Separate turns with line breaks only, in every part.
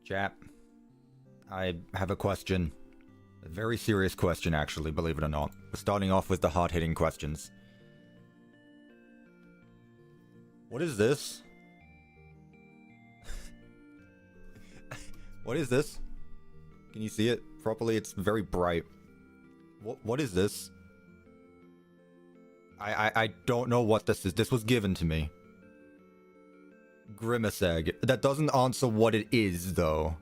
Chat, I have a question. A very serious question, actually, believe it or not. We're starting off with the hard-hitting questions. What is this? What is this? Can you see it properly? It's very bright. What is this? I don't know what this is. This was given to me. Grimace egg. That doesn't answer what it is, though.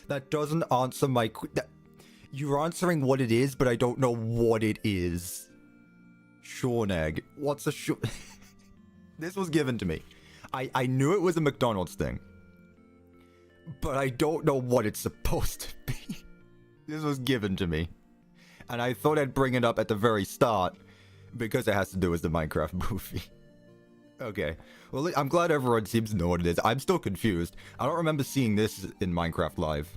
That doesn't answer my... You're answering what it is, but I don't know what it is. Shorn egg. What's a shorn... This was given to me. I knew it was a McDonald's thing. But I don't know what it's supposed to be. This was given to me. And I thought I'd bring it up at the very start, because it has to do with the Minecraft movie. Okay. Well, I'm glad everyone seems to know what it is. I'm still confused. I don't remember seeing this in Minecraft Live.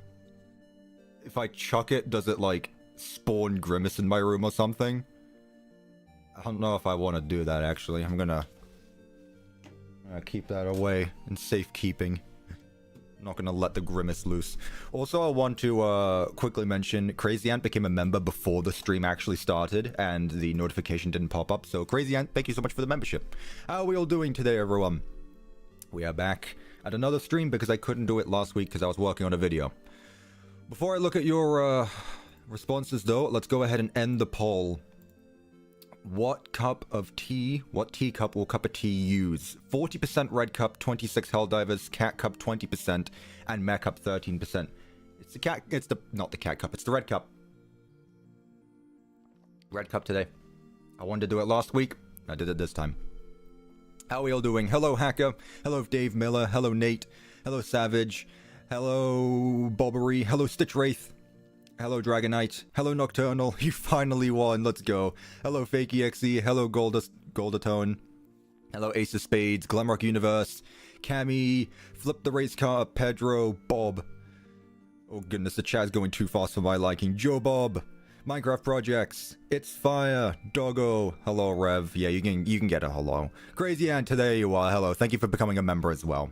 If I chuck it, does it, like, spawn Grimace in my room or something? I don't know if I want to do that, actually. I'm gonna keep that away in safekeeping. I'm not gonna let the Grimace loose. Also, I want to quickly mention Crazy Ant became a member before the stream actually started, and the notification didn't pop up. So, Crazy Ant, thank you so much for the membership. How are we all doing today, everyone? We are back at another stream because I couldn't do it last week because I was working on a video. Before I look at your responses, though, let's go ahead and end the poll. What cup of tea, what teacup will CuppaTeaExe use? 40% red cup, 26 Helldivers, cat cup 20%, and meh cup 13%. It's the cat, not the cat cup, it's the red cup. Red cup today. I wanted to do it last week, I did it this time. How are we all doing? Hello Hacker, hello Dave Miller, hello Nate, hello Savage, hello Bobbery, hello Stitch Wraith. Hello Dragonite, hello Nocturnal, you finally won, let's go. Hello FakeExe, hello Goldatone, hello Ace of Spades, Glamrock Universe, Cammy, Flip the Race Car, Pedro, Bob. Oh goodness, the chat's going too fast for my liking. Joe Bob, Minecraft Projects, It's Fire, Doggo, hello Rev, yeah you can get a hello. Crazy Ant, there you are, hello, thank you for becoming a member as well.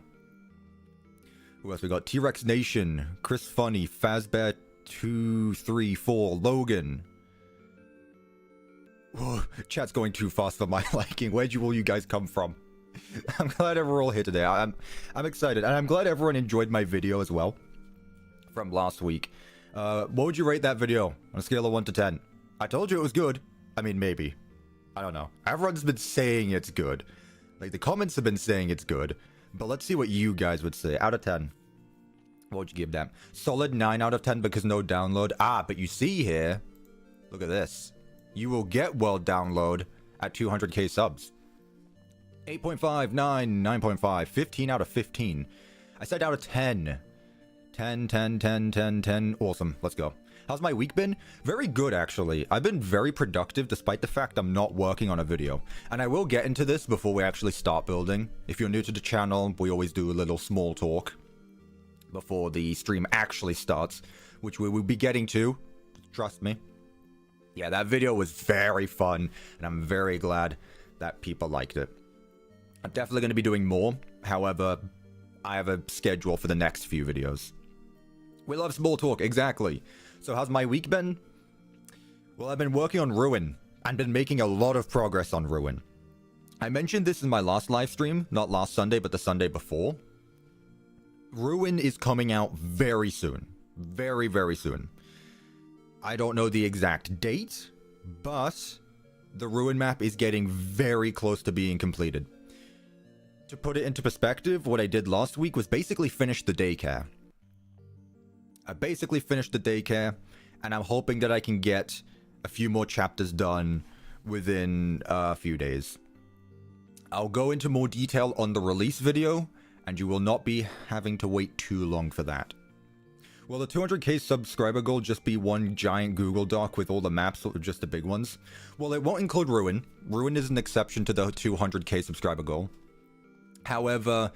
Who else we got? T-Rex Nation, Chris Funny, Fazbear 234, Logan. Whoa, chat's going too fast for my liking. Where'd you all you guys come from? I'm glad everyone all here today. I'm excited, and I'm glad everyone enjoyed my video as well from last week. What would you rate that video on a scale of 1 to 10? I told you it was good. I mean, maybe. I don't know. Everyone's been saying it's good. Like, the comments have been saying it's good. But let's see what you guys would say. Out of 10. What would you give that? Solid 9 out of 10 because no download. Ah, but you see here, look at this. You will get world download at 200k subs. 8.5, 9, 9.5, 15 out of 15. I said out of 10. 10, 10, 10, 10, 10. Awesome, let's go. How's my week been? Very good, actually. I've been very productive despite the fact I'm not working on a video. And I will get into this before we actually start building. If you're new to the channel, we always do a little small talk before the stream actually starts, which we will be getting to, trust me. Yeah, that video was very fun, and I'm very glad that people liked it. I'm definitely going to be doing more, however, I have a schedule for the next few videos. We love small talk, exactly. So how's my week been? Well, I've been working on Ruin, and been making a lot of progress on Ruin. I mentioned this in my last live stream, not last Sunday, but the Sunday before. Ruin is coming out very soon. Very, very soon. I don't know the exact date, but the Ruin map is getting very close to being completed. To put it into perspective, what I did last week was basically finish the daycare. I basically finished the daycare, and I'm hoping that I can get a few more chapters done within a few days. I'll go into more detail on the release video, and you will not be having to wait too long for that. Will the 200k subscriber goal just be one giant Google Doc with all the maps or just the big ones? Well, it won't include Ruin. Ruin is an exception to the 200k subscriber goal. However,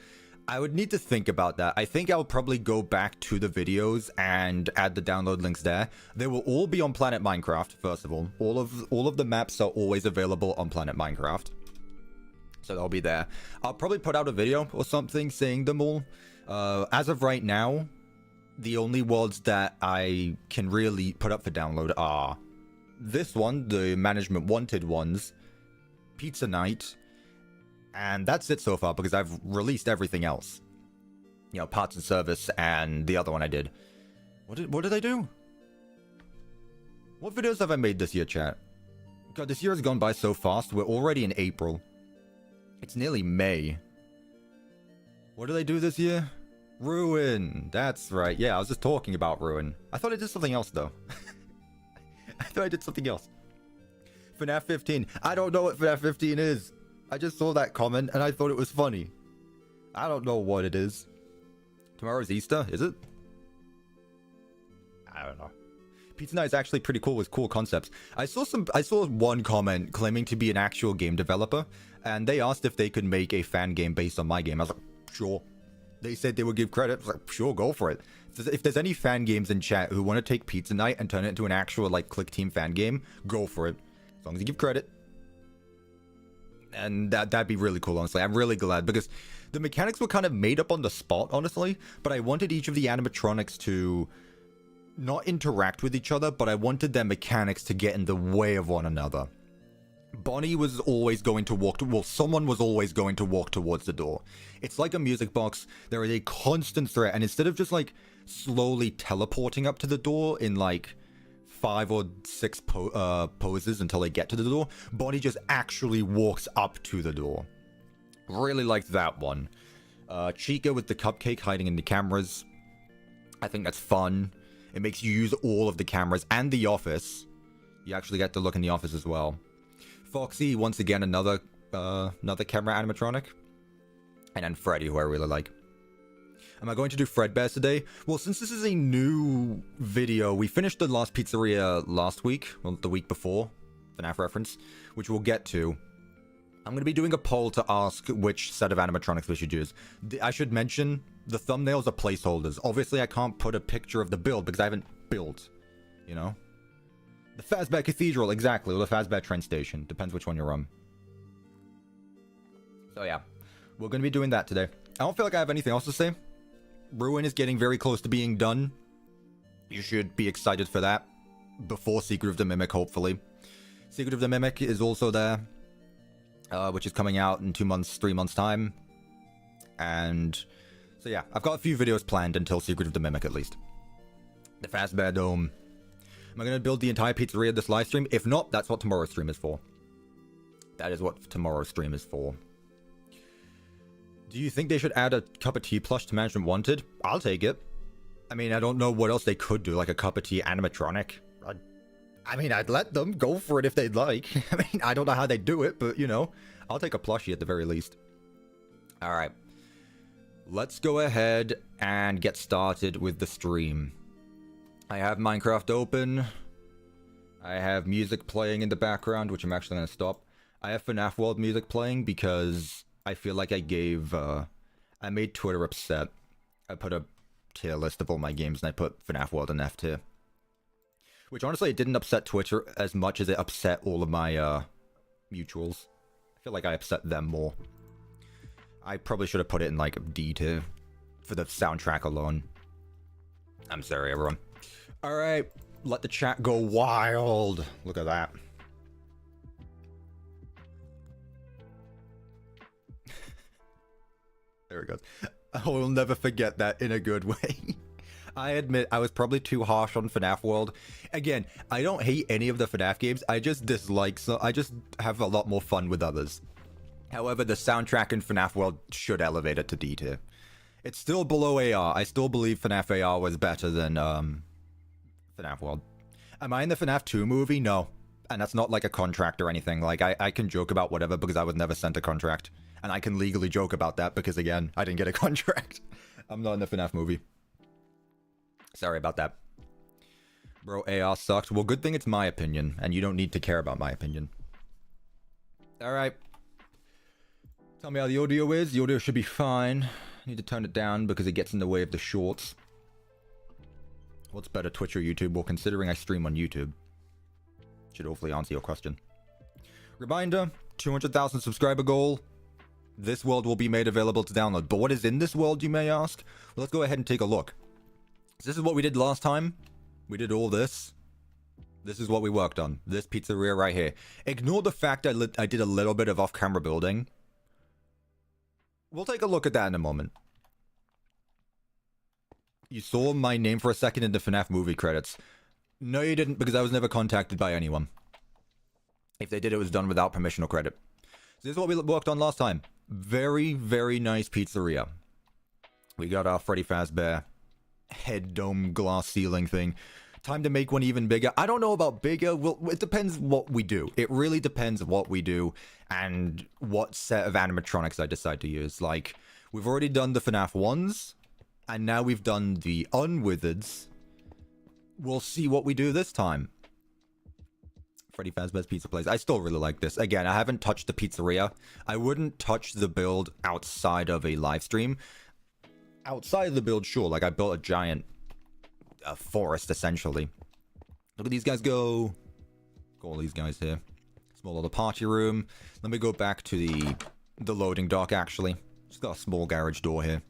I would need to think about that. I think I'll probably go back to the videos and add the download links there. They will all be on Planet Minecraft, first of all. All of the maps are always available on Planet Minecraft. So they'll be there. I'll probably put out a video or something saying them all. As of right now, the only worlds that I can really put up for download are this one, the Management Wanted ones, Pizza Night, and that's it so far because I've released everything else. You know, Parts and Service and the other one I did. What did I do? What videos have I made this year, chat? God, this year has gone by so fast. We're already in April. It's nearly May. What did I do this year? Ruin. That's right. Yeah, I was just talking about Ruin. I thought I did something else, though. I thought I did something else. FNAF 15. I don't know what FNAF 15 is. I just saw that comment and I thought it was funny. I don't know what it is. Tomorrow's Easter, is it? I don't know. Pizza Night is actually pretty cool with cool concepts. I saw one comment claiming to be an actual game developer, and they asked if they could make a fan game based on my game. I was like, sure. They said they would give credit. I was like, sure, go for it. If there's any fan games in chat who want to take Pizza Night and turn it into an actual, like, Click Team fan game, go for it. As long as you give credit. And that'd be really cool, honestly. I'm really glad, because the mechanics were kind of made up on the spot, honestly, but I wanted each of the animatronics to not interact with each other, but I wanted their mechanics to get in the way of one another. Bonnie was always going to walk someone was always going to walk towards the door. It's like a music box. There is a constant threat, and instead of just like slowly teleporting up to the door in like 5 or 6 poses until they get to the door, Bonnie just actually walks up to the door. Really liked that one. Chica with the cupcake hiding in the cameras. I think that's fun. It makes you use all of the cameras and the office. You actually get to look in the office as well. Foxy, once again, another camera animatronic. And then Freddy, who I really like. Am I going to do Fredbears today? Well, since this is a new video, we finished the last pizzeria last week. Well, the week before. FNAF reference. Which we'll get to. I'm going to be doing a poll to ask which set of animatronics we should use. I should mention, the thumbnails are placeholders. Obviously, I can't put a picture of the build because I haven't built, you know? The Fazbear Cathedral, exactly, or the Fazbear train station. Depends which one you're on. So yeah, we're going to be doing that today. I don't feel like I have anything else to say. Ruin is getting very close to being done. You should be excited for that. Before Secret of the Mimic, hopefully. Secret of the Mimic is also there. Which is coming out in 2 months, 3 months time. And so yeah, I've got a few videos planned until Secret of the Mimic at least. The Fazbear Dome. Am I going to build the entire pizzeria this live stream? If not, that's what tomorrow's stream is for. That is what tomorrow's stream is for. Do you think they should add a Cup of Tea plush to Management Wanted? I'll take it. I mean, I don't know what else they could do, like a Cup of Tea animatronic. I mean, I'd let them go for it if they'd like. I mean, I don't know how they do it, but, you know, I'll take a plushie at the very least. All right. Let's go ahead and get started with the stream. I have Minecraft open. I have music playing in the background, which I'm actually going to stop. I have FNAF World music playing because I feel like I made Twitter upset. I put a tier list of all my games and I put FNAF World in F tier. Which, honestly, it didn't upset Twitter as much as it upset all of my, mutuals. I feel like I upset them more. I probably should have put it in, like, D tier. For the soundtrack alone. I'm sorry, everyone. Alright, let the chat go wild. Look at that. There it goes. I will never forget that in a good way. I admit I was probably too harsh on FNAF World. Again, I don't hate any of the FNAF games. I just dislike some. I just have a lot more fun with others. However, the soundtrack in FNAF World should elevate it to D tier. It's still below AR. I still believe FNAF AR was better than FNAF World. Am I in the FNAF 2 movie? No. And that's not like a contract or anything. Like, I can joke about whatever because I was never sent a contract. And I can legally joke about that because, again, I didn't get a contract. I'm not in the FNAF movie. Sorry about that. Bro, AR sucked. Well, good thing it's my opinion, and you don't need to care about my opinion. Alright. Tell me how the audio is. The audio should be fine. Need to turn it down because it gets in the way of the shorts. What's better, Twitch or YouTube? Well, considering I stream on YouTube. Should hopefully answer your question. Reminder, 200,000 subscriber goal. This world will be made available to download. But what is in this world, you may ask? Well, let's go ahead and take a look. So this is what we did last time. We did all this. This is what we worked on. This pizzeria right here. Ignore the fact I did a little bit of off-camera building. We'll take a look at that in a moment. You saw my name for a second in the FNAF movie credits. No, you didn't, because I was never contacted by anyone. If they did, it was done without permission or credit. So this is what we worked on last time. Very, very nice pizzeria. We got our Freddy Fazbear head dome glass ceiling thing. Time to make one even bigger. I don't know about bigger. Well, it depends what we do. It really depends what we do and what set of animatronics I decide to use. Like, we've already done the FNAF ones, and now we've done the Unwithereds. We'll see what we do this time. Freddy Fazbear's Pizza Place. I still really like this. Again, I haven't touched the pizzeria. I wouldn't touch the build outside of a live stream. Outside of the build, sure. Like, I built a giant forest, essentially. Look at these guys go. Got all these guys here. Small little party room. Let me go back to the loading dock, actually. Just got a small garage door here.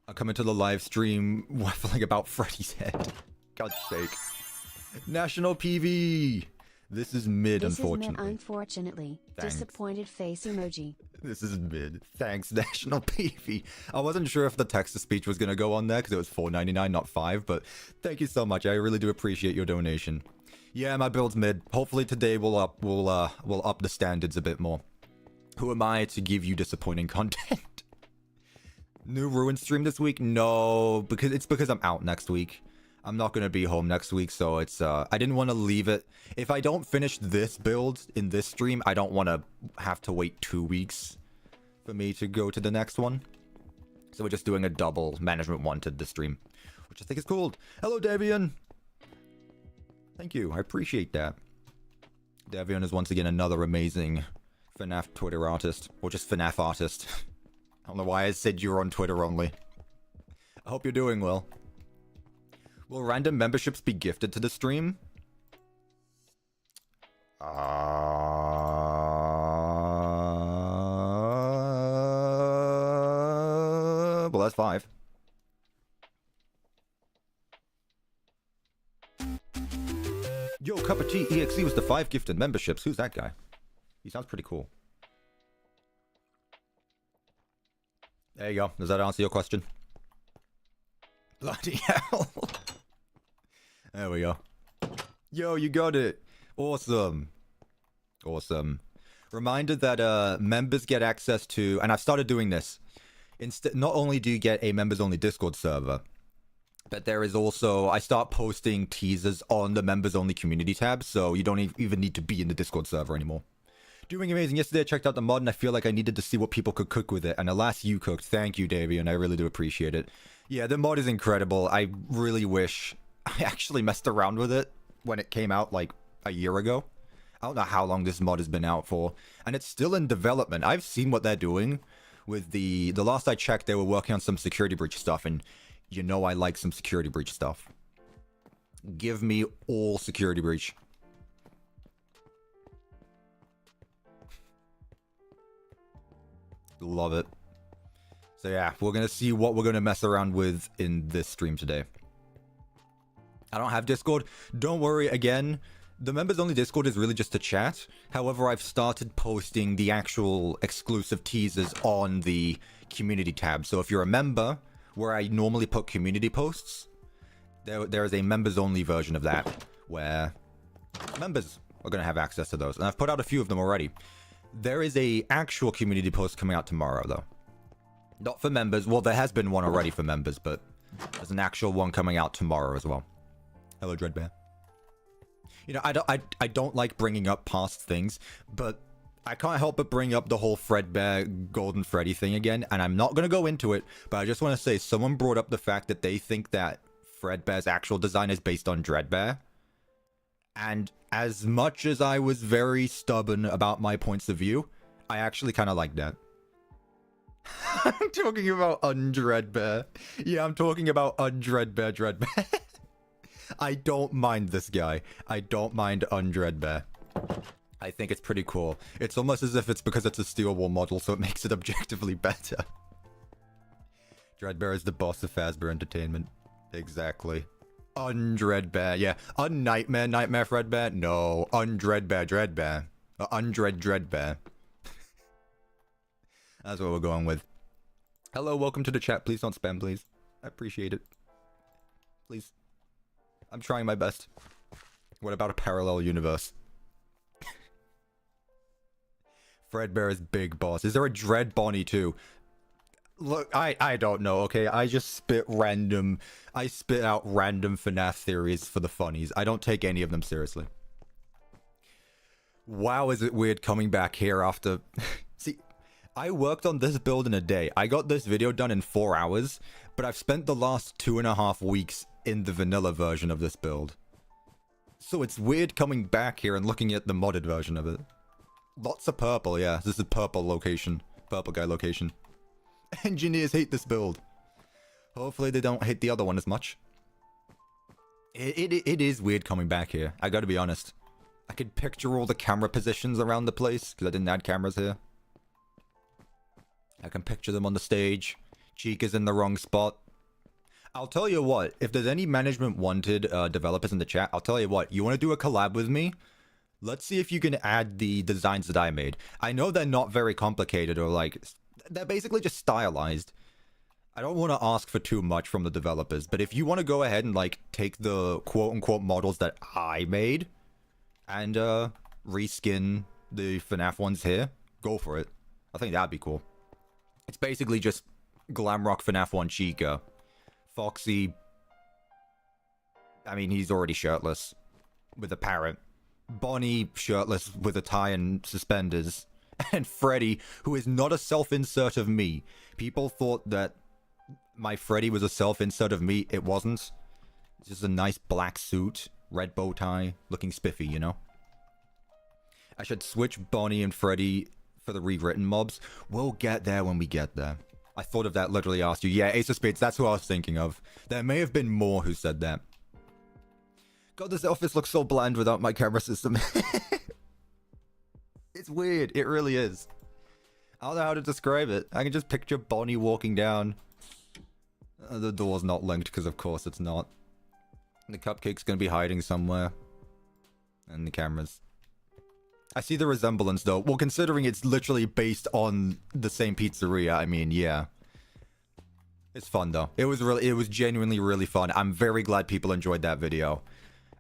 I'll come into the live stream waffling about Freddy's head. God's sake. National PV! This is mid, unfortunately.
Unfortunately.
Thanks.
Disappointed face emoji.
This is mid. Thanks, National PV. I wasn't sure if the text-to-speech was going to go on there because it was $4.99, not $5, but thank you so much. I really do appreciate your donation. Yeah, my build's mid. Hopefully today we'll up the standards a bit more. Who am I to give you disappointing content? New Ruin stream this week? No, because I'm out next week. I'm not going to be home next week, so it's, I didn't want to leave it. If I don't finish this build in this stream, I don't want to have to wait 2 weeks for me to go to the next one. So we're just doing a double Management Wanted this stream, which I think is cool. Hello, Davian! Thank you, I appreciate that. Davian is once again another amazing FNAF Twitter artist, or just FNAF artist. I don't know why I said you're on Twitter only. I hope you're doing well. Will random memberships be gifted to the stream? Well, that's 5. Yo, CuppaTeaExe was the 5 gifted memberships. Who's that guy? He sounds pretty cool. There you go. Does that answer your question? Bloody hell. There we go. Yo, you got it. Awesome. Awesome. Reminder that members get access to, and I've started doing this. Not only do you get a members only Discord server, but there is also, I start posting teasers on the members only community tab, so you don't even need to be in the Discord server anymore. Doing amazing. Yesterday I checked out the mod and I feel like I needed to see what people could cook with it, and alas, you cooked. Thank you, Davian. I really do appreciate it. Yeah, the mod is incredible. I really wish I actually messed around with it when it came out like a year ago. I don't know how long this mod has been out for, and it's still in development. I've seen what they're doing with the last I checked, they were working on some security breach stuff, and you know I like some security breach stuff. Give me all security breach. Love it. So yeah, we're gonna see what we're gonna mess around with in this stream today. I don't have Discord. Don't worry, again, the members only Discord is really just a chat. However, I've started posting the actual exclusive teasers on the community tab. So if you're a member, where I normally put community posts, there is a members only version of that where members are going to have access to those. And I've put out a few of them already. There is a actual community post coming out tomorrow, though. Not for members. Well, there has been one already for members, but there's an actual one coming out tomorrow as well. Hello, Dreadbear. You know, I don't like bringing up past things, but I can't help but bring up the whole Fredbear Golden Freddy thing again, and I'm not going to go into it, but I just want to say someone brought up the fact that they think that Fredbear's actual design is based on Dreadbear. And as much as I was very stubborn about my points of view, I actually kind of like that. I'm talking about Undreadbear. Yeah, I'm talking about Undreadbear Dreadbear. I don't mind this guy. I don't mind Undreadbear. I think it's pretty cool. It's almost as if it's because it's a Steel Wall model, so it makes it objectively better. Fredbear is the boss of Fazbear Entertainment. Exactly. Undreadbear, yeah. Unnightmare, Nightmare Fredbear? No. Undreadbear, Dreadbear. Dreadbear. That's what we're going with. Hello, welcome to the chat. Please don't spam, please. I appreciate it. Please. I'm trying my best. What about a parallel universe? Fredbear is big boss. Is there a Dread Bonnie too? Look, I don't know, okay? I just spit out random FNAF theories for the funnies. I don't take any of them seriously. Wow, is it weird coming back here after... See, I worked on this build in a day. I got this video done in 4 hours, but I've spent the last 2.5 weeks in the vanilla version of this build. So it's weird coming back here and looking at the modded version of it. Lots of purple, yeah. This is purple location. Purple guy location. Engineers hate this build. Hopefully they don't hate the other one as much. It is weird coming back here. I gotta be honest. I could picture all the camera positions around the place, because I didn't add cameras here. I can picture them on the stage. Cheek is in the wrong spot. I'll tell you what, if there's any management wanted developers in the chat, I'll tell you what, you want to do a collab with me? Let's see if you can add the designs that I made. I know they're not very complicated or like, they're basically just stylized. I don't want to ask for too much from the developers, but if you want to go ahead and like take the quote-unquote models that I made and reskin the FNAF ones here, go for it. I think that'd be cool. It's basically just Glamrock FNAF 1 Chica. Foxy, I mean, he's already shirtless with a parrot. Bonnie, shirtless with a tie and suspenders. And Freddy, who is not a self-insert of me. People thought that my Freddy was a self-insert of me. It wasn't. It's just a nice black suit, red bow tie, looking spiffy, you know? I should switch Bonnie and Freddy for the rewritten mobs. We'll get there when we get there. I thought of that, literally asked you. Yeah, Ace of Spades, that's who I was thinking of. There may have been more who said that. God, this office looks so bland without my camera system. It's weird, it really is. I don't know how to describe it. I can just picture Bonnie walking down. The door's not linked, because of course it's not. The cupcake's gonna be hiding somewhere. And the cameras. I see the resemblance though. Well, considering it's literally based on the same pizzeria, I mean, yeah. It's fun though. It was genuinely really fun. I'm very glad people enjoyed that video.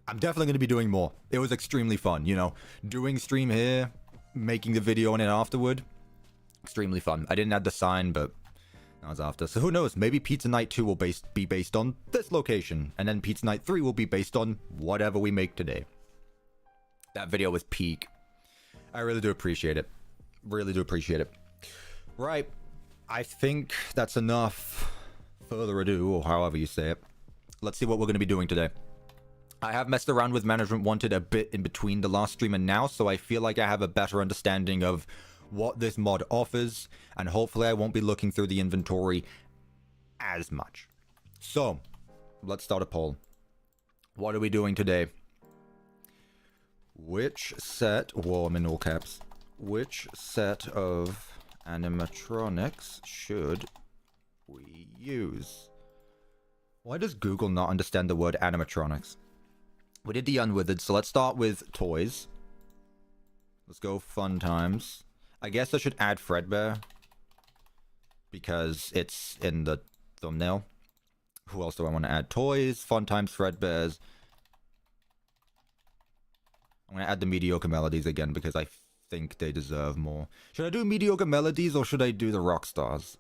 I'm definitely going to be doing more. It was extremely fun, you know. Doing stream here, making the video and it afterward. Extremely fun. I didn't add the sign, but that was after. So who knows? Maybe Pizza Night 2 will be based on this location. And then Pizza Night 3 will be based on whatever we make today. That video was peak. I really do appreciate it. Really do appreciate it. Right. I think that's enough. Further ado, or however you say it. Let's see what we're going to be doing today. I have messed around with Management Wanted a bit in between the last stream and now, so I feel like I have a better understanding of what this mod offers, and hopefully I won't be looking through the inventory as much. So, let's start a poll. What are we doing today? Which set, whoa, I'm in all caps. Which set of animatronics should we use? Why does Google not understand the word animatronics? We did the Unwithered, so let's start with toys. Let's go fun times. I guess I should add Fredbear, because it's in the thumbnail. Who else do I want to add? Toys, fun times, Fredbears. I'm going to add the mediocre melodies again because I think they deserve more. Should I do mediocre melodies or should I do the rock stars?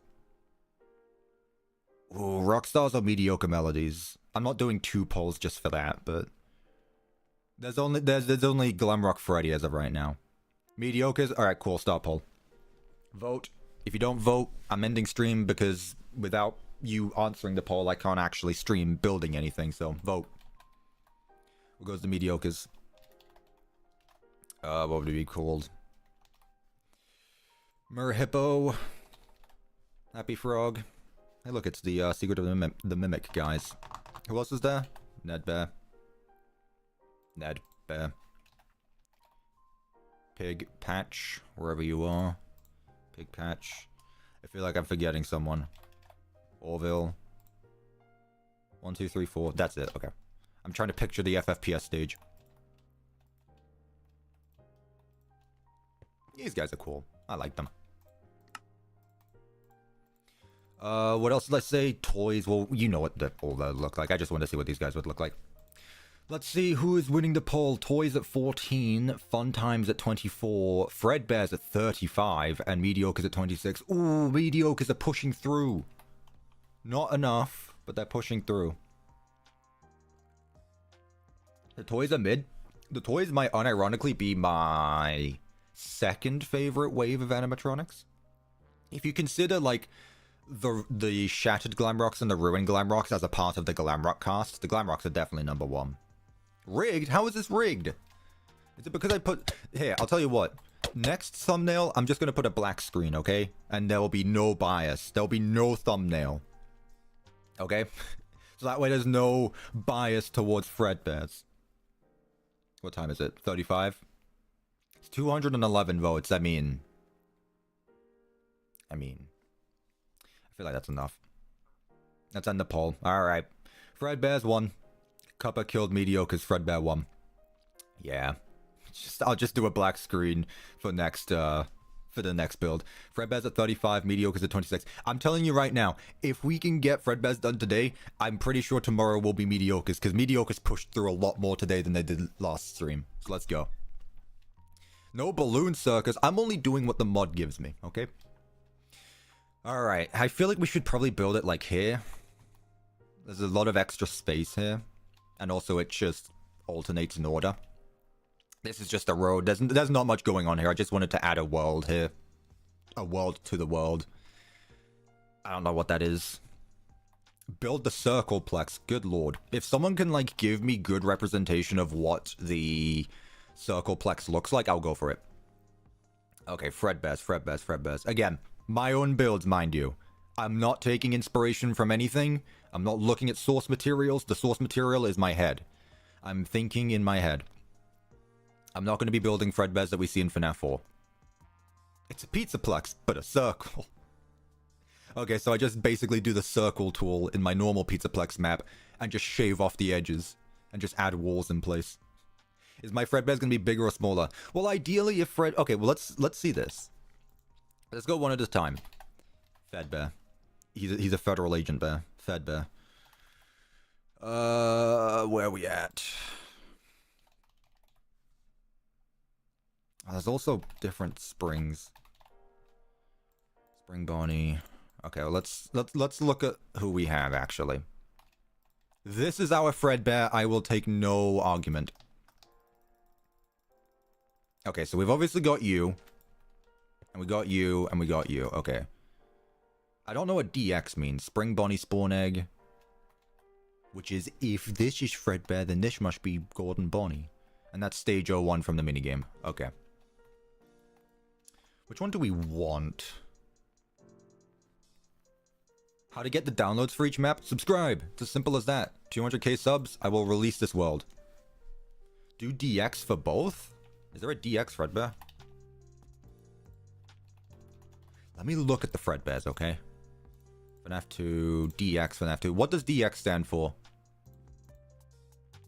Ooh, rock stars or mediocre melodies? I'm not doing 2 polls just for that, but there's only Glamrock Freddy as of right now. Mediocres? Alright, cool, start poll. Vote. If you don't vote, I'm ending stream because without you answering the poll, I can't actually stream building anything, so vote. What goes to mediocres? What would it be called? Merhippo. Happy Frog. Hey look, it's the Secret of the Mimic guys. Who else is there? Ned Bear. Ned Bear. Pig Patch, wherever you are. Pig Patch. I feel like I'm forgetting someone. Orville. 1, 2, 3, 4. That's it. Okay. I'm trying to picture the FFPS stage. These guys are cool. I like them. What else did I say? Toys. Well, you know what all that look like. I just want to see what these guys would look like. Let's see who is winning the poll. Toys at 14, Fun Times at 24, Fredbears at 35, and Mediocres at 26. Ooh, Mediocres are pushing through. Not enough, but they're pushing through. The toys are mid. The toys might unironically be my second favorite wave of animatronics. If you consider, like, the Shattered Glamrocks and the Ruined Glamrocks as a part of the Glamrock cast, the Glamrocks are definitely number one. Rigged? How is this rigged? Is it because I put... Here, I'll tell you what. Next thumbnail, I'm just going to put a black screen, okay? And there will be no bias. There will be no thumbnail. Okay? So that way there's no bias towards Fredbears. What time is it? 35? It's 211 votes. I mean... I feel like that's enough. Let's end the poll. Alright. Fredbears won. Cuppa killed Mediocres. Fredbear won. Yeah. I'll just do a black screen for next, for the next build. Fredbear's at 35, Mediocres at 26. I'm telling you right now, if we can get Fredbear's done today, I'm pretty sure tomorrow will be Mediocres, because Mediocres pushed through a lot more today than they did last stream. So let's go. No balloon circus. I'm only doing what the mod gives me, okay? Alright, I feel like we should probably build it like here. There's a lot of extra space here. And also it just alternates in order. This is just a road. There's not much going on here. I just wanted to add a world here. A world to the world. I don't know what that is. Build the circleplex. Good lord. If someone can, like, give me good representation of what the circleplex looks like, I'll go for it. Okay, Fredbears. Again, my own builds, mind you. I'm not taking inspiration from anything. I'm not looking at source materials. The source material is my head. I'm thinking in my head. I'm not going to be building Fredbears that we see in FNAF 4. It's a pizzaplex, but a circle. Okay, so I just basically do the circle tool in my normal pizzaplex map and just shave off the edges and just add walls in place. Is my Fredbears going to be bigger or smaller? Well, ideally if Fred... Okay, well, let's see this. Let's go one at a time. Fredbear. He's a federal agent bear. Fredbear. Where are we at? Oh, there's also different springs. Spring Bonnie. Okay, well, let's look at who we have actually. This is our Fredbear. I will take no argument. Okay, so we've obviously got you. And we got you, and we got you. Okay. I don't know what DX means. Spring Bonnie Spawn Egg. Which is, if this is Fredbear, then this must be Golden Bonnie. And that's stage 01 from the minigame. Okay. Which one do we want? How to get the downloads for each map? Subscribe! It's as simple as that. 200k subs, I will release this world. Do DX for both? Is there a DX Fredbear? Let me look at the Fredbears, okay? FNAF 2, DX, FNAF 2. What does DX stand for?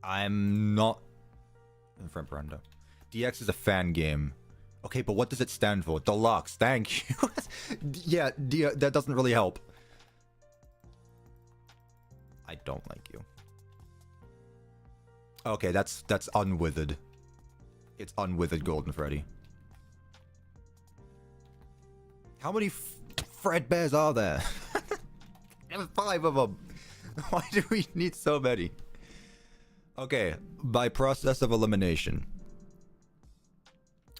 I'm not... in front Brenda. DX is a fan game. Okay, but what does it stand for? Deluxe, thank you. Yeah, that doesn't really help. I don't like you. Okay, that's unwithered. It's unwithered Golden Freddy. How many Fredbears are there? There's 5 of them. Why do we need so many? Okay, by process of elimination.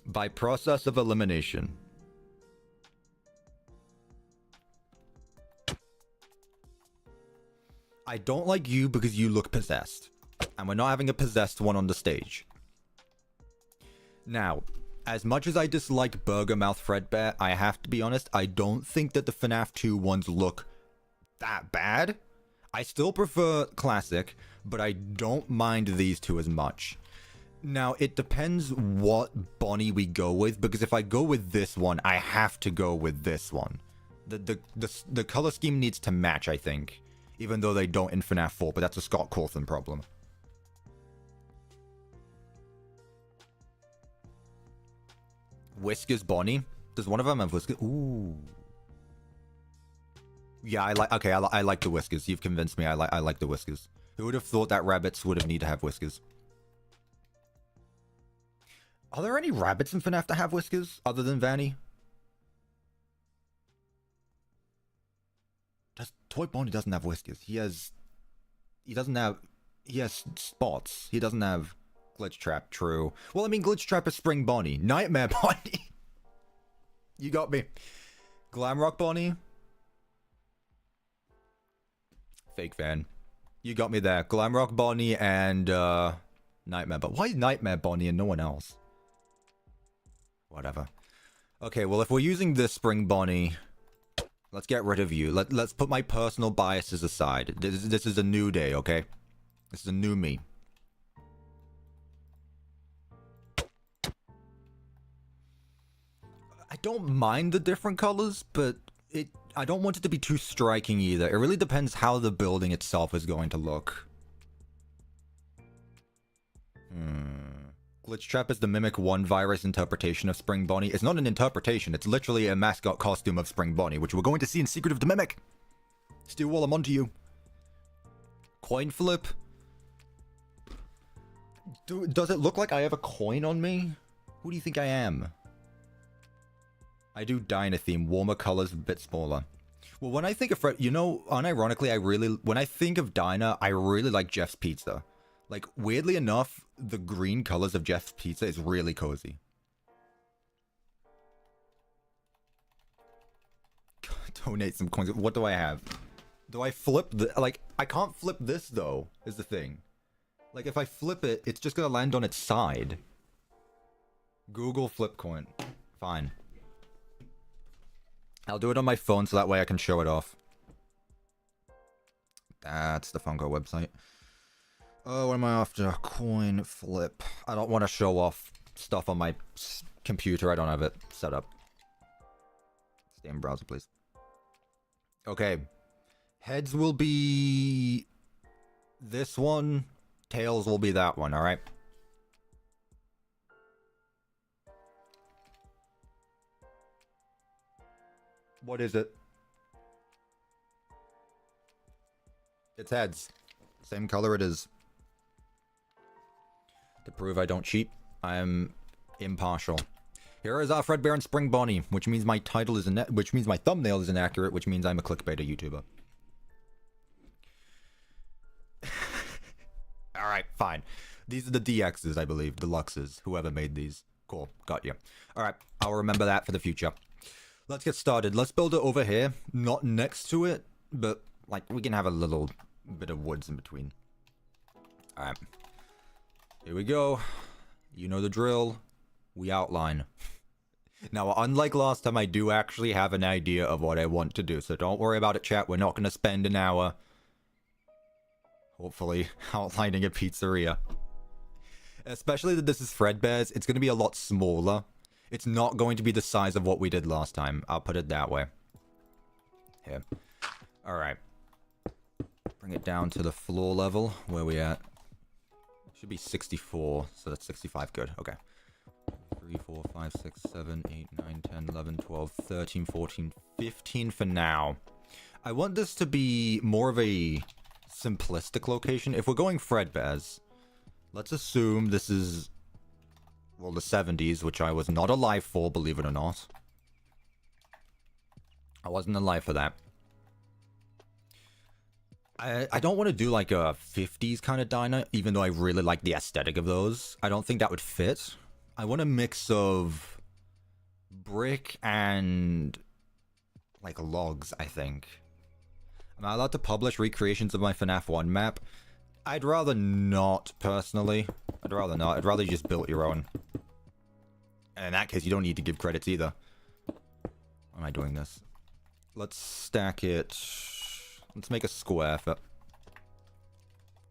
By process of elimination. I don't like you because you look possessed. And we're not having a possessed one on the stage. Now, as much as I dislike Burger Mouth Fredbear, I have to be honest, I don't think that the FNAF 2 ones look that bad. I still prefer Classic, but I don't mind these two as much. Now, it depends what Bonnie we go with, because if I go with this one, I have to go with this one. The color scheme needs to match, I think. Even though they don't in FNAF 4, but that's a Scott Cawthon problem. Whiskers Bonnie? Does one of them have whiskers? Ooh. Yeah, I like the whiskers. You've convinced me. I like the whiskers. Who would have thought that rabbits would have need to have whiskers? Are there any rabbits in FNAF that have whiskers other than Vanny? Toy Bonnie doesn't have whiskers. He has spots. He doesn't have Glitch Trap, true. Well, I mean, Glitch Trap is Spring Bonnie. Nightmare Bonnie. You got me. Glamrock Bonnie. Fake fan. You got me there. Glamrock Bonnie and Nightmare. But why Nightmare Bonnie and no one else? Whatever. Okay, well, if we're using this Spring Bonnie, let's get rid of you. Let's put my personal biases aside. This is a new day, okay? This is a new me. I don't mind the different colors, but I don't want it to be too striking either. It really depends how the building itself is going to look. Glitch Trap is the Mimic 1 virus interpretation of Spring Bonnie. It's not an interpretation, it's literally a mascot costume of Spring Bonnie, which we're going to see in Secret of the Mimic. Steel Wall, I'm onto you. Coin flip. Does it look like I have a coin on me? Who do you think I am? I do Dinah theme, warmer colors, a bit smaller. Well, when I think of Fred, you know, unironically, when I think of Dinah, I really like Jeff's Pizza. Like, weirdly enough, the green colors of Jeff's Pizza is really cozy. Donate some coins. What do I have? Do I flip the... Like, I can't flip this, though, is the thing. Like, if I flip it, it's just gonna land on its side. Google flip coin. Fine. I'll do it on my phone so that way I can show it off. That's the Funko website. Oh, what am I after? Coin flip. I don't want to show off stuff on my computer. I don't have it set up. Stay in browser, please. Okay. Heads will be this one. Tails will be that one, alright? What is it? It's heads. Same color it is. To prove I don't cheat, I am impartial. Here is our Fredbear and Spring Bonnie, which means my title is which means my thumbnail is inaccurate, which means I'm a clickbaiter YouTuber. Alright, fine. These are the DXs, I believe. Deluxes. Whoever made these. Cool. Got you. Alright, I'll remember that for the future. Let's get started. Let's build it over here. Not next to it, but, like, we can have a little bit of woods in between. Alright. Here we go. You know the drill. We outline. Now, unlike last time, I do actually have an idea of what I want to do, so don't worry about it, chat. We're not going to spend an hour, hopefully, outlining a pizzeria. Especially that this is Fredbears, it's going to be a lot smaller. It's not going to be the size of what we did last time. I'll put it that way. Here. Alright. Bring it down to the floor level. Where are we at? Should be 64, so that's 65. Good. Okay. 3, 4, 5, 6, 7, 8, 9, 10, 11, 12, 13, 14, 15 for now. I want this to be more of a simplistic location. If we're going Fredbears, let's assume this is, well, the 70s, which I was not alive for, believe it or not. I wasn't alive for that. I don't want to do like a 50s kind of diner, even though I really like the aesthetic of those. I don't think that would fit. I want a mix of brick and like logs, I think. Am I allowed to publish recreations of my FNAF 1 map? I'd rather not, personally. I'd rather not. I'd rather you just build your own. And in that case, you don't need to give credits either. Why am I doing this? Let's stack it. Let's make a square for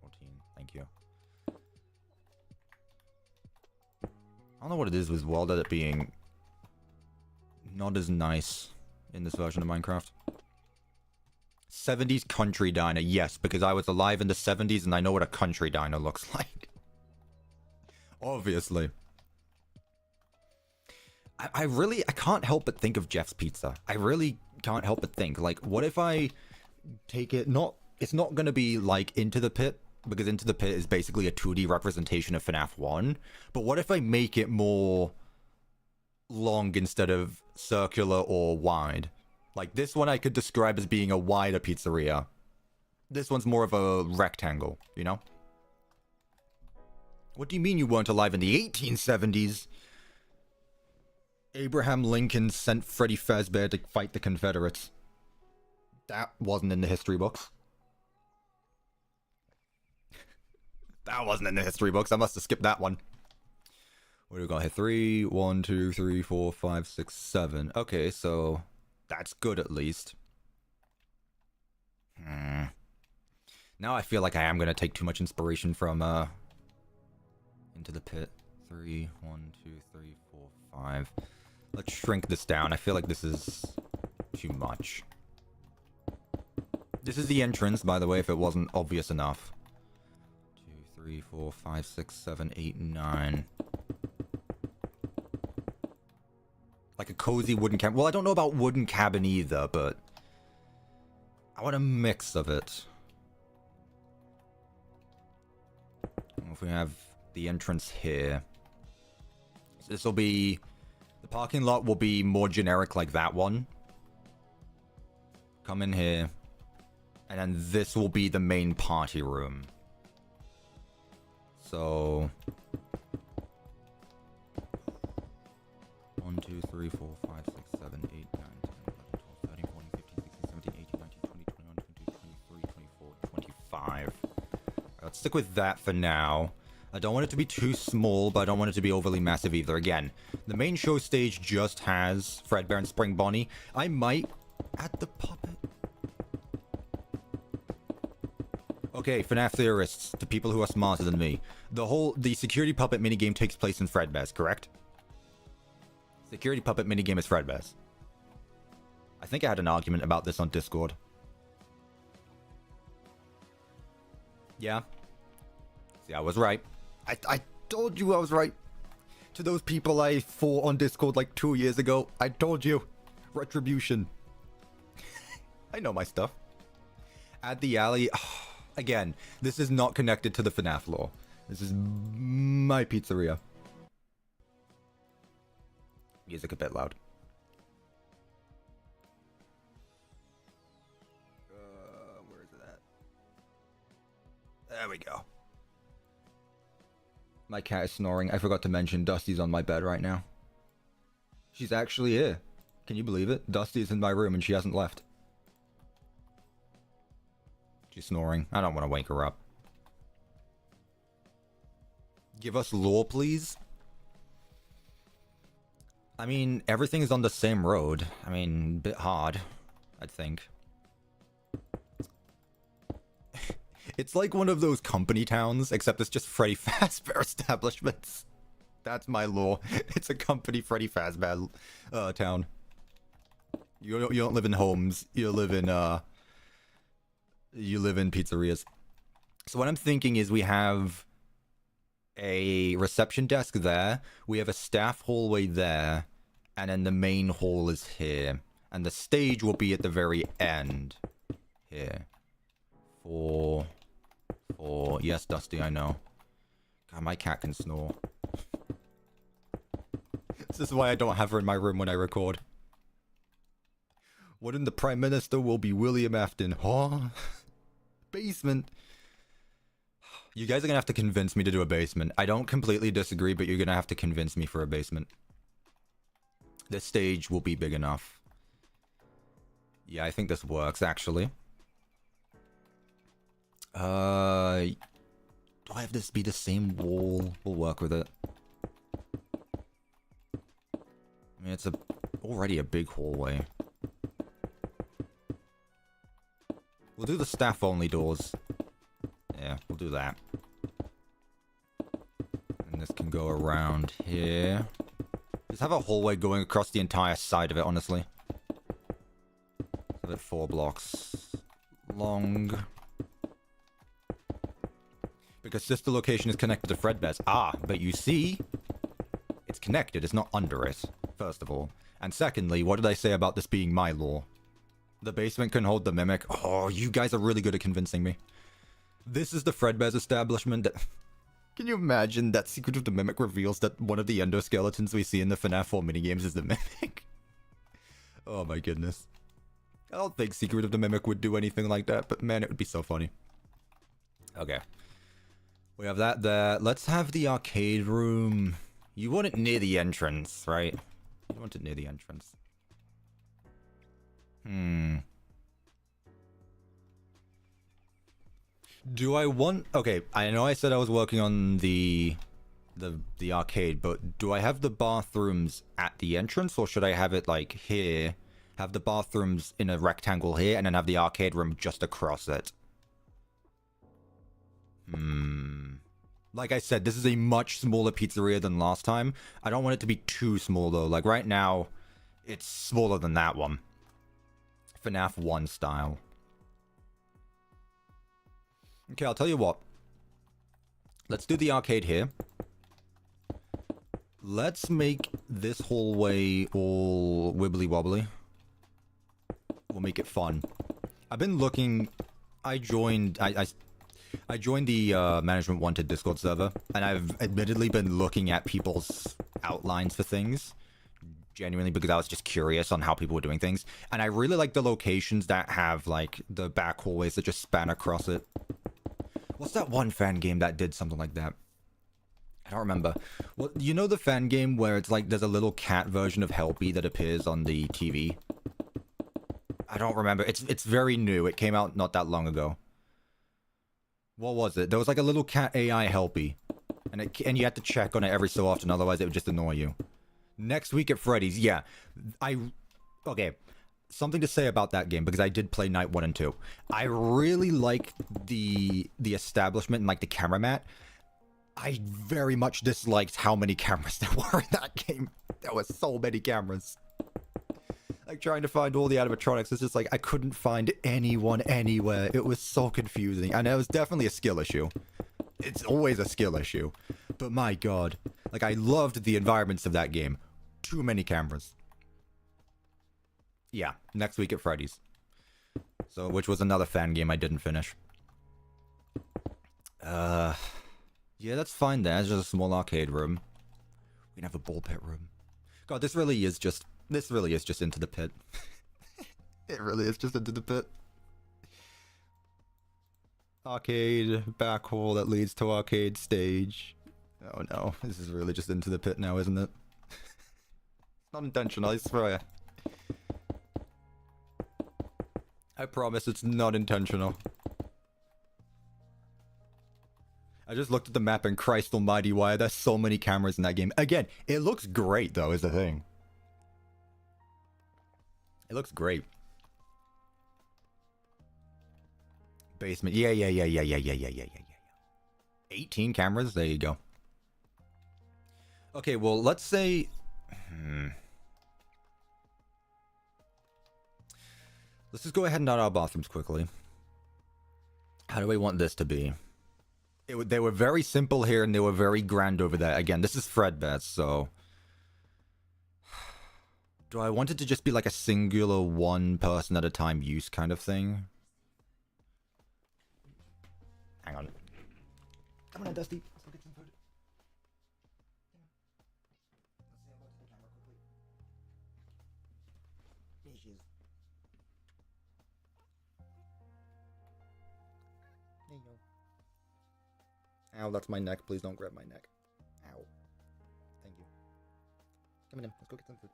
14. Thank you. don't know what it is with well that it being not as nice in this version of Minecraft. 70s country diner, yes, because I was alive in the 70s and I know what a country diner looks like. Obviously. I can't help but think of Jeff's Pizza. I really can't help but think, like, what if I take it, it's not gonna be like Into the Pit, because Into the Pit is basically a 2D representation of FNAF 1, but what if I make it more long instead of circular or wide? Like, this one I could describe as being a wider pizzeria. This one's more of a rectangle, you know? What do you mean you weren't alive in the 1870s? Abraham Lincoln sent Freddy Fazbear to fight the Confederates. That wasn't in the history books. That wasn't in the history books. I must have skipped that one. What do we got here? 3, 1, 2, 3, 4, 5, 6, 7. Okay, so that's good at least. Now I feel like I am going to take too much inspiration from Into the Pit. 3, 1, 2, 3, 4, 5. Let's shrink this down. I feel like this is too much. This is the entrance, by the way, if it wasn't obvious enough. 2, 3, 4, 5, 6, 7, 8, 9. Like a cozy wooden cabin. Well, I don't know about wooden cabin either, but I want a mix of it. If we have the entrance here, so this will be, the parking lot will be more generic like that one. Come in here, and then this will be the main party room. So 1, 2, 3, 4, 5, 6, 7, 8, 9, 10, 11, 12, 13, 14, 15, 16, 17, 18, 19, 20, 21, 22, 23, 24, 25. Let's stick with that for now. I don't want it to be too small, but I don't want it to be overly massive either. Again, the main show stage just has Fredbear and Spring Bonnie. I might add the puppet. Okay, FNAF theorists, to people who are smarter than me. The security puppet minigame takes place in Fredbears, correct? Security puppet minigame is Fredbears. I think I had an argument about this on Discord. Yeah. See, I was right. I told you I was right. To those people I fought on Discord like 2 years ago, I told you. Retribution. I know my stuff. At the alley. Again, this is not connected to the FNAF lore. This is my pizzeria. Music a bit loud. Where is it at? There we go. My cat is snoring. I forgot to mention Dusty's on my bed right now. She's actually here. Can you believe it? Dusty is in my room and she hasn't left. She's snoring. I don't want to wake her up. Give us lore, please. I mean, everything is on the same road. I mean, a bit hard, I'd think. It's like one of those company towns, except it's just Freddy Fazbear establishments. That's my lore. It's a company Freddy Fazbear town. You don't live in homes. You live in pizzerias. So what I'm thinking is we have a reception desk there. We have a staff hallway there. And then the main hall is here. And the stage will be at the very end. Here. Yes, Dusty, I know. God, my cat can snore. This is why I don't have her in my room when I record. Wouldn't the Prime Minister will be William Afton? Huh? Basement. You guys are gonna have to convince me to do a basement. I don't completely disagree, but you're gonna have to convince me for a basement. This stage will be big enough. Yeah, I think this works, actually. Do I have this be the same wall? We'll work with it. I mean, it's already a big hallway. We'll do the staff-only doors. Yeah, we'll do that. And this can go around here. Just have a hallway going across the entire side of it, honestly. Have it 4 blocks long. Because sister location is connected to Fredbears. Ah, but you see, it's connected. It's not under it, first of all. And secondly, what did I say about this being my lore? The basement can hold the mimic. Oh, you guys are really good at convincing me. This is the Fredbears establishment. Can you imagine that Secret of the Mimic reveals that one of the endoskeletons we see in the FNAF 4 minigames is the Mimic? Oh my goodness. I don't think Secret of the Mimic would do anything like that, but man, it would be so funny. Okay. We have that there. Let's have the arcade room. You want it near the entrance, right? You want it near the entrance. Do I want... Okay, I know I said I was working on the arcade, but do I have the bathrooms at the entrance, or should I have it, like, here? Have the bathrooms in a rectangle here, and then have the arcade room just across it? Like I said, this is a much smaller pizzeria than last time. I don't want it to be too small, though. Like, right now, it's smaller than that one. FNAF 1 style. Okay, I'll tell you what. Let's do the arcade here. Let's make this hallway all wibbly-wobbly. We'll make it fun. I've been looking... I joined the Management Wanted Discord server, and I've admittedly been looking at people's outlines for things, genuinely, because I was just curious on how people were doing things. And I really like the locations that have, like, the back hallways that just span across it. What's that one fan game that did something like that? I don't remember. Well, you know the fan game where it's like there's a little cat version of Helpy that appears on the TV? I don't remember. It's very new. It came out not that long ago. What was it? There was like a little cat AI Helpy. And you had to check on it every so often, otherwise it would just annoy you. Next week at Freddy's, yeah. Okay. Something to say about that game, because I did play Night 1 and 2. I really like the establishment and like the camera mat. I very much disliked how many cameras there were in that game. There were so many cameras. Like, trying to find all the animatronics, it's just like, I couldn't find anyone anywhere. It was so confusing. And it was definitely a skill issue. It's always a skill issue. But my god. Like, I loved the environments of that game. Too many cameras. Yeah, next week at Freddy's. So, which was another fan game I didn't finish. Yeah, that's fine there. It's just a small arcade room. We can have a ball pit room. God, this really is just into the pit. It really is just into the pit. Arcade, back hall that leads to arcade stage. Oh no, this is really just into the pit now, isn't it? Not intentional, I swear. I promise it's not intentional. I just looked at the map and Christ almighty, why are there so many cameras in that game? Again, it looks great though, is the thing. It looks great. Basement. Yeah. 18 cameras? There you go. Okay, well, let's say... Let's just go ahead and dot our bathrooms quickly. How do we want this to be? They were very simple here, and they were very grand over there. Again, this is Fredbear, so... Do I want it to just be like a singular one person at a time use kind of thing? Hang on. Come on, Dusty. Let's go get some food. Here she is. There you go. Ow, that's my neck. Please don't grab my neck. Ow. Thank you. Come on in. Let's go get some food.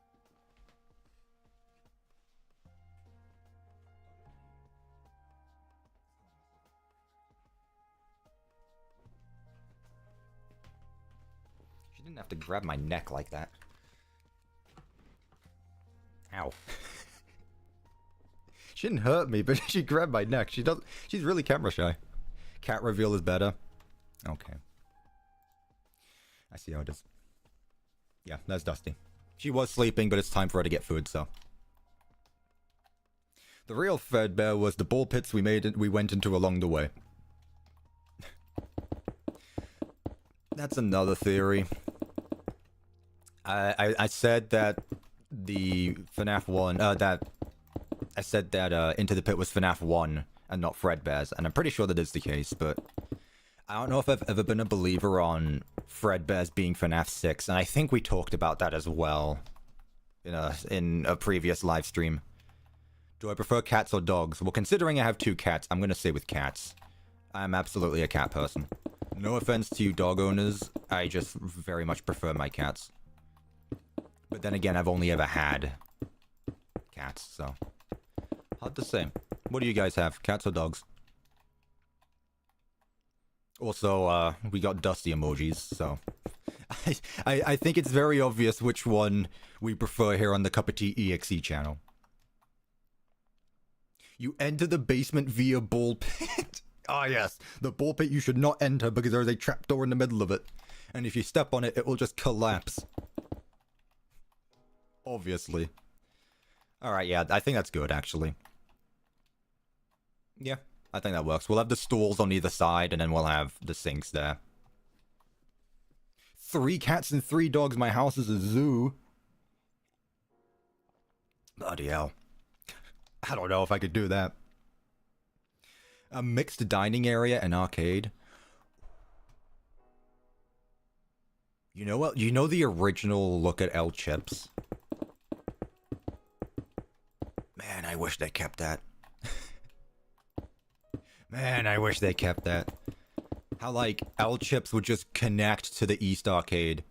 She didn't have to grab my neck like that. Ow. She didn't hurt me, but she grabbed my neck. She's really camera shy. Cat reveal is better. Okay. I see how it is. Yeah, that's Dusty. She was sleeping, but it's time for her to get food, so. The real Fredbear was the ball pits we went into along the way. That's another theory. I said that the FNAF 1, I said that Into the Pit was FNAF 1 and not Fredbears, and I'm pretty sure that is the case, but I don't know if I've ever been a believer on Fredbears being FNAF 6, and I think we talked about that as well in a previous live stream. Do I prefer cats or dogs? Well, considering I have 2 cats, I'm gonna say with cats. I'm absolutely a cat person. No offense to you dog owners, I just very much prefer my cats. But then again, I've only ever had cats, so hard to say. What do you guys have, cats or dogs? Also, we got Dusty emojis, so I think it's very obvious which one we prefer here on the CuppaTeaExe channel. You enter the basement via ball pit. Ah yes, the ball pit you should not enter because there is a trapdoor in the middle of it. And if you step on it, it will just collapse. Obviously. Alright, yeah, I think that's good, actually. Yeah, I think that works. We'll have the stools on either side, and then we'll have the sinks there. 3 cats and 3 dogs. My house is a zoo. Bloody hell. I don't know if I could do that. A mixed dining area and arcade. You know what? You know the original look at L Chips? Man, I wish they kept that. Man, I wish they kept that. How, like, L Chips would just connect to the East Arcade.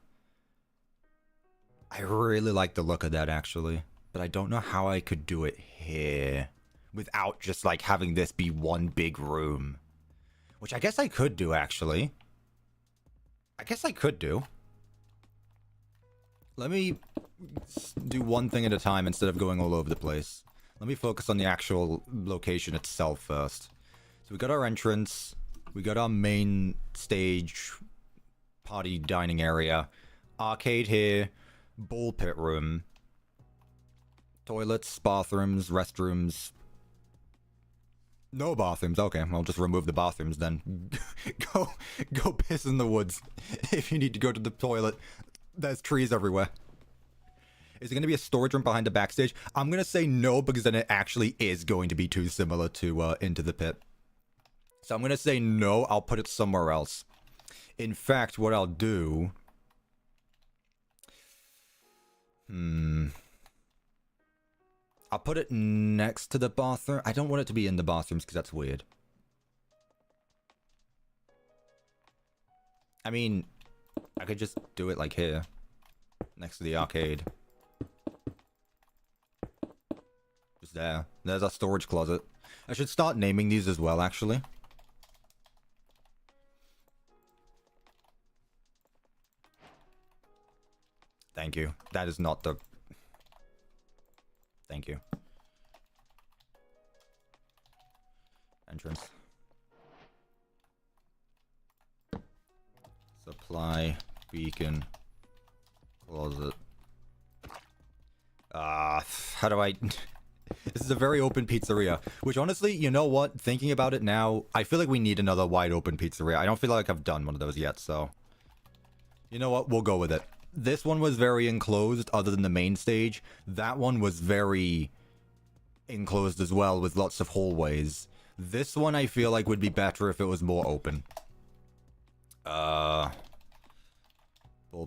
I really like the look of that, actually. But I don't know how I could do it here. Without just, like, having this be one big room. Which I guess I could do, actually. I guess I could do. Let me do one thing at a time instead of going all over the place. Let me focus on the actual location itself first. So we got our entrance. We got our main stage party dining area. Arcade here. Ball pit room. Toilets, bathrooms, restrooms. No bathrooms. Okay, I'll just remove the bathrooms then. Go piss in the woods. If you need to go to the toilet, there's trees everywhere. Is it going to be a storage room behind the backstage? I'm going to say no, because then it actually is going to be too similar to Into the Pit. So I'm going to say no, I'll put it somewhere else. In fact, what I'll do... I'll put it next to the bathroom. I don't want it to be in the bathrooms because that's weird. I mean, I could just do it like here. Next to the arcade. Just there. There's our storage closet. I should start naming these as well, actually. Thank you. That is not the... Thank you. Entrance. Supply. Beacon. Closet. How do I... This is a very open pizzeria. Which honestly, you know what? Thinking about it now, I feel like we need another wide open pizzeria. I don't feel like I've done one of those yet, so... You know what? We'll go with it. This one was very enclosed, other than the main stage. That one was very enclosed as well, with lots of hallways. This one I feel like would be better if it was more open. Ball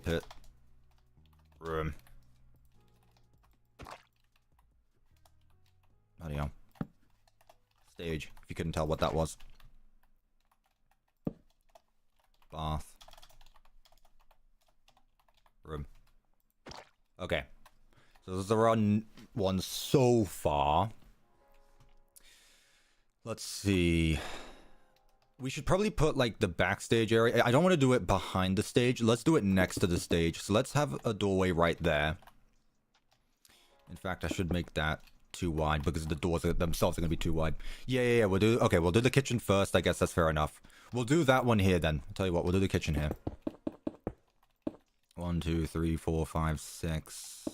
pit. Room. Bloody hell. Stage, if you couldn't tell what that was. Bath. Room. Okay. So those are our ones so far. Let's see. We should probably put, like, the backstage area. I don't want to do it behind the stage. Let's do it next to the stage. So let's have a doorway right there. In fact, I should make that too wide because the doors themselves are going to be too wide. Yeah. We'll do the kitchen first. I guess that's fair enough. We'll do that one here then. I'll tell you what, we'll do the kitchen here. 1, 2, 3, 4, 5, 6.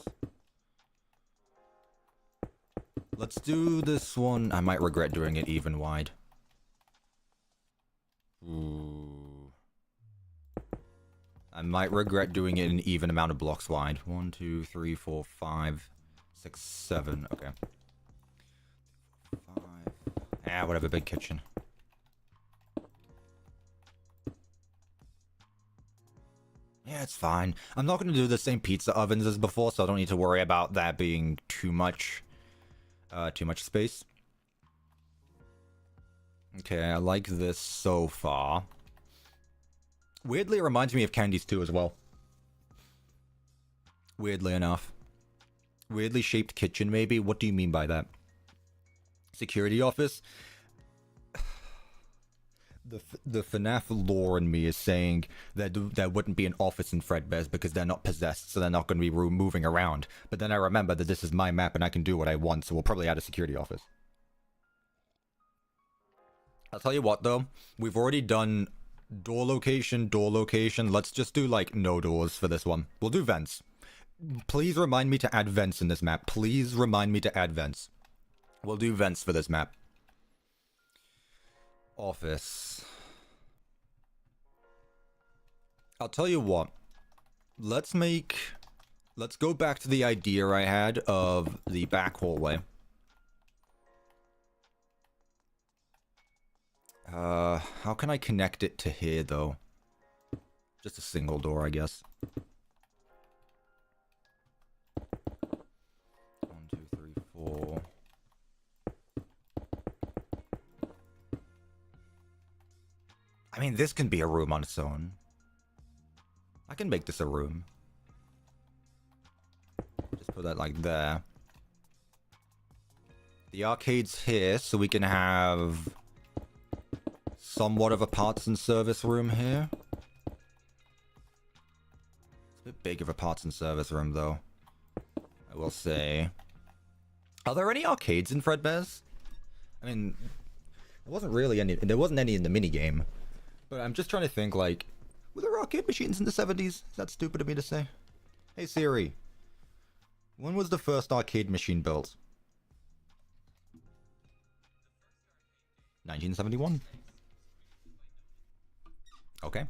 Let's do this one. I might regret doing it even wide. Ooh. I might regret doing it an even amount of blocks wide. 1, 2, 3, 4, 5, 6, 7. Okay. 5. Ah, whatever, big kitchen. Yeah, it's fine. I'm not going to do the same pizza ovens as before, so I don't need to worry about that being too much space. Okay, I like this so far. Weirdly, it reminds me of Candy's too as well. Weirdly enough. Weirdly shaped kitchen, maybe? What do you mean by that? Security office? The FNAF lore in me is saying that there wouldn't be an office in Fredbears because they're not possessed, so they're not going to be moving around. But then I remember that this is my map and I can do what I want, so we'll probably add a security office. I'll tell you what, though. We've already done door location. Let's just do, like, no doors for this one. We'll do vents. Please remind me to add vents in this map. Please remind me to add vents. We'll do vents for this map. Office. I'll tell you what. Let's go back to the idea I had of the back hallway. How can I connect it to here, though? Just a single door, I guess. 1, 2, 3, 4. I mean, this can be a room on its own. I can make this a room. Just put that like there. The arcade's here, so we can have somewhat of a parts and service room here. It's a bit big of a parts and service room, though. I will say. Are there any arcades in Fredbears? I mean, there wasn't really any. There wasn't any in the minigame. But I'm just trying to think, like, were there arcade machines in the 70s? Is that stupid of me to say? Hey Siri, when was the first arcade machine built? 1971. Okay.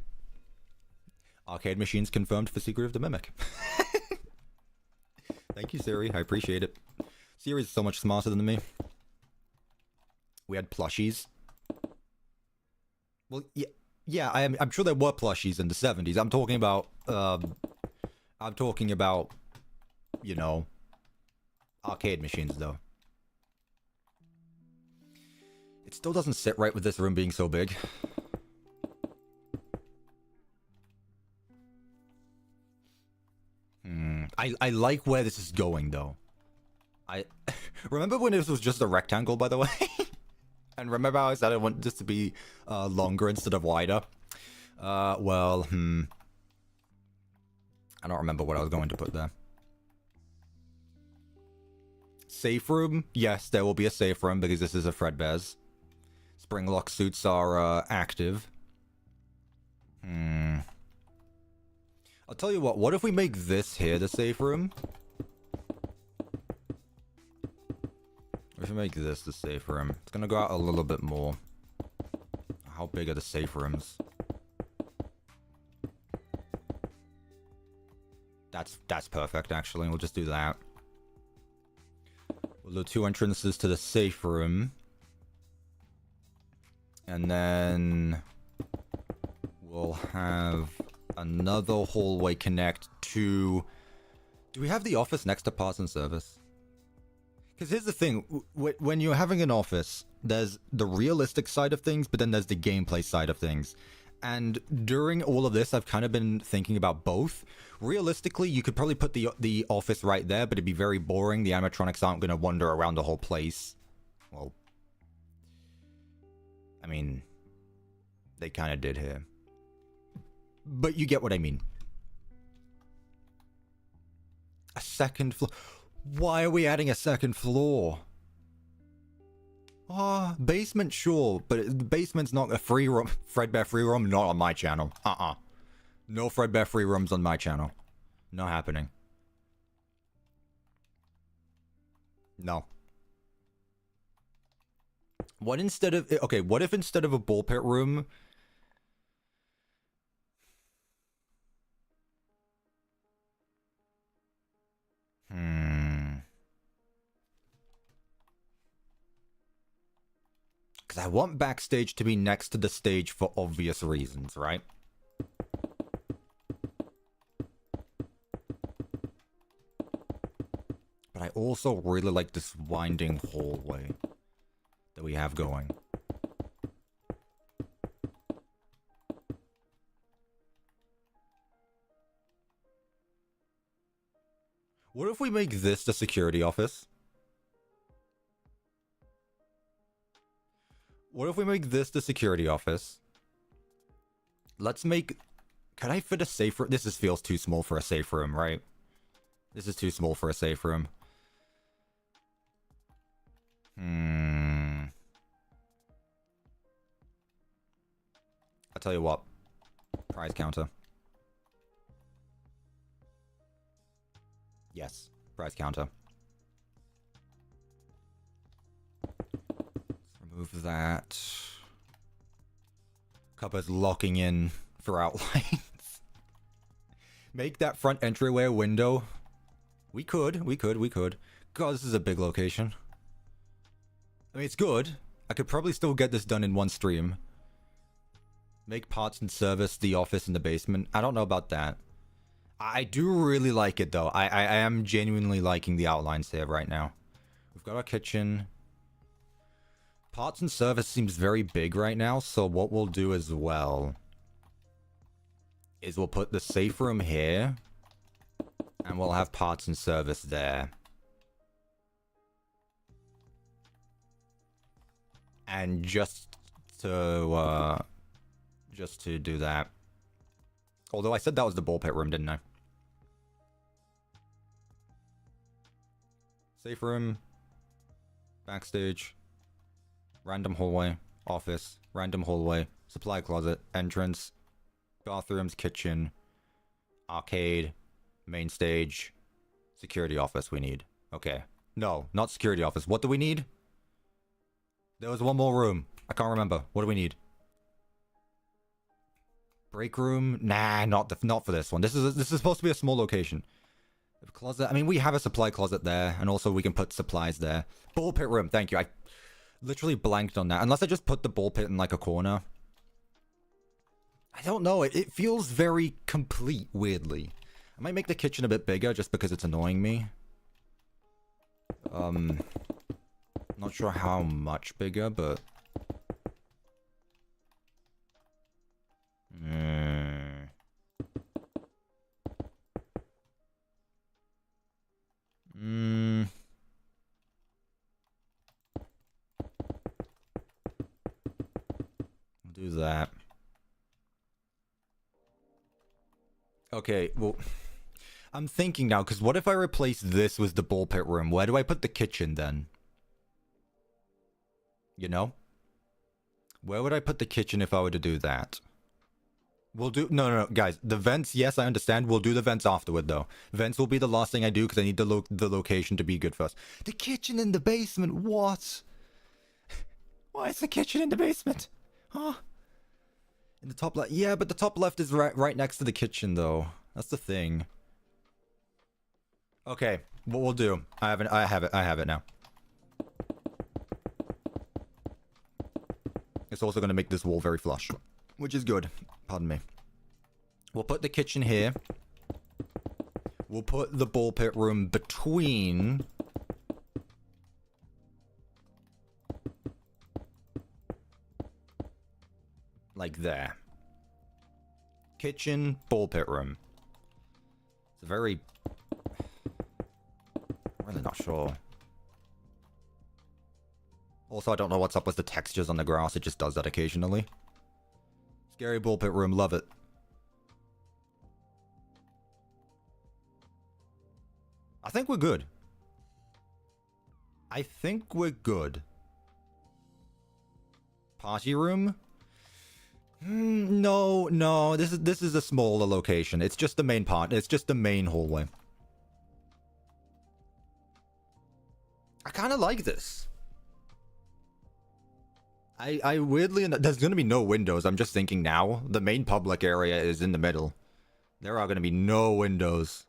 Arcade machines confirmed for Secret of the Mimic. Thank you, Siri. I appreciate it. Siri's so much smarter than me. We had plushies. Well, yeah, I'm sure there were plushies in the 70s. I'm talking about, you know, arcade machines, though. It still doesn't sit right with this room being so big. I like where this is going, though. I remember when this was just a rectangle, by the way? And remember how I said I want this to be longer instead of wider? Well, I don't remember what I was going to put there. Safe room? Yes, there will be a safe room because this is a Fredbears. Spring lock suits are active. I'll tell you what if we make this here the safe room? If we make this the safe room, it's gonna go out a little bit more. How big are the safe rooms? That's perfect, actually. We'll just do that. We'll do 2 entrances to the safe room. And then we'll have another hallway connect to... Do we have the office next to parts and service? Because here's the thing, when you're having an office, there's the realistic side of things, but then there's the gameplay side of things. And during all of this, I've kind of been thinking about both. Realistically, you could probably put the office right there, but it'd be very boring. The animatronics aren't going to wander around the whole place. Well, I mean, they kind of did here. But you get what I mean. A second floor. Why are we adding a second floor? Basement, sure, but the basement's not a free room. Fredbear free room, not on my channel. No Fredbear free rooms on my channel. Not happening. No. What instead of... Okay, what if instead of a ball pit room... Because I want backstage to be next to the stage for obvious reasons, right? But I also really like this winding hallway that we have going. What if we make this the security office? What if we make this the security office? Let's make... Can I fit a safe room? This feels too small for a safe room, right? This is too small for a safe room. I'll tell you what. Prize counter. Yes. Prize counter. Remove that. Cuppa's locking in for outlines. Make that front entryway a window. We could. God, this is a big location. I mean, it's good. I could probably still get this done in one stream. Make parts and service the office in the basement. I don't know about that. I do really like it, though. I am genuinely liking the outlines here right now. We've got our kitchen. Parts and service seems very big right now, so what we'll do as well is we'll put the safe room here, and we'll have parts and service there. And just to do that. Although I said that was the ball pit room, didn't I? Safe room, backstage, random hallway, office, random hallway, supply closet, entrance, bathrooms, kitchen, arcade, main stage, security office we need. Okay. No, not security office. What do we need? There was one more room. I can't remember. What do we need? Break room? Nah, not for this one. This is supposed to be a small location. Closet. I mean, we have a supply closet there, and also we can put supplies there. Ball pit room. Thank you. I literally blanked on that. Unless I just put the ball pit in like a corner. I don't know. It feels very complete, weirdly. I might make the kitchen a bit bigger just because it's annoying me. Not sure how much bigger, but... We'll do that. Okay, well... I'm thinking now, because what if I replace this with the ball pit room? Where do I put the kitchen then? You know? Where would I put the kitchen if I were to do that? We'll do... No, guys. The vents, yes, I understand. We'll do the vents afterward, though. Vents will be the last thing I do, because I need the location to be good first. The kitchen in the basement? What? Why is the kitchen in the basement? Huh? In the top left? Yeah, but the top left is right next to the kitchen, though. That's the thing. Okay, what we'll do... I have it now. It's also going to make this wall very flush, which is good. Pardon me. We'll put the kitchen here. We'll put the ball pit room between... like there. Kitchen, ball pit room. It's a very... I'm really not sure. Also, I don't know what's up with the textures on the grass. It just does that occasionally. Scary ball pit room. Love it. I think we're good. I think we're good. Party room? No, no. This is a smaller location. It's just the main part. It's just the main hallway. I kind of like this. I weirdly... There's going to be no windows. I'm just thinking now. The main public area is in the middle. There are going to be no windows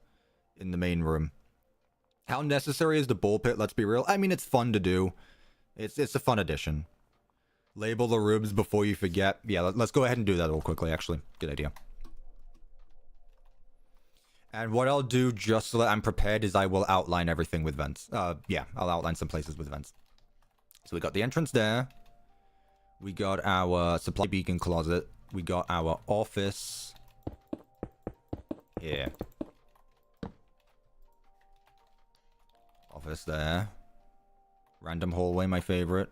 in the main room. How necessary is the ball pit? Let's be real. I mean, it's fun to do. It's a fun addition. Label the rooms before you forget. Yeah, let's go ahead and do that real quickly, actually. Good idea. And what I'll do, just so that I'm prepared, is I will outline everything with vents. Yeah, I'll outline some places with vents. So we got the entrance there. We got our supply beacon closet. We got our office here. Office there. Random hallway, my favorite.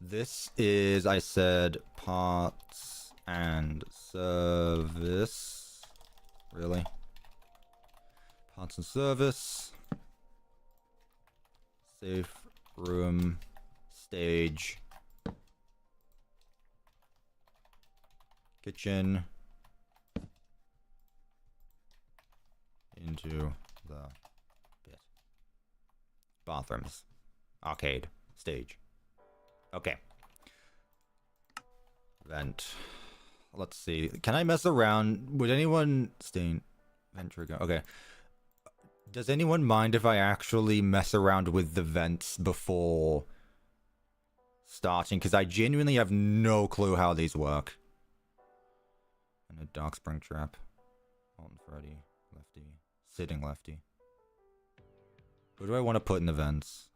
This is, I said, parts and service. Really? Parts and service. Safe room. Stage. Kitchen. Into the bit. Bathrooms. Arcade. Stage. Okay. Vent. Let's see. Can I mess around? Would anyone... Stain. Vent trigger. Okay. Does anyone mind if I actually mess around with the vents before starting? Because I genuinely have no clue how these work. And a dark spring trap. Alton Freddy. Lefty. Sitting lefty. Who do I want to put in the vents?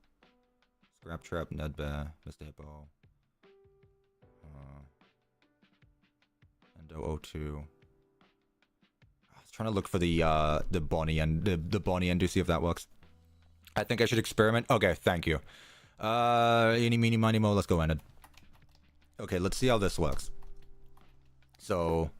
Scrap Trap, Ned Bear, Mr. Hippo. Endo 02. I was trying to look for the Bonnie and the Bonnie end to see if that works. I think I should experiment. Okay, thank you. Eeny, meeny, miny, mo. Let's go, Enid. Okay, let's see how this works. So...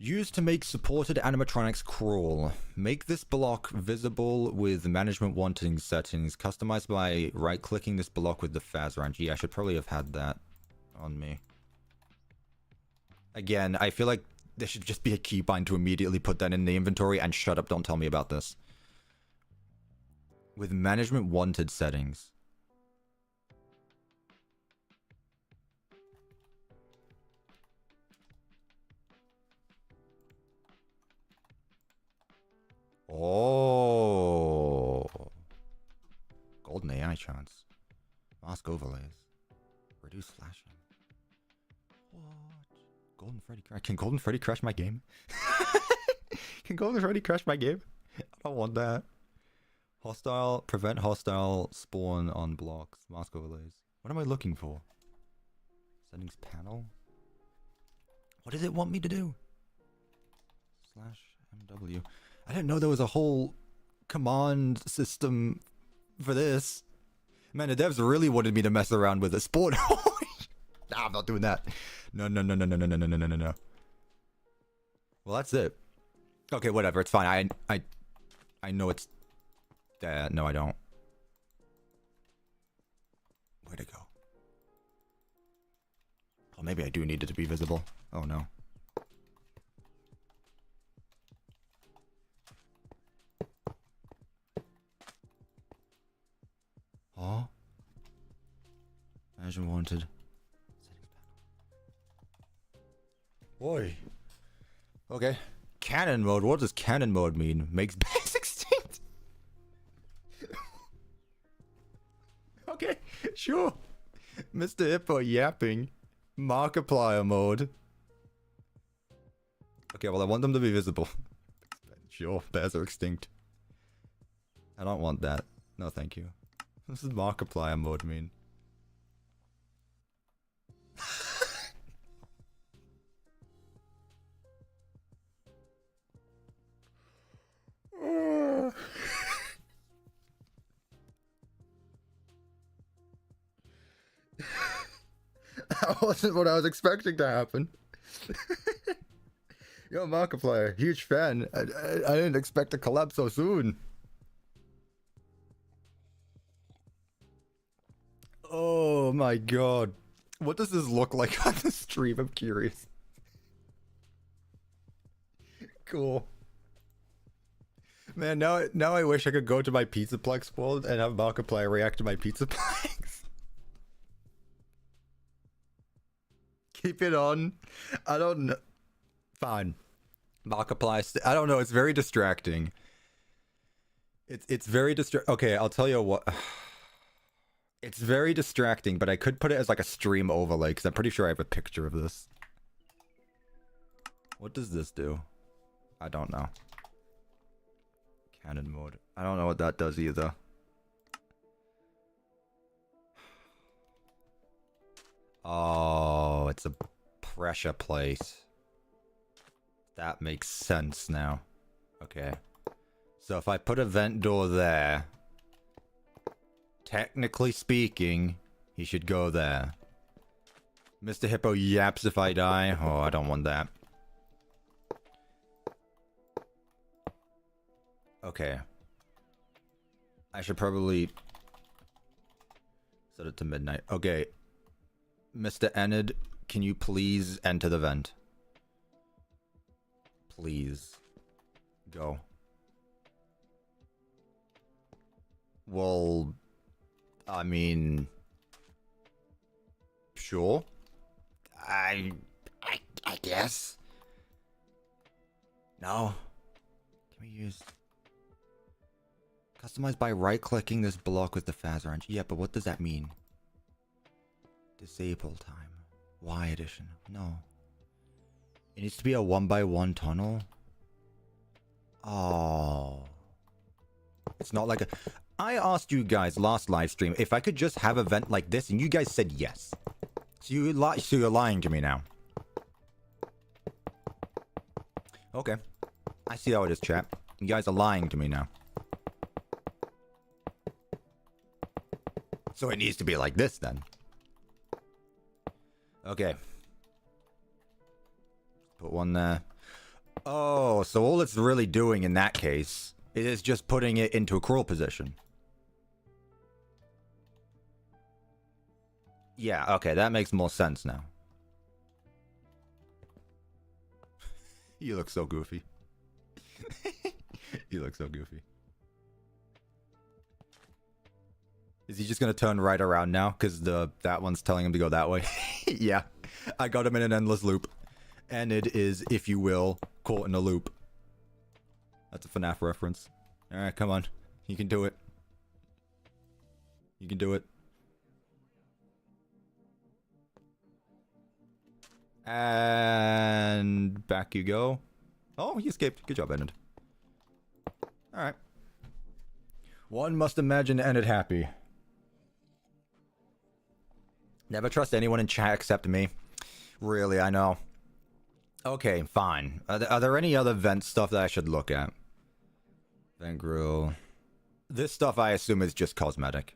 Used to make supported animatronics crawl. Make this block visible with management wanting settings. Customized by right-clicking this block with the Faz wrench. Yeah, I should probably have had that on me. Again, I feel like there should just be a keybind to immediately put that in the inventory and shut up, don't tell me about this. With management wanted settings. Oh. Golden AI chance. Mask overlays. Reduce flashing. What? Golden Freddy crash. Can Golden Freddy crash my game? Can Golden Freddy crash my game? I don't want that. Hostile. Prevent hostile spawn on blocks. Mask overlays. What am I looking for? Settings panel? What does it want me to do? /MW. I didn't know there was a whole command system for this. Man, the devs really wanted me to mess around with a spawn. Nah, I'm not doing that. No. Well, that's it. Okay, whatever. It's fine. I know it's there. No, I don't. Where'd it go? Oh, maybe I do need it to be visible. Oh, no. Oh. Management wanted. Boy. Okay. Cannon mode. What does cannon mode mean? Makes base extinct. Okay. Sure. Mr. Hippo yapping. Markiplier mode. Okay, well I want them to be visible. Sure. Bears are extinct. I don't want that. No, thank you. This is Markiplier mode mean. That wasn't what I was expecting to happen. Yo, Markiplier, huge fan. I didn't expect to collab so soon. my god. What does this look like on the stream? I'm curious. Cool. Man, now I wish I could go to my Pizzaplex world and have Markiplier react to my Pizzaplex. Keep it on. I don't know. Fine. Markiplier. I don't know. It's very distracting. It's very Okay, I'll tell you what. It's very distracting, but I could put it as like a stream overlay because I'm pretty sure I have a picture of this. What does this do? I don't know. Cannon mode. I don't know what that does either. Oh, it's a pressure plate. That makes sense now. Okay. So if I put a vent door there, technically speaking, he should go there. Mr. Hippo yaps if I die. Oh, I don't want that. Okay. I should probably set it to midnight. Okay. Mr. Enid, can you please enter the vent? Please. Go. Well, I mean, sure. I guess. No. Can we use customize by right-clicking this block with the Faz orange? Yeah, but what does that mean? Disable time. Y edition. No. It needs to be a 1x1 tunnel. Oh. It's not like a... I asked you guys last live stream if I could just have a vent like this, and you guys said yes. So you're lying to me now. Okay. I see how it is, chat. You guys are lying to me now. So it needs to be like this, then. Okay. Put one there. Oh, so all it's really doing in that case is just putting it into a crawl position. Yeah, okay, that makes more sense now. You look so goofy. You look so goofy. Is he just gonna turn right around now? Because that one's telling him to go that way. Yeah, I got him in an endless loop. And it is, if you will, caught in a loop. That's a FNAF reference. Alright, come on. You can do it. You can do it. And back you go. Oh, he escaped. Good job, Enid. Alright. One must imagine Enid happy. Never trust anyone in chat except me. Really, I know. Okay, fine. Are there any other vent stuff that I should look at? Vent grill. This stuff I assume is just cosmetic.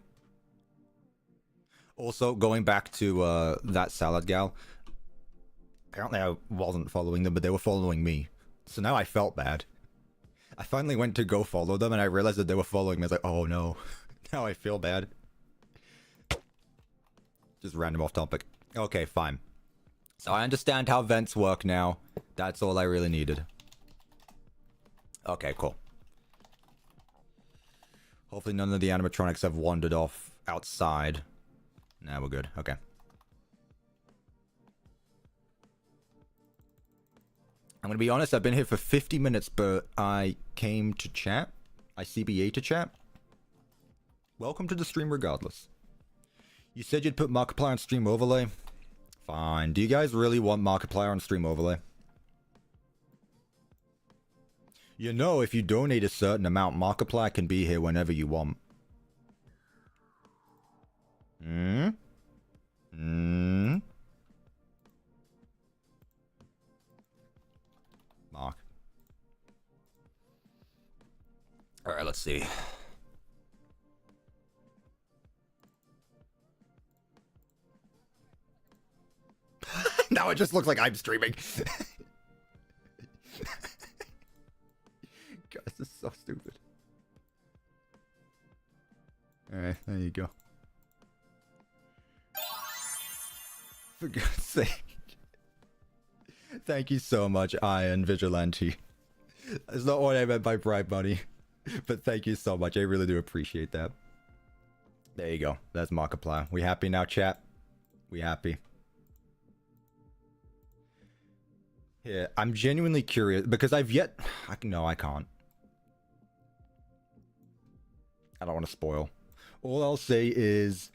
Also, going back to that salad gal. Apparently I wasn't following them, but they were following me. So now I felt bad. I finally went to go follow them and I realized that they were following me. I was like, oh no. Now I feel bad. Just random off topic. Okay, fine. So I understand how vents work now. That's all I really needed. Okay, cool. Hopefully none of the animatronics have wandered off outside. Nah, we're good. Okay. I'm gonna be honest, I've been here for 50 minutes, but I came to chat. I CBA to chat. Welcome to the stream regardless. You said you'd put Markiplier on stream overlay. Fine. Do you guys really want Markiplier on stream overlay? You know, if you donate a certain amount, Markiplier can be here whenever you want. Mark. Alright, let's see. Now it just looks like I'm streaming. God, this is so stupid. Alright, there you go. For God's sake. Thank you so much, Iron Vigilante. That's not what I meant by bribe money. But thank you so much. I really do appreciate that. There you go. That's Markiplier. We happy now, chat? We happy. Yeah, I'm genuinely curious because I've yet... No, I can't. I don't want to spoil. All I'll say is...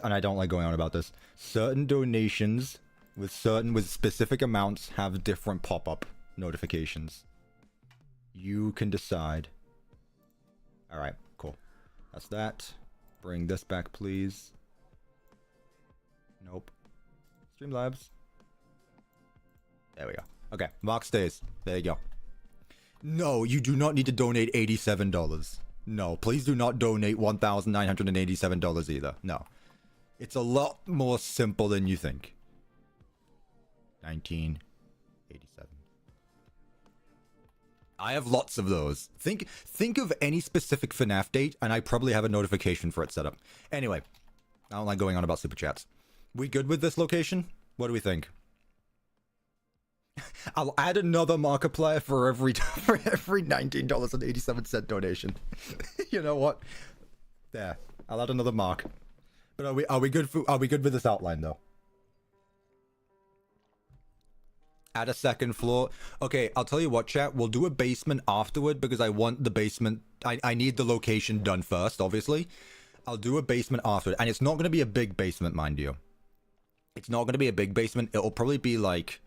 And I don't like going on about this. Certain donations with specific amounts have different pop-up notifications. You can decide. Alright, cool. That's that. Bring this back, please. Nope. Streamlabs. There we go. Okay, Mark stays. There you go. No, you do not need to donate $87. No, please do not donate $1,987 either. No. It's a lot more simple than you think. 1987. I have lots of those. Think of any specific FNAF date, and I probably have a notification for it set up. Anyway, I don't like going on about super chats. We good with this location? What do we think? I'll add another Markiplier for every $19.87 donation. You know what? There, I'll add another mark. But are we good with this outline though? Add a second floor. Okay, I'll tell you what, chat. We'll do a basement afterward because I want the basement. I need the location done first, obviously. I'll do a basement afterward, and it's not going to be a big basement, mind you. It's not going to be a big basement. It'll probably be like,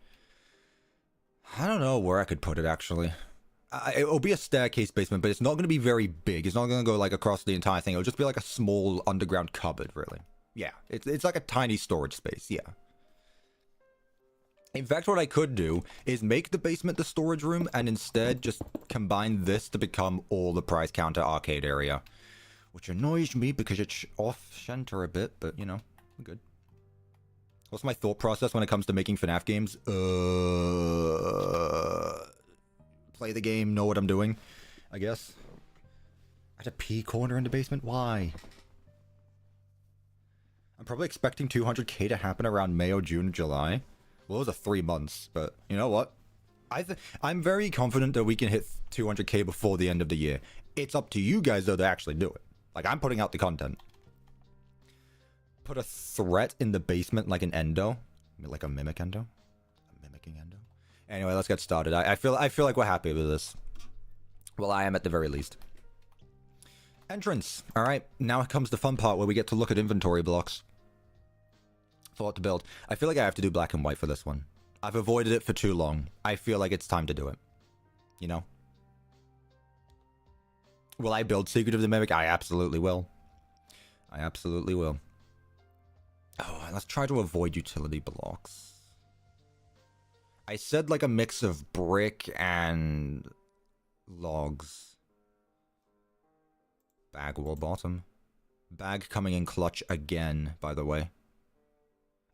I don't know where I could put it actually. It'll be a staircase basement, but it's not going to be very big. It's not going to go like across the entire thing. It'll just be like a small underground cupboard, really. Yeah, it's like a tiny storage space. Yeah. In fact, what I could do is make the basement the storage room and instead just combine this to become all the prize counter arcade area. Which annoys me because it's off-center a bit, but you know, I'm good. What's my thought process when it comes to making FNAF games? Play the game, know what I'm doing, I guess. At a P corner in the basement? Why? I'm probably expecting 200k to happen around May or June or July. Well, those are 3 months, but you know what? I'm very confident that we can hit 200k before the end of the year. It's up to you guys, though, to actually do it. Like, I'm putting out the content. Put a threat in the basement like an endo. Like a mimic endo? A mimicking endo? Anyway, let's get started. I feel like we're happy with this. Well, I am at the very least. Entrance. Alright, now comes the fun part where we get to look at inventory blocks. For what to build. I feel like I have to do black and white for this one. I've avoided it for too long. I feel like it's time to do it. You know? Will I build Secret of the Mimic? I absolutely will. I absolutely will. Oh, let's try to avoid utility blocks. I said like a mix of brick and logs. Bag wall bottom. Bag coming in clutch again, by the way.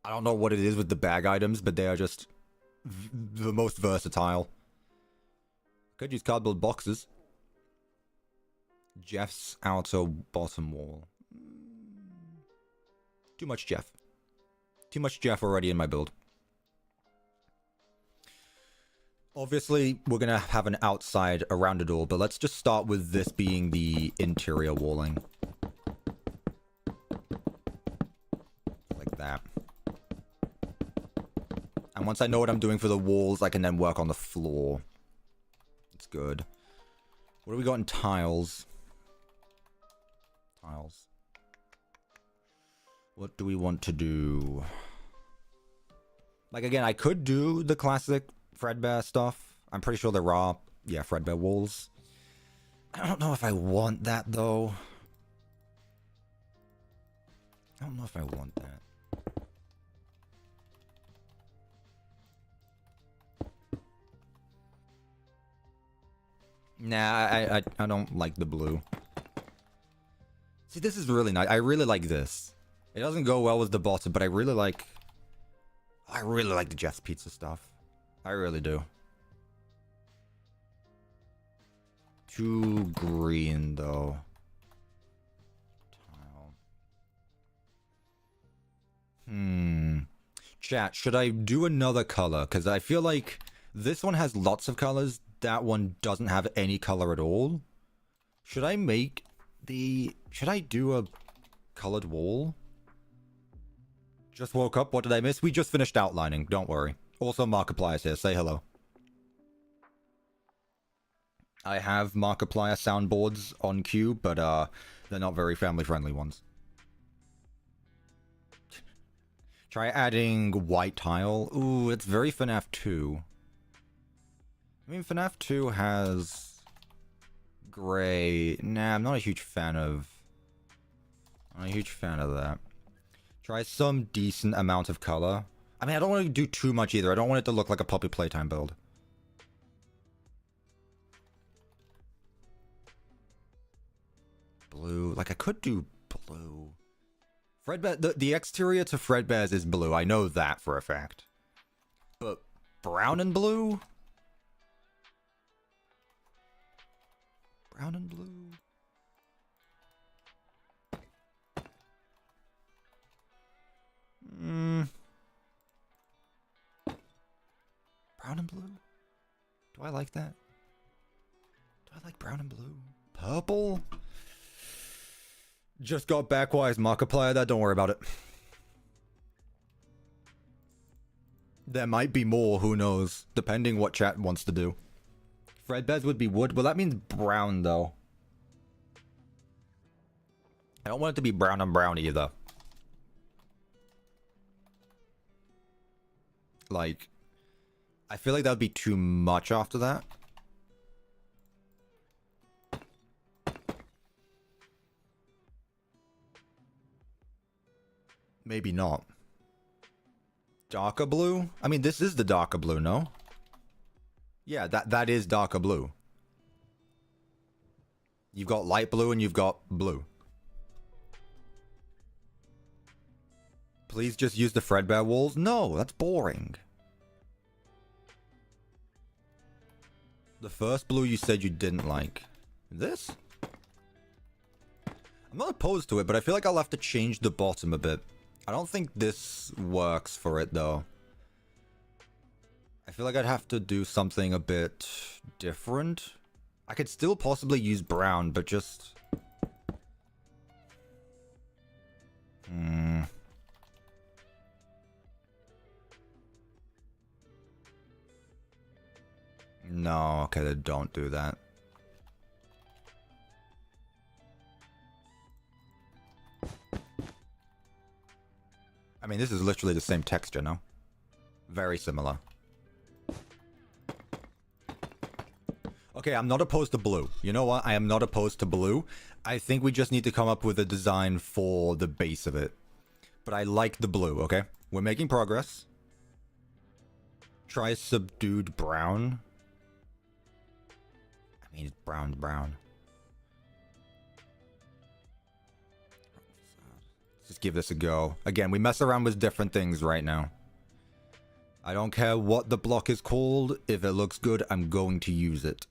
I don't know what it is with the bag items, but they are just the most versatile. Could use cardboard boxes. Jeff's outer bottom wall. Too much Jeff. Too much Jeff already in my build. Obviously, we're going to have an outside around it all, but let's just start with this being the interior walling. Like that. And once I know what I'm doing for the walls, I can then work on the floor. It's good. What do we got in tiles? Tiles. What do we want to do? Like, again, I could do the classic Fredbear stuff. I'm pretty sure there are, yeah, Fredbear walls. I don't know if I want that, though. I don't know if I want that. Nah, I don't like the blue. See, this is really nice. I really like this. It doesn't go well with the bottom, but I really like the Jeff's Pizza stuff. I really do. Too green, though. Tile. Chat, should I do another color? Because I feel like this one has lots of colors. That one doesn't have any color at all. Should I make the... Should I do a colored wall? Just woke up. What did I miss? We just finished outlining. Don't worry. Also, Markiplier's here. Say hello. I have Markiplier soundboards on queue, but they're not very family-friendly ones. Try adding white tile. Ooh, it's very FNAF 2. I mean, FNAF 2 has gray. Nah, I'm not a huge fan of... I'm not a huge fan of that. Try some decent amount of color. I mean, I don't want to do too much either. I don't want it to look like a Puppy Playtime build. Blue. Like, I could do blue. Fredbear, the exterior to Fredbears is blue. I know that for a fact. But brown and blue? Brown and blue? Brown and blue? Do I like that? Do I like brown and blue? Purple? Just got back. Why is Markiplier that? Don't worry about it. There might be more, who knows, depending what chat wants to do. Fredbears would be wood. Well, that means brown, though. I don't want it to be brown on brown either. Like, I feel like that would be too much after that. Maybe not. Darker blue? I mean, this is the darker blue, no? Yeah, that is darker blue. You've got light blue and you've got blue. Please just use the Fredbear walls? No, that's boring. The first blue you said you didn't like. This? I'm not opposed to it, but I feel like I'll have to change the bottom a bit. I don't think this works for it, though. I feel like I'd have to do something a bit different. I could still possibly use brown, but just... No, okay, then don't do that. I mean, this is literally the same texture, no? Very similar. Okay, I'm not opposed to blue. You know what? I am not opposed to blue. I think we just need to come up with a design for the base of it. But I like the blue, okay? We're making progress. Try subdued brown. I mean, it's brown. Just give this a go. Again, we mess around with different things right now. I don't care what the block is called. If it looks good, I'm going to use it.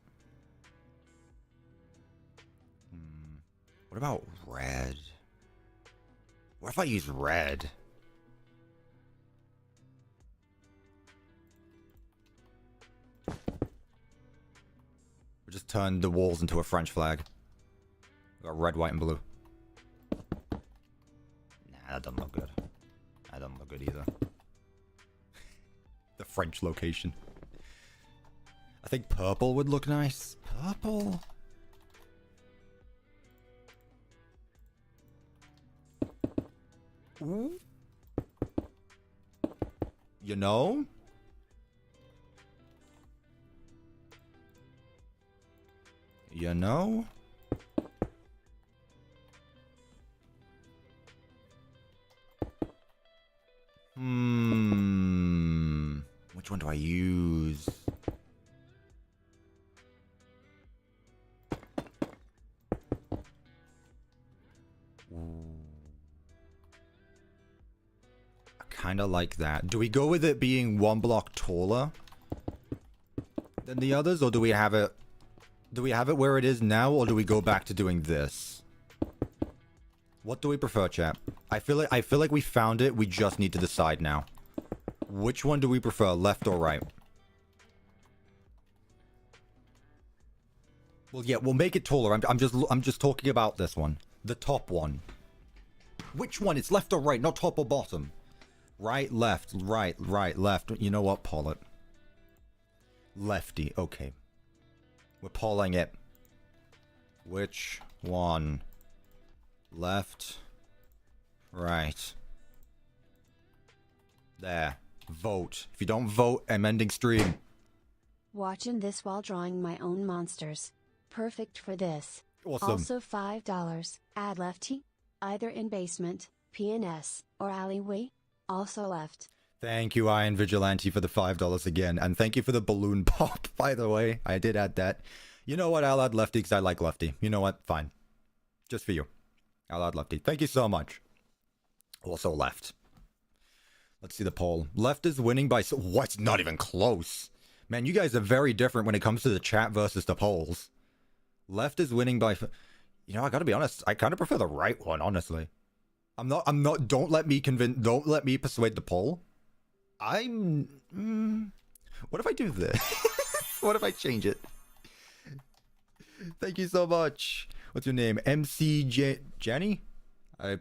What about red? What if I use red? We just turned the walls into a French flag. We got red, white, and blue. That doesn't look good. That doesn't look good either. The French location. I think purple would look nice. Purple? Ooh. You know? You know? Which one do I use? I kind of like that. Do we go with it being one block taller than the others, or do we have it? Do we have it where it is now, or do we go back to doing this? What do we prefer, chat? I feel like we found it. We just need to decide now. Which one do we prefer, left or right? Well, yeah, we'll make it taller. I'm just talking about this one. The top one. Which one? It's left or right, not top or bottom. Right, left, right, left. You know what? Pull it. Lefty. Okay. We're pulling it. Which one? Left. Right. There. Vote. If you don't vote, I'm ending stream.
Watching this while drawing my own monsters. Perfect for this.
Awesome.
Also $5. Add lefty. Either in basement, PNS, or alleyway. Also left.
Thank you, Iron Vigilante, for the $5 again. And thank you for the balloon pop, by the way. I did add that. You know what? I'll add lefty because I like lefty. You know what? Fine. Just for you. I'll add lefty. Thank you so much. Also left. Let's see the poll. Left is winning by... What's not even close? Man, you guys are very different when it comes to the chat versus the polls. Left is winning by... You know, I gotta be honest. I kind of prefer the right one, honestly. I'm not... Don't let me persuade the poll. What if I do this? What if I change it? Thank you so much. What's your name? MC Janny? I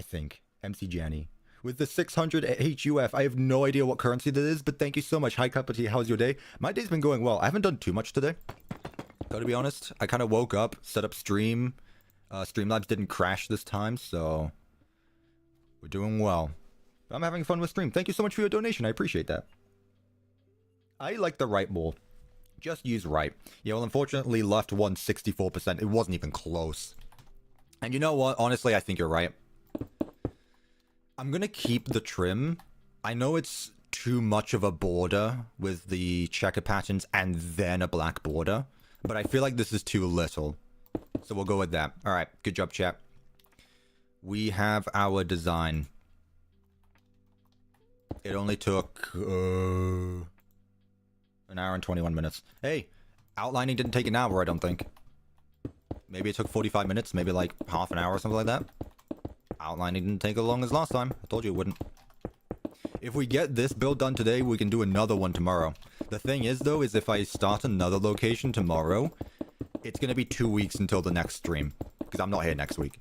think. MC Janny. With the 600 HUF, I have no idea what currency that is, but thank you so much. Hi, CuppaTeaExe. How's your day? My day's been going well. I haven't done too much today. Gotta be honest. I kind of woke up, set up stream. Streamlabs didn't crash this time, so... We're doing well. I'm having fun with stream. Thank you so much for your donation. I appreciate that. I like the right more. Just use right. Yeah, well, unfortunately, left won 64%. It wasn't even close. And you know what? Honestly, I think you're right. I'm gonna keep the trim. I know it's too much of a border with the checker patterns and then a black border, but I feel like this is too little. So we'll go with that. Alright, good job, chat. We have our design. It only took an hour and 21 minutes. Hey, outlining didn't take an hour, I don't think. Maybe it took 45 minutes, maybe like half an hour or something like that. Outlining didn't take as long as last time. I told you it wouldn't. If we get this build done today, we can do another one tomorrow. The thing is, though, is if I start another location tomorrow, it's going to be 2 weeks until the next stream. Because I'm not here next week.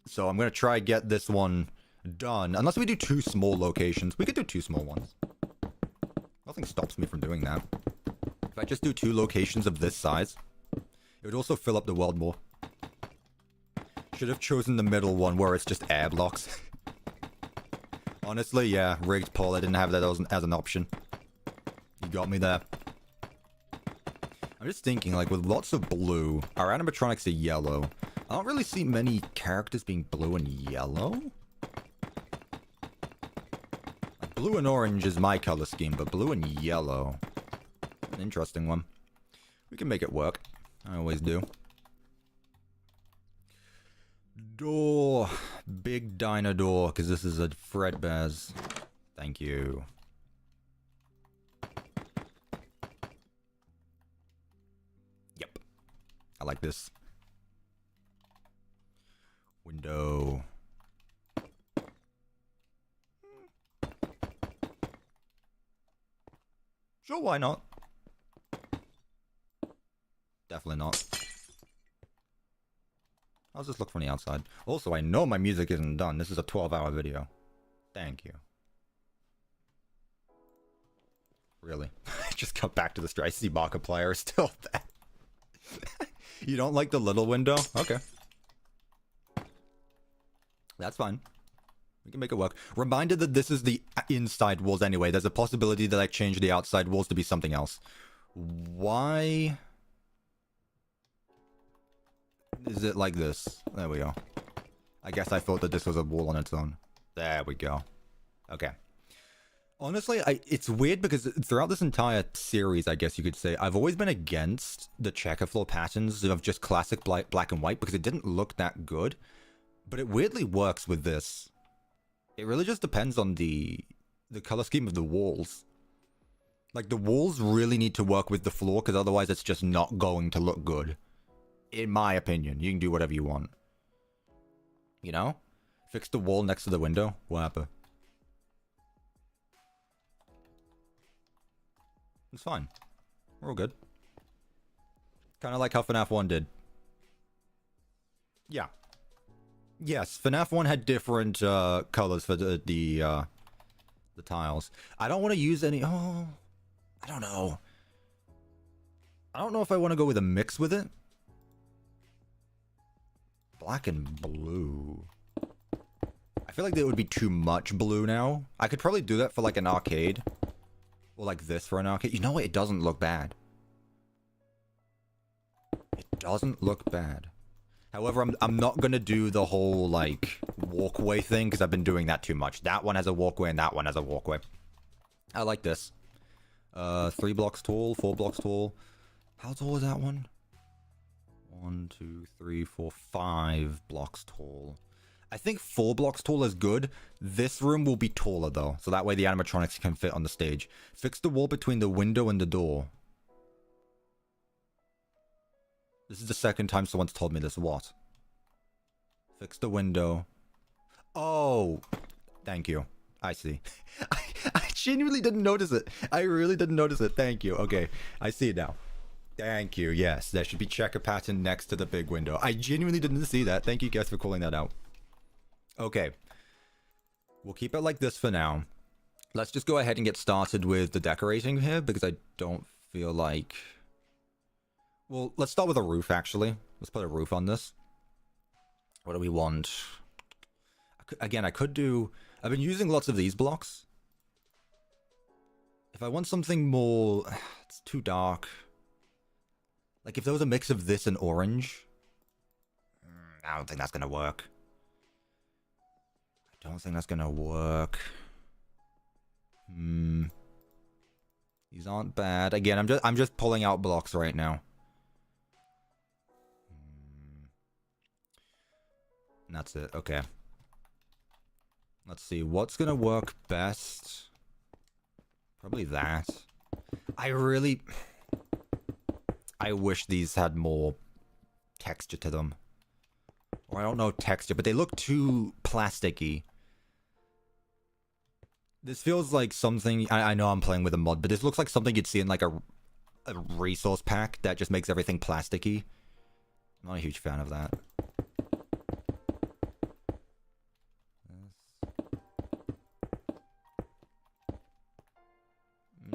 So I'm going to try get this one done. Unless we do 2 small locations. We could do 2 small ones. Nothing stops me from doing that. If I just do 2 locations of this size, it would also fill up the world more. Should have chosen the middle one where it's just air blocks. Honestly, yeah, rigged poll. I didn't have that as an option. You got me there. I'm just thinking, like, with lots of blue, our animatronics are yellow. I don't really see many characters being blue and yellow. Like, blue and orange is my color scheme, but blue and yellow. An interesting one. We can make it work. I always do. Door. Big dino door, because this is a Fredbears. Thank you. Yep. I like this. Window. Sure, why not? Definitely not. How's this look from the outside? Also, I know my music isn't done. This is a 12-hour video. Thank you. Really? Just cut back to the street. I see Markiplier is still there. You don't like the little window? Okay. That's fine. We can make it work. Reminded that this is the inside walls anyway. There's a possibility that I change the outside walls to be something else. Why... is it like this? There we go. I guess I thought that this was a wall on its own. There we go. Okay. Honestly, it's weird because throughout this entire series, I guess you could say, I've always been against the checker floor patterns of just classic black and white because it didn't look that good. But it weirdly works with this. It really just depends on the color scheme of the walls. Like, the walls really need to work with the floor because otherwise it's just not going to look good. In my opinion. You can do whatever you want. You know? Fix the wall next to the window. What happened? It's fine. We're all good. Kind of like how FNAF 1 did. Yeah. Yes, FNAF 1 had different colors for the tiles. I don't want to use any... Oh, I don't know. I don't know if I want to go with a mix with it. Black and blue. I feel like there would be too much blue now. I could probably do that for like an arcade. Or like this for an arcade. You know what? It doesn't look bad. It doesn't look bad. However, I'm not going to do the whole like walkway thing because I've been doing that too much. That one has a walkway and that one has a walkway. I like this. 3 blocks tall, 4 blocks tall. How tall is that one? 1, 2, 3, 4, 5 blocks tall. I think 4 blocks tall is good. This room will be taller though, so that way the animatronics can fit on the stage. Fix the wall between the window and the door. This is the second time someone's told me this. What? Fix the window. Oh, thank you. I see. I genuinely didn't notice it. I really didn't notice it. Thank you. Okay, I see it now. Thank you. Yes, there should be checker pattern next to the big window. I genuinely didn't see that. Thank you guys for calling that out. Okay. We'll keep it like this for now. Let's just go ahead and get started with the decorating here because I don't feel like... Well, let's start with a roof, actually. Let's put a roof on this. What do we want? Again, I could do... I've been using lots of these blocks. If I want something more... It's too dark. Like, if there was a mix of this and orange... I don't think that's gonna work. I don't think that's gonna work. These aren't bad. Again, I'm just pulling out blocks right now. And that's it. Okay. Let's see. What's gonna work best? Probably that. I wish these had more texture to them. Or I don't know texture, but they look too plasticky. This feels like something... I know I'm playing with a mod, but this looks like something you'd see in like a resource pack that just makes everything plasticky. I'm not a huge fan of that.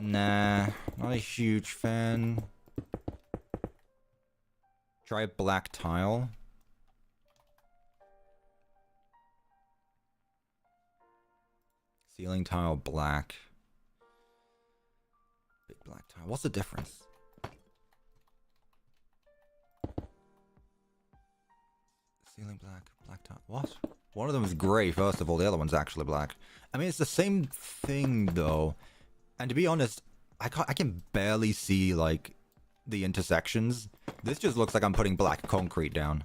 Nah, not a huge fan. Try a black tile. Ceiling tile black. Big black tile. What's the difference? Ceiling black, black tile. What? One of them is gray, first of all. The other one's actually black. I mean, it's the same thing, though. And to be honest, I can barely see, like, the intersections. This just looks like I'm putting black concrete down.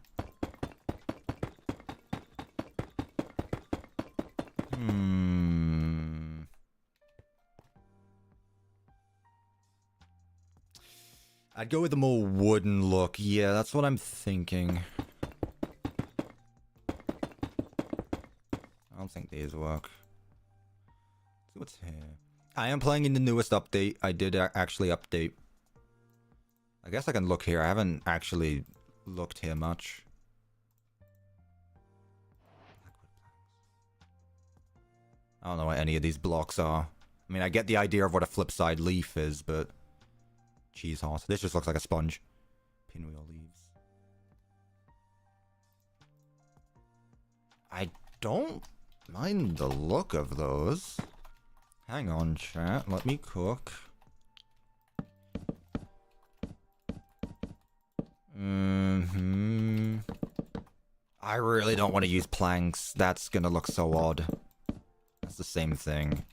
I'd go with the more wooden look. Yeah, that's what I'm thinking. I don't think these work. Let's see what's here. I am playing in the newest update. I did actually update. I guess I can look here. I haven't actually looked here much. I don't know what any of these blocks are. I mean, I get the idea of what a flip side leaf is, but... Cheese horse. This just looks like a sponge. Pinwheel leaves. I don't mind the look of those. Hang on, chat. Let me cook. I really don't want to use planks. That's gonna look so odd. That's the same thing.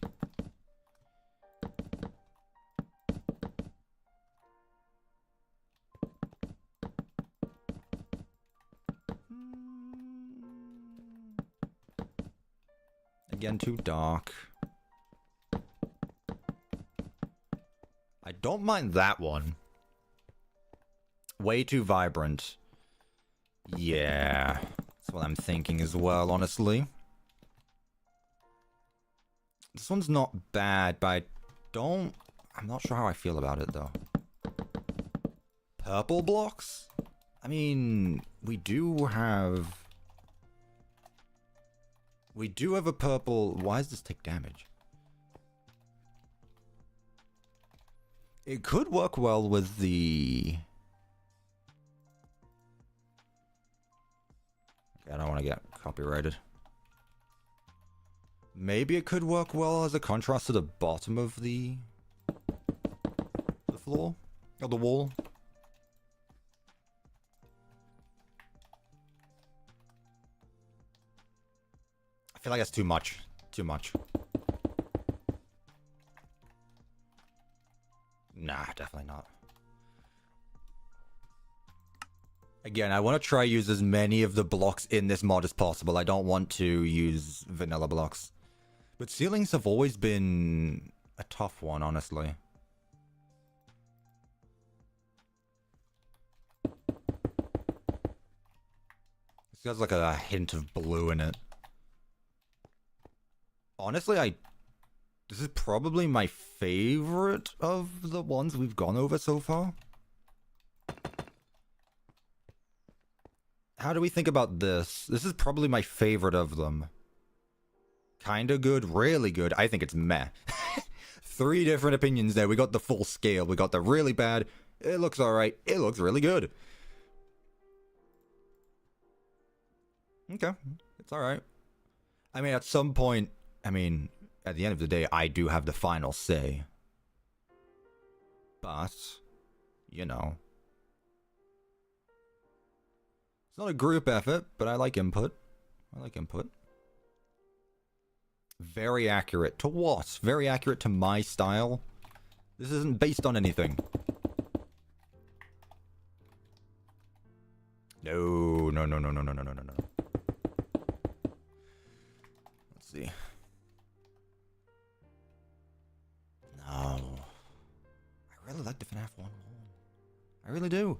Again, too dark. I don't mind that one. Way too vibrant. Yeah, that's what I'm thinking as well, honestly. This one's not bad, but I don't I'm not sure how I feel about it, though. Purple blocks? I mean, we do have a purple... Why does this take damage? It could work well with the... I don't want to get copyrighted. Maybe it could work well as a contrast to the bottom of the floor? Or the wall? I feel like that's too much. Too much. Nah, definitely not. Again, I want to try use as many of the blocks in this mod as possible. I don't want to use vanilla blocks. But ceilings have always been a tough one, honestly. This has like a hint of blue in it. Honestly, this is probably my favorite of the ones we've gone over so far. How do we think about this? This is probably my favorite of them. Kinda good, really good. I think it's meh. 3 different opinions there. We got the full scale. We got the really bad. It looks alright. It looks really good. Okay. It's alright. I mean, at some point... I mean, at the end of the day, I do have the final say. But... You know... It's not a group effort, but I like input. I like input. Very accurate. To what? Very accurate to my style. This isn't based on anything. No, no, no, no, no, no, no, no, no, no. Let's see. No. I really like the FNAF 1 wall. I really do.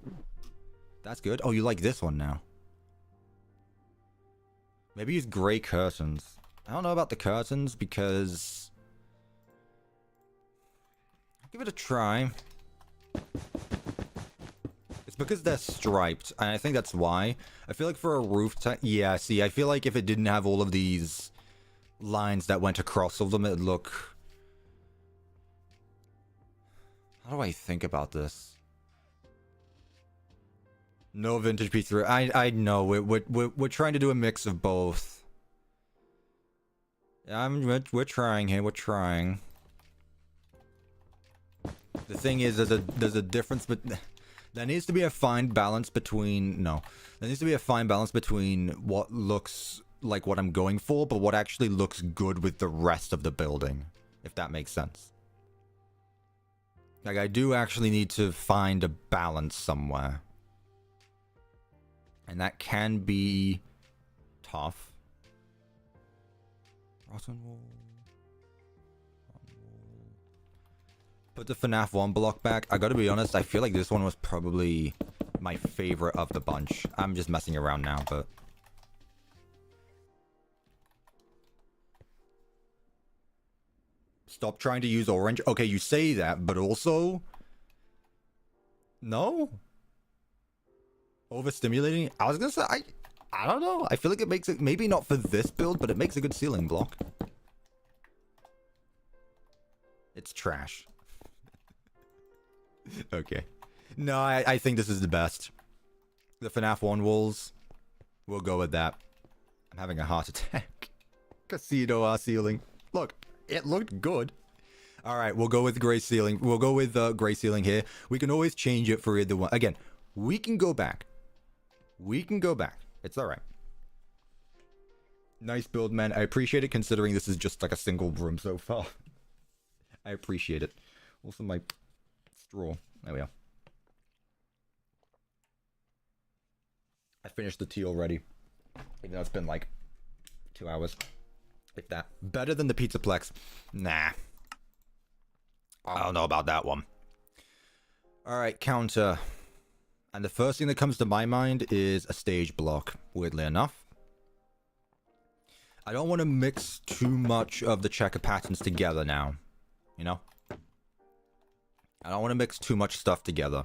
That's good. Oh, you like this one now. Maybe use gray curtains. I don't know about the curtains because... I'll give it a try. It's because they're striped, and I think that's why. I feel like for a roof type... Yeah, see, I feel like if it didn't have all of these lines that went across of them, it'd look... How do I think about this? No vintage pizza. I know we're trying to do a mix of both. We're trying here. We're trying. The thing is, there's a difference, but there needs to be a fine balance between there needs to be a fine balance between what looks like what I'm going for, but what actually looks good with the rest of the building, if that makes sense. Like I do actually need to find a balance somewhere. And that can be tough. Rotten wall. Put the FNAF 1 block back. I gotta be honest, I feel like this one was probably my favorite of the bunch. I'm just messing around now, but... Stop trying to use orange. Okay, you say that, but also... No? Overstimulating? I was gonna say, I don't know. I feel like it makes it, maybe not for this build, but it makes a good ceiling block. It's trash. Okay. No, I think this is the best. The FNAF 1 walls. We'll go with that. I'm having a heart attack. Casino ceiling. Look, it looked good. Alright, we'll go with gray ceiling. We'll go with gray ceiling here. We can always change it for either one. Again, we can go back. We can go back. It's alright. Nice build, man. I appreciate it considering this is just like a single room so far. I appreciate it. Also my straw. There we are. I finished the tea already. Even though it's been like 2 hours. If that. Better than the PizzaPlex. Nah. I don't know about that one. Alright, counter. And the first thing that comes to my mind is a stage block, weirdly enough. I don't want to mix too much of the checker patterns together now. You know? I don't want to mix too much stuff together.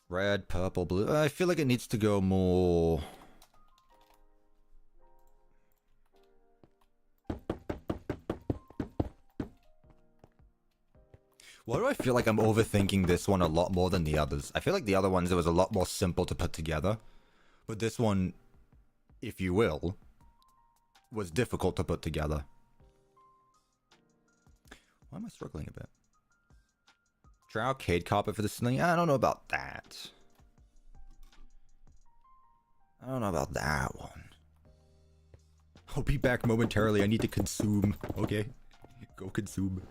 Red, purple, blue. I feel like it needs to go more... Why do I feel like I'm overthinking this one a lot more than the others? I feel like the other ones, it was a lot more simple to put together. But this one, if you will, was difficult to put together. Why am I struggling a bit? Try arcade carpet for the ceiling? I don't know about that. I don't know about that one. I'll be back momentarily. I need to consume. Okay. Go consume.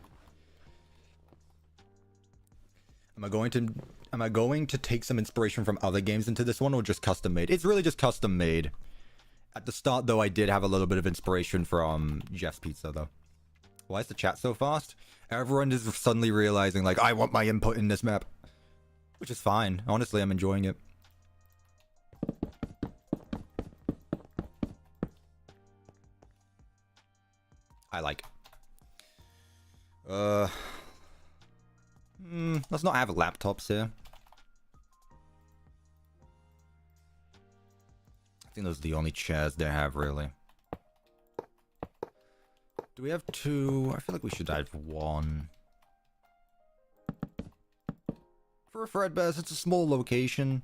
Am I going to take some inspiration from other games into this one or just custom made? It's really just custom made. At the start though, I did have a little bit of inspiration from Jeff's Pizza though. Why is the chat so fast? Everyone is suddenly realizing like, I want my input in this map. Which is fine. Honestly, I'm enjoying it. I like. Let's not have laptops here. I think those are the only chairs they have, really. Do we have two? I feel like we should have one. For Fredbears, it's a small location.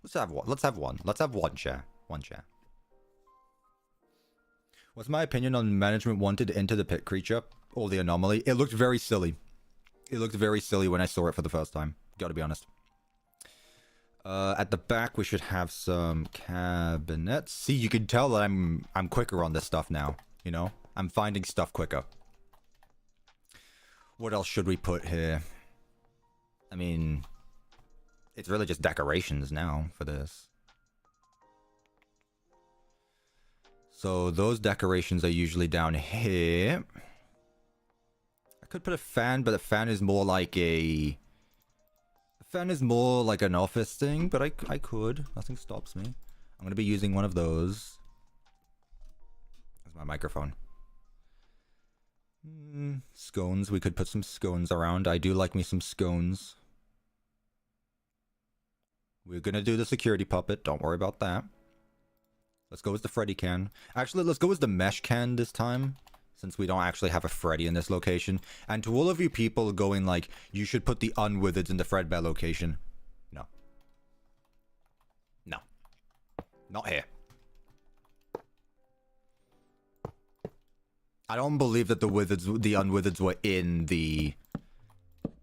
Let's have one. Let's have one. Let's have one chair. One chair. What's my opinion on management wanted to enter the pit creature or the anomaly? It looked very silly. It looked very silly when I saw it for the first time. Gotta be honest. At the back, we should have some cabinets. See, you can tell that I'm quicker on this stuff now. You know, I'm finding stuff quicker. What else should we put here? I mean, it's really just decorations now for this. So those decorations are usually down here. I could put a fan, but a fan is more like a... A fan is more like an office thing, but I could. Nothing stops me. I'm going to be using one of those. That's my microphone. Scones. We could put some scones around. I do like me some scones. We're going to do the security puppet. Don't worry about that. Let's go as the Freddy can. Actually, let's go as the mesh can this time. Since we don't actually have a Freddy in this location. And to all of you people going like, you should put the unwithers in the Fredbear location. No. No. Not here. I don't believe that the unwithers were in the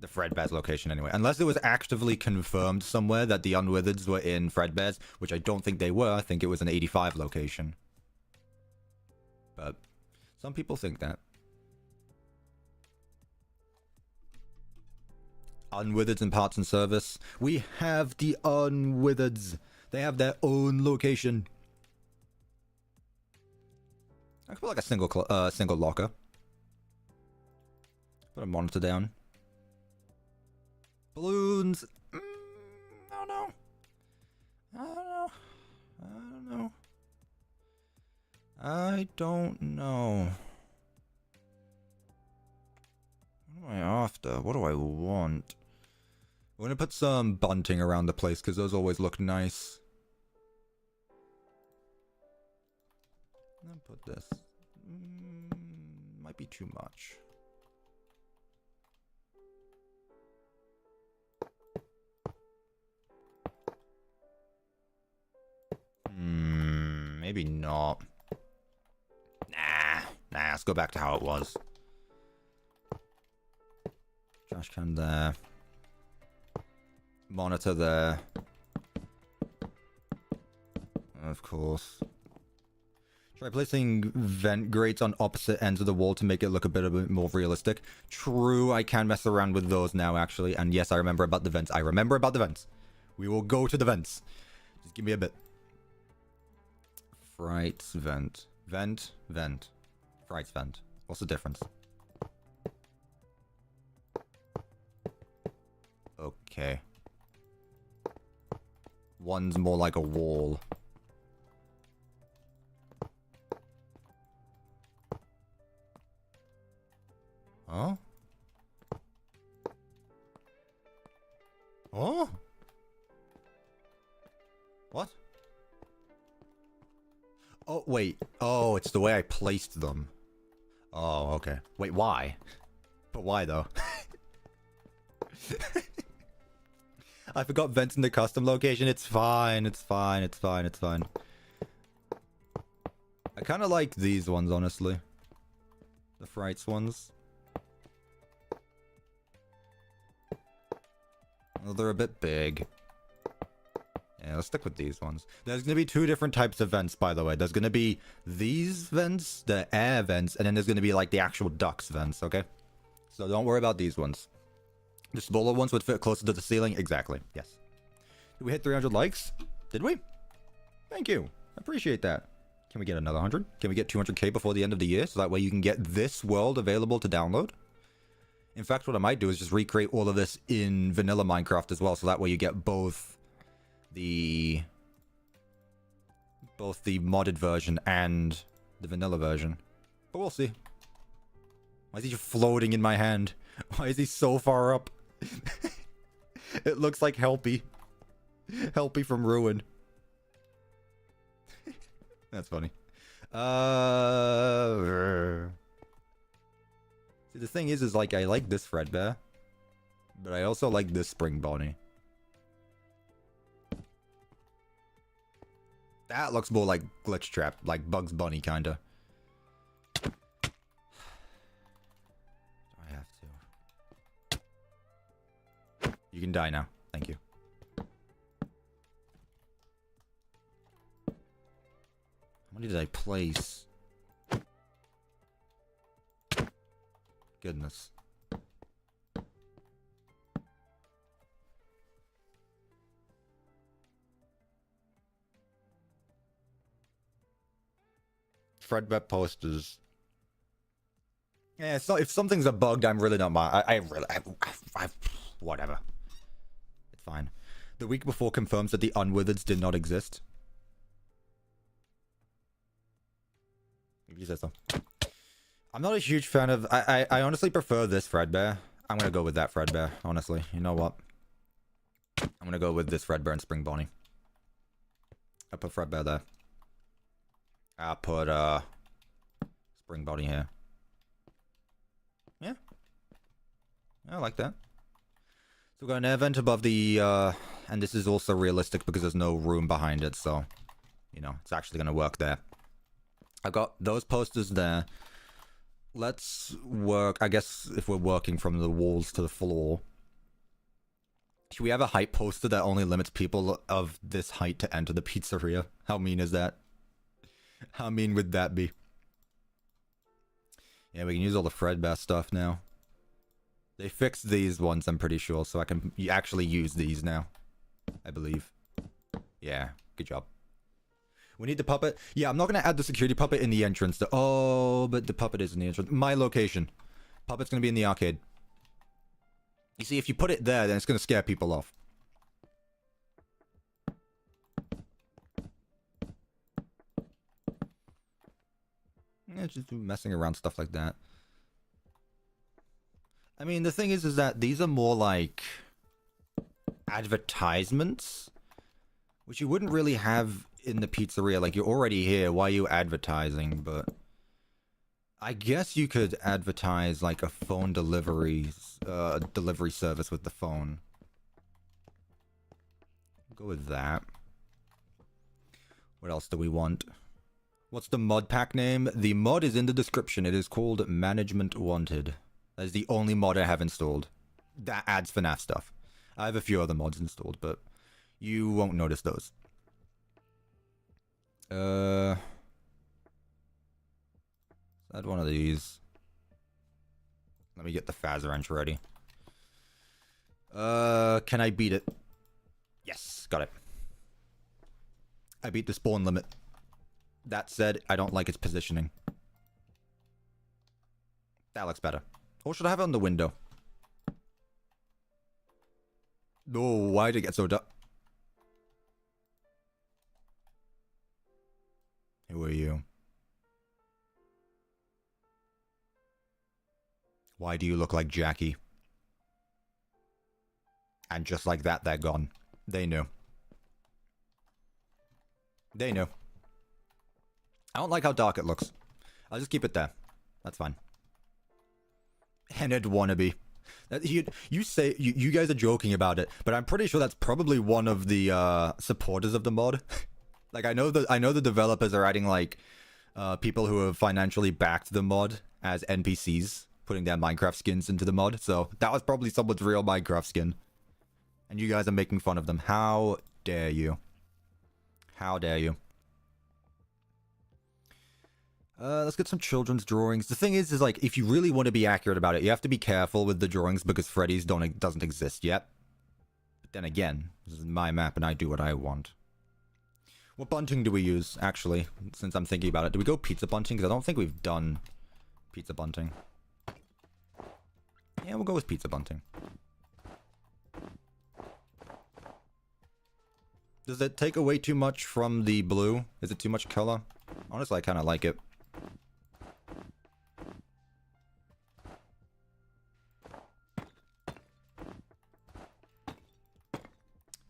Fredbear's location anyway. Unless it was actively confirmed somewhere that the unwithers were in Fredbear's, which I don't think they were. I think it was an 85 location. But some people think that. Unwithers and parts and service. We have the unwithers. They have their own location. I could put like a single locker. Put a monitor down. Balloons. I don't know. I don't know. I don't know. I don't know. What am I after? What do I want? I'm gonna put some bunting around the place because those always look nice. I'll put this. Might be too much. Maybe not. Nah, let's go back to how it was. Trash can there. Monitor there. Of course. Try placing vent grates on opposite ends of the wall to make it look a bit more realistic. True, I can mess around with those now, actually. And yes, I remember about the vents. I remember about the vents. We will go to the vents. Just give me a bit. Frights vent. Vent, vent. Frights vent. What's the difference? Okay. One's more like a wall. Huh? Oh? What? Oh, wait. Oh, it's the way I placed them. Oh, okay. Wait, why? But why, though? I forgot vents in the custom location. It's fine. It's fine. It's fine. It's fine. I kind of like these ones, honestly. The Frights ones. Well, they're a bit big. Yeah, let's stick with these ones. There's going to be two different types of vents, by the way. There's going to be these vents, the air vents, and then there's going to be like the actual ducts vents, okay? So don't worry about these ones. The smaller ones would fit closer to the ceiling. Exactly, yes. Did we hit 300 likes? Did we? Thank you. I appreciate that. Can we get another 100? Can we get 200k before the end of the year? So that way you can get this world available to download? In fact, what I might do is just recreate all of this in vanilla Minecraft as well. So that way you get both the modded version and the vanilla version. But we'll see. Why is he just floating in my hand? Why is he so far up? It looks like Helpy. Helpy from Ruin. That's funny. See, the thing is like, I like this Fredbear. But I also like this Spring Bonnie. That looks more like Glitch Trap, like Bugs Bunny, kinda. Do I have to? You can die now. Thank you. How many did I place? Goodness. Fredbear posters. Yeah, so if something's a bug, I'm really not mad. I whatever. It's fine. The week before confirms that the Unwitheds did not exist. If you say so. I'm not a huge fan of... I honestly prefer this Fredbear. I'm gonna go with that Fredbear, honestly. You know what? I'm gonna go with this Fredbear and Spring Bonnie. I put Fredbear there. I'll put Spring Bonnie here. Yeah. I like that. So we've got an air vent above the and this is also realistic because there's no room behind it, so you know, it's actually gonna work there. I've got those posters there. Let's work, I guess if we're working from the walls to the floor. Should we have a height poster that only limits people of this height to enter the pizzeria? How mean is that? How mean would that be? Yeah, we can use all the Fredbear stuff now. They fixed these ones, I'm pretty sure, so I can actually use these now. I believe. Yeah, good job. We need the puppet. Yeah, I'm not going to add the security puppet in the entrance. Oh, but the puppet is in the entrance. My location. Puppet's going to be in the arcade. You see, if you put it there, then it's going to scare people off. Yeah, just messing around, stuff like that. I mean, the thing is that these are more like advertisements, which you wouldn't really have in the pizzeria. Like, you're already here, why are you advertising? But I guess you could advertise like a phone delivery service with the phone. Go with that. What else do we want? What's the mod pack name? The mod is in the description. It is called Management Wanted. That is the only mod I have installed. That adds FNAF stuff. I have a few other mods installed, but you won't notice those. Add one of these. Let me get the Faz wrench ready. Can I beat it? Yes, got it. I beat the spawn limit. That said, I don't like its positioning. That looks better. Or should I have it on the window? No, why did it get so dark? Who are you? Why do you look like Jackie? And just like that, they're gone. They knew. They knew. I don't like how dark it looks. I'll just keep it there. That's fine. And it wannabe. You say you guys are joking about it, but I'm pretty sure that's probably one of the supporters of the mod. Like I know the developers are adding like people who have financially backed the mod as NPCs, putting their Minecraft skins into the mod. So that was probably someone's real Minecraft skin. And you guys are making fun of them. How dare you? How dare you? Let's get some children's drawings. The thing is like, if you really want to be accurate about it, you have to be careful with the drawings because Freddy's doesn't exist yet. But then again, this is my map and I do what I want. What bunting do we use, actually, since I'm thinking about it? Do we go pizza bunting? Because I don't think we've done pizza bunting. Yeah, we'll go with pizza bunting. Does it take away too much from the blue? Is it too much color? Honestly, I kind of like it.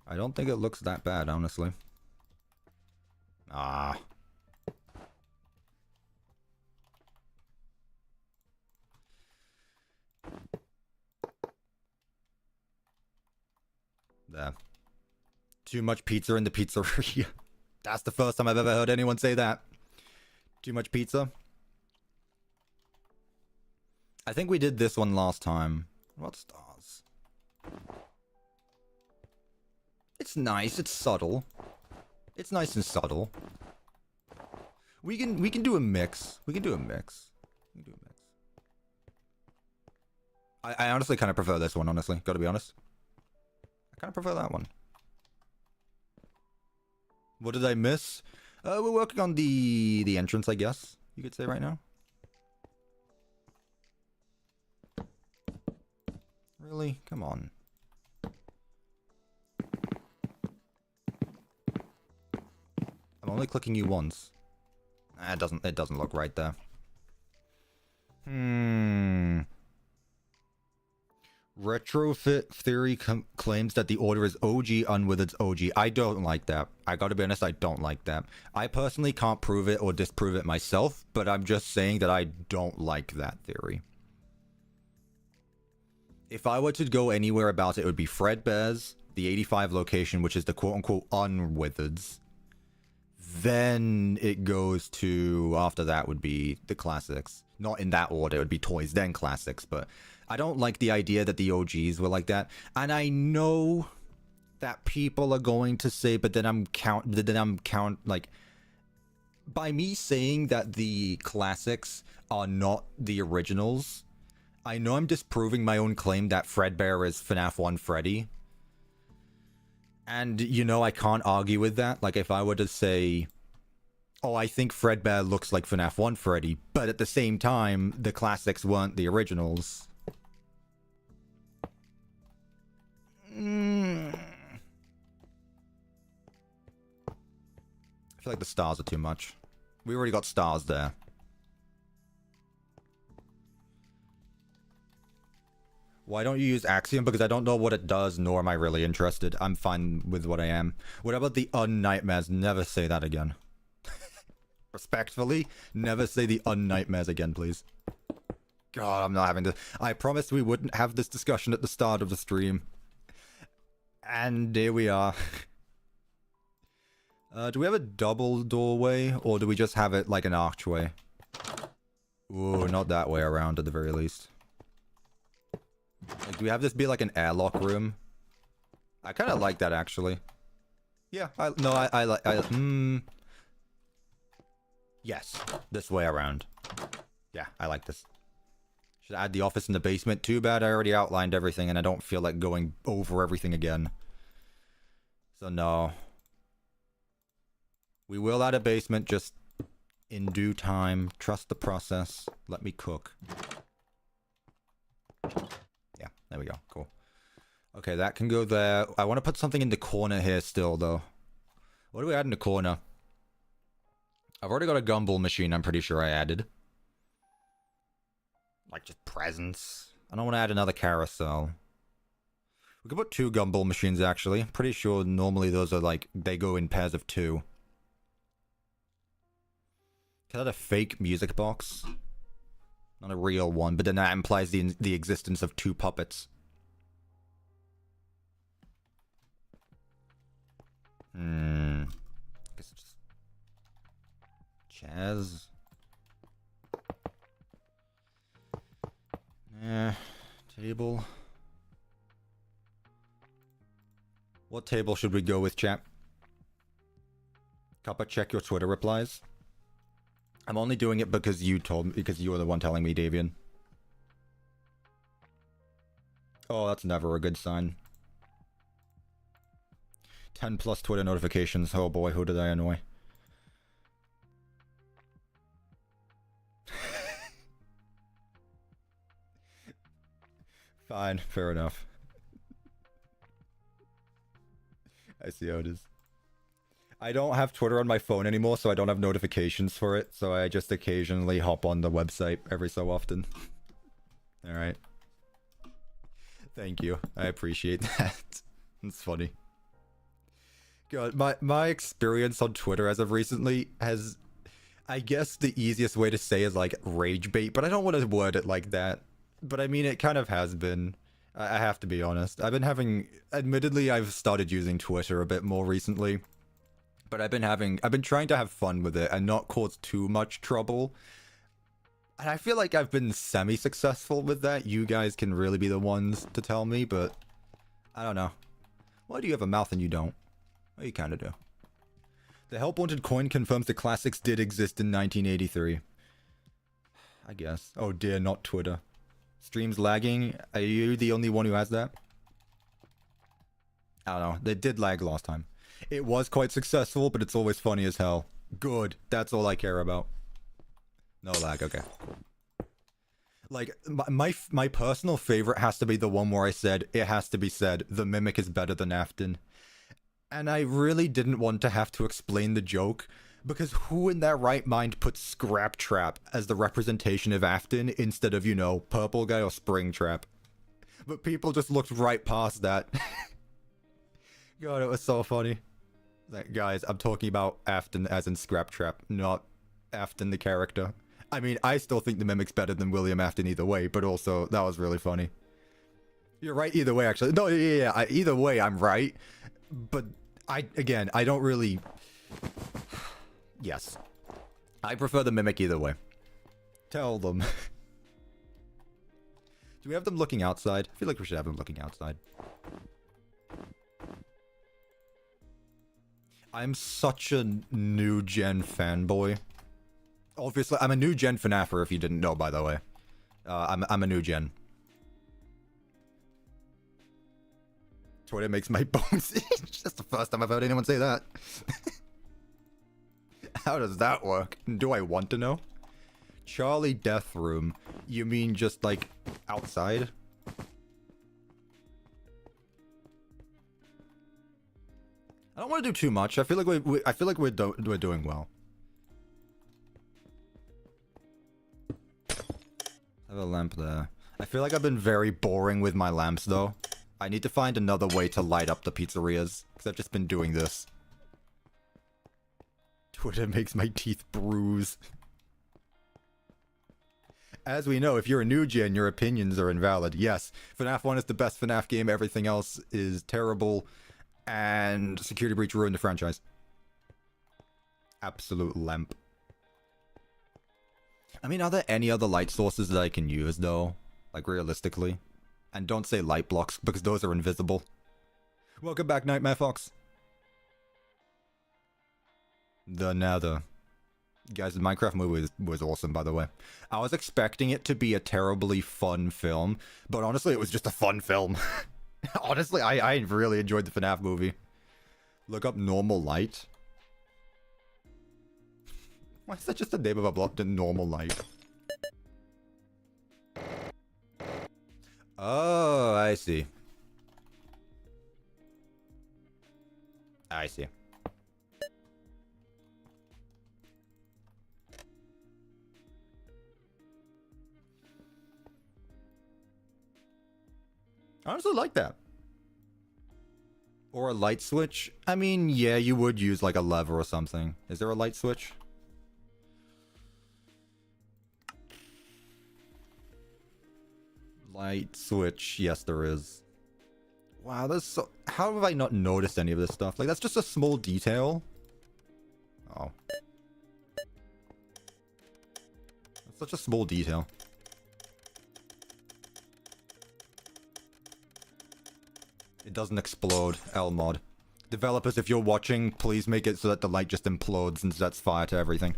I don't think it looks that bad, honestly. Ah. There. Too much pizza in the pizzeria. That's the first time I've ever heard anyone say that. Too much pizza? I think we did this one last time. What stars? It's nice, it's subtle. It's nice and subtle. We can do a mix. We can do a mix. I honestly kind of prefer this one, honestly. Gotta be honest. I kind of prefer that one. What did I miss? We're working on the entrance, I guess. You could say right now. Really? Come on. I'm only clicking you once. It doesn't look right there. Retrofit Theory claims that the order is OG Unwithered's OG. I don't like that. I gotta be honest, I don't like that. I personally can't prove it or disprove it myself, but I'm just saying that I don't like that theory. If I were to go anywhere about it, it would be Fredbears, the 85 location, which is the quote-unquote Unwithered's. Then it goes to, after that would be the classics. Not in that order, it would be toys, then classics, but I don't like the idea that the OGs were like that. And I know that people are going to say, but then I'm like, by me saying that the classics are not the originals, I know I'm disproving my own claim that Fredbear is FNAF 1 Freddy. And, you know, I can't argue with that. Like, if I were to say, oh, I think Fredbear looks like FNAF 1 Freddy, but at the same time, the classics weren't the originals. I feel like the stars are too much. We already got stars there. Why don't you use Axiom? Because I don't know what it does, nor am I really interested. I'm fine with what I am. What about the Unnightmares? Never say that again. Respectfully, never say the Unnightmares again, please. God, I'm not having this. I promised we wouldn't have this discussion at the start of the stream. And here we are. Do we have a double doorway, or do we just have it like an archway? Ooh, not that way around at the very least. Like, do we have this be like an airlock room? I kind of like that, actually. Yeah, I like, yes, this way around. Yeah, I like this. Should add the office in the basement. Too bad I already outlined everything and I don't feel like going over everything again. So no. We will add a basement, just in due time. Trust the process. Let me cook. Yeah, there we go. Cool. Okay, that can go there. I want to put something in the corner here still, though. What do we add in the corner? I've already got a gumball machine, I'm pretty sure I added. Like, just presents. I don't want to add another carousel. We could put 2 gumball machines, actually. Pretty sure normally those are like, they go in pairs of 2. Is that a fake music box? Not a real one, but then that implies the existence of 2 puppets. I guess just... Chaz? Table. What table should we go with, chat? Cuppa, check your Twitter replies. I'm only doing it because you told me, because you were the one telling me, Davian. Oh, that's never a good sign. 10 plus Twitter notifications. Oh boy, who did I annoy? Fine, fair enough. I see how it is. I don't have Twitter on my phone anymore, so I don't have notifications for it, so I just occasionally hop on the website every so often. Alright. Thank you. I appreciate that. It's funny. God, my experience on Twitter as of recently has... I guess the easiest way to say is like rage bait, but I don't want to word it like that. But I mean, it kind of has been. I have to be honest. I've been having... Admittedly, I've started using Twitter a bit more recently. But I've been trying to have fun with it and not cause too much trouble. And I feel like I've been semi-successful with that. You guys can really be the ones to tell me, but... I don't know. Why do you have a mouth and you don't? Well, you kind of do. The Help Wanted coin confirms the classics did exist in 1983. I guess. Oh dear, not Twitter. Stream's lagging. Are you the only one who has that? I don't know. They did lag last time. It was quite successful, but it's always funny as hell. Good. That's all I care about. No lag. Okay. Like, my personal favorite has to be the one where I said, it has to be said, the Mimic is better than Afton. And I really didn't want to have to explain the joke, because who in their right mind puts Scrap Trap as the representation of Afton instead of, you know, Purple Guy or Spring Trap? But people just looked right past that. God, it was so funny. Like, guys, I'm talking about Afton as in Scrap Trap, not Afton the character. I mean, I still think the Mimic's better than William Afton either way, but also, that was really funny. You're right either way, actually. No, yeah, either way, I'm right. But, again, I don't really... Yes. I prefer the Mimic either way. Tell them. Do we have them looking outside? I feel like we should have them looking outside. I'm such a new-gen fanboy. Obviously, I'm a new-gen FNAFer, if you didn't know, by the way. I'm a new-gen. Twitter makes my bones itch. That's the first time I've heard anyone say that. How does that work? Do I want to know? Charlie Death Room. You mean just, like, outside? I don't want to do too much. I feel like we're doing well. I have a lamp there. I feel like I've been very boring with my lamps, though. I need to find another way to light up the pizzerias, because I've just been doing this. Twitter makes my teeth bruise. As we know, if you're a new gen, your opinions are invalid. Yes, FNAF 1 is the best FNAF game, everything else is terrible, and Security Breach ruined the franchise. Absolute lamp. I mean, are there any other light sources that I can use, though? Like, realistically? And don't say light blocks, because those are invisible. Welcome back, Nightmare Fox. The Nether. Guys, the Minecraft movie was awesome, by the way. I was expecting it to be a terribly fun film, but honestly, it was just a fun film. Honestly, I really enjoyed the FNAF movie. Look up normal light. Why is that just the name of a block to normal light? Oh, I see. I see. I honestly like that. Or a light switch? I mean, yeah, you would use like a lever or something. Is there a light switch? Light switch. Yes, there is. Wow, that's so... How have I not noticed any of this stuff? Like, that's just a small detail. Oh. That's such a small detail. It doesn't explode. L-mod. Developers, if you're watching, please make it so that the light just implodes and sets fire to everything.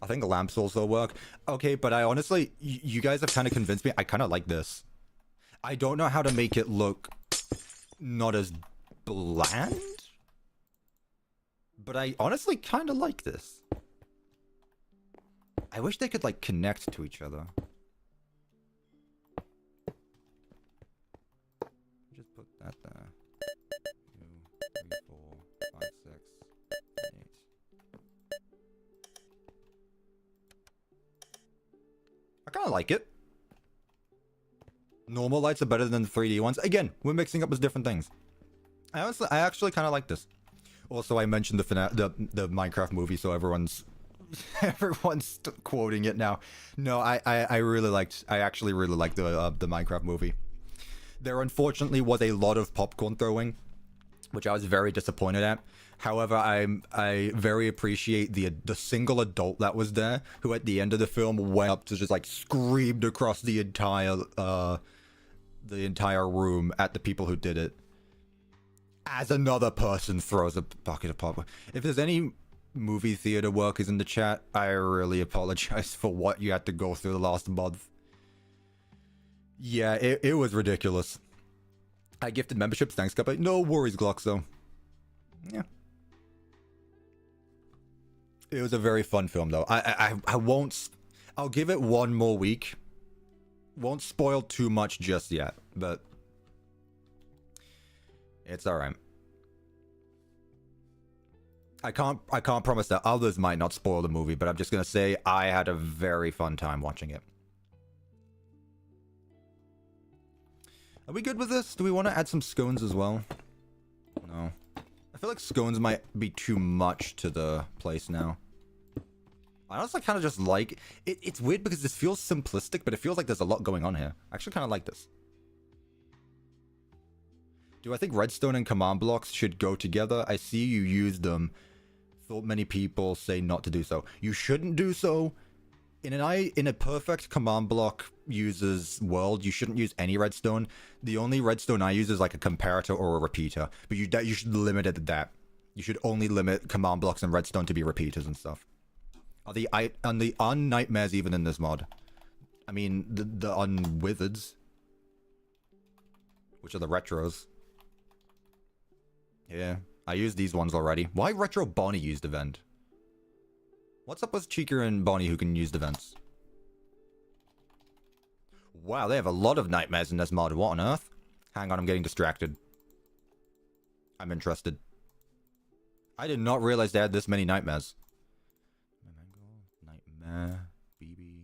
I think lamps also work. Okay, but I honestly... You guys have kind of convinced me. I kind of like this. I don't know how to make it look not as bland, but I honestly kind of like this. I wish they could like connect to each other. Just put that there. 2, 3, 4, 5, 6, 8. I kind of like it. Normal lights are better than the 3D ones. Again, we're mixing up with different things. I actually kind of like this. Also, I mentioned the Minecraft movie, so everyone's quoting it now. No, I actually really liked the Minecraft movie. There unfortunately was a lot of popcorn throwing, which I was very disappointed at. However, I very appreciate the single adult that was there, who at the end of the film went up to just like screamed across the entire room at the people who did it. As another person throws a bucket of popcorn. If there's any movie theater workers in the chat, I really apologize for what you had to go through the last month. Yeah, it was ridiculous. I gifted memberships, thanks, Cuppa. No worries, Glocks, though. Yeah. It was a very fun film, though. I won't... I'll give it one more week. Won't spoil too much just yet, but... It's alright. I can't promise that others might not spoil the movie, but I'm just gonna say I had a very fun time watching it. Are we good with this? Do we want to add some scones as well? No. I feel like scones might be too much to the place now. I honestly kind of just like... It's weird because this feels simplistic, but it feels like there's a lot going on here. I actually kind of like this. Do I think redstone and command blocks should go together? I see you use them. Thought many people say not to do so. You shouldn't do so. In a perfect command block user's world, you shouldn't use any redstone. The only redstone I use is like a comparator or a repeater. But you should limit it to that. You should only limit command blocks and redstone to be repeaters and stuff. Are the un-nightmares even in this mod? I mean, the unwithereds. Which are the retros. Yeah, I used these ones already. Why retro Bonnie used event? What's up with Cheeker and Bonnie who can use the vents? Wow, they have a lot of nightmares in this mod. What on earth? Hang on, I'm getting distracted. I'm interested. I did not realize they had this many nightmares. Nightmare, BB.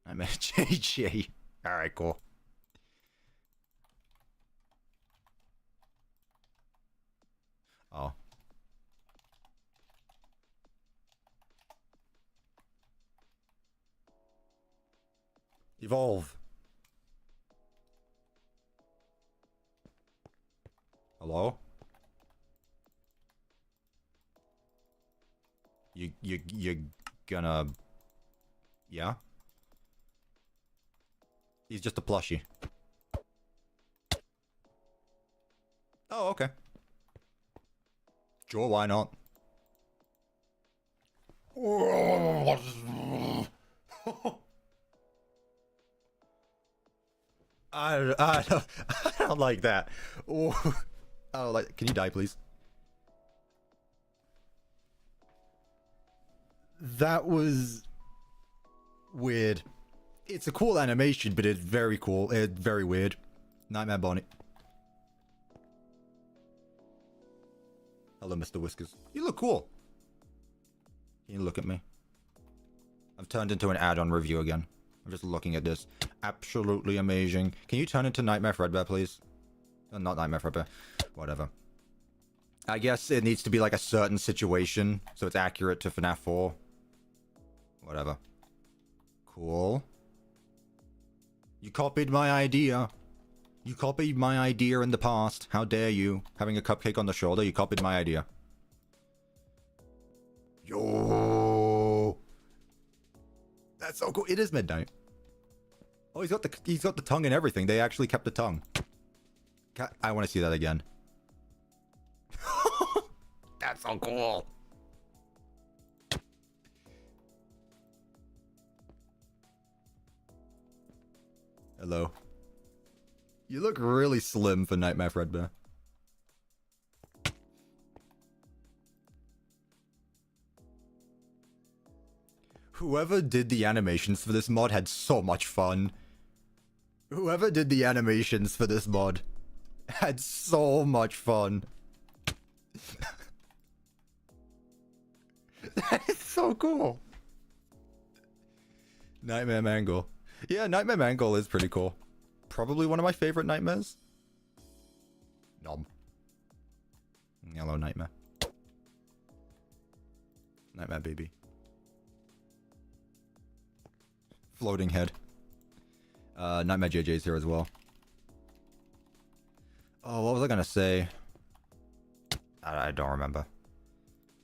Nightmare, JJ. Alright, cool. Oh. Evolve. Hello? You gonna... Yeah? He's just a plushie. Oh, okay. Sure, why not? I don't like that. Oh, I don't like. Can you die, please? That was weird. It's a cool animation, but it's very cool. It's very weird. Nightmare Bonnie. Hello, Mr. Whiskers. You look cool. Can you look at me? I've turned into an add-on review again. I'm just looking at this. Absolutely amazing. Can you turn into Nightmare Fredbear, please? Not Nightmare Fredbear. Whatever. I guess it needs to be like a certain situation, so it's accurate to FNAF 4. Whatever. Cool. You copied my idea. You copied my idea in the past. How dare you? Having a cupcake on the shoulder, you copied my idea. Yo. That's so cool. It is midnight. Oh, he's got the tongue and everything. They actually kept the tongue. I want to see that again. That's so cool. Hello. You look really slim for Nightmare Fredbear. Whoever did the animations for this mod had so much fun. Whoever did the animations for this mod had so much fun. That is so cool. Nightmare Mangle. Yeah, Nightmare Mangle is pretty cool. Probably one of my favorite nightmares. Nom. Hello, Nightmare. Nightmare baby. Floating head. Nightmare JJ's here as well. Oh, what was I gonna say? I don't remember.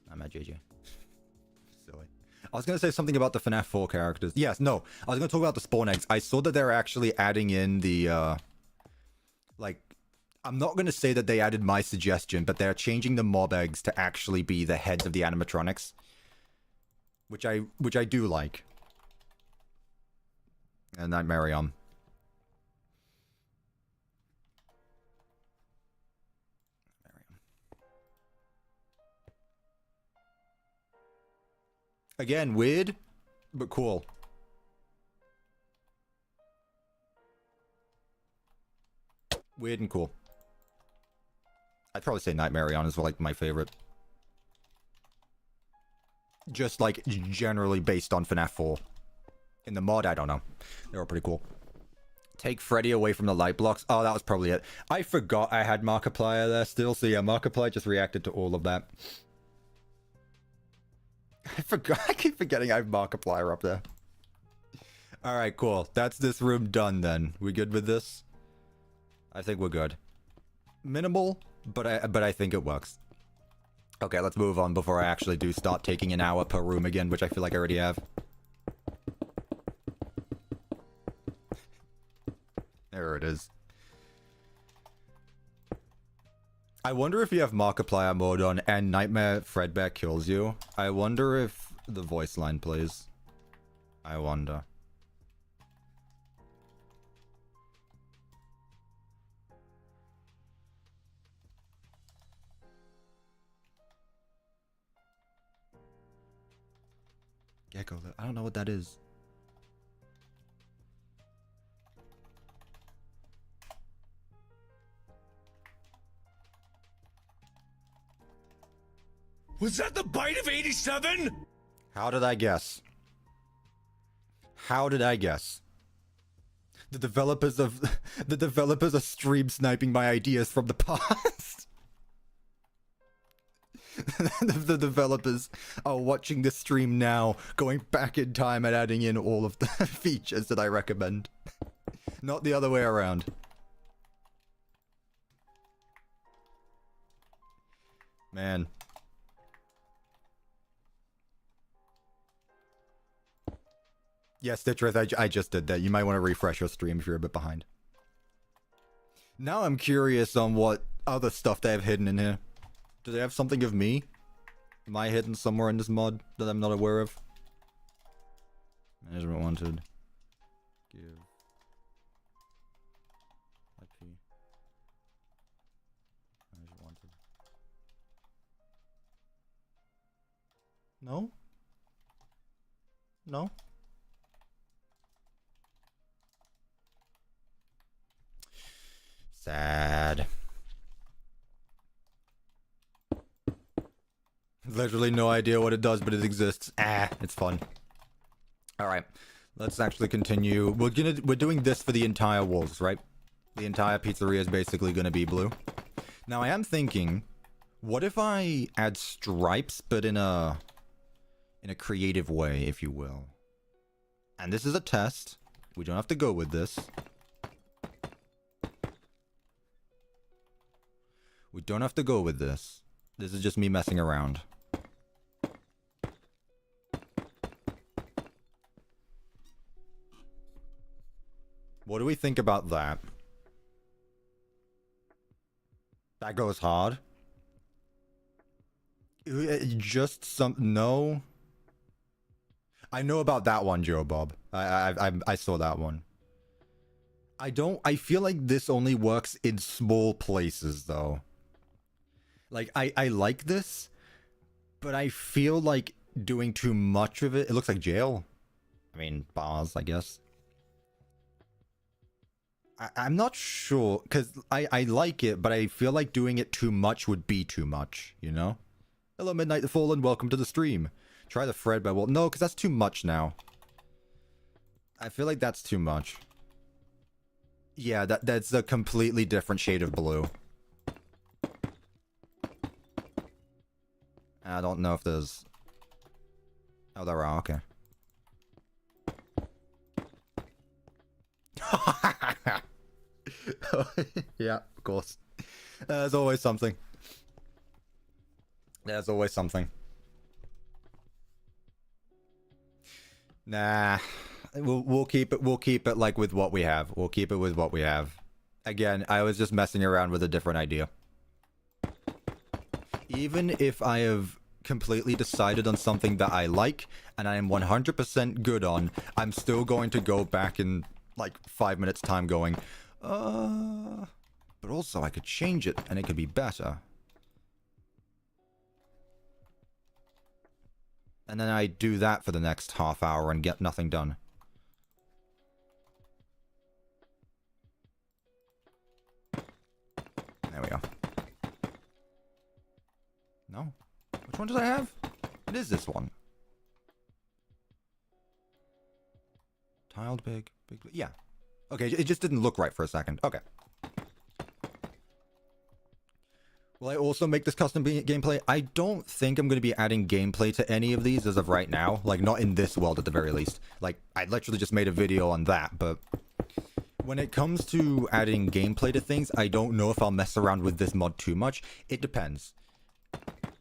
Nightmare JJ. Silly. I was gonna say something about the FNAF 4 characters. Yes, no. I was gonna talk about the spawn eggs. I saw that they're actually adding in the, like, I'm not gonna say that they added my suggestion, but they're changing the mob eggs to actually be the heads of the animatronics. Which I do like. And Nightmare on. Again, weird, but cool. Weird and cool. I'd probably say Nightmare on is like my favorite. Just like generally based on FNAF 4. In the mod, I don't know. They were pretty cool. Take Freddy away from the light blocks. Oh, that was probably it. I forgot I had Markiplier there still. So yeah, Markiplier just reacted to all of that. I forgot. I keep forgetting I have Markiplier up there. Alright, cool. That's this room done then. We good with this? I think we're good. Minimal, but I think it works. Okay, let's move on before I actually do start taking an hour per room again, which I feel like I already have. There it is. I wonder if you have Markiplier mode on and Nightmare Fredbear kills you. I wonder if the voice line plays. I wonder. Gecko, I don't know what that is.
Was that the bite of 87?
How did I guess? How did I guess? The developers are stream sniping my ideas from the past. The developers are watching this stream now, going back in time and adding in all of the features that I recommend. Not the other way around. Man. Yes, Stitchwraith, I just did that. You might want to refresh your stream if you're a bit behind. Now I'm curious on what other stuff they have hidden in here. Do they have something of me? Am I hidden somewhere in this mod that I'm not aware of? Management wanted. Give. IP. Management wanted. No? No? Sad. Literally no idea what it does, but it exists. Ah, it's fun. All right, let's actually continue. We're doing this for the entire wolves, right? The entire pizzeria is basically going to be blue. Now, I am thinking, what if I add stripes, but in a creative way, if you will? And this is a test. We don't have to go with this. We don't have to go with this. This is just me messing around. What do we think about that? That goes hard. Just some... No. I know about that one, Joe Bob. I saw that one. I feel like this only works in small places, though. Like, I like this, but I feel like doing too much of it... It looks like jail. I mean, bars, I guess. I'm not sure, because I like it, but I feel like doing it too much would be too much, you know? Hello, Midnight the Fallen, welcome to the stream. Try the Fredbear. Well, no, because that's too much now. I feel like that's too much. Yeah, that's a completely different shade of blue. I don't know if there's... Oh, there are, okay. Yeah, of course. There's always something. There's always something. Nah, we'll keep it like with what we have. We'll keep it with what we have. Again, I was just messing around with a different idea. Even if I have completely decided on something that I like and I am 100% good on, I'm still going to go back in like 5 minutes time going, but also I could change it and it could be better. And then I do that for the next half hour and get nothing done. There we go. No. Which one did I have? It is this one. Tiled big. Yeah. Okay, it just didn't look right for a second. Okay. Will I also make this custom gameplay? I don't think I'm going to be adding gameplay to any of these as of right now. Like, not in this world at the very least. Like, I literally just made a video on that, but... When it comes to adding gameplay to things, I don't know if I'll mess around with this mod too much. It depends.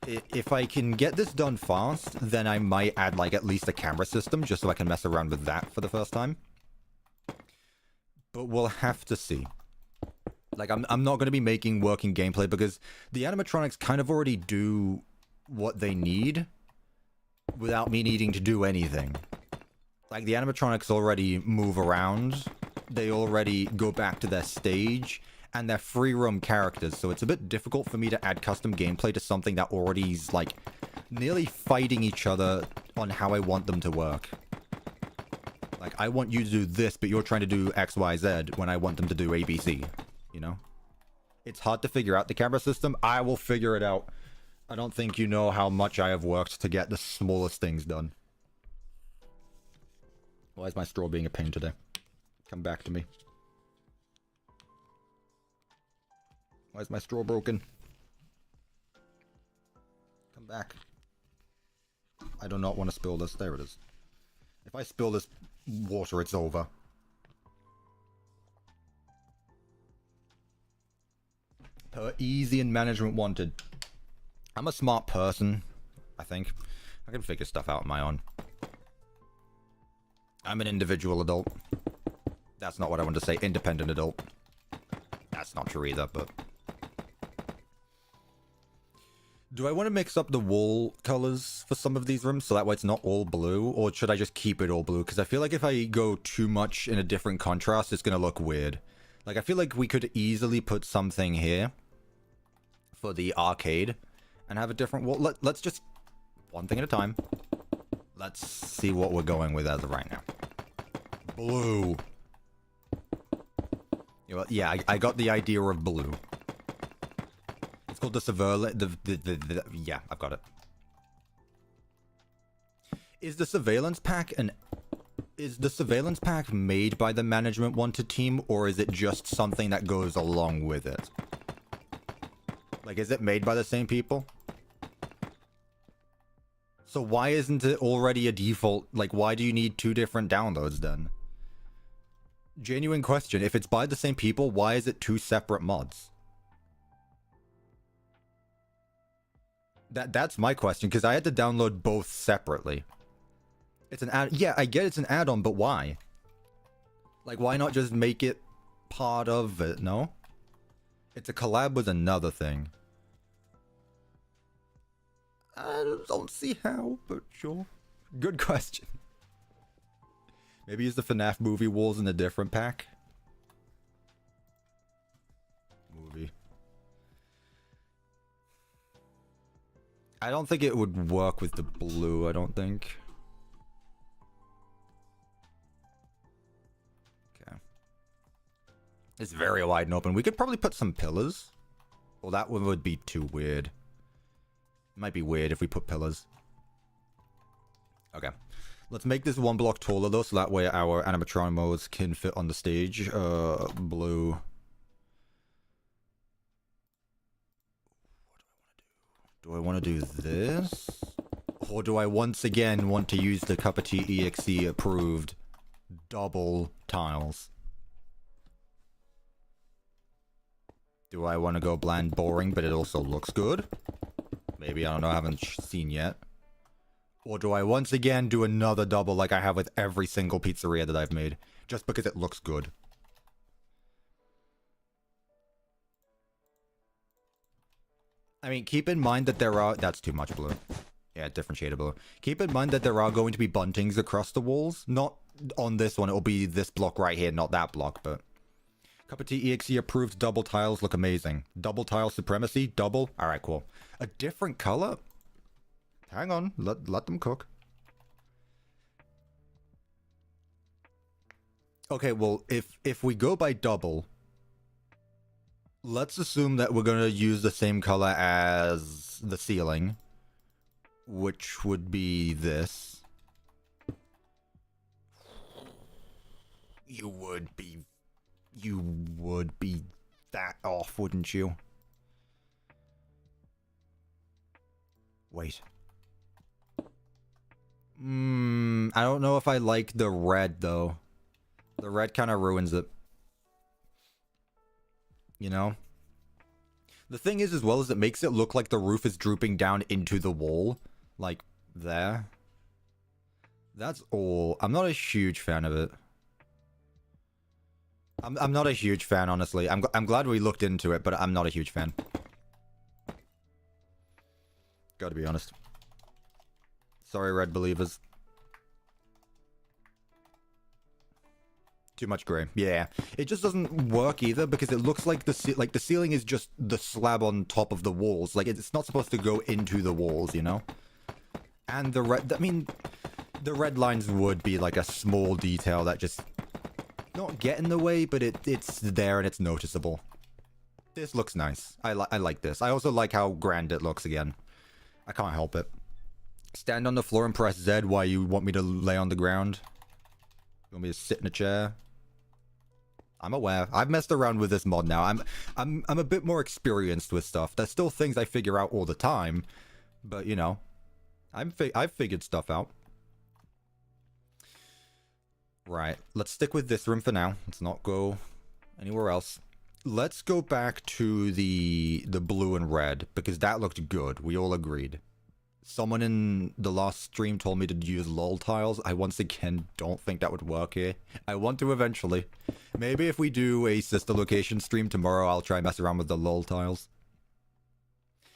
If I can get this done fast, then I might add, like, at least a camera system, just so I can mess around with that for the first time. But we'll have to see. Like, I'm not going to be making working gameplay because the animatronics kind of already do what they need without me needing to do anything. Like, the animatronics already move around, they already go back to their stage, and they're free roam characters, so it's a bit difficult for me to add custom gameplay to something that already is, like, nearly fighting each other on how I want them to work. Like, I want you to do this, but you're trying to do X, Y, Z when I want them to do A, B, C. You know? It's hard to figure out the camera system. I will figure it out. I don't think you know how much I have worked to get the smallest things done. Why is my straw being a pain today? Come back to me. Why is my straw broken? Come back. I do not want to spill this. There it is. If I spill this water, it's over. Per easy and management wanted. I'm a smart person, I think. I can figure stuff out on my own. I'm an individual adult. That's not what I want to say. Independent adult. That's not true either, but... Do I want to mix up the wall colors for some of these rooms so that way it's not all blue? Or should I just keep it all blue? Because I feel like if I go too much in a different contrast, it's going to look weird. Like, I feel like we could easily put something here for the arcade and have a different wall. Let's just... one thing at a time. Let's see what we're going with as of right now. Blue. You know, yeah, I got the idea of blue. It's called the surveillance... yeah, I've got it. Is the surveillance pack an Is the surveillance pack made by the management wanted team, or is it just something that goes along with it? Like, is it made by the same people? So why isn't it already a default? Like, why do you need 2 different downloads then? Genuine question. If it's by the same people, why is it 2 separate mods? That's my question, because I had to download both separately. It's an add. Yeah, I get it's an add-on, but why? Like, why not just make it part of it, no? It's a collab with another thing. I don't see how, but sure. Good question. Maybe use the FNAF movie walls in a different pack? Movie. I don't think it would work with the blue, I don't think. Okay. It's very wide and open. We could probably put some pillars. Well, that one would be too weird. It might be weird if we put pillars. Okay. Let's make this 1 block taller though, so that way our animatronics can fit on the stage. Blue. Do I want to do this? Or do I once again want to use the CuppaTeaExe approved double tiles? Do I want to go bland boring, but it also looks good? Maybe, I don't know, I haven't seen yet. Or do I once again do another double like I have with every single pizzeria that I've made? Just because it looks good. I mean, keep in mind that there are... That's too much blue. Yeah, different shade of blue. Keep in mind that there are going to be buntings across the walls. Not on this one, it'll be this block right here, not that block, but... CuppaTeaExe approved double tiles look amazing. Double tile supremacy, double. Alright, cool. A different color? Hang on, let them cook. Okay, well, if we go by double, let's assume that we're gonna use the same color as the ceiling, which would be this. You would be that off, wouldn't you? Wait. I don't know if I like the red, though. The red kind of ruins it. You know? The thing is, as well, is it makes it look like the roof is drooping down into the wall. Like, there. That's all. I'm not a huge fan of it. I'm not a huge fan, honestly. I'm glad we looked into it, but I'm not a huge fan. Gotta be honest. Sorry, red believers. Too much gray. Yeah. It just doesn't work either because it looks like the ceiling is just the slab on top of the walls. Like, it's not supposed to go into the walls, you know? And the red... I mean, the red lines would be like a small detail that just... not get in the way, but it's there and it's noticeable. This looks nice. I like this. I also like how grand it looks again. I can't help it. Stand on the floor and press Z while you want me to lay on the ground. You want me to sit in a chair? I'm aware. I've messed around with this mod now. I'm a bit more experienced with stuff. There's still things I figure out all the time, but you know, I've figured stuff out. Right, let's stick with this room for now. Let's not go anywhere else. Let's go back to the blue and red, because that looked good. We all agreed. Someone in the last stream told me to use lol tiles. I once again don't think that would work here. I want to eventually. Maybe if we do a sister location stream tomorrow, I'll try and mess around with the lol tiles.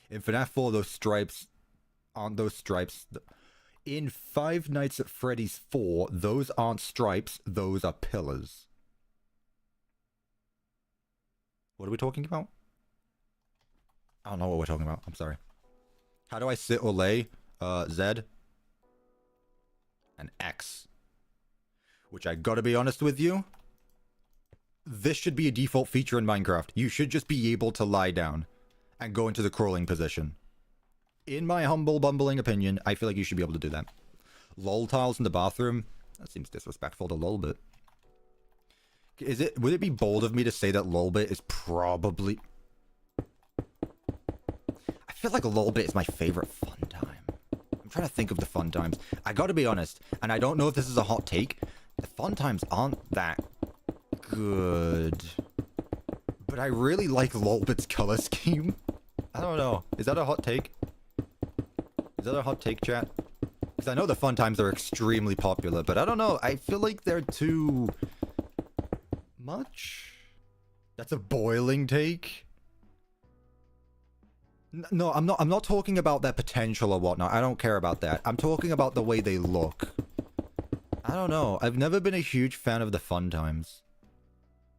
In FNAF 4, those stripes aren't those stripes. In Five Nights at Freddy's 4, those aren't stripes, those are pillars. What are we talking about? I don't know what we're talking about. I'm sorry. How do I sit or lay? Z. And X. Which I gotta be honest with you. This should be a default feature in Minecraft. You should just be able to lie down and go into the crawling position. In my humble bumbling opinion, I feel like you should be able to do that. Lol tiles in the bathroom. That seems disrespectful to Lolbit. Would it be bold of me to say that Lolbit is probably... I feel like Lolbit is my favorite fun time. I'm trying to think of the fun times. I gotta be honest, and I don't know if this is a hot take, the fun times aren't that good. But I really like Lolbit's color scheme. I don't know. Is that a hot take? Is that a hot take, chat? Because I know the fun times are extremely popular, but I don't know. I feel like they're too... much? That's a boiling take? No, I'm not talking about their potential or whatnot. I don't care about that. I'm talking about the way they look. I don't know. I've never been a huge fan of the fun times.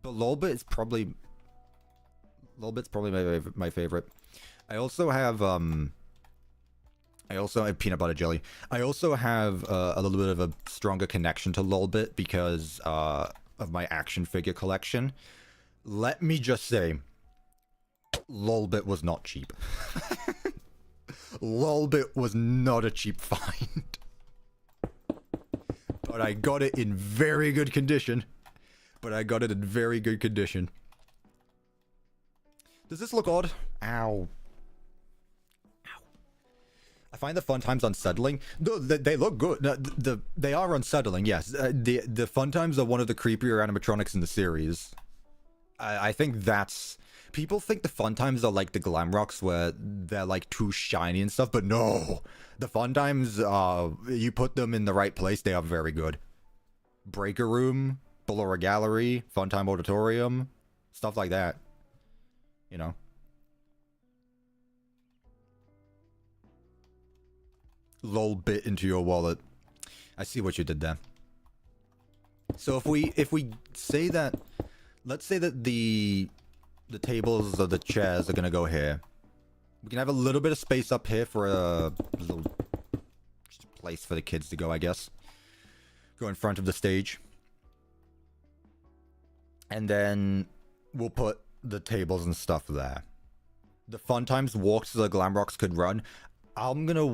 But Lolbit's probably my favorite. I also have peanut butter jelly. I also have a little bit of a stronger connection to Lolbit because of my action figure collection. Let me just say, Lolbit was not cheap. Lolbit was not a cheap find. But I got it in very good condition. Does this look odd? Ow. I find the fun times unsettling. No, they look good. No, they are unsettling, yes. The fun times are one of the creepier animatronics in the series. I think that's... People think the fun times are like the glam rocks where they're like too shiny and stuff, but no. The fun times, you put them in the right place, they are very good. Breaker room, Ballora gallery, fun time auditorium, stuff like that. You know. Lolbit into your wallet. I see what you did there. So if we say that, let's say that the tables or the chairs are gonna go here. We can have a little bit of space up here for a little place for the kids to go, I guess. Go in front of the stage. And then we'll put the tables and stuff there. The fun times walk so the glam rocks could run. I'm gonna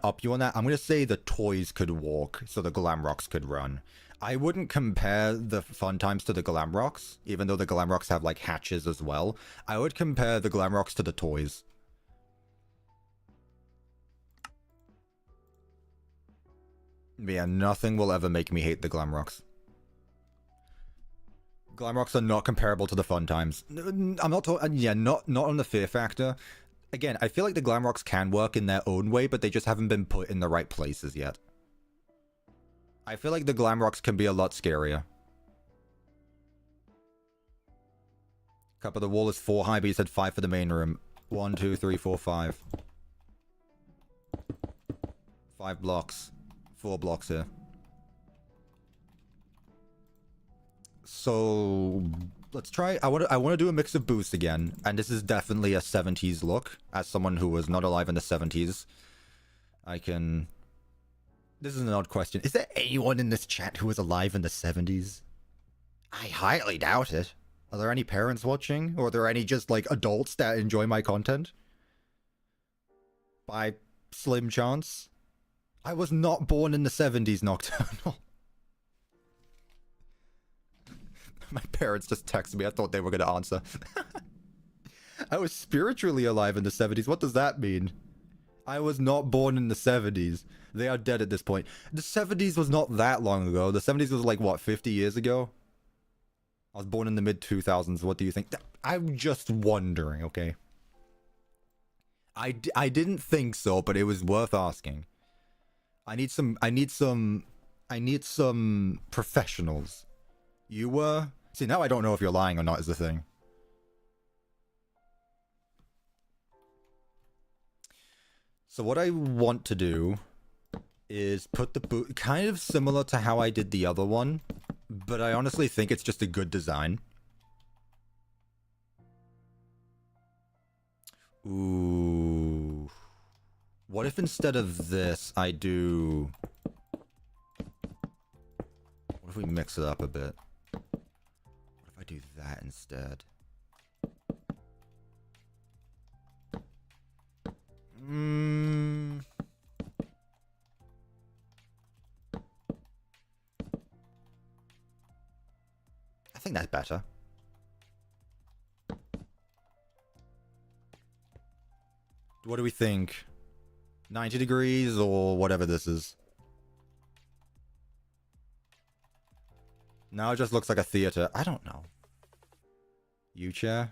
up you on that. I'm gonna say the toys could walk so the glam rocks could run. I wouldn't compare the fun times to the glam rocks, even though the glam rocks have like hatches as well. I would compare the glam rocks to the toys. Yeah, nothing will ever make me hate the glam rocks. Glam rocks are not comparable to the fun times. I'm not talking, yeah, not on the fear factor. Again, I feel like the glam rocks can work in their own way, but they just haven't been put in the right places yet. I feel like the glam rocks can be a lot scarier. Cup of the wall is 4 high, but you said 5 for the main room. 1, 2, 3, 4, 5. 5 blocks. 4 blocks here. So let's try. I want to do a mix of boosts again, and this is definitely a 70s look. As someone who was not alive in the 70s, I can. This is an odd question. Is there anyone in this chat who was alive in the 70s? I highly doubt it. Are there any parents watching, or are there any just like adults that enjoy my content? By slim chance, I was not born in the 70s, Nocturnal. My parents just texted me. I thought they were going to answer. I was spiritually alive in the 70s. What does that mean? I was not born in the 70s. They are dead at this point. The 70s was not that long ago. The 70s was like, what, 50 years ago? I was born in the mid-2000s. What do you think? I'm just wondering, okay? I didn't think so, but it was worth asking. I need some professionals. You were? See, now I don't know if you're lying or not is the thing. So what I want to do is put the boot kind of similar to how I did the other one, but I honestly think it's just a good design. Ooh. What if instead of this, I do... What if we mix it up a bit? What if I do that instead? think that's better. What do we think? 90 degrees or whatever this is? Now it just looks like a theater. I don't know. U-chair?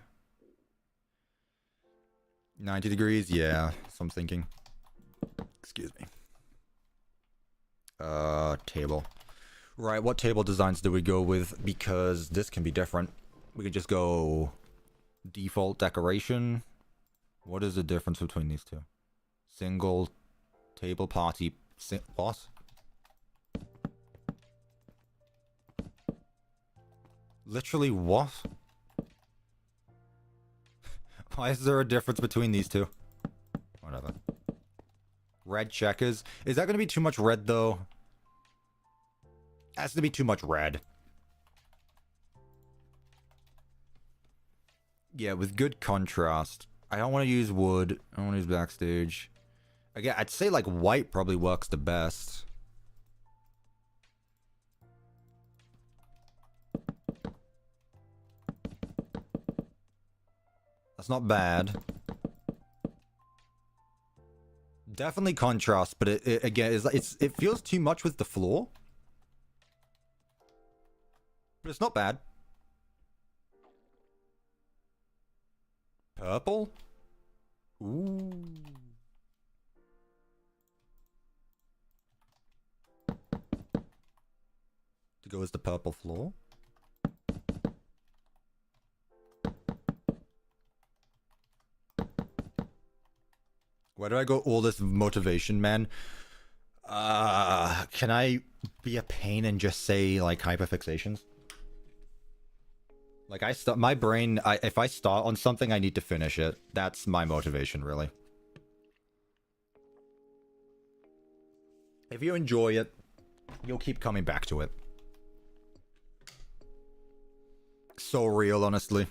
90 degrees? Yeah, so I'm thinking. Excuse me. Table. Right, what table designs do we go with? Because this can be different. We can just go default decoration. What is the difference between these two? Single table party. What? Literally what? Why is there a difference between these two? Whatever. Red checkers. Is that going to be too much red, though? Has to be too much red. Yeah, with good contrast. I don't want to use wood. I don't want to use backstage. Again, I'd say like white probably works the best. That's not bad. Definitely contrast, but it again it feels too much with the floor. But it's not bad. Purple? Ooh. To go as the purple floor. Where do I go all this motivation, man? Can I be a pain and just say, like, hyperfixations? Like, my brain, if I start on something, I need to finish it. That's my motivation, really. If you enjoy it, you'll keep coming back to it. So real, honestly.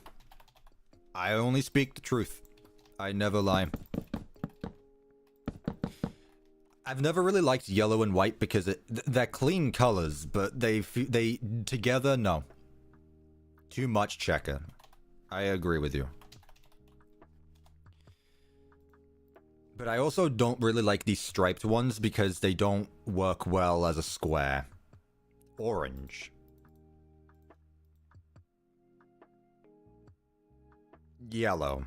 I only speak the truth. I never lie. I've never really liked yellow and white because they're clean colors, but they together, no. Too much checker. I agree with you. But I also don't really like these striped ones because they don't work well as a square. Orange. Yellow.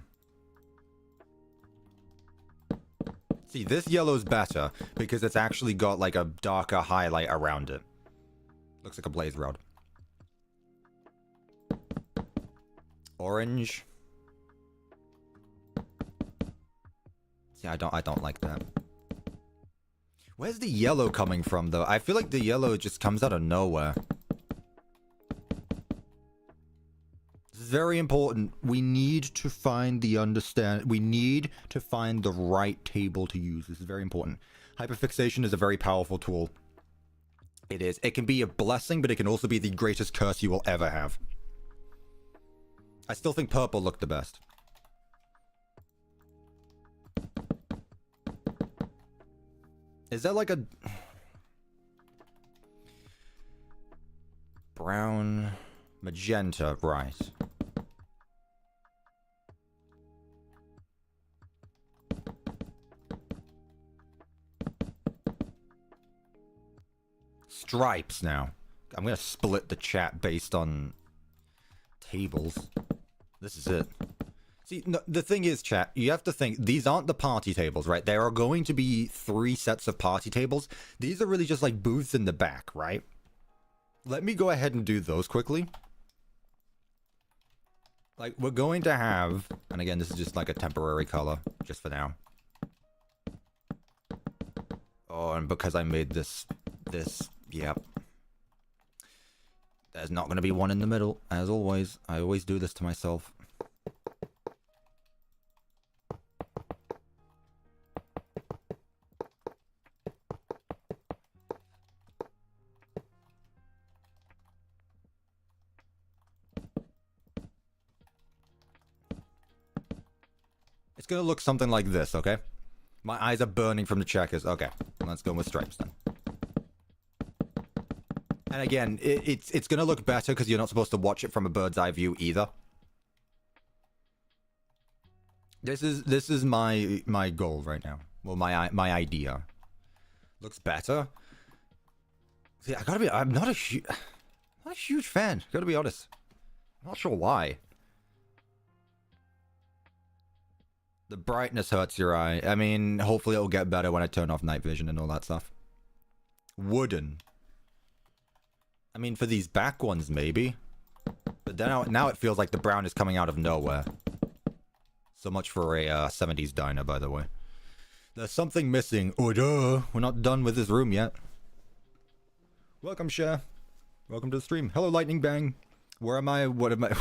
See, this yellow's better because it's actually got like a darker highlight around it. Looks like a blaze rod. Orange. See, I don't like that. Where's the yellow coming from, though? I feel like the yellow just comes out of nowhere. This is very important. We need to find the we need to find the right table to use. This is very important. Hyperfixation is a very powerful tool. It is. It can be a blessing, but it can also be the greatest curse you will ever have. I still think purple looked the best. Is that like a... brown... magenta, right. Stripes now. I'm gonna split the chat based on tables. This is it. See, no, the thing is, chat, you have to think, these aren't the party tables, right? There are going to be 3 sets of party tables. These are really just like booths in the back, right? Let me go ahead and do those quickly. Like, we're going to have, and again, this is just like a temporary color, just for now. Oh, and because I made this, yep. There's not going to be one in the middle, as always. I always do this to myself. It's going to look something like this, okay? My eyes are burning from the checkers. Okay, let's go with stripes then. And again, it's gonna look better because you're not supposed to watch it from a bird's eye view either. This is my goal right now. Well, my idea. Looks better. See, I'm not a huge fan. Gotta be honest. I'm not sure why. The brightness hurts your eye. I mean, hopefully it'll get better when I turn off night vision and all that stuff. Wooden. I mean, for these back ones, maybe. But then now it feels like the brown is coming out of nowhere. So much for a 70s diner, by the way. There's something missing. Oh, duh. We're not done with this room yet. Welcome, Cher. Welcome to the stream. Hello, Lightning Bang. Where am I? What am I?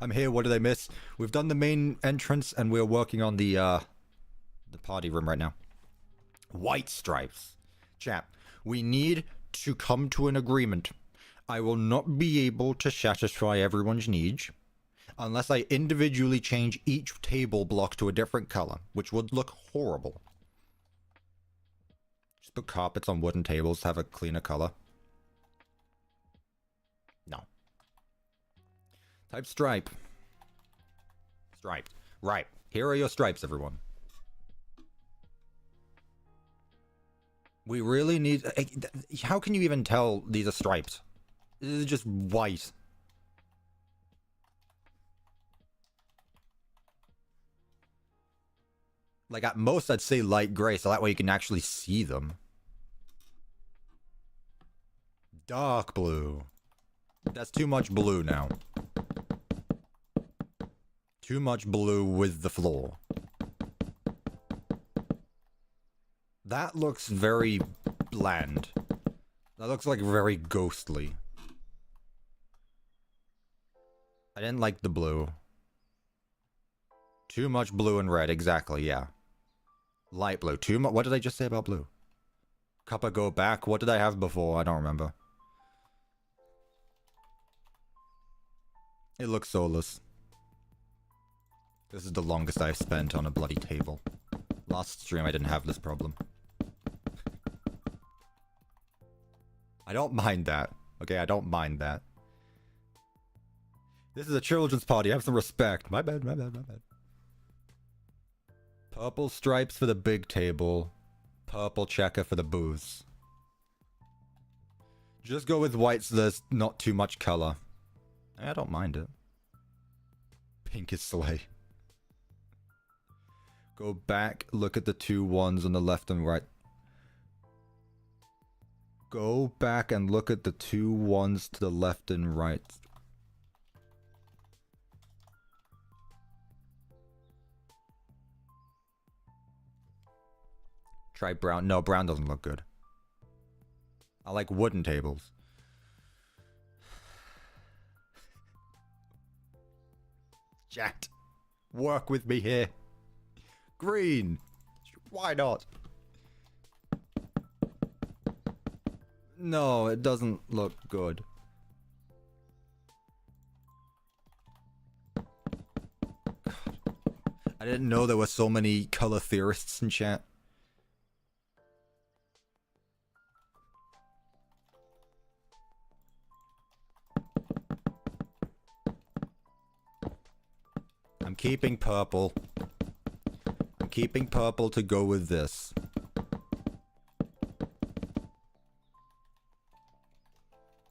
I'm here. What did I miss? We've done the main entrance, and we're working on the party room right now. White stripes. Chat, we need to come to an agreement. I will not be able to satisfy everyone's needs unless I individually change each table block to a different color, which would look horrible. Just put carpets on wooden tables to have a cleaner color. No. Type stripe. Striped. Right. Here are your stripes, everyone. We really need... How can you even tell these are striped? This is just white. Like, at most, I'd say light gray, so that way you can actually see them. Dark blue. That's too much blue now. Too much blue with the floor. That looks very bland. That looks like very ghostly. I didn't like the blue. Too much blue and red, exactly, yeah. Light blue. Too much. What did I just say about blue? Cuppa go back. What did I have before? I don't remember. It looks soulless. This is the longest I've spent on a bloody table. Last stream I didn't have this problem. I don't mind that. Okay, I don't mind that. This is a children's party. Have some respect. My bad, my bad, my bad. Purple stripes for the big table. Purple checker for the booze. Just go with white so there's not too much color. I don't mind it. Pink is slay. Go back, look at the two ones on the left and right. Go back and look at the two ones to the left and right. Try brown. No, brown doesn't look good. I like wooden tables. Chat. Work with me here. Green. Why not? No, it doesn't look good. God. I didn't know there were so many color theorists in chat. I'm keeping purple. I'm keeping purple to go with this.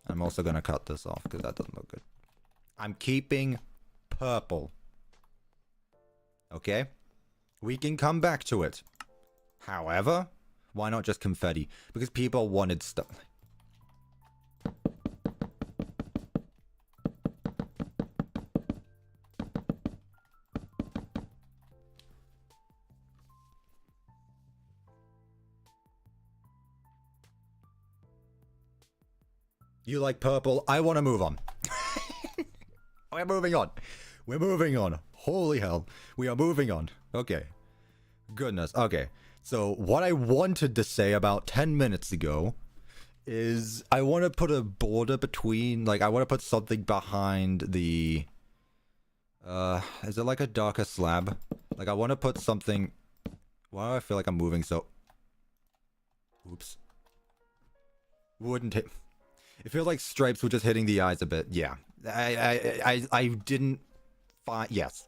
I'm also gonna cut this off because that doesn't look good. I'm keeping purple. Okay? We can come back to it. However, why not just confetti? Because people wanted stuff. You like purple? I want to move on. We're moving on. We're moving on. Holy hell. We are moving on. Okay. Goodness. Okay. So what I wanted to say about 10 minutes ago is I want to put a border between, like, I want to put something behind the, is it like a darker slab? Like, I want to put something, why do I feel like I'm moving so, oops. Wooden tape. It feels like stripes were just hitting the eyes a bit. Yeah. I didn't find... Yes.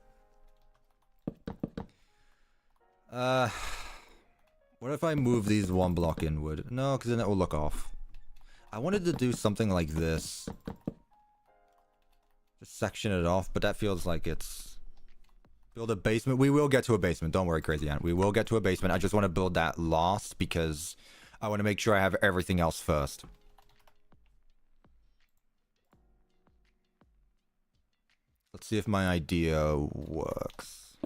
What if I move these one block inward? No, because then it will look off. I wanted to do something like this. Just section it off, but that feels like it's... Build a basement. We will get to a basement. Don't worry, Crazy Ant. We will get to a basement. I just want to build that last because I want to make sure I have everything else first. Let's see if my idea works.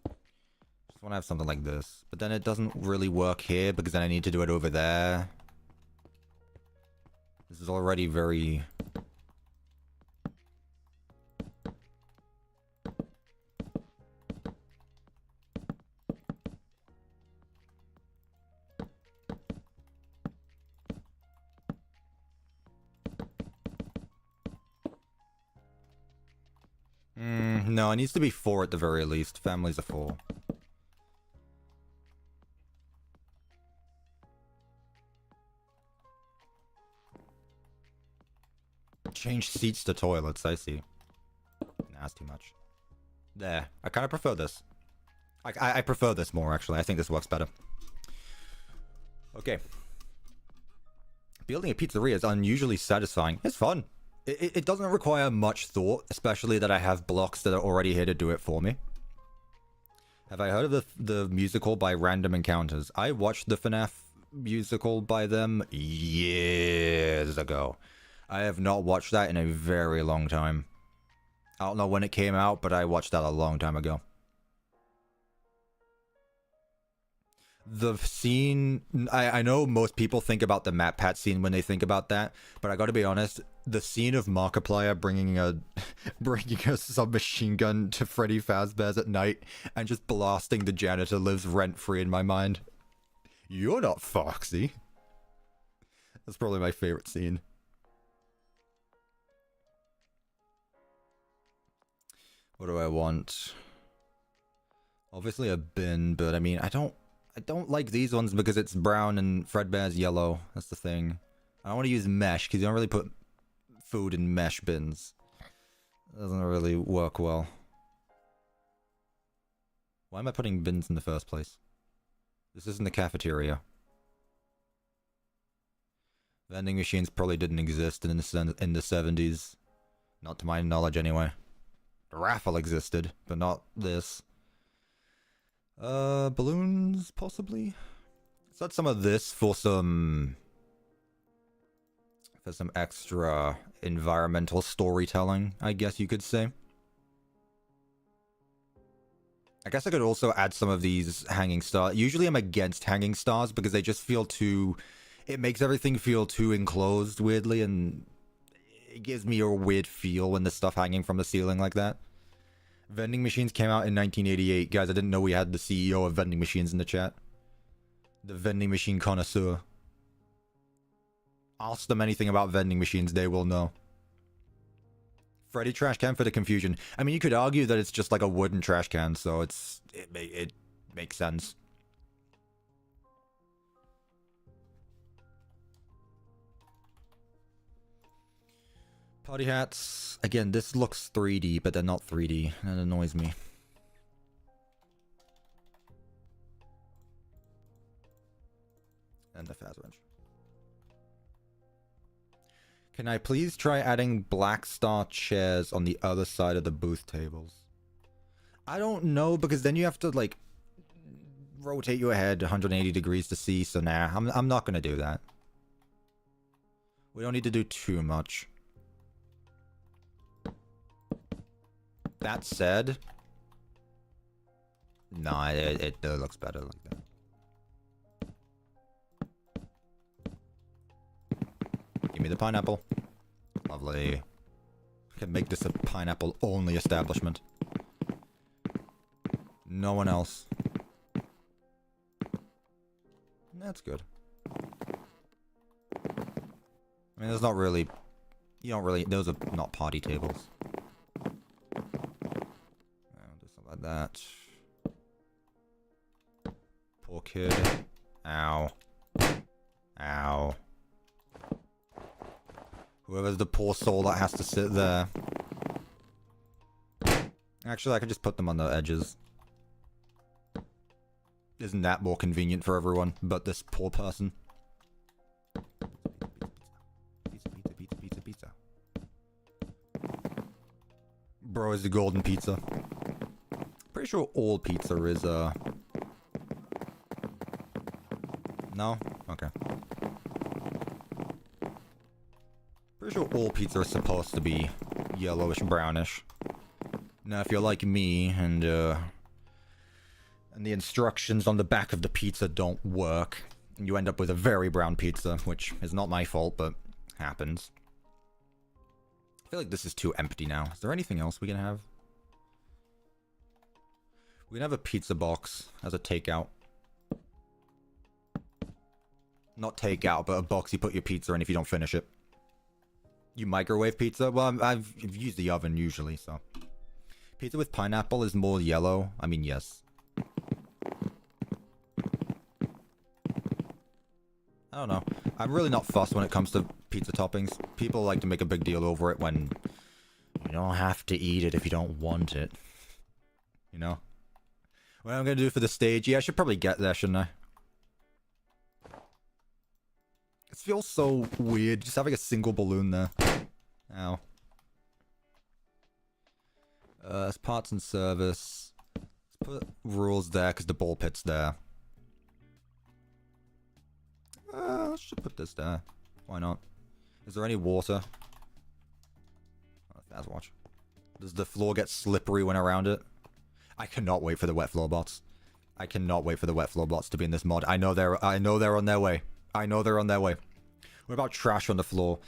Just want to have something like this. But then it doesn't really work here because then I need to do it over there. This is already very... No, it needs to be 4 at the very least. Families are 4. Change seats to toilets, I see. Nah, that's too much. There. I kind of prefer this. I prefer this more, actually. I think this works better. Okay. Building a pizzeria is unusually satisfying. It's fun. It doesn't require much thought, especially that I have blocks that are already here to do it for me. Have I heard of the musical by Random Encounters? I watched the FNAF musical by them years ago. I have not watched that in a very long time. I don't know when it came out, but I watched that a long time ago. The scene... I know most people think about the Map Pat scene when they think about that, but I gotta be honest, the scene of Markiplier bringing a submachine gun to Freddy Fazbear's at night and just blasting the janitor lives rent-free in my mind. You're not Foxy. That's probably my favorite scene. What do I want? Obviously a bin, but I mean, I don't like these ones because it's brown and Fredbear's yellow. That's the thing. I don't want to use mesh because you don't really put food in mesh bins. It doesn't really work well. Why am I putting bins in the first place? This isn't the cafeteria. Vending machines probably didn't exist in the 70s. Not to my knowledge anyway. The raffle existed, but not this. Balloons, possibly? Set some of this for some extra environmental storytelling, I guess you could say. I guess I could also add some of these hanging stars. Usually I'm against hanging stars because they just feel too... It makes everything feel too enclosed, weirdly, and it gives me a weird feel when there's stuff hanging from the ceiling like that. Vending machines came out in 1988. Guys, I didn't know we had the CEO of vending machines in the chat. The vending machine connoisseur. Ask them anything about vending machines, they will know. Freddy trash can for the confusion. I mean, you could argue that it's just like a wooden trash can, so it makes sense. Party hats. Again, this looks 3D, but they're not 3D. That annoys me. And the Faz wrench. Can I please try adding black star chairs on the other side of the booth tables? I don't know, because then you have to, like, rotate your head 180 degrees to see, so nah, I'm not gonna do that. We don't need to do too much. That said... Nah, it looks better like that. Give me the pineapple. Lovely. I can make this a pineapple-only establishment. No one else. That's good. I mean, there's not really... You don't really... Those are not party tables. I'll do something like that. Poor kid. Ow. Ow. Whoever's the poor soul that has to sit there. Actually, I could just put them on the edges. Isn't that more convenient for everyone but this poor person? Pizza, pizza, pizza, pizza, pizza. Bro is the golden pizza. Pretty sure all pizza is, No? Okay. Pretty sure all pizza is supposed to be yellowish brownish. Now, if you're like me and the instructions on the back of the pizza don't work, you end up with a very brown pizza, which is not my fault, but happens. I feel like this is too empty now. Is there anything else we can have? We can have a pizza box as a takeout. Not takeout, but a box you put your pizza in if you don't finish it. You microwave pizza? Well, I've used the oven usually, so. Pizza with pineapple is more yellow. I mean, yes. I don't know. I'm really not fussed when it comes to pizza toppings. People like to make a big deal over it when you don't have to eat it if you don't want it. You know? What I'm gonna do for the stage? Yeah, I should probably get there, shouldn't I? It feels so weird just having a single balloon there. Ow. It's parts and service. Let's put rules there because the ball pit's there. I should put this there. Why not? Is there any water? Oh, that's watch. Does the floor get slippery when around it? I cannot wait for the wet floor bots. I cannot wait for the wet floor bots to be in this mod. I know they're on their way. I know they're on their way. What about trash on the floor?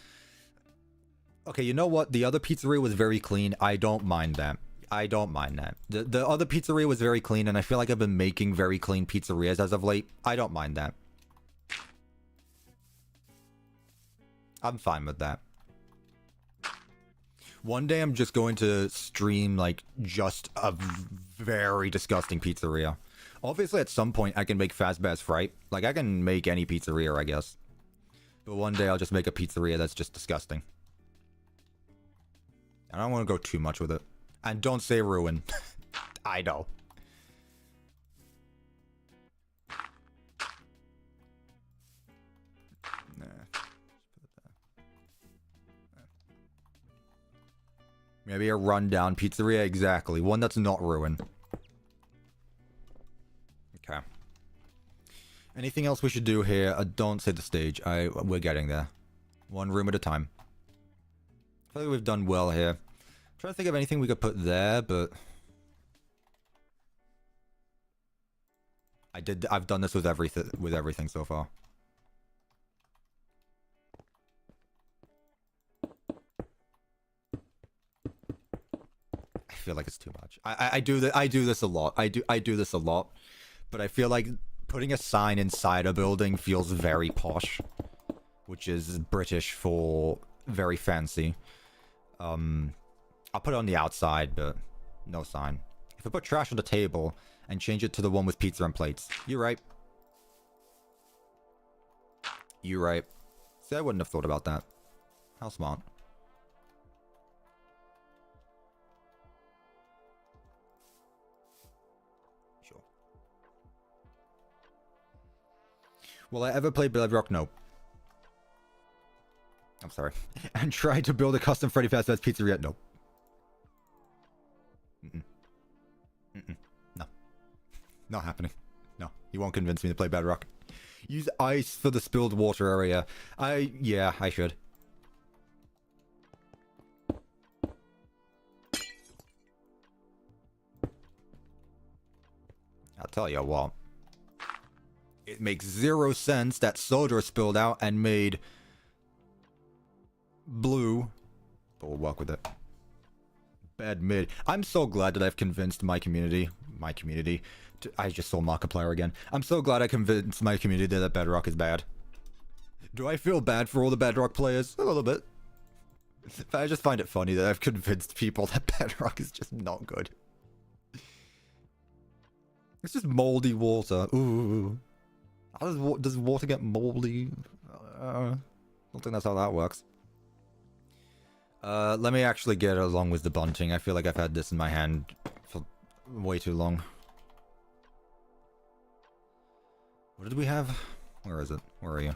Okay, you know what? The other pizzeria was very clean. I don't mind that. I don't mind that. The other pizzeria was very clean, and I feel like I've been making very clean pizzerias as of late. I don't mind that. I'm fine with that. One day I'm just going to stream, like, just a very disgusting pizzeria. Obviously, at some point, I can make Fazbear's Fright. Like, I can make any pizzeria, I guess. But one day I'll just make a pizzeria that's just disgusting. I don't want to go too much with it. And don't say ruin. I know. Nah. Maybe a rundown pizzeria, exactly. One that's not ruin. Okay. Anything else we should do here? Don't say the stage. We're getting there. One room at a time. I feel like we've done well here. I'm trying to think of anything we could put there, but I've done this with everything so far. I feel like it's too much. I do this a lot. I do this a lot, but I feel like putting a sign inside a building feels very posh, which is British for very fancy. I'll put it on the outside, but no sign. If I put trash on the table and change it to the one with pizza and plates, you're right. You're right. See, I wouldn't have thought about that. How smart. Sure. Will I ever play Bedrock? No. I'm sorry. And try to build a custom Freddy Fazbear's pizzeria? No. No. Not happening. No. You won't convince me to play Bedrock. Use ice for the spilled water area. Yeah, I should. I'll tell you what. It makes 0 sense that soda spilled out and made blue, but we'll work with it. Bad mid. I'm so glad that I've convinced my community, I just saw Markiplier again. I'm so glad I convinced my community that Bedrock is bad. Do I feel bad for all the Bedrock players? A little bit. But I just find it funny that I've convinced people that Bedrock is just not good. It's just moldy water. Ooh. How does water get moldy? I don't think that's how that works. Let me actually get along with the bunting. I feel like I've had this in my hand for way too long. What did we have? Where is it? Where are you?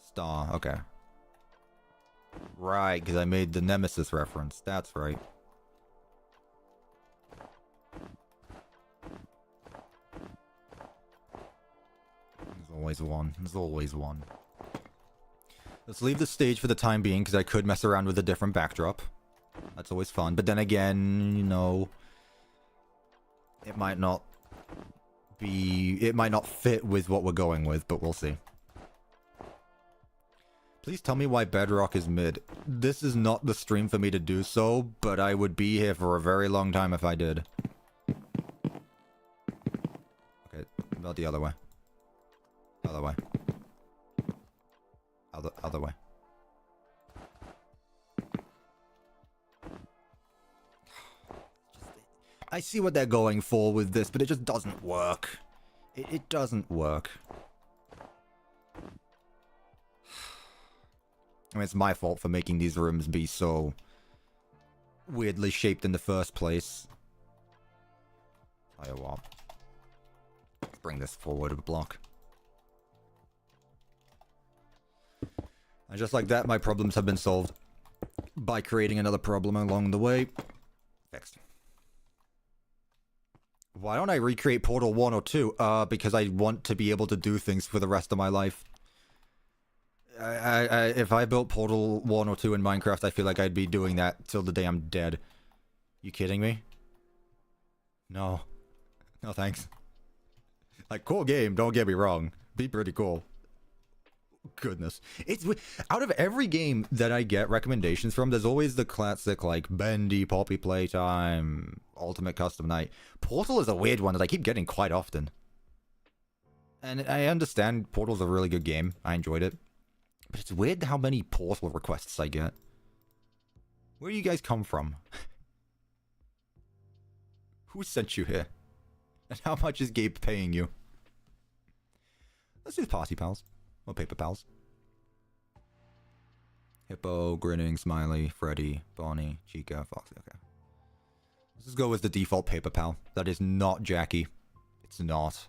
Star, okay. Right, because I made the Nemesis reference. That's right. There's always one. There's always one. Let's leave the stage for the time being, because I could mess around with a different backdrop. That's always fun. But then again, you know, it might not be... It might not fit with what we're going with, but we'll see. Please tell me why Bedrock is mid. This is not the stream for me to do so, but I would be here for a very long time if I did. Okay, not the other way. Other way. Other way. I see what they're going for with this, but it just doesn't work. It doesn't work. I mean, it's my fault for making these rooms be so weirdly shaped in the first place. Tell you what. Let's bring this forward a block. And just like that, my problems have been solved by creating another problem along the way. Fixed. Why don't I recreate Portal 1 or 2? Because I want to be able to do things for the rest of my life. If I built Portal 1 or 2 in Minecraft, I feel like I'd be doing that till the day I'm dead. You kidding me? No. No thanks. Like, cool game, don't get me wrong. Be pretty cool. Goodness. It's out of every game that I get recommendations from, there's always the classic, like, Bendy, Poppy Playtime, Ultimate Custom Night. Portal is a weird one that I keep getting quite often. And I understand Portal's a really good game. I enjoyed it. But it's weird how many Portal requests I get. Where do you guys come from? Who sent you here? And how much is Gabe paying you? Let's do Party Pals. Or Paper Pals. Hippo, Grinning, Smiley, Freddy, Bonnie, Chica, Foxy. Okay. Let's just go with the default Paper Pal. That is not Jackie. It's not.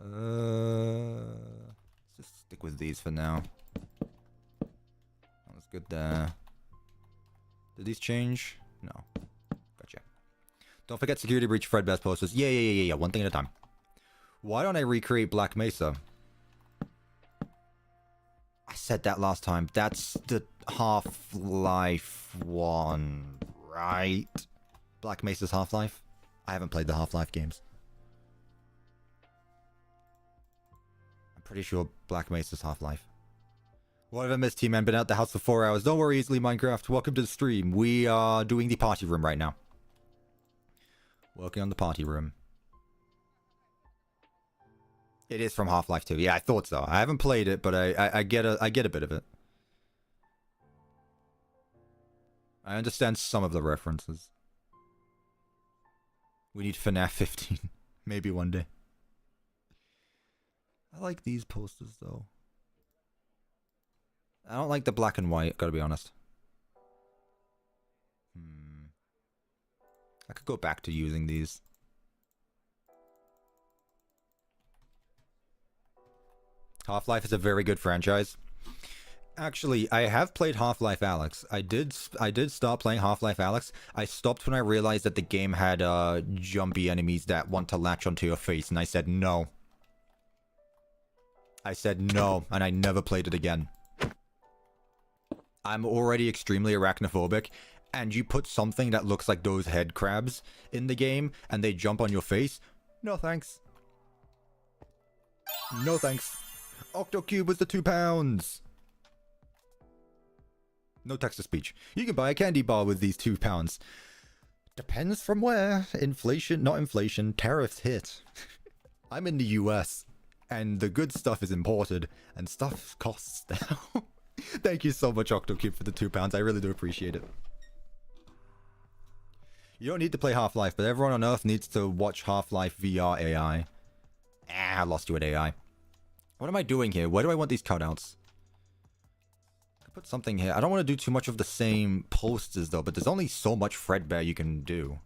Let's just stick with these for now. That's good there. Did these change? No. Gotcha. Don't forget security breach Fredbears posters. Yeah. One thing at a time. Why don't I recreate Black Mesa? I said that last time. That's the Half-Life one, right? Black Mesa's Half-Life? I haven't played the Half-Life games. I'm pretty sure Black Mesa's Half-Life. What have I missed, T-Man? Been out the house for 4 hours. Don't worry, Easily Minecraft. Welcome to the stream. We are doing the party room right now. Working on the party room. It is from Half-Life 2. Yeah, I thought so. I haven't played it, but I get a bit of it. I understand some of the references. We need FNAF 15. Maybe one day. I like these posters, though. I don't like the black and white, gotta be honest. I could go back to using these. Half-Life is a very good franchise. Actually, I have played Half-Life Alyx. I did start playing Half-Life Alyx. I stopped when I realized that the game had jumpy enemies that want to latch onto your face, and I said no. I said no, and I never played it again. I'm already extremely arachnophobic, and you put something that looks like those head crabs in the game, and they jump on your face? No thanks. No thanks. OctoCube was the £2. No text-to-speech. You can buy a candy bar with these £2. Depends from where. Inflation, not inflation. Tariffs hit. I'm in the US, and the good stuff is imported, and stuff costs now. Thank you so much, OctoCube, for the £2. I really do appreciate it. You don't need to play Half-Life, but everyone on Earth needs to watch Half-Life VR AI. I lost you at AI. What am I doing here? Where do I want these cutouts? I could put something here. I don't want to do too much of the same posters though, but there's only so much Fredbear you can do.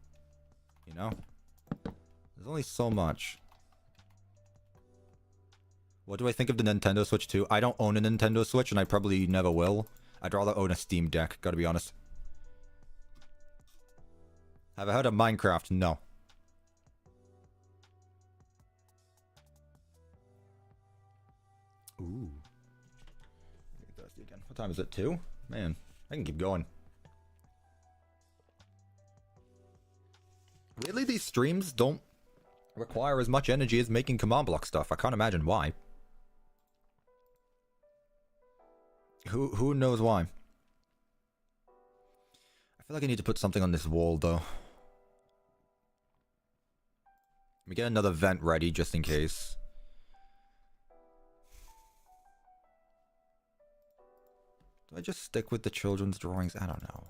You know? There's only so much. What do I think of the Nintendo Switch 2? I don't own a Nintendo Switch and I probably never will. I'd rather own a Steam Deck, gotta be honest. Have I heard of Minecraft? No. Ooh. I'm getting thirsty again. What time is it? 2? Man, I can keep going. Weirdly, these streams don't require as much energy as making command block stuff. I can't imagine why. Who knows why? I feel like I need to put something on this wall, though. Let me get another vent ready, just in case. Do I just stick with the children's drawings? I don't know.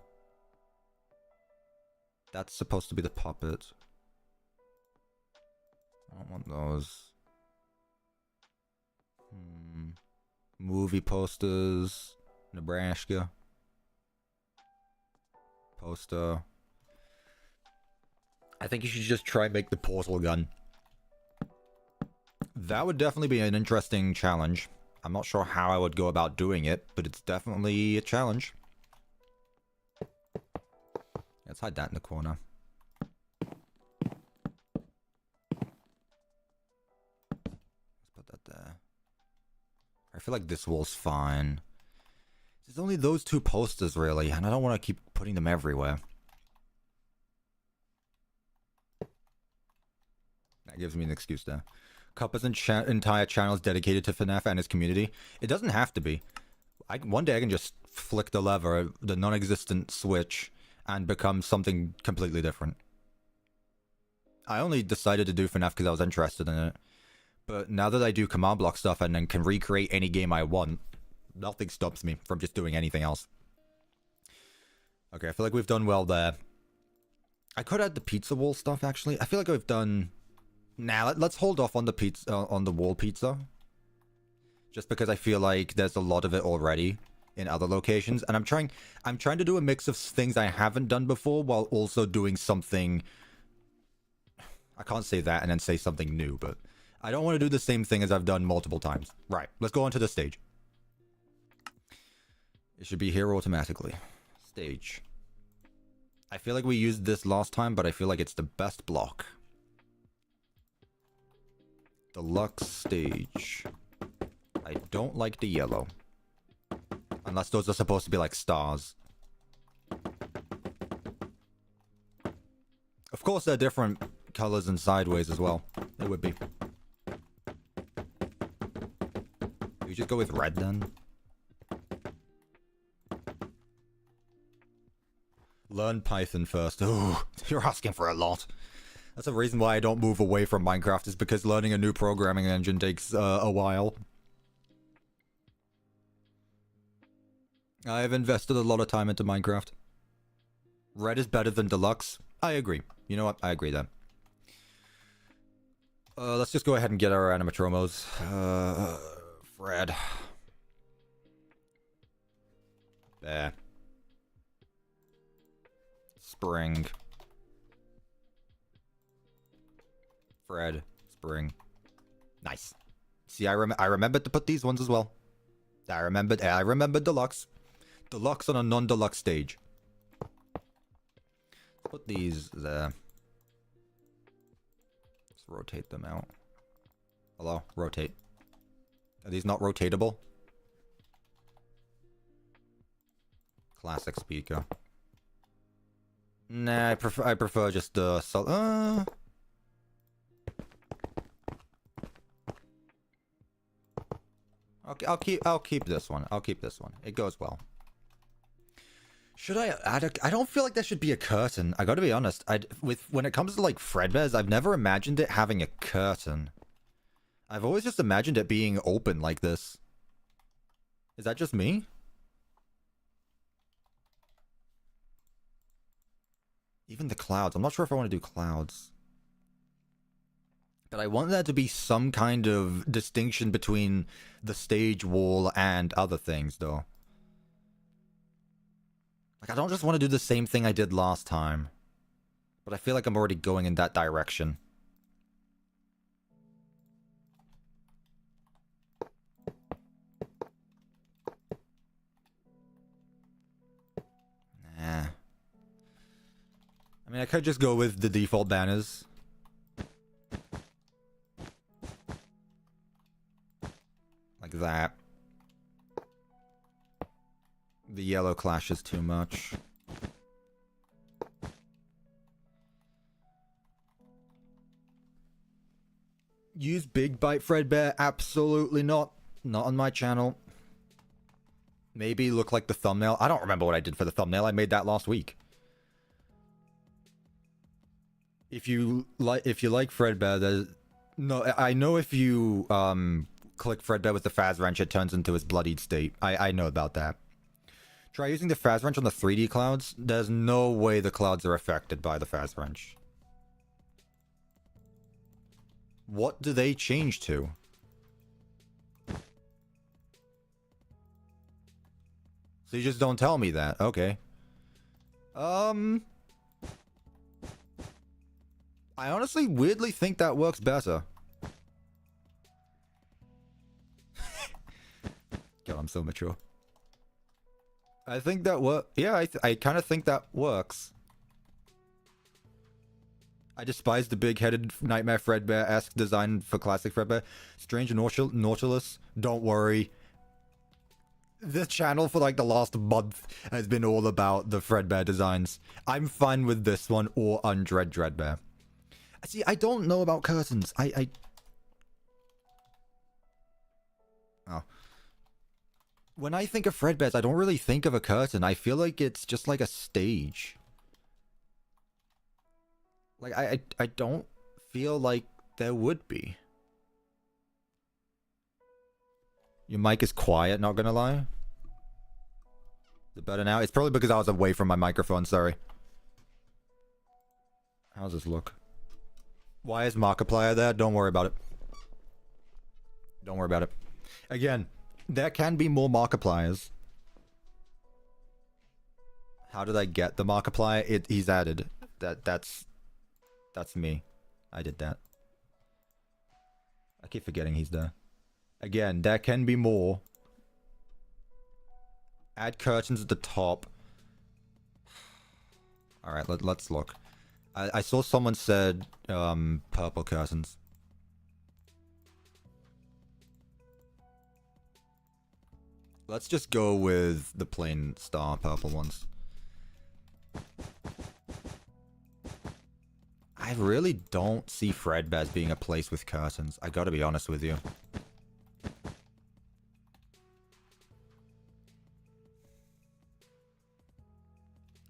That's supposed to be the puppet. I don't want those. Movie posters. Nebraska. Poster. I think you should just try and make the portal gun. That would definitely be an interesting challenge. I'm not sure how I would go about doing it, but it's definitely a challenge. Let's hide that in the corner. Let's put that there. I feel like this wall's fine. There's only those 2 posters, really, and I don't want to keep putting them everywhere. That gives me an excuse there. Cuppa's entire channel is dedicated to FNAF and his community. It doesn't have to be. One day I can just flick the lever, the non-existent switch, and become something completely different. I only decided to do FNAF because I was interested in it. But now that I do command block stuff and then can recreate any game I want, nothing stops me from just doing anything else. Okay, I feel like we've done well there. I could add the pizza wall stuff, actually. I feel like we've done... Nah, let's hold off on the pizza, on the wall pizza. Just because I feel like there's a lot of it already in other locations. And I'm trying to do a mix of things I haven't done before while also doing something... I can't say that and then say something new, but... I don't want to do the same thing as I've done multiple times. Right, let's go on to the stage. It should be here automatically. Stage. I feel like we used this last time, but I feel like it's the best block. Deluxe stage. I don't like the yellow. Unless those are supposed to be like stars. Of course, they're different colors and sideways as well. They would be. Do you just go with red then? Learn Python first. Ooh, you're asking for a lot. That's a reason why I don't move away from Minecraft, is because learning a new programming engine takes a while. I've invested a lot of time into Minecraft. Red is better than Deluxe. I agree. You know what? I agree then. Let's just go ahead and get our animatromos. Fred. There. Spring. Fred. Spring. Nice. See, I remembered to put these ones as well. I remembered Deluxe. Deluxe on a non-deluxe stage. Put these there. Let's rotate them out. Hello? Rotate. Are these not rotatable? Classic speaker. Nah, I prefer just the Okay, I'll keep this one. I'll keep this one. It goes well. Should I add a... I don't feel like there should be a curtain. I gotta be honest. When it comes to like Fredbears, I've never imagined it having a curtain. I've always just imagined it being open like this. Is that just me? Even the clouds. I'm not sure if I want to do clouds. But I want there to be some kind of distinction between the stage wall and other things, though. Like, I don't just want to do the same thing I did last time. But I feel like I'm already going in that direction. Nah. I mean, I could just go with the default banners. Like that. The yellow clashes too much. Use Big Bite Fredbear? Absolutely not. Not on my channel. Maybe look like the thumbnail. I don't remember what I did for the thumbnail. I made that last week. If you like Fredbear, there's no. I know if you click Fredbear with the Faz Wrench, it turns into his bloodied state. I know about that. Try using the Faz Wrench on the 3D clouds. There's no way the clouds are affected by the Faz Wrench. What do they change to? So you just don't tell me that. Okay. I honestly weirdly think that works better. God, I'm so mature. I think that yeah, I kind of think that works. I despise the big-headed Nightmare Fredbear-esque design for classic Fredbear. Strange Nautilus, don't worry. The channel for like the last month has been all about the Fredbear designs. I'm fine with this one or Undread Dreadbear. See, I don't know about curtains. Oh. When I think of Fredbears, I don't really think of a curtain. I feel like it's just like a stage. Like, I don't feel like there would be. Your mic is quiet, not gonna lie. Is it better now? It's probably because I was away from my microphone, sorry. How's this look? Why is Markiplier there? Don't worry about it. Don't worry about it. Again, there can be more Markipliers. How did I get the Markiplier? He's added. That's me. I did that. I keep forgetting he's there. Again, there can be more. Add curtains at the top. Alright, let's look. I saw someone said purple curtains. Let's just go with the plain star purple ones. I really don't see Fredbears being a place with curtains. I gotta be honest with you.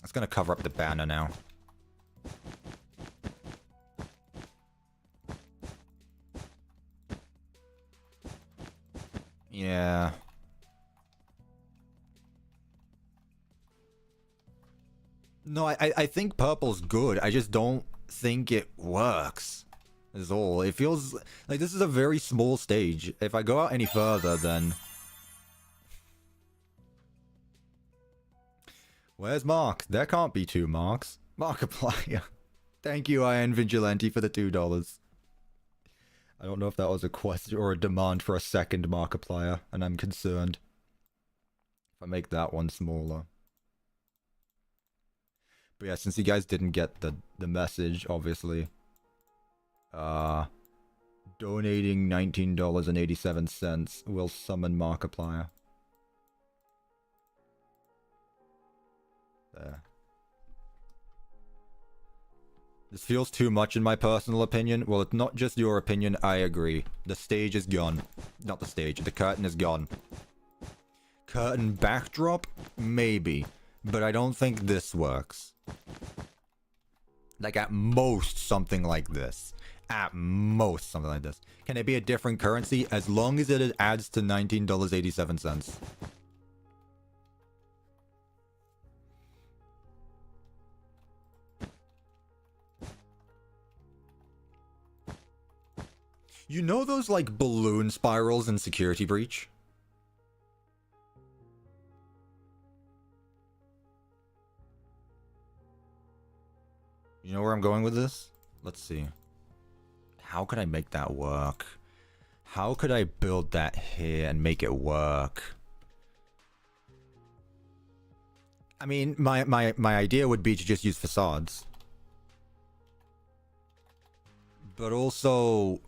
It's gonna cover up the banner now. Yeah. No, I think purple's good. I just don't think it works. Is all. It feels like this is a very small stage. If I go out any further, then... Where's Mark? There can't be two Marks. Markiplier. Thank you, Iron Vigilante, for the $2. I don't know if that was a question or a demand for a second Markiplier, and I'm concerned. If I make that one smaller. But yeah, since you guys didn't get the message, obviously. Donating $19.87 will summon Markiplier. There. This feels too much in my personal opinion. Well, it's not just your opinion, I agree. The stage is gone. Not the stage, the curtain is gone. Curtain backdrop? Maybe. But I don't think this works. Like, at most, something like this. At most, something like this. Can it be a different currency? As long as it adds to $19.87. You know those, like, balloon spirals in Security Breach? You know where I'm going with this? Let's see. How could I make that work? How could I build that here and make it work? I mean, my idea would be to just use facades. But also,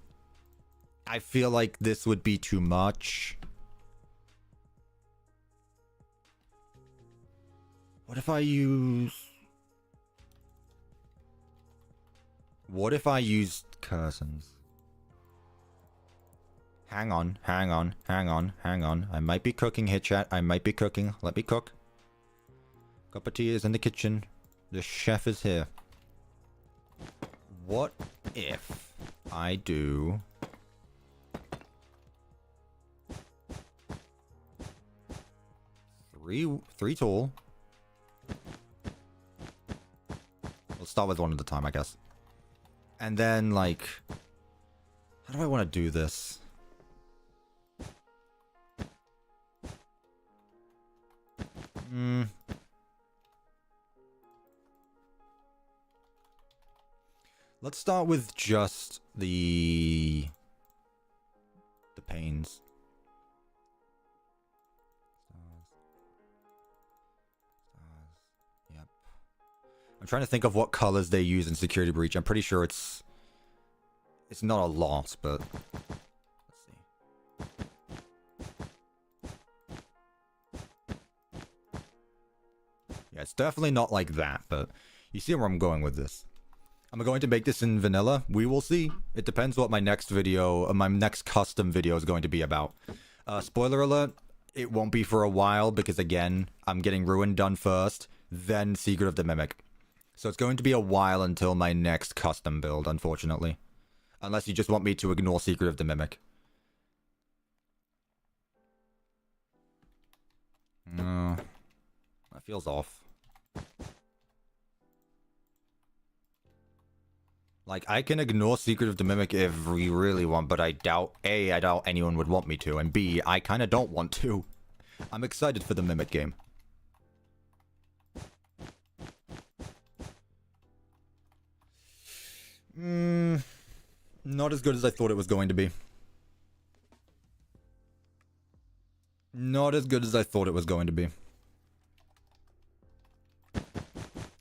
I feel like this would be too much. What if I use... What if I used curtains? Hang on. I might be cooking here, chat. I might be cooking. Let me cook. Cup of tea is in the kitchen. The chef is here. What if I do... Three tall. We'll start with one at a time, I guess. And then, like... How do I want to do this? Let's start with just the panes. Yep. I'm trying to think of what colors they use in Security Breach. I'm pretty sure it's not a lot, but let's see. Yeah, it's definitely not like that, but you see where I'm going with this. I'm going to make this in vanilla. We will see. It depends what my next video, my next custom video is going to be about. Spoiler alert, it won't be for a while because, again, I'm getting Ruin done first, then Secret of the Mimic. So it's going to be a while until my next custom build, unfortunately. Unless you just want me to ignore Secret of the Mimic. No. That feels off. Like, I can ignore Secret of the Mimic if we really want, but I doubt, A, I doubt anyone would want me to, and B, I kinda don't want to. I'm excited for the Mimic game. Not as good as I thought it was going to be. Not as good as I thought it was going to be.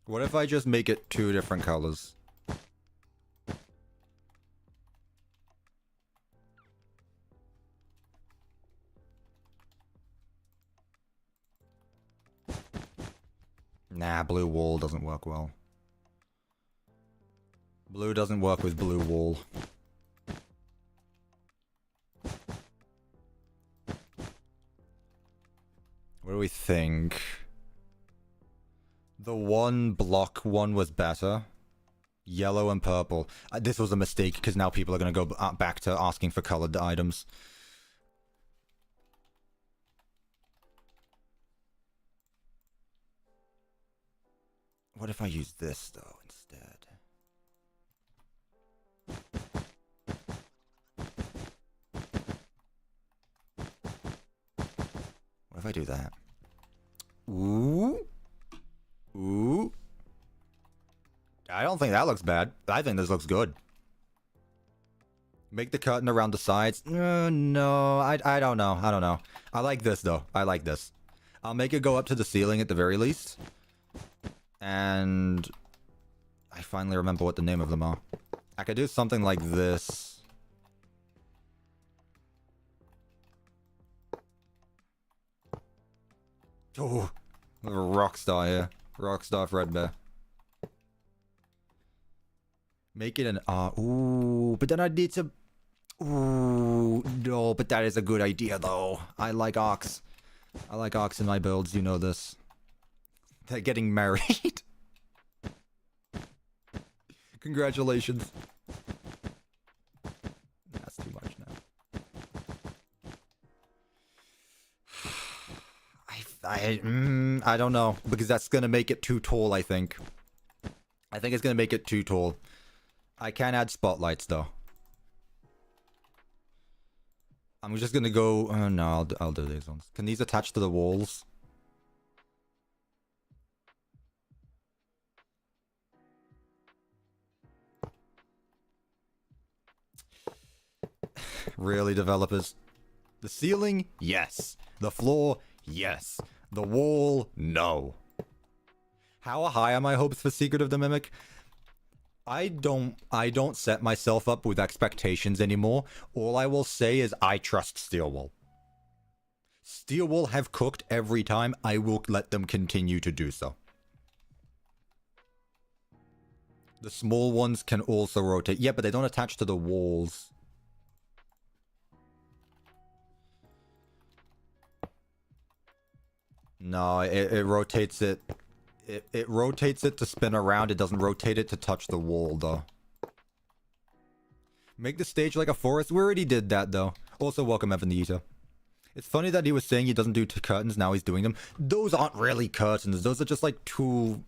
What if I just make it 2 different colors? Nah, blue wall doesn't work well. Blue doesn't work with blue wall. What do we think? The one block one was better. Yellow and purple. This was a mistake because now people are going to go back to asking for colored items. What if I use this, though, instead? What if I do that? Ooh. Ooh. I don't think that looks bad. I think this looks good. Make the curtain around the sides. No, I don't know. I don't know. I like this, though. I like this. I'll make it go up to the ceiling at the very least. And I finally remember what the name of them are. I could do something like this. Oh, rockstar here. Rockstar Fredbear. Make it an ooh, but then I need to. Ooh, no, but that is a good idea though. I like ox. I like ox in my builds. You know this. They're getting married. Congratulations. That's too much now. I don't know, because that's gonna make it too tall, I think. I think it's gonna make it too tall. I can add spotlights though. I'm just gonna go... no, I'll do these ones. Can these attach to the walls? Really, developers? The ceiling? Yes. The floor? Yes. The wall? No. How high are my hopes for Secret of the Mimic? I don't set myself up with expectations anymore. All I will say is I trust Steelwool. Steelwool have cooked every time. I will let them continue to do so. The small ones can also rotate. Yeah, but they don't attach to the walls. No, it rotates it. It rotates it to spin around. It doesn't rotate it to touch the wall, though. Make the stage like a forest. We already did that, though. Also, welcome Evan the Eater. It's funny that he was saying he doesn't do curtains. Now he's doing them. Those aren't really curtains. Those are just like two...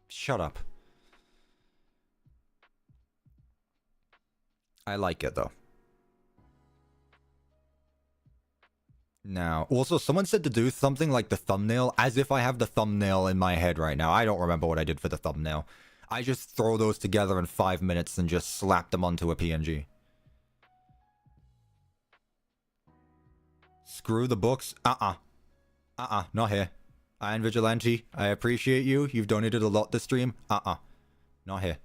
Shut up. I like it, though. Now, also, someone said to do something like the thumbnail, as if I have the thumbnail in my head right now. I don't remember what I did for the thumbnail. I just throw those together in 5 minutes and just slap them onto a PNG. Screw the books? Not here. Iron Vigilante, I appreciate you. You've donated a lot this stream. Not here.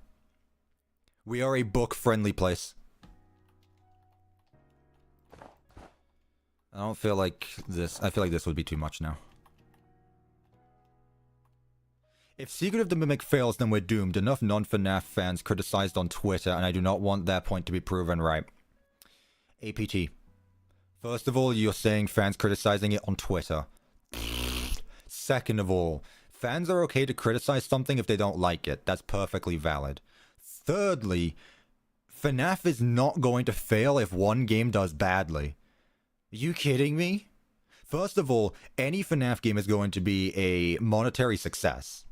We are a book-friendly place. I don't feel like this. I feel like this would be too much now. If Secret of the Mimic fails, then we're doomed. Enough non-FNAF fans criticized on Twitter, and I do not want their point to be proven right. APT. First of all, you're saying fans criticizing it on Twitter. Second of all, fans are okay to criticize something if they don't like it. That's perfectly valid. Thirdly, FNAF is not going to fail if one game does badly. Are you kidding me? First of all, any FNAF game is going to be a monetary success.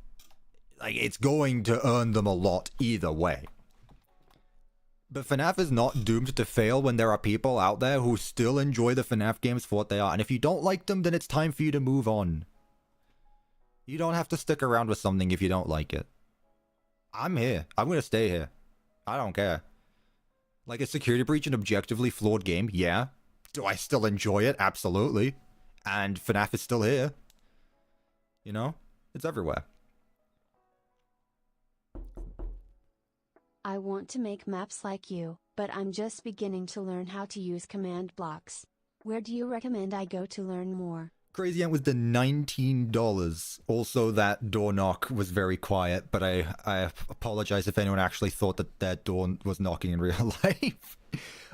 Like, it's going to earn them a lot either way. But FNAF is not doomed to fail when there are people out there who still enjoy the FNAF games for what they are. And if you don't like them, then it's time for you to move on. You don't have to stick around with something if you don't like it. I'm here. I'm going to stay here. I don't care. Like, is Security Breach an objectively flawed game? Yeah. Do I still enjoy it? Absolutely. And FNAF is still here. You know? It's everywhere.
I want to make maps like you, but I'm just beginning to learn how to use command blocks. Where do you recommend I go to learn more?
Crazy Ant was the $19. Also, that door knock was very quiet, but I apologize if anyone actually thought that that door was knocking in real life.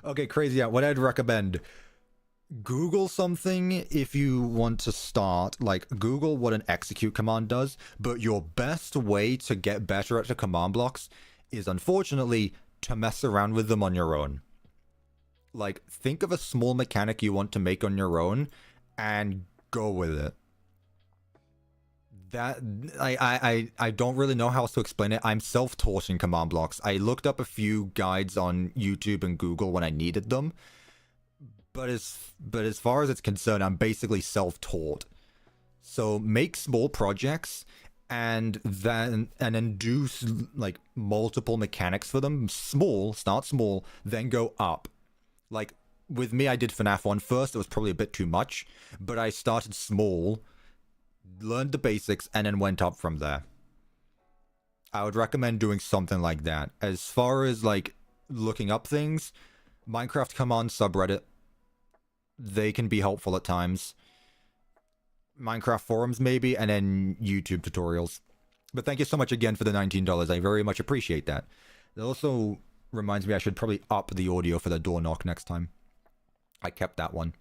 Okay, Crazy Ant, what I'd recommend... Google something if you want to start. Like, Google what an execute command does, but your best way to get better at the command blocks is, unfortunately, to mess around with them on your own. Like, think of a small mechanic you want to make on your own, and go with it. That, I don't really know how else to explain it. I'm self-taught in command blocks. I looked up a few guides on YouTube and Google when I needed them. But as far as it's concerned, I'm basically self-taught. So make small projects and then do like multiple mechanics for them. Start small, then go up. Like with me, I did FNAF 1 first. It was probably a bit too much, but I started small, learned the basics, and then went up from there. I would recommend doing something like that. As far as like looking up things, Minecraft Command subreddit. They can be helpful at times. Minecraft forums, maybe, and then YouTube tutorials. But thank you so much again for the $19. I very much appreciate that. It also reminds me I should probably up the audio for the door knock next time. I kept that one.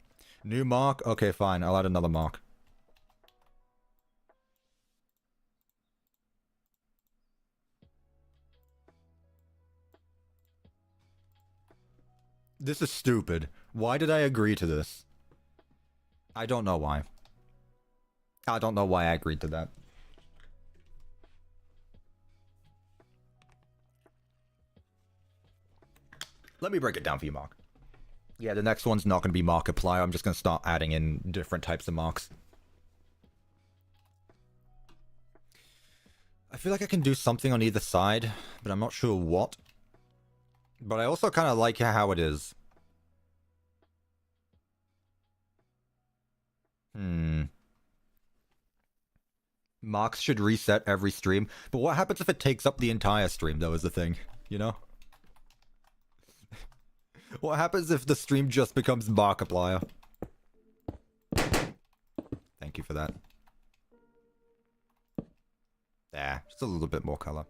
New mark? Okay, fine. I'll add another mark. This is stupid. Why did I agree to this? I don't know why. I don't know why I agreed to that. Let me break it down for you, Mark. Yeah, the next one's not going to be Markiplier. I'm just going to start adding in different types of marks. I feel like I can do something on either side, but I'm not sure what. But I also kind of like how it is. Marks should reset every stream. But what happens if it takes up the entire stream, though, is the thing. You know? What happens if the stream just becomes Markiplier? Thank you for that. Yeah, just a little bit more color.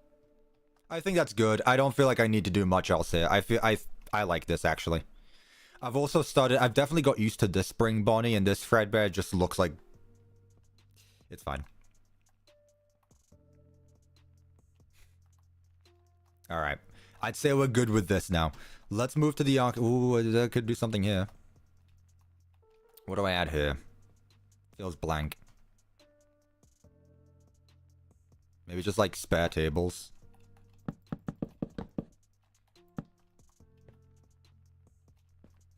I think that's good. I don't feel like I need to do much else here. I like this, actually. I've definitely got used to this Spring Bonnie, and this Fredbear just looks like... It's fine. Alright. I'd say we're good with this now. Let's move to the arc. Ooh, I could do something here. What do I add here? Feels blank. Maybe just like spare tables.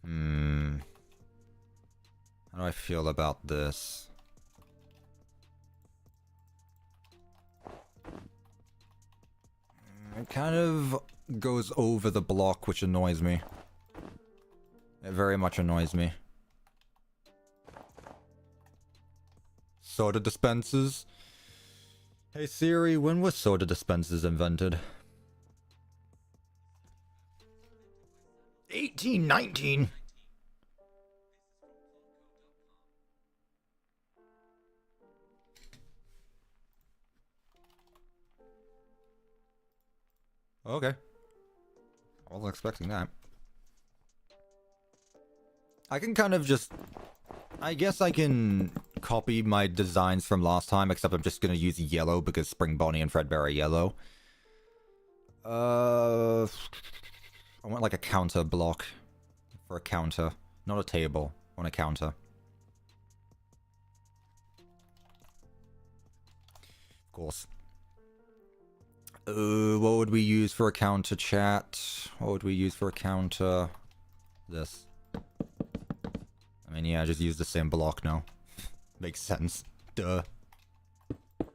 How do I feel about this? It kind of goes over the block, which annoys me. It very much annoys me. Soda dispensers. Hey Siri, when were soda dispensers invented? 1819. Okay. I wasn't expecting that. I can kind of just... I guess I can copy my designs from last time, except I'm just going to use yellow because Spring Bonnie and Fredbear are yellow. I want like a counter block for a counter. Not a table. I want a counter. Of course. What would we use for a counter, chat? What would we use for a counter? This. I mean, yeah, just use the same block now. Makes sense. Duh. There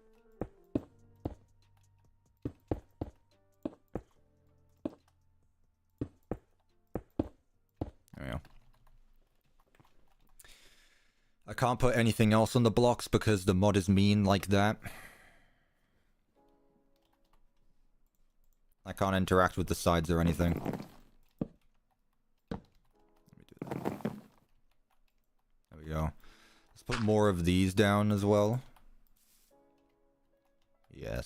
we go. I can't put anything else on the blocks because the mod is mean like that. I can't interact with the sides or anything. Let me do that. There we go. Let's put more of these down as well. Yes.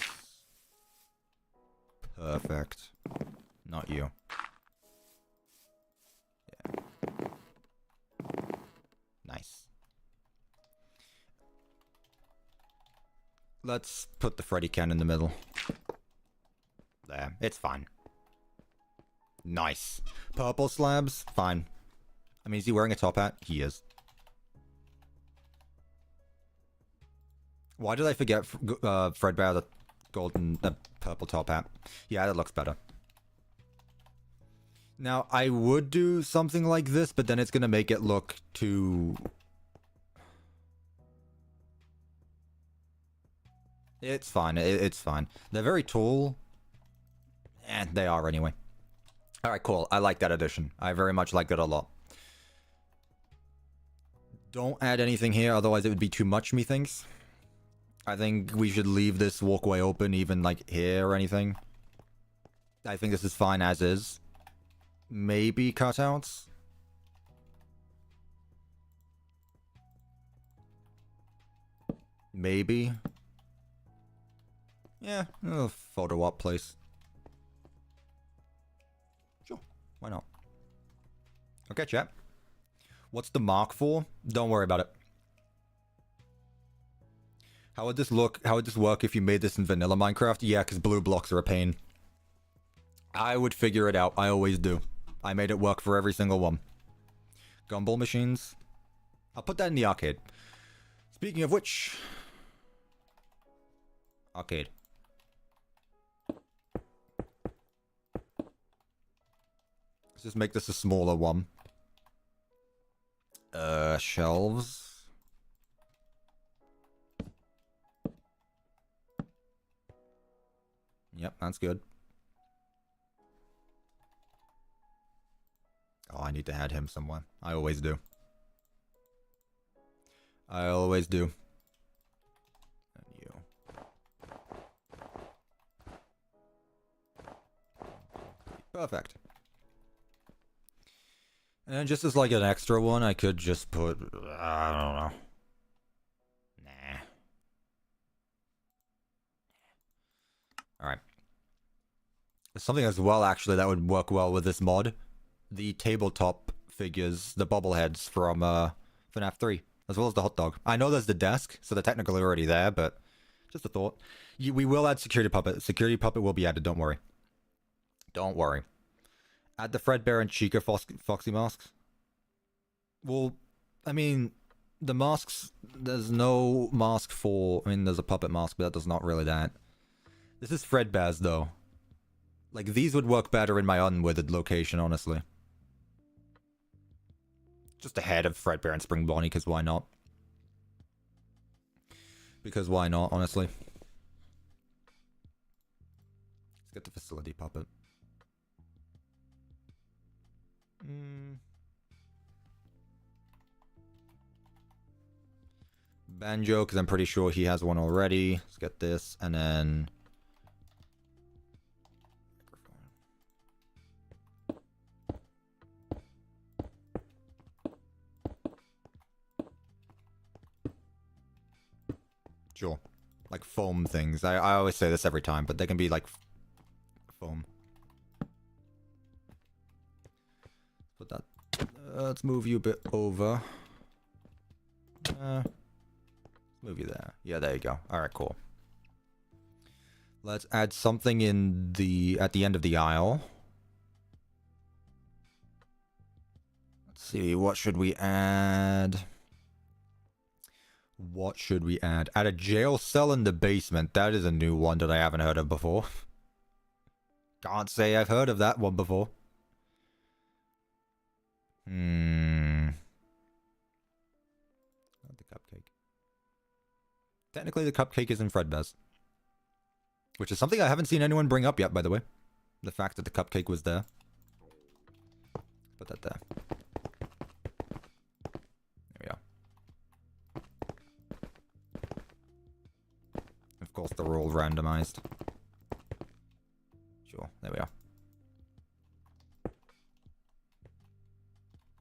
Perfect. Not you. Yeah. Nice. Let's put the Freddy can in the middle. There, it's fine. Nice. Purple slabs? Fine. I mean, is he wearing a top hat? He is. Why did I forget Fredbear, the golden, purple top hat? Yeah, that looks better. Now, I would do something like this, but then it's gonna make it look too... It's fine, it's fine. They're very tall. And they are anyway. Alright, cool. I like that addition. I very much like that a lot. Don't add anything here, otherwise it would be too much, methinks. I think we should leave this walkway open, even like here or anything. I think this is fine as is. Maybe cutouts? Maybe. Yeah, a photo op place. Sure, why not? Okay, chat. What's the mark for? Don't worry about it. How would this look? How would this work if you made this in vanilla Minecraft? Yeah, because blue blocks are a pain. I would figure it out. I always do. I made it work for every single one. Gumball machines. I'll put that in the arcade. Speaking of which... Arcade. just make this a smaller one. Shelves. Yep, that's good. Oh, I need to add him somewhere. I always do. I always do. And you. Perfect. And just as like an extra one, I could just put... I don't know. Nah. Alright. There's something as well, actually, that would work well with this mod. The tabletop figures, the bobbleheads from FNAF 3, as well as the hot dog. I know there's the desk, so they're technically already there, but just a thought. We will add security puppet. Security puppet will be added, don't worry. Don't worry. Add the Fredbear and Chica Foxy masks. Well, I mean, the masks, there's no mask for... I mean, there's a puppet mask, but that does not really that. This is Fredbears, though. Like, these would work better in my unwithered location, honestly. Just ahead of Fredbear and Spring Bonnie, because why not? Because why not, honestly? Let's get the facility puppet. Banjo, because I'm pretty sure he has one already. Let's get this, and then... Sure. Like foam things. I always say this every time, but they can be like foam. Put that. Let's move you a bit over. Move you there. Yeah, there you go. Alright, cool. Let's add something in the... at the end of the aisle. Let's see, what should we add? What should we add? Add a jail cell in the basement. That is a new one that I haven't heard of before. Can't say I've heard of that one before. The cupcake. Technically, the cupcake is in Fredbears. Which is something I haven't seen anyone bring up yet, by the way. The fact that the cupcake was there. Put that there. There we go. Of course, they're all randomized. Sure, there we are.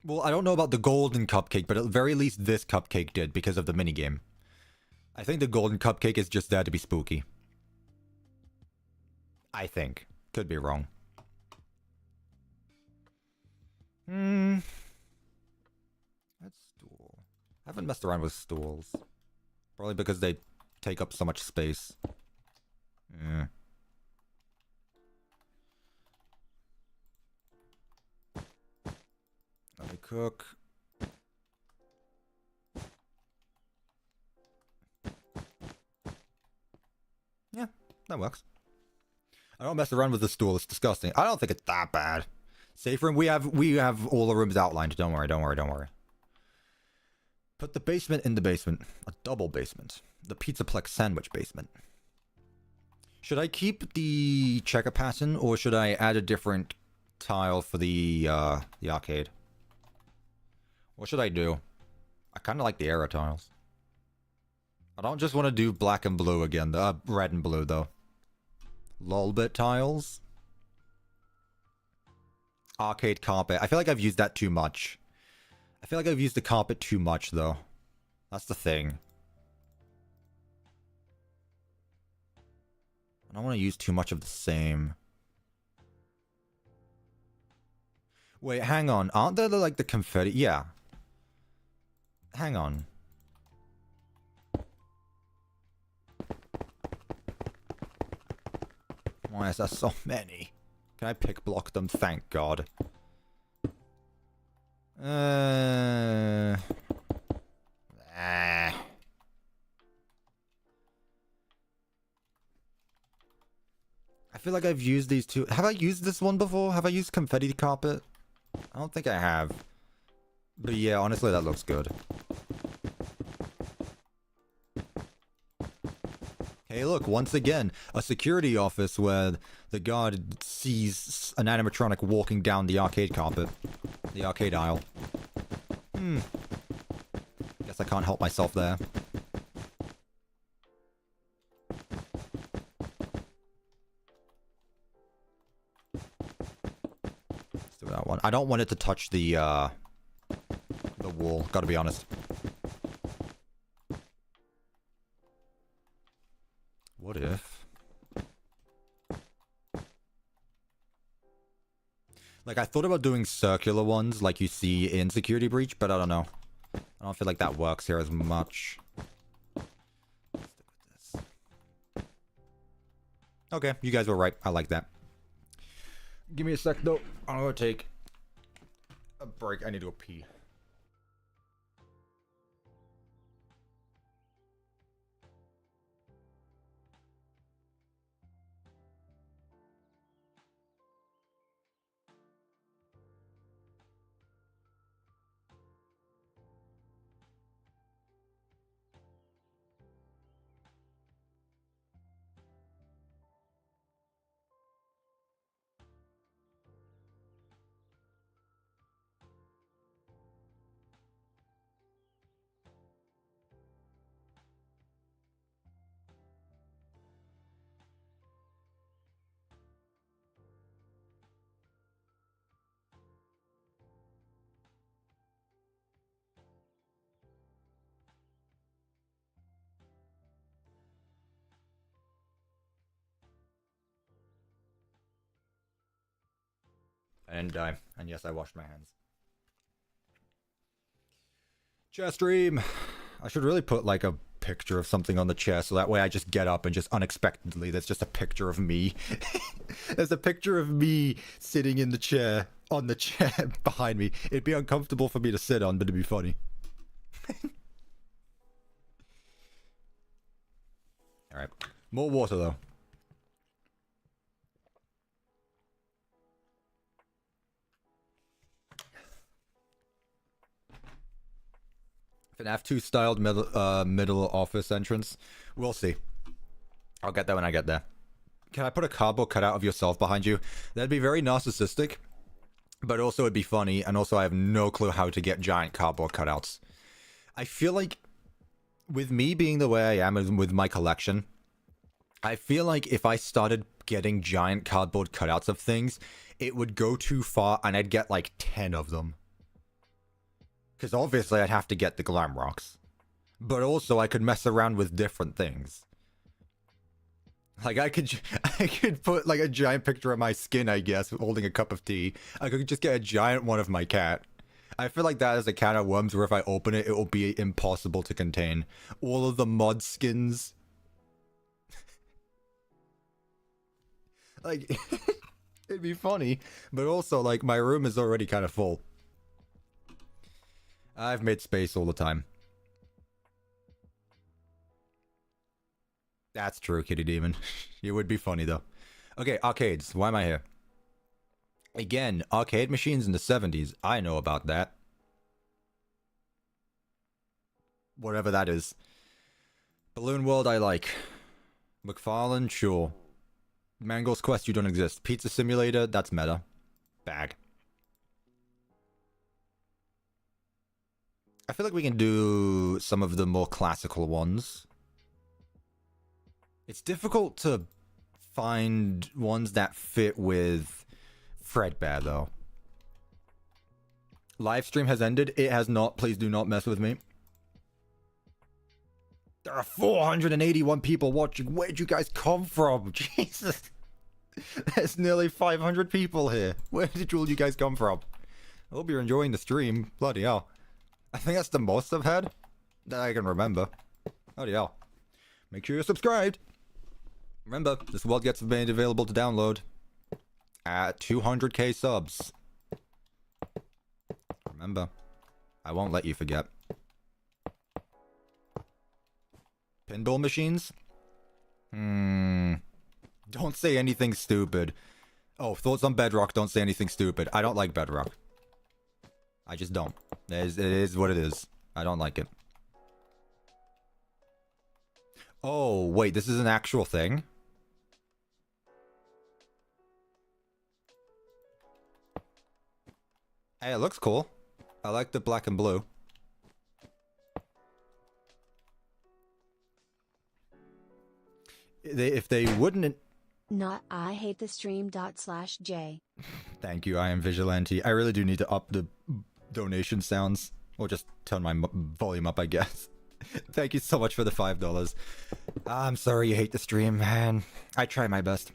Well, I don't know about the golden cupcake, but at the very least this cupcake did because of the minigame. I think the golden cupcake is just there to be spooky. I think. Could be wrong. That stool. I haven't messed around with stools. Probably because they take up so much space. Yeah. Let me cook. Yeah, that works. I don't mess around with the stool. It's disgusting. I don't think it's that bad. Safe room. We have all the rooms outlined. Don't worry. Don't worry. Don't worry. Put the basement in the basement. A double basement. The Pizzaplex sandwich basement. Should I keep the checker pattern or should I add a different tile for the arcade? What should I do? I kind of like the arrow tiles. I don't just want to do black and blue again. Red and blue though. Lolbit tiles. Arcade carpet. I feel like I've used that too much. I feel like I've used the carpet too much though. That's the thing. I don't want to use too much of the same. Wait, hang on. Aren't there like the confetti? Yeah. Hang on. Why is there so many? Can I pick block them? Thank God. I feel like I've used these two. Have I used this one before? Have I used confetti carpet? I don't think I have. But yeah, honestly, that looks good. Hey, look, once again, a security office where the guard sees an animatronic walking down the arcade carpet. The arcade aisle. Guess I can't help myself there. Let's do that one. I don't want it to touch the wall, gotta be honest. What if... Like, I thought about doing circular ones like you see in Security Breach, but I don't know. I don't feel like that works here as much. Let's stick with this. Okay, you guys were right. I like that. Give me a sec, though. I'm gonna take a break. I need to go pee. I didn't die. And yes, I washed my hands. Chair stream. I should really put like a picture of something on the chair so that way I just get up and just unexpectedly there's just a picture of me. There's a picture of me sitting in the chair, on the chair behind me. It'd be uncomfortable for me to sit on, but it'd be funny. Alright. More water though. FNAF 2 styled middle office entrance. We'll see. I'll get there when I get there. Can I put a cardboard cutout of yourself behind you? That'd be very narcissistic, but also it'd be funny, and also I have no clue how to get giant cardboard cutouts. I feel like, with me being the way I am with my collection, I feel like if I started getting giant cardboard cutouts of things, it would go too far and I'd get like 10 of them. Because obviously I'd have to get the glam rocks. But also I could mess around with different things. Like I could put like a giant picture of my skin, I guess, holding a cup of tea. I could just get a giant one of my cat. I feel like that is a can of worms where if I open it, it will be impossible to contain. All of the mod skins. Like, it'd be funny. But also, like, my room is already kind of full. I've made space all the time. That's true, Kitty Demon. It would be funny, though. Okay, arcades. Why am I here? Again, arcade machines in the 70s. I know about that. Whatever that is. Balloon World, I like. McFarlane, sure. Mangle's Quest, you don't exist. Pizza Simulator, that's meta. Bag. I feel like we can do some of the more classical ones. It's difficult to find ones that fit with Fredbear, though. Livestream has ended. It has not. Please do not mess with me. There are 481 people watching. Where'd you guys come from? Jesus. There's nearly 500 people here. Where did all you guys come from? I hope you're enjoying the stream. Bloody hell. I think that's the most I've had that I can remember. Bloody hell. Make sure you're subscribed. Remember, this world gets made available to download at 200k subs. Remember, I won't let you forget. Pinball machines? Don't say anything stupid. Oh, thoughts on Bedrock, don't say anything stupid. I don't like Bedrock. I just don't. It is what it is. I don't like it. Oh, wait, this is an actual thing? Hey, it looks cool. I like the black and blue. If they wouldn't...
Not I hate the stream./J.
Thank you, I am Vigilante. I really do need to up the donation sounds. Or just turn my volume up, I guess. Thank you so much for the $5. I'm sorry you hate the stream, man. I try my best.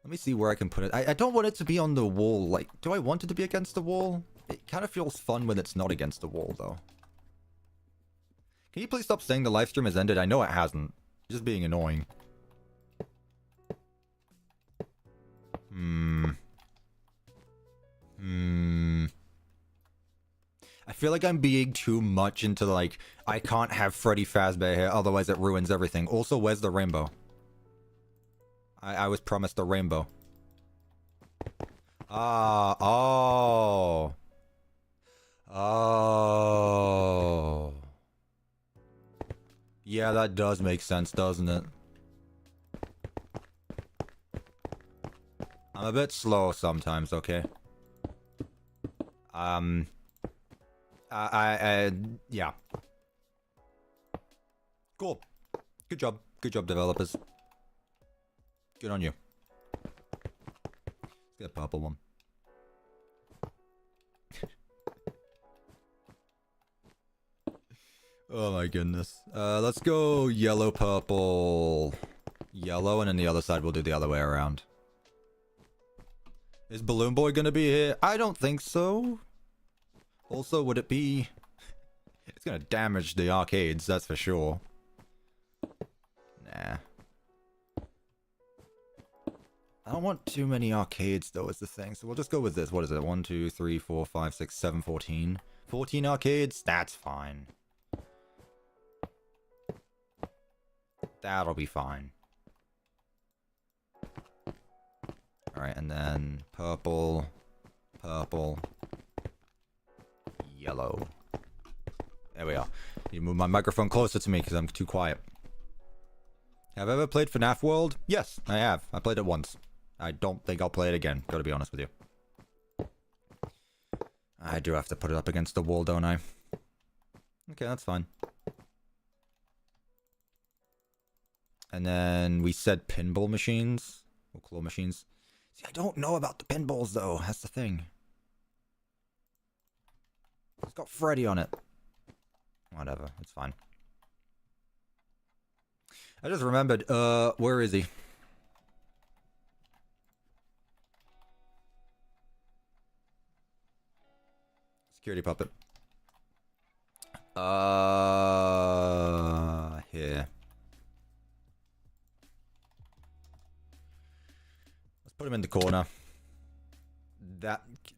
Let me see where I can put it. I don't want it to be on the wall. Like, do I want it to be against the wall? It kind of feels fun when it's not against the wall, though. Can you please stop saying the live stream has ended? I know it hasn't. Just being annoying. I feel like I'm being too much into, like, I can't have Freddy Fazbear here, otherwise it ruins everything. Also, where's the rainbow? I was promised a rainbow. Ah, oh. Oh. Yeah, that does make sense, doesn't it? I'm a bit slow sometimes, okay? Yeah. Cool. Good job. Good job, developers. Good on you. Let's get a purple one. Oh my goodness. Let's go yellow, purple, yellow, and then the other side we'll do the other way around. Is Balloon Boy gonna be here? I don't think so. Also, would it be... It's gonna damage the arcades, that's for sure. Nah. I don't want too many arcades, though, is the thing. So we'll just go with this. What is it? 1, 2, 3, 4, 5, 6, 7, 14. 14 arcades? That's fine. That'll be fine. Alright, and then purple, purple, yellow. There we are. You move my microphone closer to me because I'm too quiet. Have I ever played FNAF World? Yes, I have. I played it once. I don't think I'll play it again, gotta be honest with you. I do have to put it up against the wall, don't I? Okay, that's fine. And then we said pinball machines. Or claw machines. See, I don't know about the pinballs, though. That's the thing. It's got Freddy on it. Whatever, it's fine. I just remembered, where is he? Security puppet. Here. Let's put him in the corner.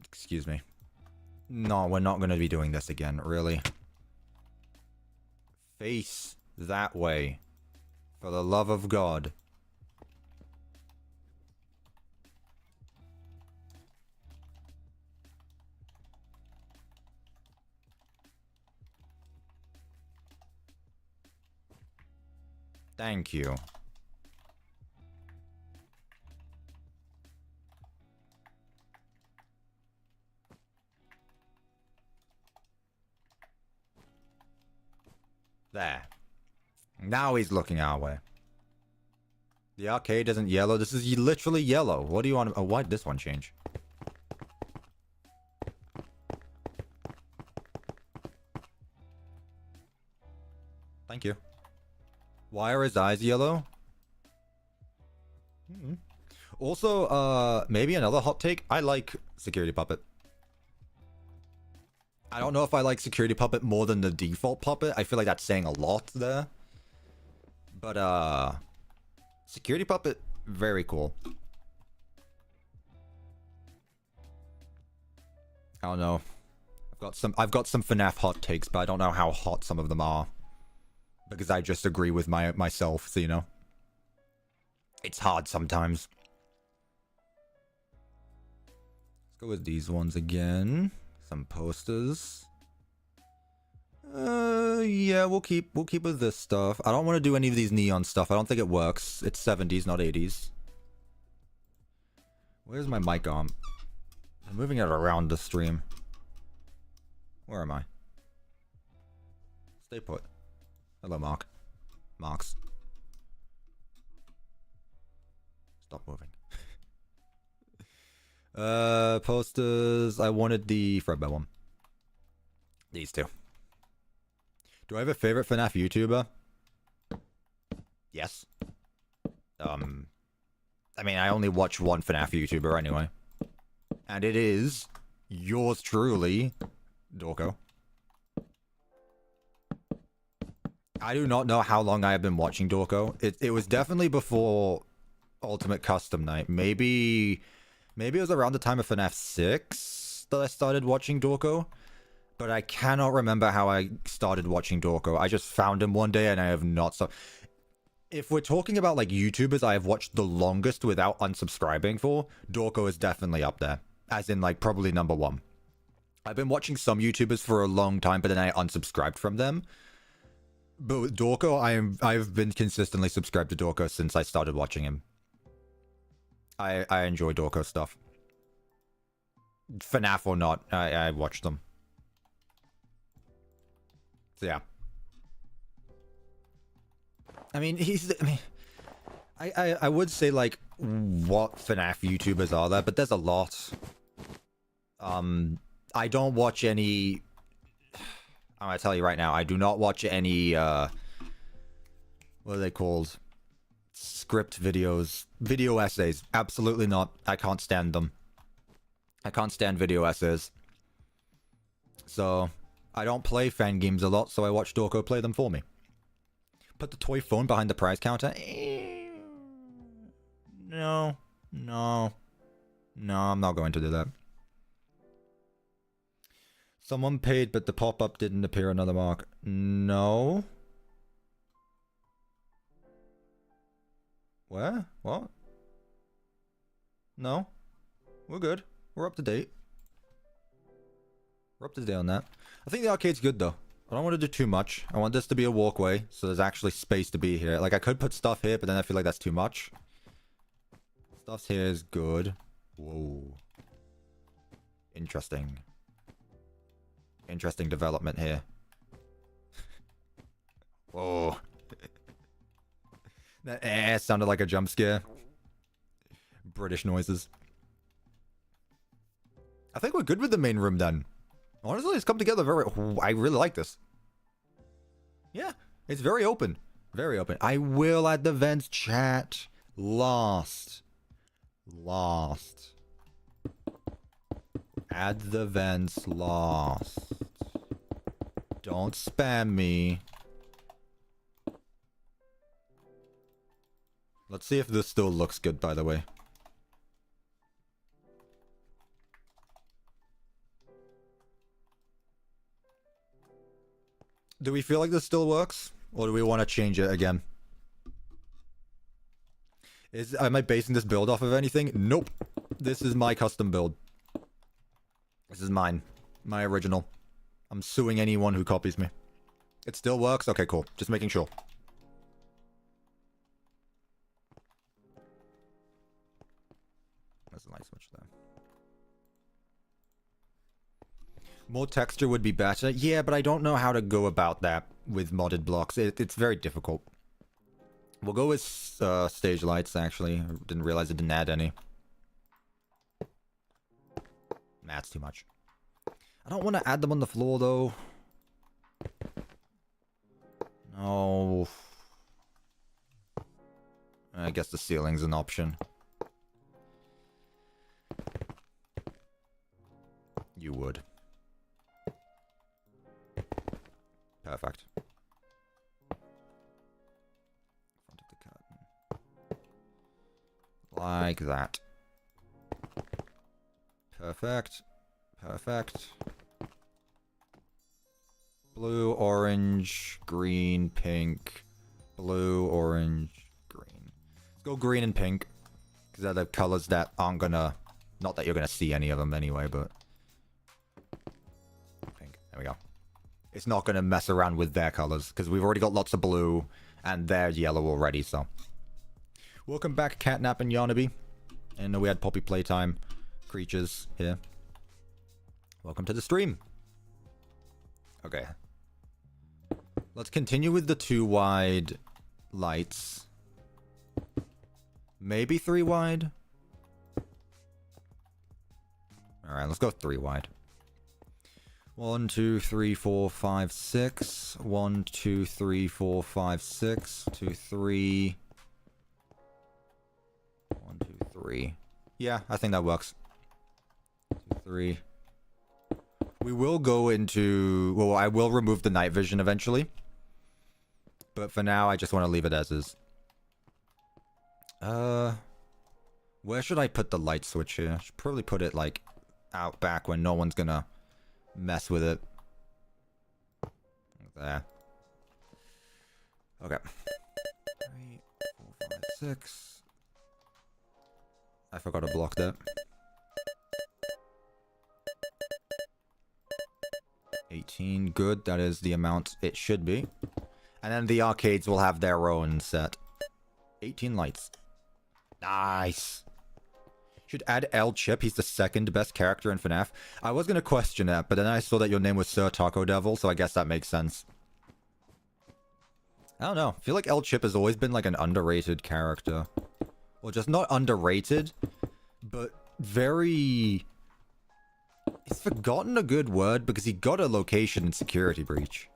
Excuse me. No, we're not going to be doing this again, really. Face that way. For the love of God. Thank you. There. Now he's looking our way. The arcade isn't yellow. This is literally yellow. What do you want? Oh, why did this one change? Thank you. Why are his eyes yellow? Also, maybe another hot take. I like Security Puppet. I don't know if I like Security Puppet more than the default puppet. I feel like that's saying a lot there. But, Security Puppet, very cool. I don't know. I've got some FNAF hot takes, but I don't know how hot some of them are. Because I just agree with myself, so you know. It's hard sometimes. Let's Go with these ones again. Some posters. Yeah, we'll keep with this stuff. I don't want to do any of these neon stuff. I don't think it works. It's 70s, not 80s. Where's my mic arm? I'm moving it around the stream. Where am I? Stay put. Hello, Mark. Marks. Stop moving. Posters. I wanted the Fredbear one. These two. Do I have a favorite FNAF YouTuber? Yes. I mean, I only watch one FNAF YouTuber anyway. And it is yours truly, Dorko. I do not know how long I have been watching Dorko. It was definitely before Ultimate Custom Night. Maybe it was around the time of FNAF 6 that I started watching Dorko. But I cannot remember how I started watching Dorko. I just found him one day and I have not stopped. If we're talking about like YouTubers I have watched the longest without unsubscribing for, Dorko is definitely up there. As in like probably #1. I've been watching some YouTubers for a long time, but then I unsubscribed from them. But with Dorko, I've been consistently subscribed to Dorko since I started watching him. I enjoy Dorko stuff. FNAF or not, I watch them. So yeah. I mean, I would say like what FNAF YouTubers are there, but there's a lot. I don't watch any. I'm gonna tell you right now, I do not watch any what are they called? Script videos, video essays. Absolutely not. I can't stand them. I can't stand video essays. So I don't play fan games a lot, so I watch Dorko play them for me. Put the toy phone behind the prize counter. No, I'm not going to do that. Someone paid, but the pop-up didn't appear another mark. No. Where? What? No. We're good. We're up to date. We're up to date on that. I think the arcade's good, though. I don't want to do too much. I want this to be a walkway, so there's actually space to be here. Like, I could put stuff here, but then I feel like that's too much. Stuff here is good. Whoa. Interesting. Interesting development here. Whoa. That sounded like a jump scare. British noises. I think we're good with the main room then. Honestly, it's come together very... I really like this. Yeah, it's very open. Very open. I will add the vents, chat. Lost. Add the vents, lost. Don't spam me. Let's see if this still looks good, by the way. Do we feel like this still works? Or do we want to change it again? Am I basing this build off of anything? Nope. This is my custom build. This is mine. My original. I'm suing anyone who copies me. It still works? Okay, cool. Just making sure. There's a light switch there. More texture would be better. Yeah, but I don't know how to go about that with modded blocks. It's very difficult. We'll go with stage lights, actually. I didn't realize it didn't add any. Nah, it's too much. I don't want to add them on the floor, though. No. I guess the ceiling's an option. You would. Perfect. Front of the curtain. Like that. Perfect. Perfect. Blue, orange, green, pink. Blue, orange, green. Let's go green and pink. Because they're the colors that aren't gonna Not that you're going to see any of them anyway, but... Pink. There we go. It's not going to mess around with their colors, because we've already got lots of blue, and they're yellow already, so... Welcome back, Catnap and Yarnaby. And we had Poppy Playtime creatures here. Welcome to the stream. Okay. Let's continue with the 2 wide lights. Maybe 3 wide? Alright, let's go 3 wide. 1, 2, 3, 4, 5, 6. 1, 2, 3, 4, 5, 6. 2, 3. 1, 2, 3. Yeah, I think that works. 2, 3. We will go into... Well, I will remove the night vision eventually. But for now, I just want to leave it as is. Where should I put the light switch here? I should probably put it, like, out back when no one's gonna mess with it. There. Okay. 3, 4, 5, 6. I forgot to block that. 18, good. That is the amount it should be. And then the arcades will have their own set. 18 lights. Nice. Should add L Chip. He's the 2nd best character in FNAF. I was going to question that, but then I saw that your name was Sir Taco Devil, so I guess that makes sense. I don't know. I feel like L Chip has always been like an underrated character. Well, just not underrated, but very... He's forgotten a good word because he got a location in Security Breach.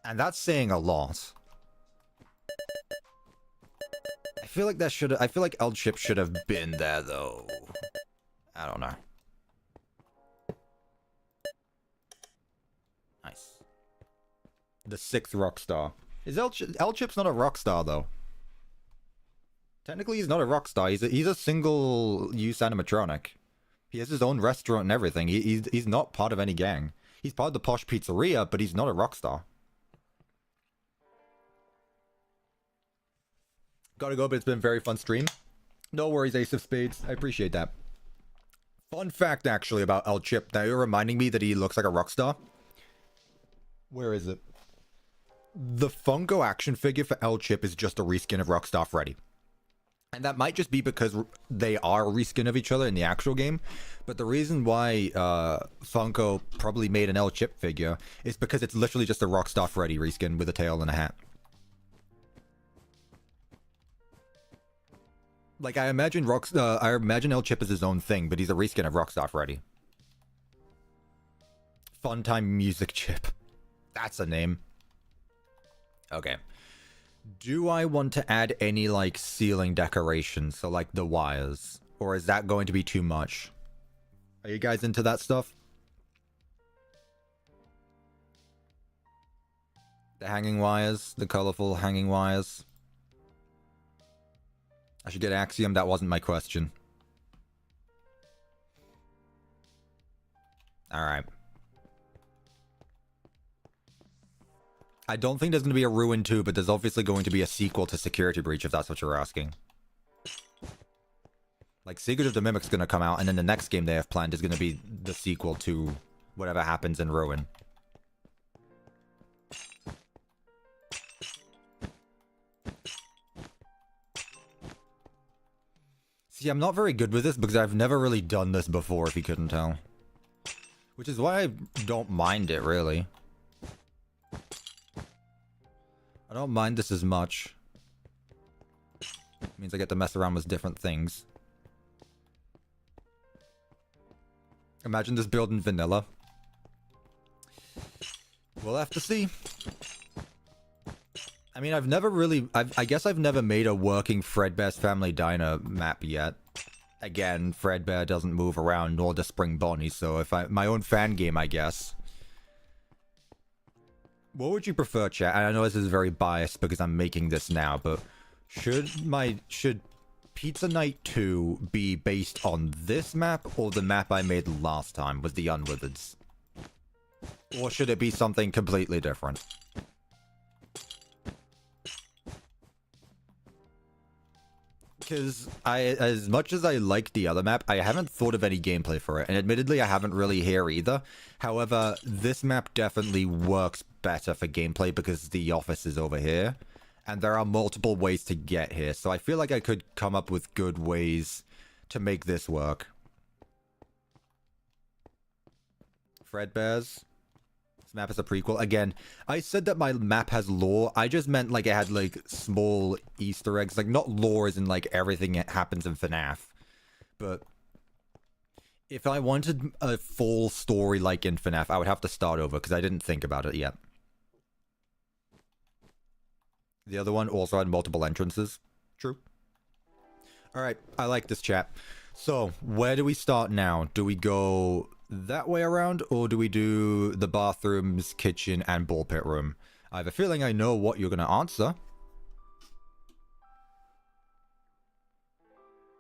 And that's saying a lot. I feel like that should... I feel like L Chip should have been there, though. I don't know. Nice. The 6th Rockstar. Is L Chip's not a Rockstar, though? Technically, he's not a Rockstar. He's a single-use animatronic. He has his own restaurant and everything. He's not part of any gang. He's part of the Posh Pizzeria, but he's not a Rockstar. Gotta go, but it's been a very fun stream. No worries, Ace of Spades. I appreciate that. Fun fact, actually, about El Chip. Now you're reminding me that he looks like a Rockstar. Where is it? The Funko action figure for El Chip is just a reskin of Rockstar Freddy. And that might just be because they are a reskin of each other in the actual game. But the reason why Funko probably made an El Chip figure is because it's literally just a Rockstar Freddy reskin with a tail and a hat. Like, I imagine El Chip is his own thing, but he's a reskin of Rockstar Freddy. Funtime Music Chip. That's a name. Okay. Do I want to add any, like, ceiling decorations? So, like, the wires. Or is that going to be too much? Are you guys into that stuff? The hanging wires. The colorful hanging wires. I should get Axiom. That wasn't my question. Alright. I don't think there's going to be a Ruin 2, but there's obviously going to be a sequel to Security Breach, if that's what you're asking. Like, Secret of the Mimic's going to come out, and then the next game they have planned is going to be the sequel to whatever happens in Ruin. See, I'm not very good with this because I've never really done this before, if you couldn't tell. Which is why I don't mind it, really. I don't mind this as much. It means I get to mess around with different things. Imagine this build in vanilla. We'll have to see. I mean, I've never really... I guess I've never made a working Fredbear's Family Diner map yet. Again, Fredbear doesn't move around, nor does Spring Bonnie, so if my own fan game, I guess. What would you prefer, chat? I know this is very biased because I'm making this now, but should Pizza Night 2 be based on this map or the map I made last time with the Unwitheds? Or should it be something completely different? Because as much as I like the other map, I haven't thought of any gameplay for it. And admittedly, I haven't really here either. However, this map definitely works better for gameplay because the office is over here. And there are multiple ways to get here. So I feel like I could come up with good ways to make this work. Fredbears. This map is a prequel. Again, I said that my map has lore. I just meant like it had like small Easter eggs. Like not lore as in like everything that happens in FNAF. But if I wanted a full story like in FNAF, I would have to start over because I didn't think about it yet. The other one also had multiple entrances. True. Alright, I like this chat. So, where do we start now? Do we go that way around, or do we do the bathrooms, kitchen, and ball pit room? I have a feeling I know what you're going to answer.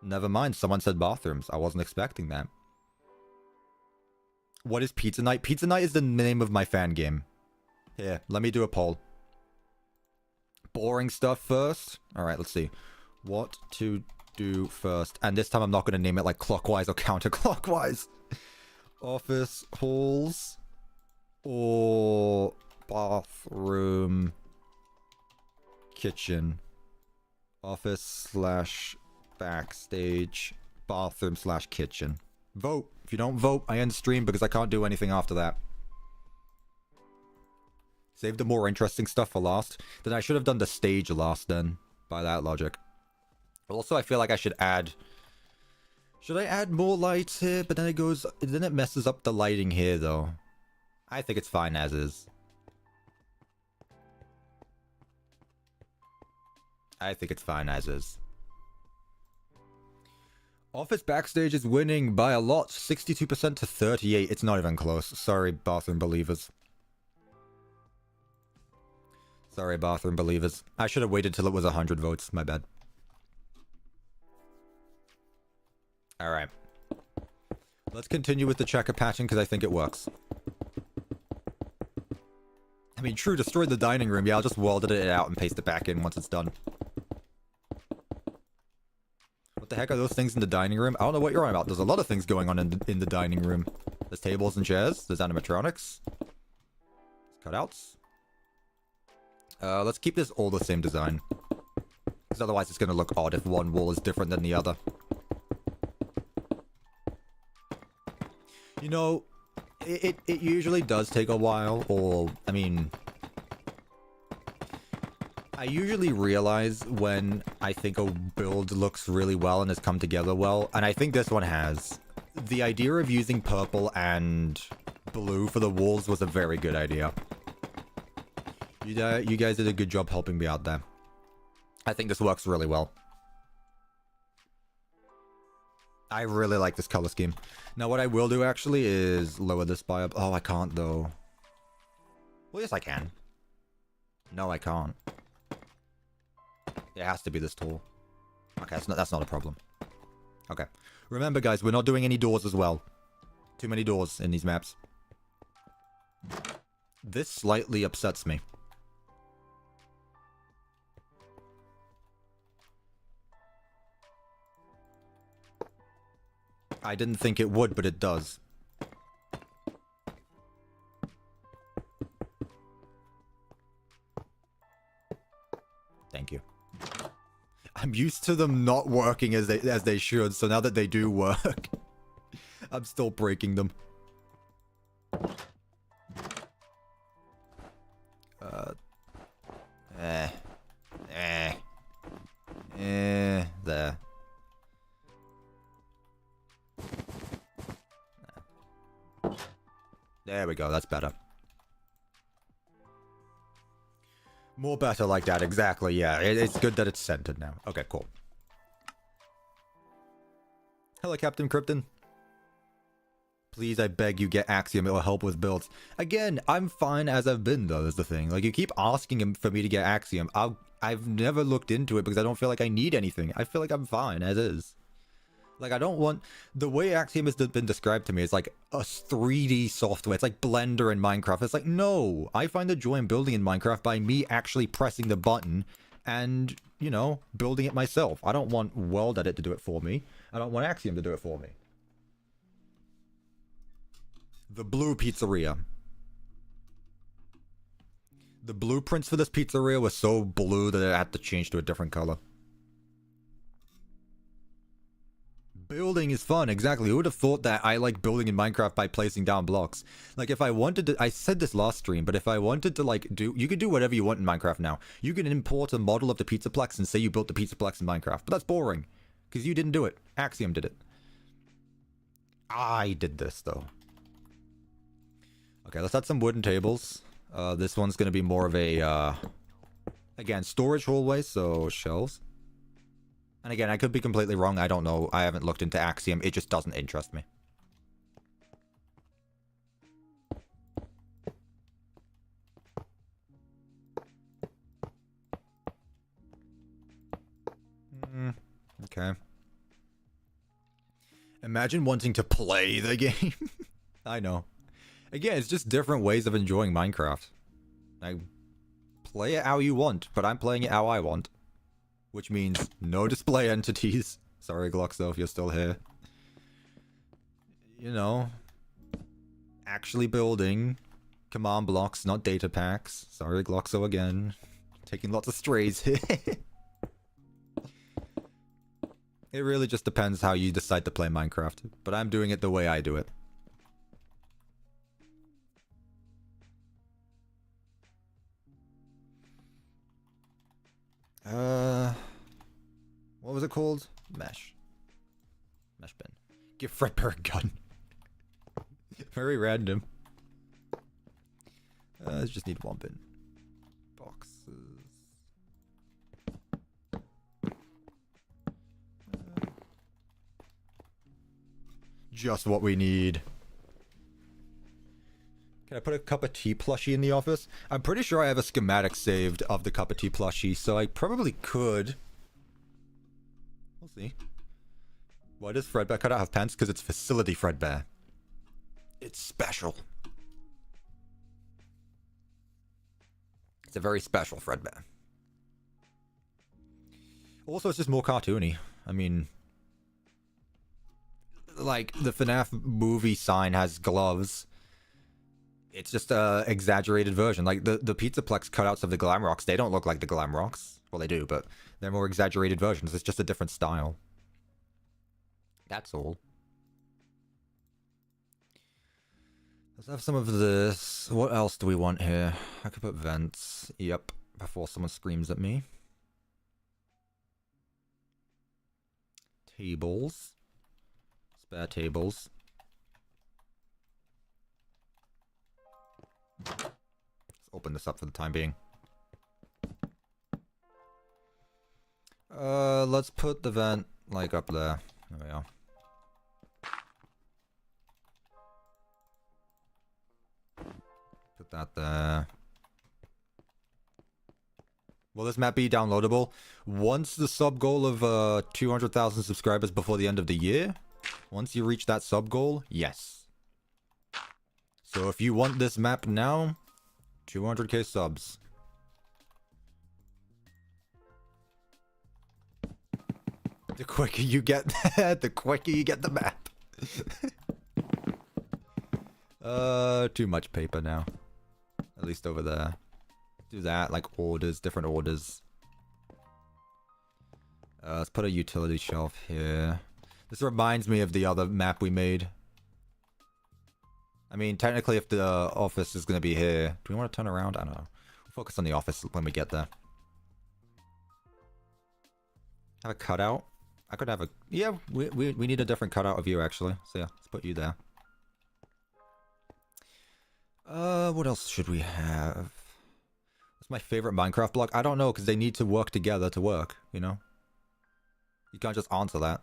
Never mind, someone said bathrooms. I wasn't expecting that. What is Pizza Night? Pizza Night is the name of my fan game. Here, let me do a poll. Boring stuff first. Alright, let's see. What to do first. And this time I'm not going to name it like clockwise or counterclockwise. Office, halls, or bathroom, kitchen. Office slash backstage, bathroom slash kitchen. Vote. If you don't vote, I end stream because I can't do anything after that. Save the more interesting stuff for last. Then I should have done the stage last then, by that logic. Also, I feel like I should add... Should I add more lights here? But then it goes... Then it messes up the lighting here, though. I think it's fine as is. I think it's fine as is. Office backstage is winning by a lot. 62% to 38. It's not even close. Sorry, bathroom believers. Sorry, bathroom believers. I should have waited till it was 100 votes. My bad. Alright. Let's continue with the checker patching because I think it works. I mean, true, destroy the dining room. Yeah, I'll just weld it out and paste it back in once it's done. What the heck are those things in the dining room? I don't know what you're on about. There's a lot of things going on in the dining room. There's tables and chairs. There's animatronics. There's cutouts. Let's keep this all the same design. Because otherwise it's going to look odd if one wall is different than the other. You know, it usually does take a while, or, I mean... I usually realize when I think a build looks really well and has come together well, and I think this one has. The idea of using purple and blue for the walls was a very good idea. You guys did a good job helping me out there. I think this works really well. I really like this color scheme. Now what I will do actually is lower this by up. Oh, I can't though. Well, yes I can. No, I can't. It has to be this tall. Okay, that's not a problem. Okay. Remember guys, we're not doing any doors as well. Too many doors in these maps. This slightly upsets me. I didn't think it would, but it does. Thank you. I'm used to them not working as they should, so now that they do work, I'm still breaking them. There. There we go, that's better. More better like that, exactly, yeah. It's good that it's centered now. Okay, cool. Hello, Captain Krypton. Please, I beg you, get Axiom. It will help with builds. Again, I'm fine as I've been, though, is the thing. Like, you keep asking him for me to get Axiom. I've never looked into it because I don't feel like I need anything. I feel like I'm fine as is. Like, I don't want... The way Axiom has been described to me is like a 3D software. It's like Blender in Minecraft. It's like, no! I find the joy in building in Minecraft by me actually pressing the button and, you know, building it myself. I don't want World Edit to do it for me. I don't want Axiom to do it for me. The Blue Pizzeria. The blueprints for this pizzeria were so blue that it had to change to a different color. Building is fun, exactly. Who would have thought that I like building in Minecraft by placing down blocks? Like, if I wanted to, I said this last stream, but if I wanted to, like, you could do whatever you want in Minecraft now. You can import a model of the Pizzaplex and say you built the Pizzaplex in Minecraft, but that's boring. Because you didn't do it. Axiom did it. I did this, though. Okay, let's add some wooden tables. This one's going to be more of a, again, storage hallway, so shelves. And again, I could be completely wrong. I don't know. I haven't looked into Axiom. It just doesn't interest me. Okay. Imagine wanting to play the game. I know. Again, it's just different ways of enjoying Minecraft. Like, play it how you want, but I'm playing it how I want. Which means no display entities. Sorry, Gloxo, if you're still here. You know, actually building command blocks, not data packs. Sorry, Gloxo again. Taking lots of strays here. It really just depends how you decide to play Minecraft. But I'm doing it the way I do it. What was it called? Mesh. Mesh bin. Give Fredbear a gun. Very random. I just need one bin. Boxes. Just what we need. Can I put a cup of tea plushie in the office? I'm pretty sure I have a schematic saved of the cup of tea plushie, so I probably could. We'll see. Why does Fredbear cut out have pants? Because it's Facility Fredbear. It's special. It's a very special Fredbear. Also, it's just more cartoony. I mean, like, the FNAF movie sign has gloves. It's just a exaggerated version. Like, the Pizzaplex cutouts of the Glam Rocks, they don't look like the Glam Rocks. Well, they do, but they're more exaggerated versions. It's just a different style. That's all. Let's have some of this. What else do we want here? I could put vents. Yep, before someone screams at me. Tables. Spare tables. Let's open this up for the time being. Let's put the vent, like, up there. There we are. Put that there. Will this map be downloadable? Once the sub goal of 200,000 subscribers before the end of the year? Once you reach that sub goal, yes. So if you want this map now, 200k subs. The quicker you get that, the quicker you get the map. Too much paper now. At least over there. Do that, like orders, different orders. Let's put a utility shelf here. This reminds me of the other map we made. I mean, technically if the office is going to be here... Do we want to turn around? I don't know. We'll focus on the office when we get there. Have a cutout? I could have a... Yeah, we need a different cutout of you, actually. So yeah, let's put you there. What else should we have? What's my favorite Minecraft block? I don't know, because they need to work together to work, you know? You can't just answer that.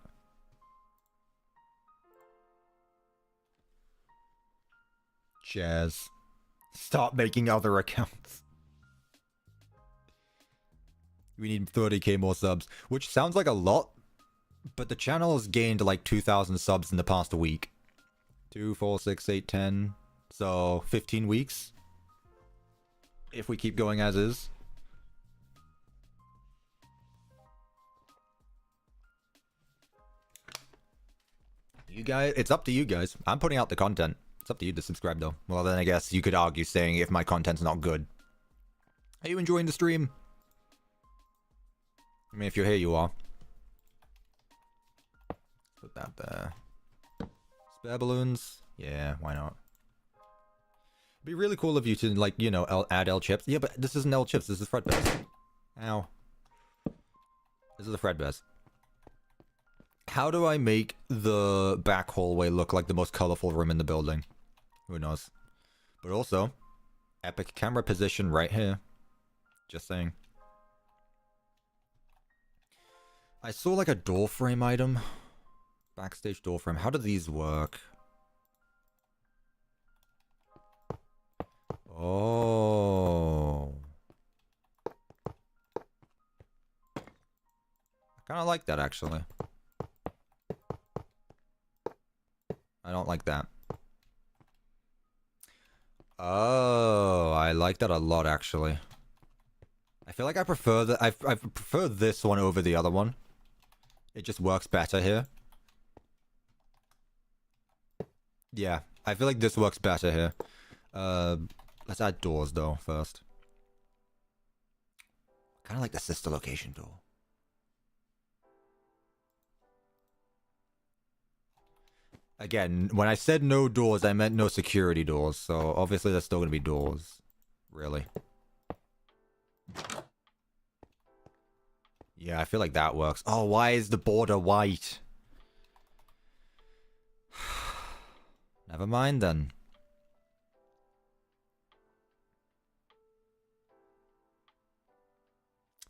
Jazz. Start making other accounts. We need 30k more subs, which sounds like a lot, but the channel has gained like 2,000 subs in the past week. 2, 4, 6, 8, 10. So 15 weeks. If we keep going as is. You guys, it's up to you guys. I'm putting out the content. It's up to you to subscribe, though. Well, then I guess you could argue saying if my content's not good. Are you enjoying the stream? I mean, if you're here, you are. Put that there. Spare balloons? Yeah, why not? It'd be really cool of you to, like, you know, add L chips. Yeah, but this isn't L chips. This is Fredbears. Ow. This is the Fredbears. How do I make the back hallway look like the most colorful room in the building? Who knows? But also, epic camera position right here. Just saying. I saw like a door frame item. Backstage door frame. How do these work? Oh. I kind of like that, actually. I don't like that. Oh, I like that a lot, actually. I feel like I prefer the I prefer this one over the other one. It just works better here. Yeah, I feel like this works better here. Let's add doors though first. Kind of like the sister location door. Again, when I said no doors, I meant no security doors. So obviously there's still gonna be doors. Really. Yeah, I feel like that works. Oh, why is the border white? Never mind then.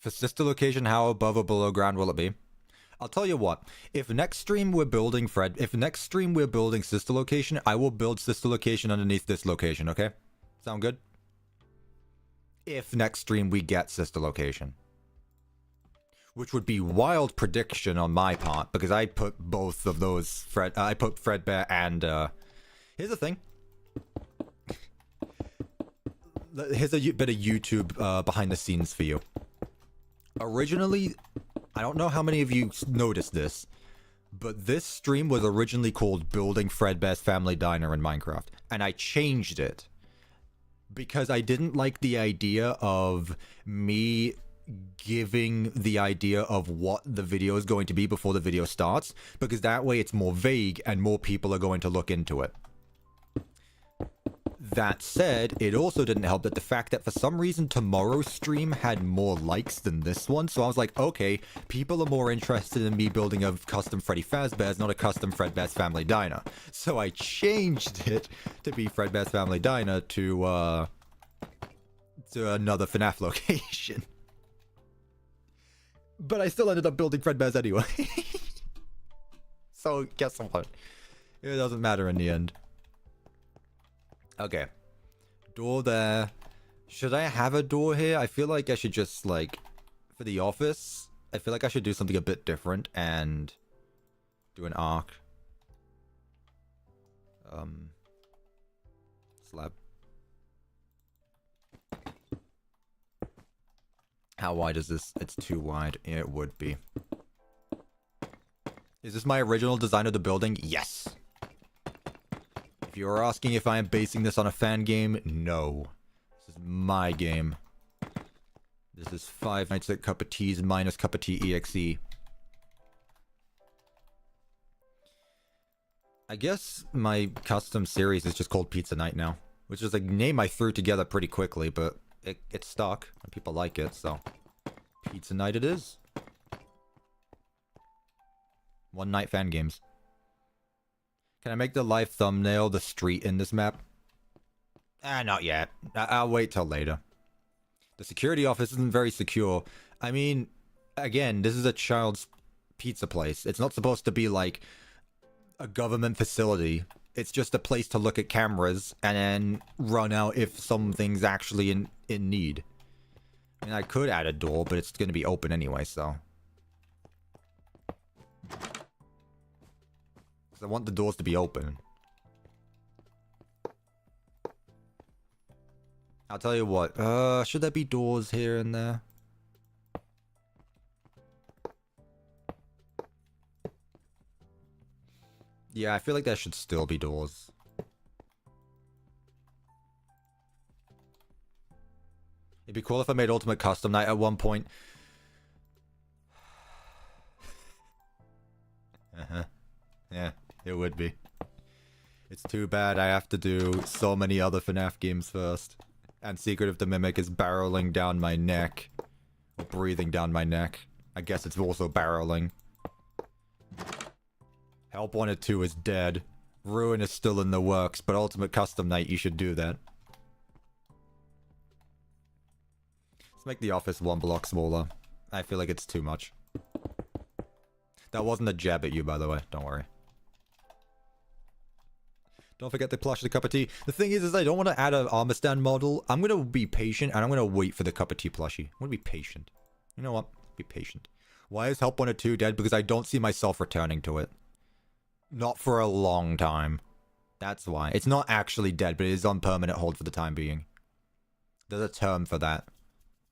For sister location, how above or below ground will it be? I'll tell you what. If next stream we're building sister location, I will build sister location underneath this location, okay? Sound good? If next stream we get sister location. Which would be wild prediction on my part, because I put both of those I put Fredbear and here's the thing. Here's a bit of YouTube behind the scenes for you. Originally, I don't know how many of you noticed this, but this stream was originally called Building Fredbear's Family Diner in Minecraft, and I changed it because I didn't like the idea of me giving the idea of what the video is going to be before the video starts, because that way it's more vague and more people are going to look into it. That said, it also didn't help that the fact that for some reason tomorrow's stream had more likes than this one, so I was like, okay, people are more interested in me building a custom Freddy Fazbear's, not a custom Fredbear's Family Diner. So I changed it to be Fredbear's Family Diner to another FNAF location. But I still ended up building Fredbear's anyway. So guess what? It doesn't matter in the end. Okay. Door there. Should I have a door here? I feel like I should just, like, for the office, I feel like I should do something a bit different and do an arc. Slab. How wide is this? It's too wide. Yeah, it would be. Is this my original design of the building? Yes. If you are asking if I am basing this on a fan game, no. This is my game. This is 5 Nights at CuppaTea's minus CuppaTeaExe. I guess my custom series is just called Pizza Night now. Which is a name I threw together pretty quickly, but it stuck. And people like it, so... Pizza Night it is. One night fan games. Can I make the live thumbnail the street in this map? Not yet. I'll wait till later. The security office isn't very secure. I mean, again, this is a child's pizza place. It's not supposed to be like a government facility. It's just a place to look at cameras and then run out if something's actually in need. I mean, I could add a door, but it's going to be open anyway, so... I want the doors to be open. I'll tell you what. Should there be doors here and there? Yeah, I feel like there should still be doors. It'd be cool if I made Ultimate Custom Night at one point. Yeah, it would be. It's too bad I have to do so many other FNAF games first. And Secret of the Mimic is barreling down my neck. Or breathing down my neck. I guess it's also barreling. Help Wanted 2 is dead. Ruin is still in the works, but Ultimate Custom Night, you should do that. Let's make the office one block smaller. I feel like it's too much. That wasn't a jab at you, by the way. Don't worry. Don't forget to plush the cup of tea. The thing is I don't want to add an armor stand model. I'm going to be patient, and I'm going to wait for the cup of tea plushie. I'm going to be patient. You know what? Be patient. Why is Help Wanted 2 dead? Because I don't see myself returning to it. Not for a long time. That's why. It's not actually dead, but it is on permanent hold for the time being. There's a term for that.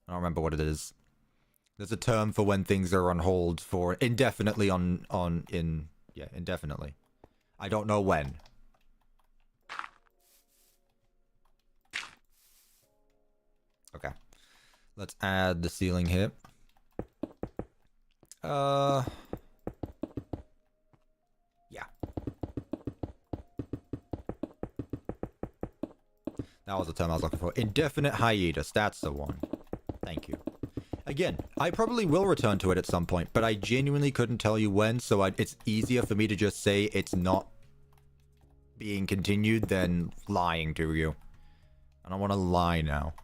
I don't remember what it is. There's a term for when things are on hold for indefinitely indefinitely. I don't know when. Okay. Let's add the ceiling here. Yeah. That was the term I was looking for. Indefinite hiatus. That's the one. Thank you. Again, I probably will return to it at some point, but I genuinely couldn't tell you when, so it's easier for me to just say it's not being continued than lying to you. I don't want to lie now.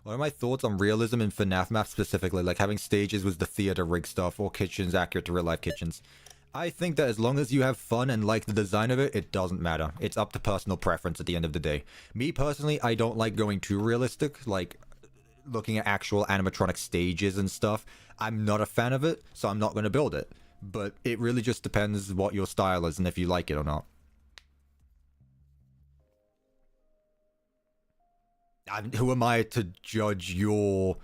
What are my thoughts on realism in FNAF maps specifically, like having stages with the theater rig stuff or kitchens accurate to real life kitchens? I think that as long as you have fun and like the design of it, it doesn't matter. It's up to personal preference at the end of the day. Me personally, I don't like going too realistic, like looking at actual animatronic stages and stuff. I'm not a fan of it, so I'm not going to build it. But it really just depends what your style is and if you like it or not. Who am I to judge your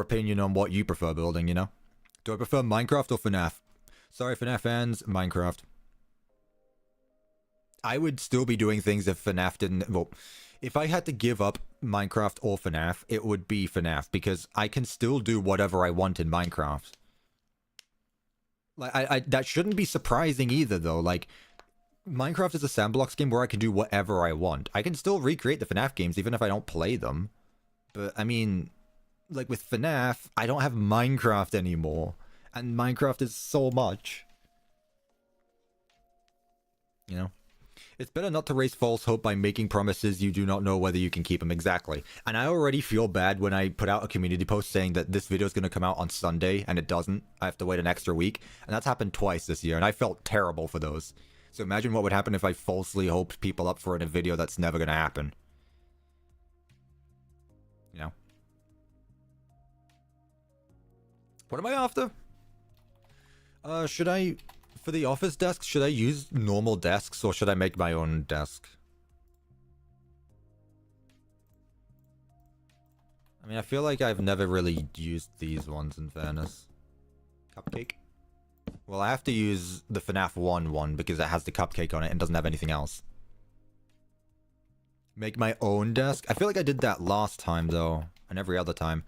opinion on what you prefer building, you know? Do I prefer Minecraft or FNAF? Sorry, FNAF fans, Minecraft. I would still be doing things if FNAF didn't... Well, if I had to give up Minecraft or FNAF, it would be FNAF, because I can still do whatever I want in Minecraft. Like, that shouldn't be surprising either, though. Like... Minecraft is a sandbox game where I can do whatever I want. I can still recreate the FNAF games even if I don't play them. But, I mean, like with FNAF, I don't have Minecraft anymore. And Minecraft is so much. You know? It's better not to raise false hope by making promises you do not know whether you can keep them. Exactly. And I already feel bad when I put out a community post saying that this video is going to come out on Sunday, and it doesn't. I have to wait an extra week. And that's happened twice this year, and I felt terrible for those. So imagine what would happen if I falsely hoped people up for it in a video that's never going to happen. You know? What am I after? Should I... For the office desk, should I use normal desks or should I make my own desk? I mean, I feel like I've never really used these ones in fairness. Cupcake? Well, I have to use the FNAF 1 one because it has the cupcake on it and doesn't have anything else. Make my own desk? I feel like I did that last time, though, and every other time.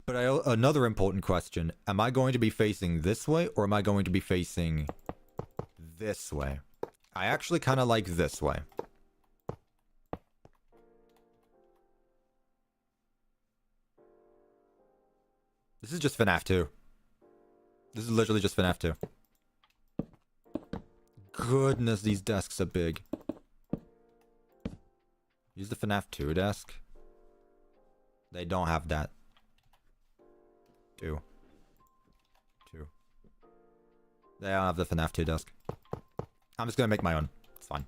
But another important question. Am I going to be facing this way, or am I going to be facing this way? I actually kind of like this way. This is just FNAF 2. This is literally just FNAF 2. Goodness, these desks are big. Use the FNAF 2 desk. They don't have that. 2. They don't have the FNAF 2 desk. I'm just gonna make my own. It's fine.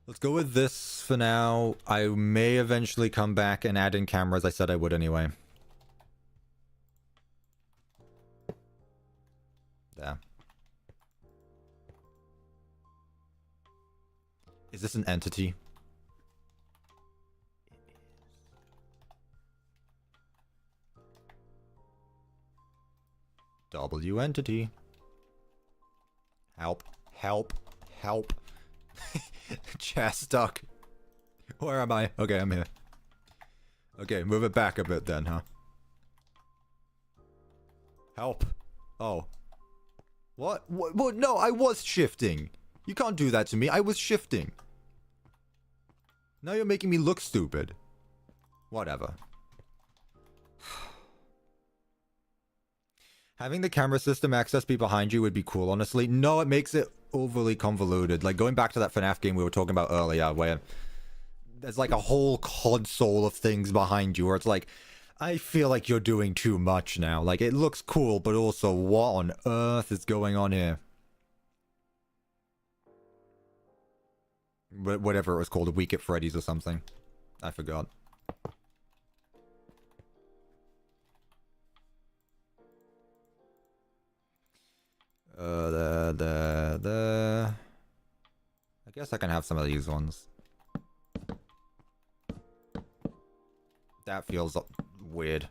Let's go with this for now. I may eventually come back and add in cameras. I said I would anyway. Is this an entity? W entity. Help. Help. Help. Chair stuck. Where am I? Okay, I'm here. Okay, move it back a bit then, huh? Help. Oh. What? What? No, I was shifting. You can't do that to me. I was shifting. Now you're making me look stupid. Whatever. Having the camera system access be behind you would be cool, honestly. No, it makes it overly convoluted. Like, going back to that FNAF game we were talking about earlier, where there's like a whole console of things behind you, where it's like, I feel like you're doing too much now. Like, it looks cool, but also, what on earth is going on here? Whatever it was called, a week at Freddy's or something. I forgot. I guess I can have some of these ones. That feels weird.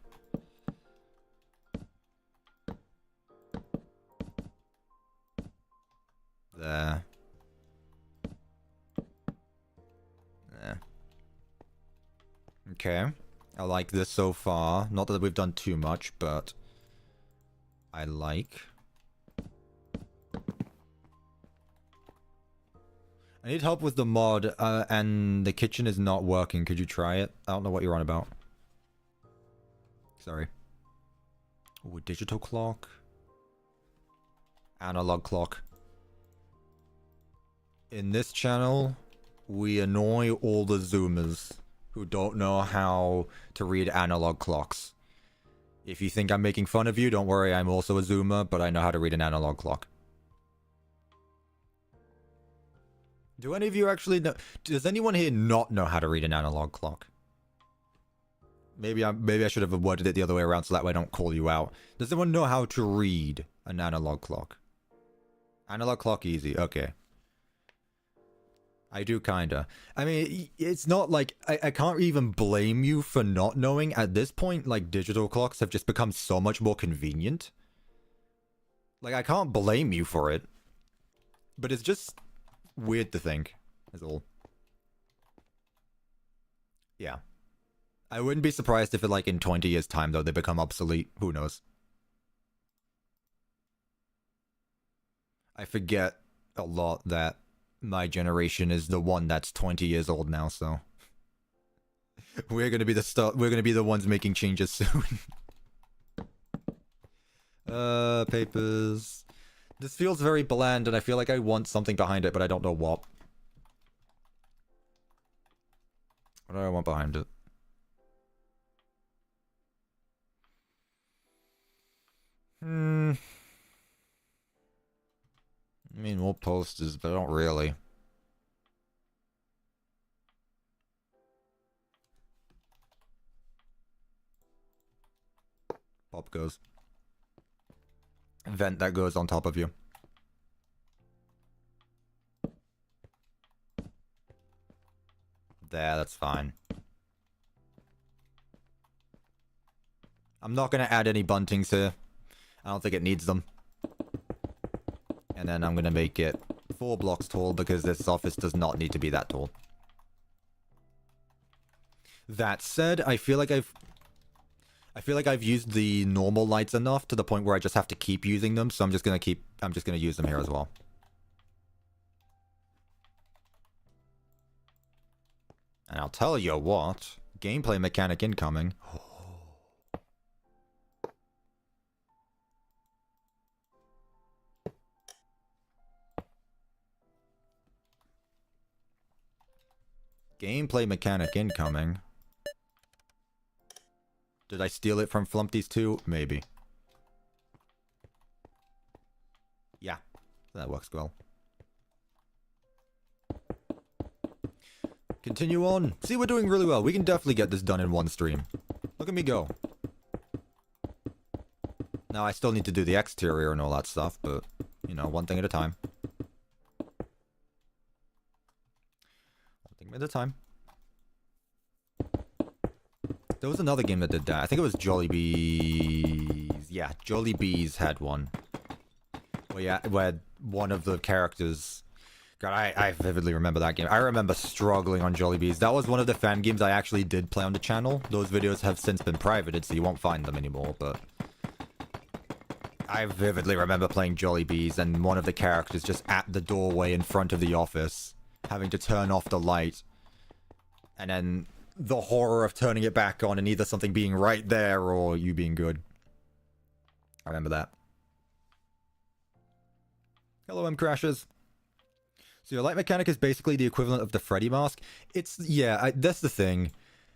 There. There. Okay. I like this so far. Not that we've done too much, but I like. I need help with the mod, and the kitchen is not working. Could you try it? I don't know what you're on about. Sorry. Ooh, digital clock. Analog clock. In this channel, we annoy all the Zoomers who don't know how to read analog clocks. If you think I'm making fun of you, don't worry, I'm also a Zoomer, but I know how to read an analog clock. Do any of you actually know? Does anyone here not know how to read an analog clock? Maybe I should have worded it the other way around so that way I don't call you out. Does anyone know how to read an analog clock? Analog clock easy, okay. I do kinda. I mean, it's not like, I can't even blame you for not knowing. At this point, like, digital clocks have just become so much more convenient. Like, I can't blame you for it. But it's just weird to think, is all. Yeah. I wouldn't be surprised if like in 20 years time though they become obsolete. Who knows? I forget a lot that my generation is the one that's 20 years old now, so we're gonna be the ones making changes soon. Papers. This feels very bland, and I feel like I want something behind it, but I don't know what. What do I want behind it? I mean, more posters, but I don't really. Pop goes. Vent that goes on top of you. There, that's fine. I'm not gonna add any buntings here. I don't think it needs them. And then I'm gonna make it 4 blocks tall because this office does not need to be that tall. That said, I feel like I've used the normal lights enough to the point where I just have to keep using them, so I'm just gonna use them here as well. And I'll tell you what, gameplay mechanic incoming. Gameplay mechanic incoming. Did I steal it from Flumpty's too? Maybe. Yeah, that works well. Continue on. See, we're doing really well. We can definitely get this done in one stream. Look at me go. Now, I still need to do the exterior and all that stuff, but, you know, one thing at a time. Take me the time. There was another game that did that. I think it was Jollibees. Yeah, Jollibees had one. Where one of the characters... God, I vividly remember that game. I remember struggling on Jollibees. That was one of the fan games I actually did play on the channel. Those videos have since been privated, so you won't find them anymore, but... I vividly remember playing Jollibees and one of the characters just at the doorway in front of the office, having to turn off the light. And then the horror of turning it back on and either something being right there or you being good. I remember that. Hello, M-Crashers. So your light mechanic is basically the equivalent of the Freddy mask. It's, yeah, that's the thing.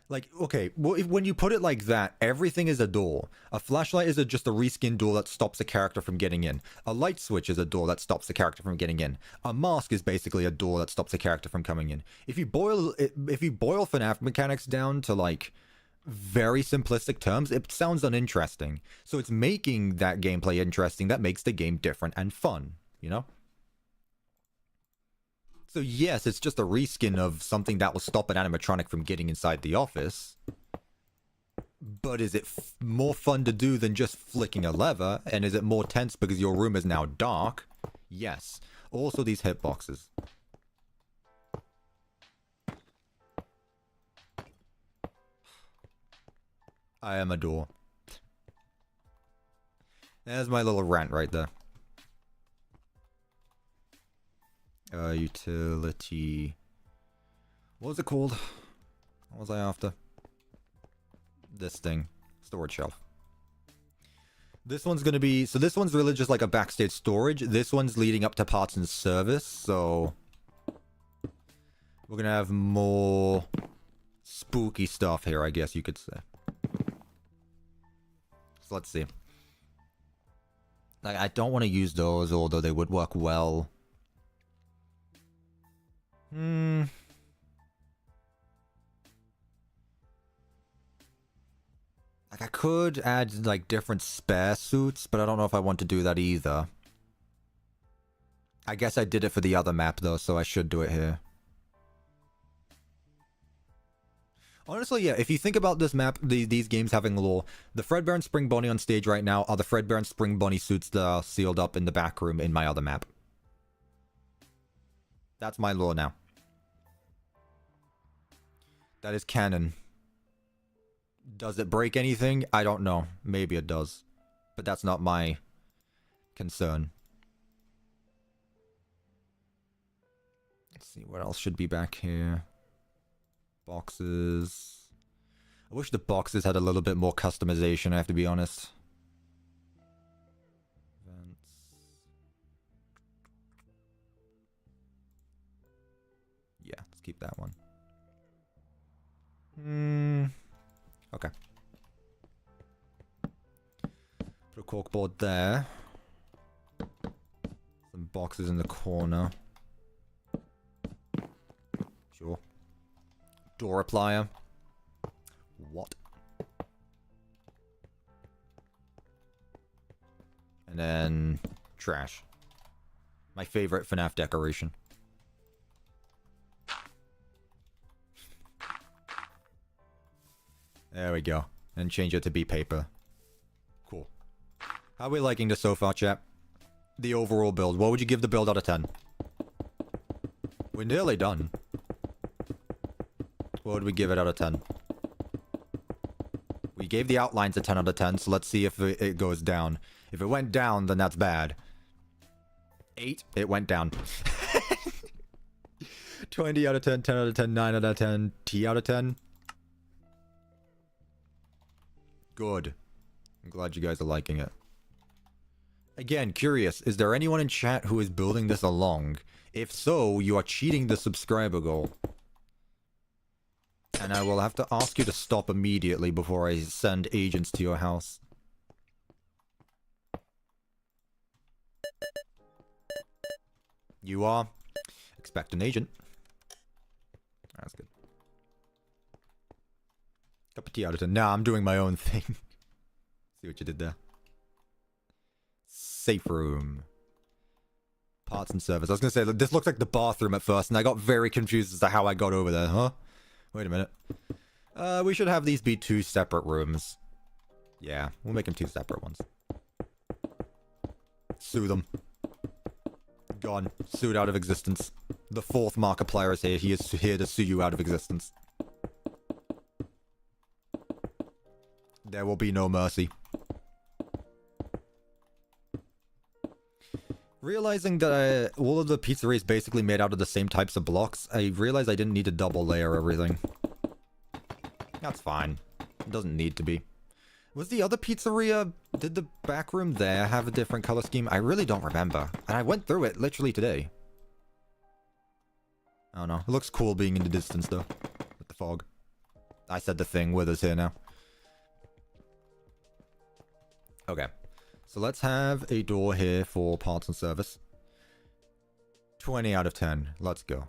Like, okay, well, when you put it like that, everything is a door. A flashlight is just a reskin door that stops a character from getting in. A light switch is a door that stops the character from getting in. A mask is basically a door that stops a character from coming in. If you boil FNAF mechanics down to, like, very simplistic terms, it sounds uninteresting. So it's making that gameplay interesting that makes the game different and fun, you know? So yes, it's just a reskin of something that will stop an animatronic from getting inside the office. But is it more fun to do than just flicking a lever? And is it more tense because your room is now dark? Yes. Also these hitboxes. I am a door. There's my little rant right there. Utility. What was it called? What was I after? This thing. Storage shelf. This one's gonna be... So this one's really just like a backstage storage. This one's leading up to parts and service, so... We're gonna have more... spooky stuff here, I guess you could say. So let's see. Like, I don't want to use those, although they would work well. Like, I could add, like, different spare suits, but I don't know if I want to do that either. I guess I did it for the other map, though, so I should do it here. Honestly, yeah, if you think about this map, these games having lore, the Fredbear and Spring Bonnie on stage right now are the Fredbear and Spring Bonnie suits that are sealed up in the back room in my other map. That's my lore now. That is canon. Does it break anything? I don't know. Maybe it does. But that's not my concern. Let's see, what else should be back here? Boxes. I wish the boxes had a little bit more customization, I have to be honest. Vents. Yeah, let's keep that one. Okay. Put a corkboard there. Some boxes in the corner. Sure. Door applier. What? And then trash. My favorite FNAF decoration. There we go. And change it to be paper. Cool. How are we liking this so far, chat? The overall build. What would you give the build out of 10? We're nearly done. What would we give it out of 10? We gave the outlines a 10 out of 10, so let's see if it goes down. If it went down, then that's bad. 8, it went down. 20 out of 10, 10 out of 10, 9 out of 10, T out of 10. Good. I'm glad you guys are liking it. Again, curious, is there anyone in chat who is building this along? If so, you are cheating the subscriber goal. And I will have to ask you to stop immediately before I send agents to your house. You are. Expect an agent. That's good. Cup of tea out of 10. Nah, I'm doing my own thing. See what you did there. Safe room. Parts and service. I was gonna say, this looks like the bathroom at first, and I got very confused as to how I got over there, huh? Wait a minute. We should have these be 2 separate rooms. Yeah, we'll make them 2 separate ones. Sue them. Gone. Sued out of existence. The 4th Markiplier is here. He is here to sue you out of existence. There will be no mercy. Realizing that all of the pizzeria is basically made out of the same types of blocks, I realized I didn't need to double layer everything. That's fine. It doesn't need to be. Was the other pizzeria, did the back room there have a different color scheme? I really don't remember. And I went through it literally today. I don't know. It looks cool being in the distance though. With the fog. I said the thing with us here now. Okay. So let's have a door here for parts and service. 20 out of 10. Let's go.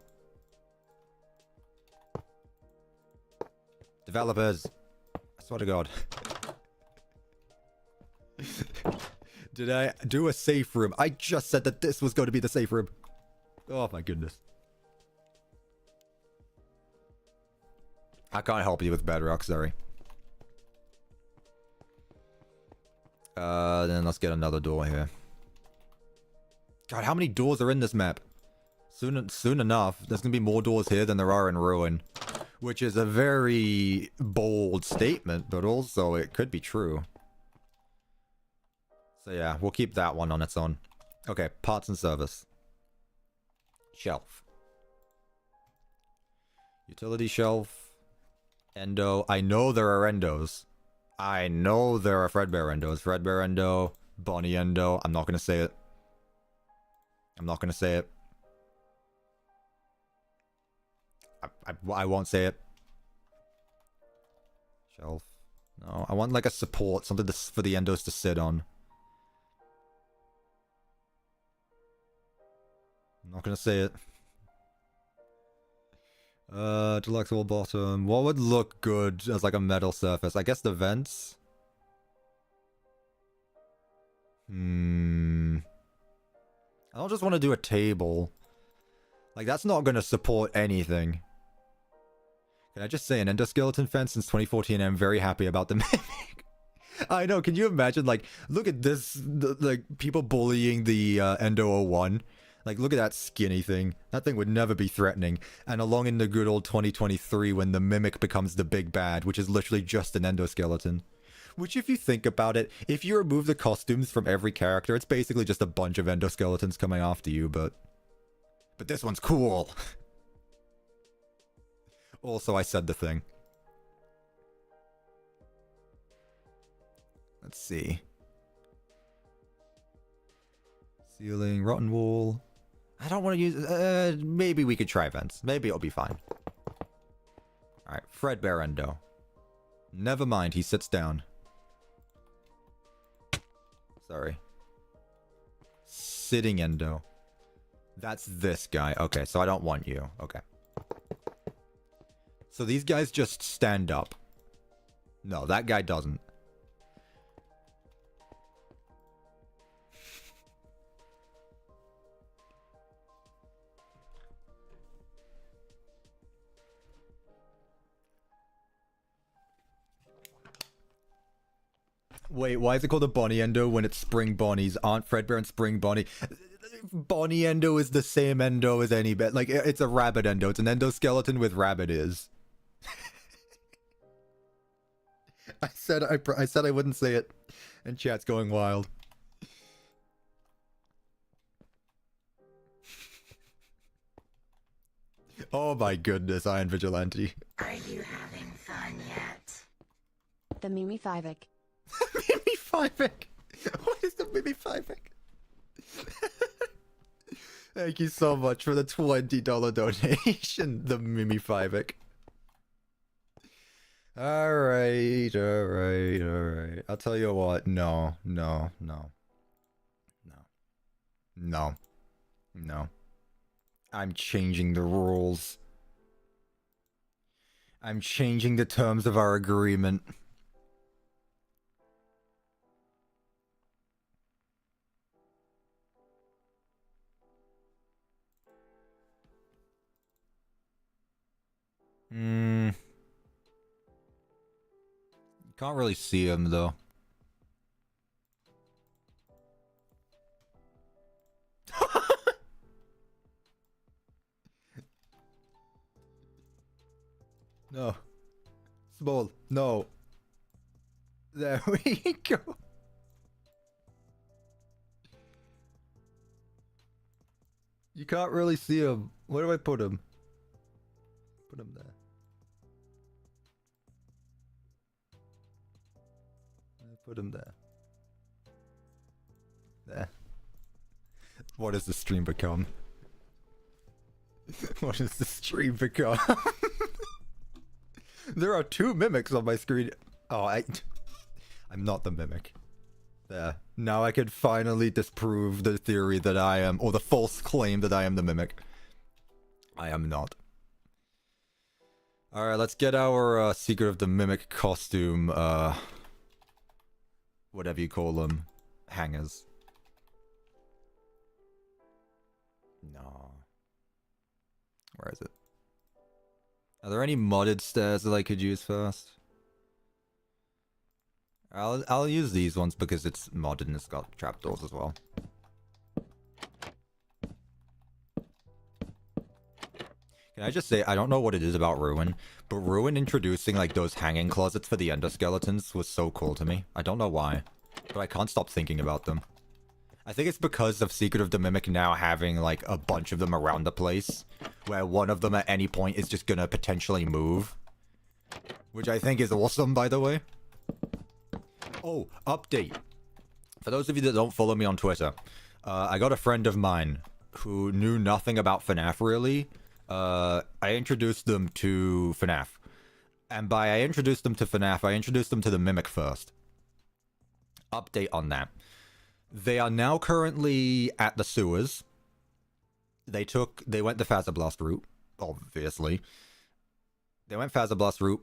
Developers. I swear to God. Did I do a safe room? I just said that this was going to be the safe room. Oh my goodness. I can't help you with Bedrock, sorry. Then let's get another door here. God, how many doors are in this map? Soon enough, there's gonna be more doors here than there are in Ruin. Which is a very bold statement, but also it could be true. So yeah, we'll keep that one on its own. Okay, parts and service. Shelf. Utility shelf. Endo. I know there are endos. I know there are Fredbear endos. Fredbear endo. Bonnie endo. I'm not gonna say it. I'm not gonna say it. I won't say it. Shelf. No, I want like a support. Something for the endos to sit on. I'm not gonna say it. Deluxe wall bottom. What would look good as like a metal surface? I guess the vents. I don't just want to do a table. Like, that's not gonna support anything. Can I just say, an endoskeleton fence since 2014, I'm very happy about the mimic. I know, can you imagine, like, look at this, like, people bullying the Endo 01. Like, look at that skinny thing. That thing would never be threatening. And along in the good old 2023 when the mimic becomes the big bad, which is literally just an endoskeleton. Which, if you think about it, if you remove the costumes from every character, it's basically just a bunch of endoskeletons coming after you, but this one's cool. Also, I said the thing. Let's see. Ceiling, rotten wall. I don't want to use... maybe we could try vents. Maybe it'll be fine. Alright, Fredbear endo. Never mind, he sits down. Sorry. Sitting endo. That's this guy. Okay, so I don't want you. Okay. So these guys just stand up. No, that guy doesn't. Wait, why is it called a Bonnie Endo when it's Spring Bonnies? Aren't Fredbear and Spring Bonnie? Bonnie Endo is the same Endo as any bit. Like, it's a rabbit Endo. It's an endoskeleton with rabbit ears. I said I wouldn't say it, and chat's going wild. Oh my goodness, Iron Vigilante.
Are you having fun yet?
The Mimi Fivic.
Mimi Fivic? What is the Mimi Fivic? Thank you so much for the $20 donation, the Mimi Fivic. Alright. I'll tell you what, no. I'm changing the rules. I'm changing the terms of our agreement. You can't really see him though. No. Small. No. There we go. You can't really see him. Where do I put him? Put him there. Put him there. There. What does the stream become? What does the stream become? There are 2 mimics on my screen. Oh, I'm not the mimic. There. Now I can finally disprove the theory that I am, or the false claim that I am the mimic. I am not. Alright, let's get our Secret of the Mimic costume, whatever you call them, hangers. No. Where is it? Are there any modded stairs that I could use first? I'll use these ones because it's modded and it's got trapdoors as well. Can I just say, I don't know what it is about Ruin, but Ruin introducing like those hanging closets for the endoskeletons was so cool to me. I don't know why, but I can't stop thinking about them. I think it's because of Secret of the Mimic now having like a bunch of them around the place, where one of them at any point is just gonna potentially move. Which I think is awesome, by the way. Oh, update. For those of you that don't follow me on Twitter, I got a friend of mine who knew nothing about FNAF really. I introduced them to FNAF. And by I introduced them to FNAF, I introduced them to the Mimic first. Update on that. They are now currently at the sewers. They went the Phasablast route, obviously. They went Phasablast route.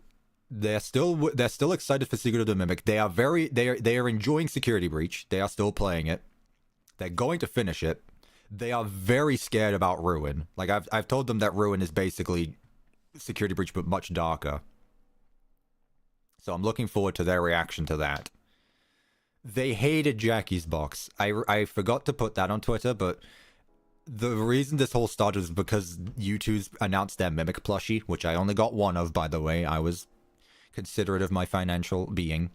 They're still excited for Secret of the Mimic. They are enjoying Security Breach. They are still playing it. They're going to finish it. They are very scared about Ruin. Like I've told them that Ruin is basically Security Breach but much darker. So I'm looking forward to their reaction to that. They hated Jackie's box. I forgot to put that on Twitter, but the reason this whole started is because YouTube's announced their Mimic plushie, which I only got one of, by the way. I was considerate of my financial being.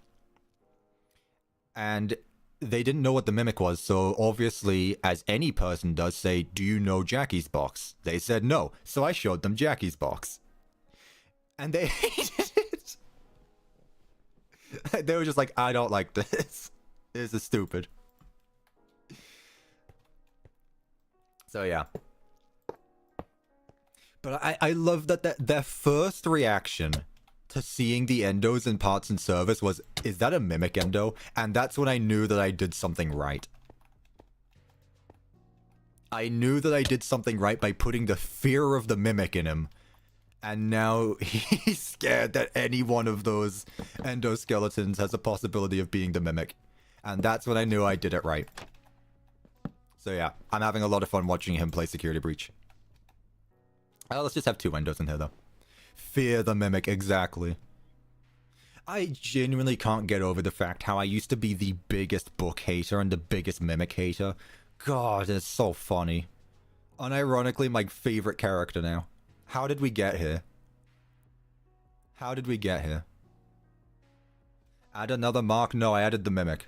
And they didn't know what the Mimic was, so obviously, as any person does, say, do you know Jackie's box? They said no, so I showed them Jackie's box. And they hated it. They were just like, I don't like this. This is stupid. So yeah. But I love that their first reaction to seeing the endos in parts and service was, is that a Mimic endo? And that's when I knew that I did something right. I knew that I did something right by putting the fear of the Mimic in him. And now he's scared that any one of those endoskeletons has a possibility of being the Mimic. And that's when I knew I did it right. So yeah, I'm having a lot of fun watching him play Security Breach. Let's just have 2 endos in here though. Fear the Mimic, exactly. I genuinely can't get over the fact how I used to be the biggest book hater and the biggest Mimic hater. God, it's so funny. Unironically, my favorite character now. How did we get here? How did we get here? Add another mark? No, I added the Mimic.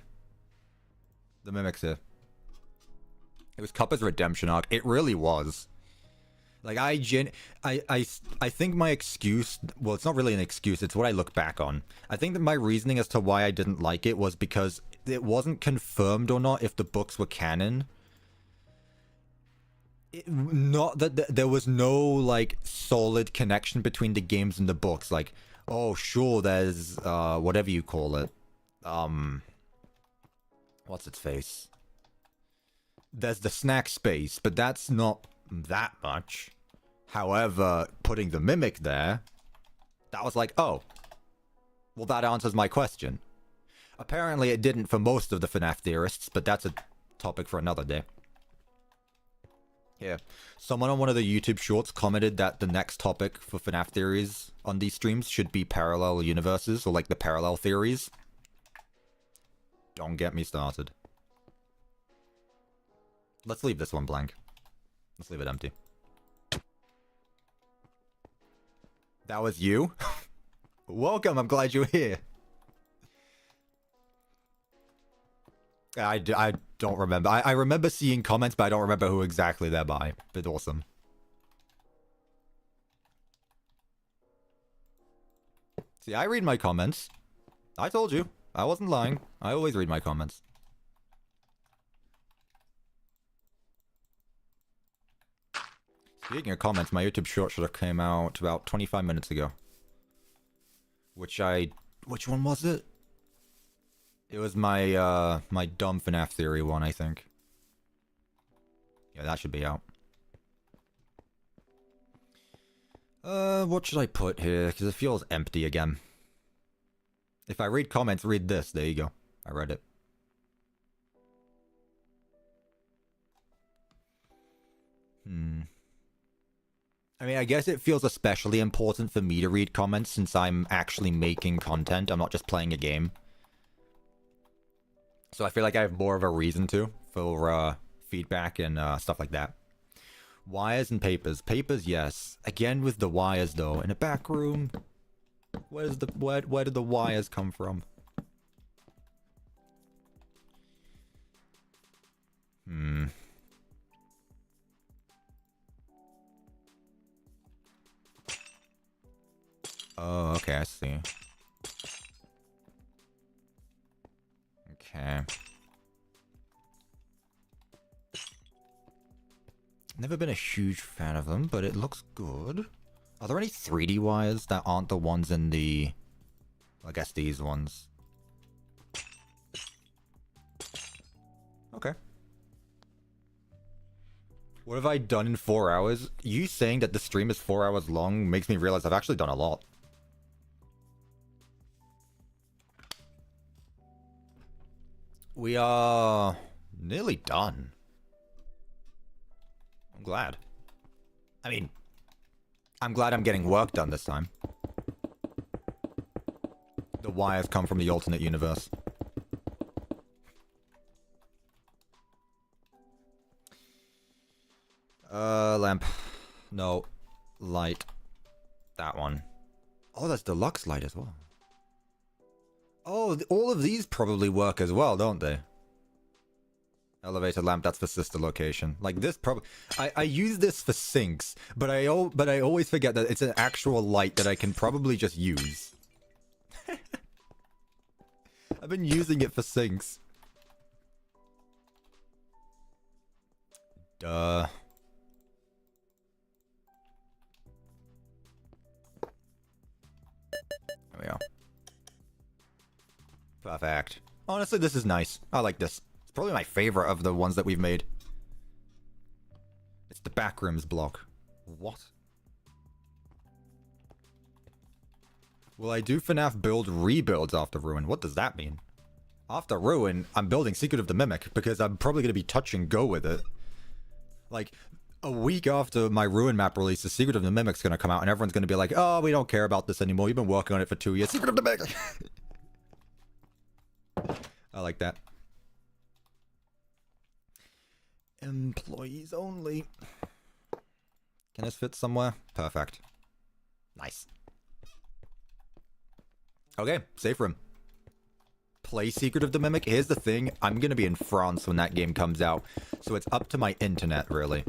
The Mimic's here. It was Cuppa's redemption arc. It really was. Like, I think my excuse... Well, it's not really an excuse. It's what I look back on. I think that my reasoning as to why I didn't like it was because it wasn't confirmed or not if the books were canon. Not that there was no, like, solid connection between the games and the books. Like, oh, sure, there's, whatever you call it. What's its face? There's the snack space, but that's not that much. However, putting the Mimic there, that was like, oh, well, that answers my question. Apparently it didn't for most of the FNAF theorists, but that's a topic for another day. Yeah, someone on one of the YouTube shorts commented that the next topic for FNAF theories on these streams should be parallel universes, or like the parallel theories. Don't get me started. Let's leave this one blank. Let's leave it empty. That was you? Welcome, I'm glad you're here. I don't remember. I remember seeing comments, but I don't remember who exactly they're by. But awesome. See, I read my comments. I told you. I wasn't lying. I always read my comments. Speaking of comments, my YouTube short should have came out about 25 minutes ago. Which one was it? It was my, my dumb FNAF theory one, I think. Yeah, that should be out. What should I put here? Because it feels empty again. If I read comments, read this. There you go. I read it. I mean, I guess it feels especially important for me to read comments since I'm actually making content. I'm not just playing a game. So I feel like I have more of a reason to for feedback and stuff like that. Wires and papers. Papers, yes. Again with the wires though. In a back room. Where did the wires come from? Oh, okay, I see. Okay. Never been a huge fan of them, but it looks good. Are there any 3D wires that aren't the ones in the... I guess these ones. Okay. What have I done in 4 hours? You saying that the stream is 4 hours long makes me realize I've actually done a lot. We are nearly done. I'm glad. I mean, I'm glad I'm getting work done this time. The wires come from the alternate universe. Lamp. No. Light. That one. Oh, that's deluxe light as well. Oh, all of these probably work as well, don't they? Elevator lamp, that's for sister location. Like this probably... I use this for sinks, but I always forget that it's an actual light that I can probably just use. I've been using it for sinks. Duh. There we go. Perfect. Honestly, this is nice. I like this. It's probably my favorite of the ones that we've made. It's the backrooms block. What? Will I do FNAF build rebuilds after Ruin? What does that mean? After Ruin, I'm building Secret of the Mimic because I'm probably going to be touch and go with it. Like, a week after my Ruin map release, the Secret of the Mimic's going to come out and everyone's going to be like, oh, we don't care about this anymore. You've been working on it for 2 years. Secret of the Mimic! I like that. Employees only. Can this fit somewhere? Perfect. Nice. Okay, safe room. Play Secret of the Mimic. Here's the thing. I'm going to be in France when that game comes out. So it's up to my internet, really.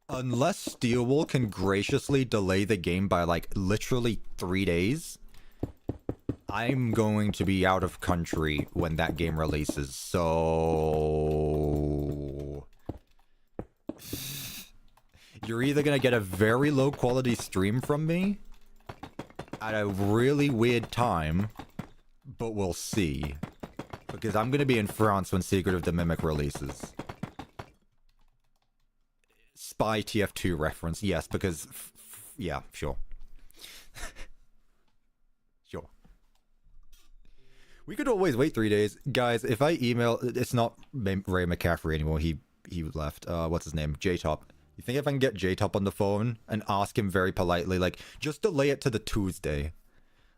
Unless Steelwool can graciously delay the game by, like, literally 3 days... I'm going to be out of country when that game releases, so... You're either going to get a very low quality stream from me at a really weird time, but we'll see. Because I'm going to be in France when Secret of the Mimic releases. Spy TF2 reference, yes, because... yeah, sure. We could always wait 3 days. Guys, if I email... It's not Ray McCaffrey anymore. He left. What's his name? J-Top. You think if I can get J-Top on the phone and ask him very politely, like, just delay it to the Tuesday.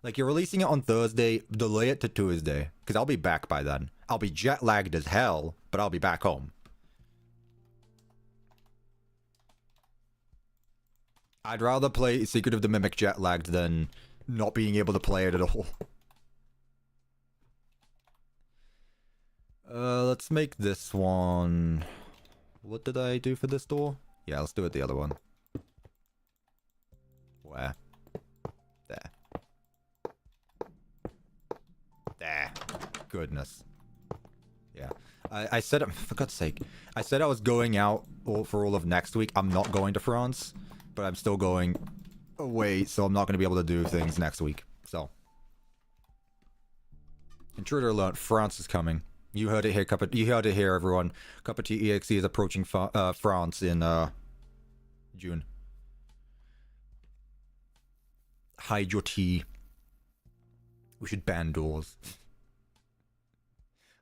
Like, you're releasing it on Thursday, delay it to Tuesday. Because I'll be back by then. I'll be jet-lagged as hell, but I'll be back home. I'd rather play Secret of the Mimic jet-lagged than not being able to play it at all. Let's make this one... What did I do for this door? Yeah, let's do it the other one. Where? There. There. Goodness. Yeah. I said, for God's sake, I said I was going out for all of next week. I'm not going to France, but I'm still going away, so I'm not going to be able to do things next week. So. Intruder alert, France is coming. You heard it here, you heard it here, everyone. CuppaTeaExe is approaching France in June. Hide your tea. We should ban doors.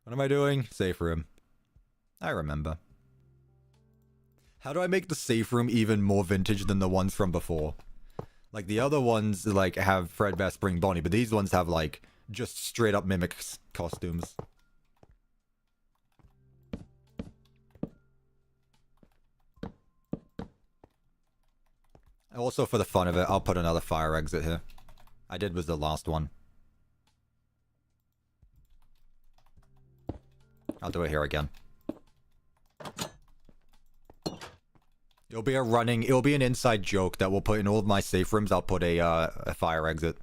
What am I doing? Safe room. I remember. How do I make the safe room even more vintage than the ones from before? Like, the other ones, like, have Fredbear, Spring Bonnie, but these ones have, like, just straight up Mimic costumes. Also, for the fun of it, I'll put another fire exit here. I did was the last one. I'll do it here again. It'll be an inside joke that we'll put in all of my safe rooms. I'll put a fire exit.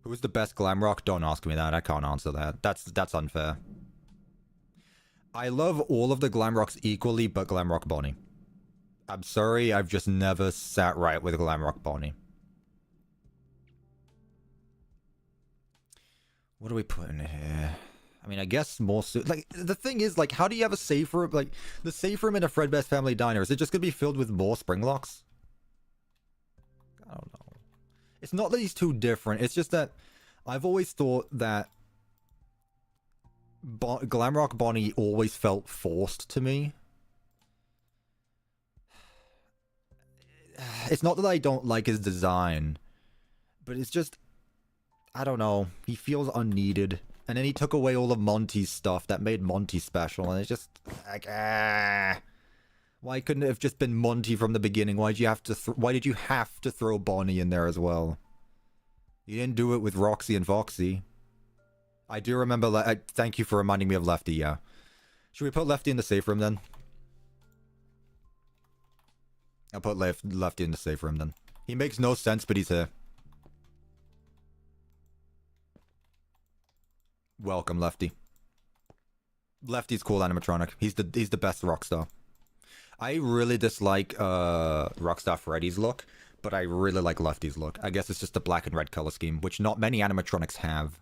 Who's the best Glamrock? Don't ask me that. I can't answer that. That's unfair. I love all of the Glamrocks equally, but Glamrock Bonnie. I'm sorry, I've just never sat right with Glamrock Bonnie. What do we put in here? I mean, I guess more like, the thing is, like, how do you have a safe room? Like, the safe room in a Fredbear's Family Diner, is it just gonna be filled with more spring locks? I don't know. It's not that he's too different, it's just that I've always thought that Glamrock Bonnie always felt forced to me. It's not that I don't like his design, but it's just, I don't know, he feels unneeded. And then he took away all of Monty's stuff that made Monty special, and it's just like, why couldn't it have just been Monty from the beginning? Why did you have to throw Bonnie in there as well? You didn't do it with Roxy and Foxy. I do remember, thank you for reminding me of Lefty, yeah. Should we put Lefty in the safe room then? I'll put Lefty in the safe room then. He makes no sense, but he's here. Welcome, Lefty. Lefty's cool animatronic. He's the best Rockstar. I really dislike Rockstar Freddy's look, but I really like Lefty's look. I guess it's just the black and red color scheme, which not many animatronics have.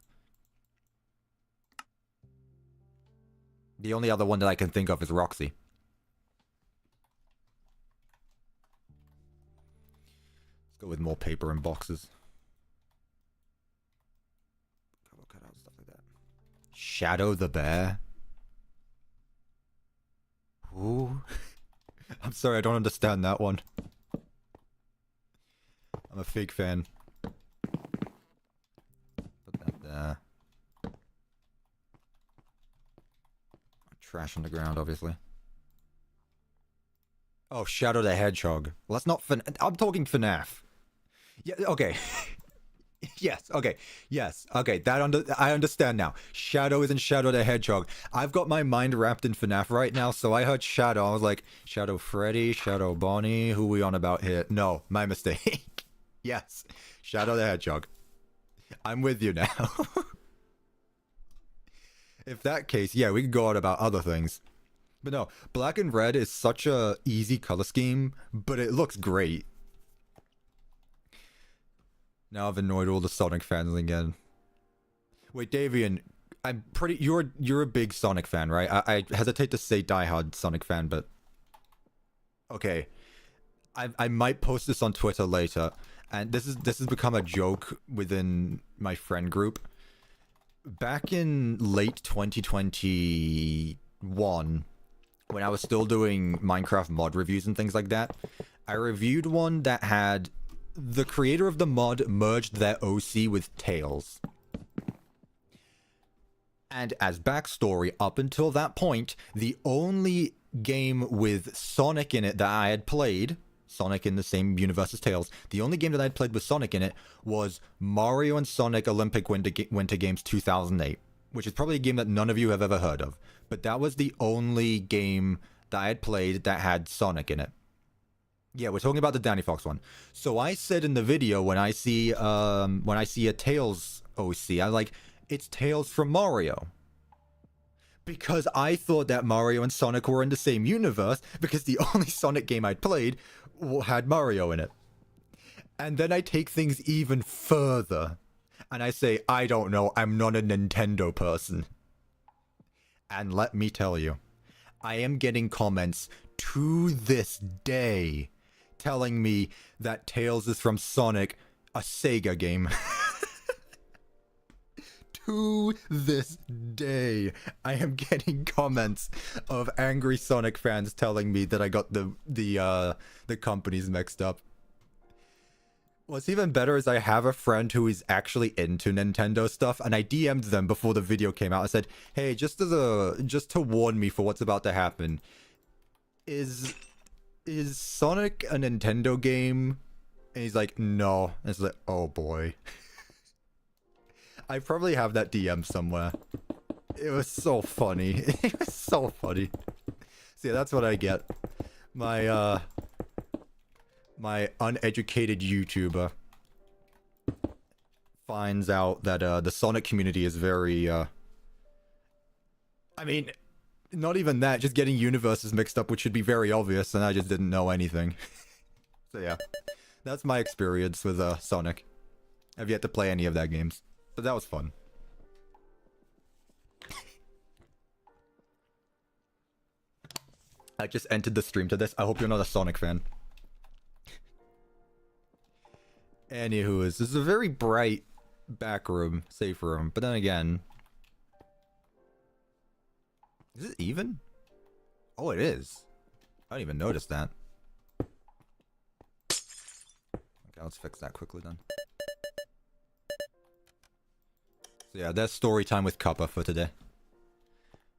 The only other one that I can think of is Roxy. Let's go with more paper and boxes. Cut out stuff like that. Shadow the Bear? Ooh. I'm sorry, I don't understand that one. I'm a fake fan. Put that there. Trash on the ground, obviously. Oh, Shadow the Hedgehog. Well, that's not I'm talking FNAF. Yeah, okay. Yes, okay. Yes, okay. I understand now. Shadow isn't Shadow the Hedgehog. I've got my mind wrapped in FNAF right now, so I heard Shadow. I was like, Shadow Freddy, Shadow Bonnie, who we on about here? No, my mistake. Yes, Shadow the Hedgehog. I'm with you now. If that case, yeah, we could go on about other things. But no, black and red is such a easy color scheme, but it looks great. Now I've annoyed all the Sonic fans again. Wait, Davian, I'm pretty... You're a big Sonic fan, right? I hesitate to say diehard Sonic fan, but... Okay. I might post this on Twitter later, and this has become a joke within my friend group. Back in late 2021, when I was still doing Minecraft mod reviews and things like that, I reviewed one that had the creator of the mod merged their OC with Tails. And as backstory, up until that point, the only game with Sonic in it that I had played, Sonic in the same universe as Tails, the only game that I had played with Sonic in it was Mario and Sonic Olympic Winter Games 2008, which is probably a game that none of you have ever heard of. But that was the only game that I had played that had Sonic in it. Yeah, we're talking about the Danny Fox one. So I said in the video, when I see a Tails OC, I'm like, it's Tails from Mario. Because I thought that Mario and Sonic were in the same universe, because the only Sonic game I'd played had Mario in it. And then I take things even further, and I say, I don't know, I'm not a Nintendo person. And let me tell you, I am getting comments to this day telling me that Tails is from Sonic, a Sega game. To this day, I am getting comments of angry Sonic fans telling me that I got the companies mixed up. What's even better is I have a friend who is actually into Nintendo stuff, and I DM'd them before the video came out. I said, "Hey, just to warn me for what's about to happen, is Sonic a Nintendo game?" And he's like, "No." And it's like, oh boy. I probably have that DM somewhere. It was so funny. It was so funny. See, that's what I get. My uneducated YouTuber finds out that the Sonic community is very I mean, not even that, just getting universes mixed up, which should be very obvious, and I just didn't know anything. So yeah, that's my experience with Sonic. I've yet to play any of that games. But that was fun. I just entered the stream to this. I hope you're not a Sonic fan. Anywho, this is a very bright back room, safe room. But then again... Is it even? Oh, it is. I didn't even notice that. Okay, let's fix that quickly then. So yeah, there's story time with Cuppa for today.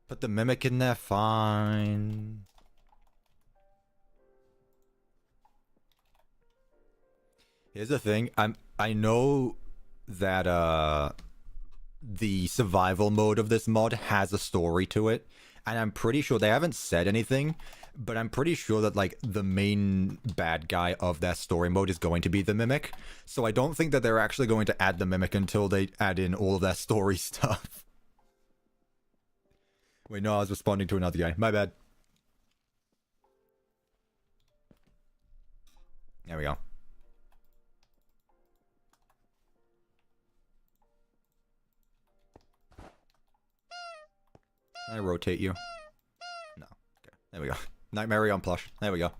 Put the Mimic in there, fine. Here's the thing, I know that the survival mode of this mod has a story to it, and I'm pretty sure they haven't said anything, but I'm pretty sure that like the main bad guy of that story mode is going to be the Mimic. So I don't think that they're actually going to add the Mimic until they add in all of that story stuff. Wait, no, I was responding to another guy. My bad. There we go. Can I rotate you? No. Okay. There we go. Nightmare on plush. There we go.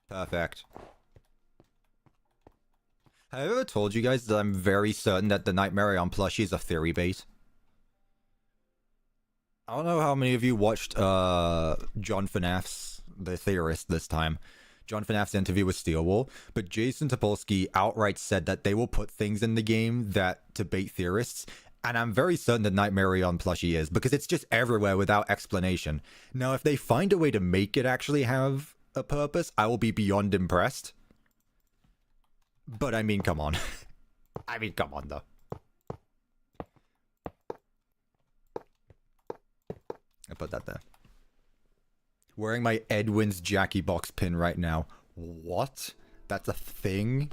Perfect. Have I ever told you guys that I'm very certain that the Nightmare on plushie is a theory bait? I don't know how many of you watched John FNAF's The Theorist this time. John FNAF's interview with Steelwall, but Jason Topolsky outright said that they will put things in the game that to bait theorists, and I'm very certain that Nightmare on plushie is, because it's just everywhere without explanation. Now, if they find a way to make it actually have a purpose, I will be beyond impressed. But I mean, come on. I mean, come on, though. I put that there. Wearing my Edwin's Jackie Box pin right now. What? That's a thing?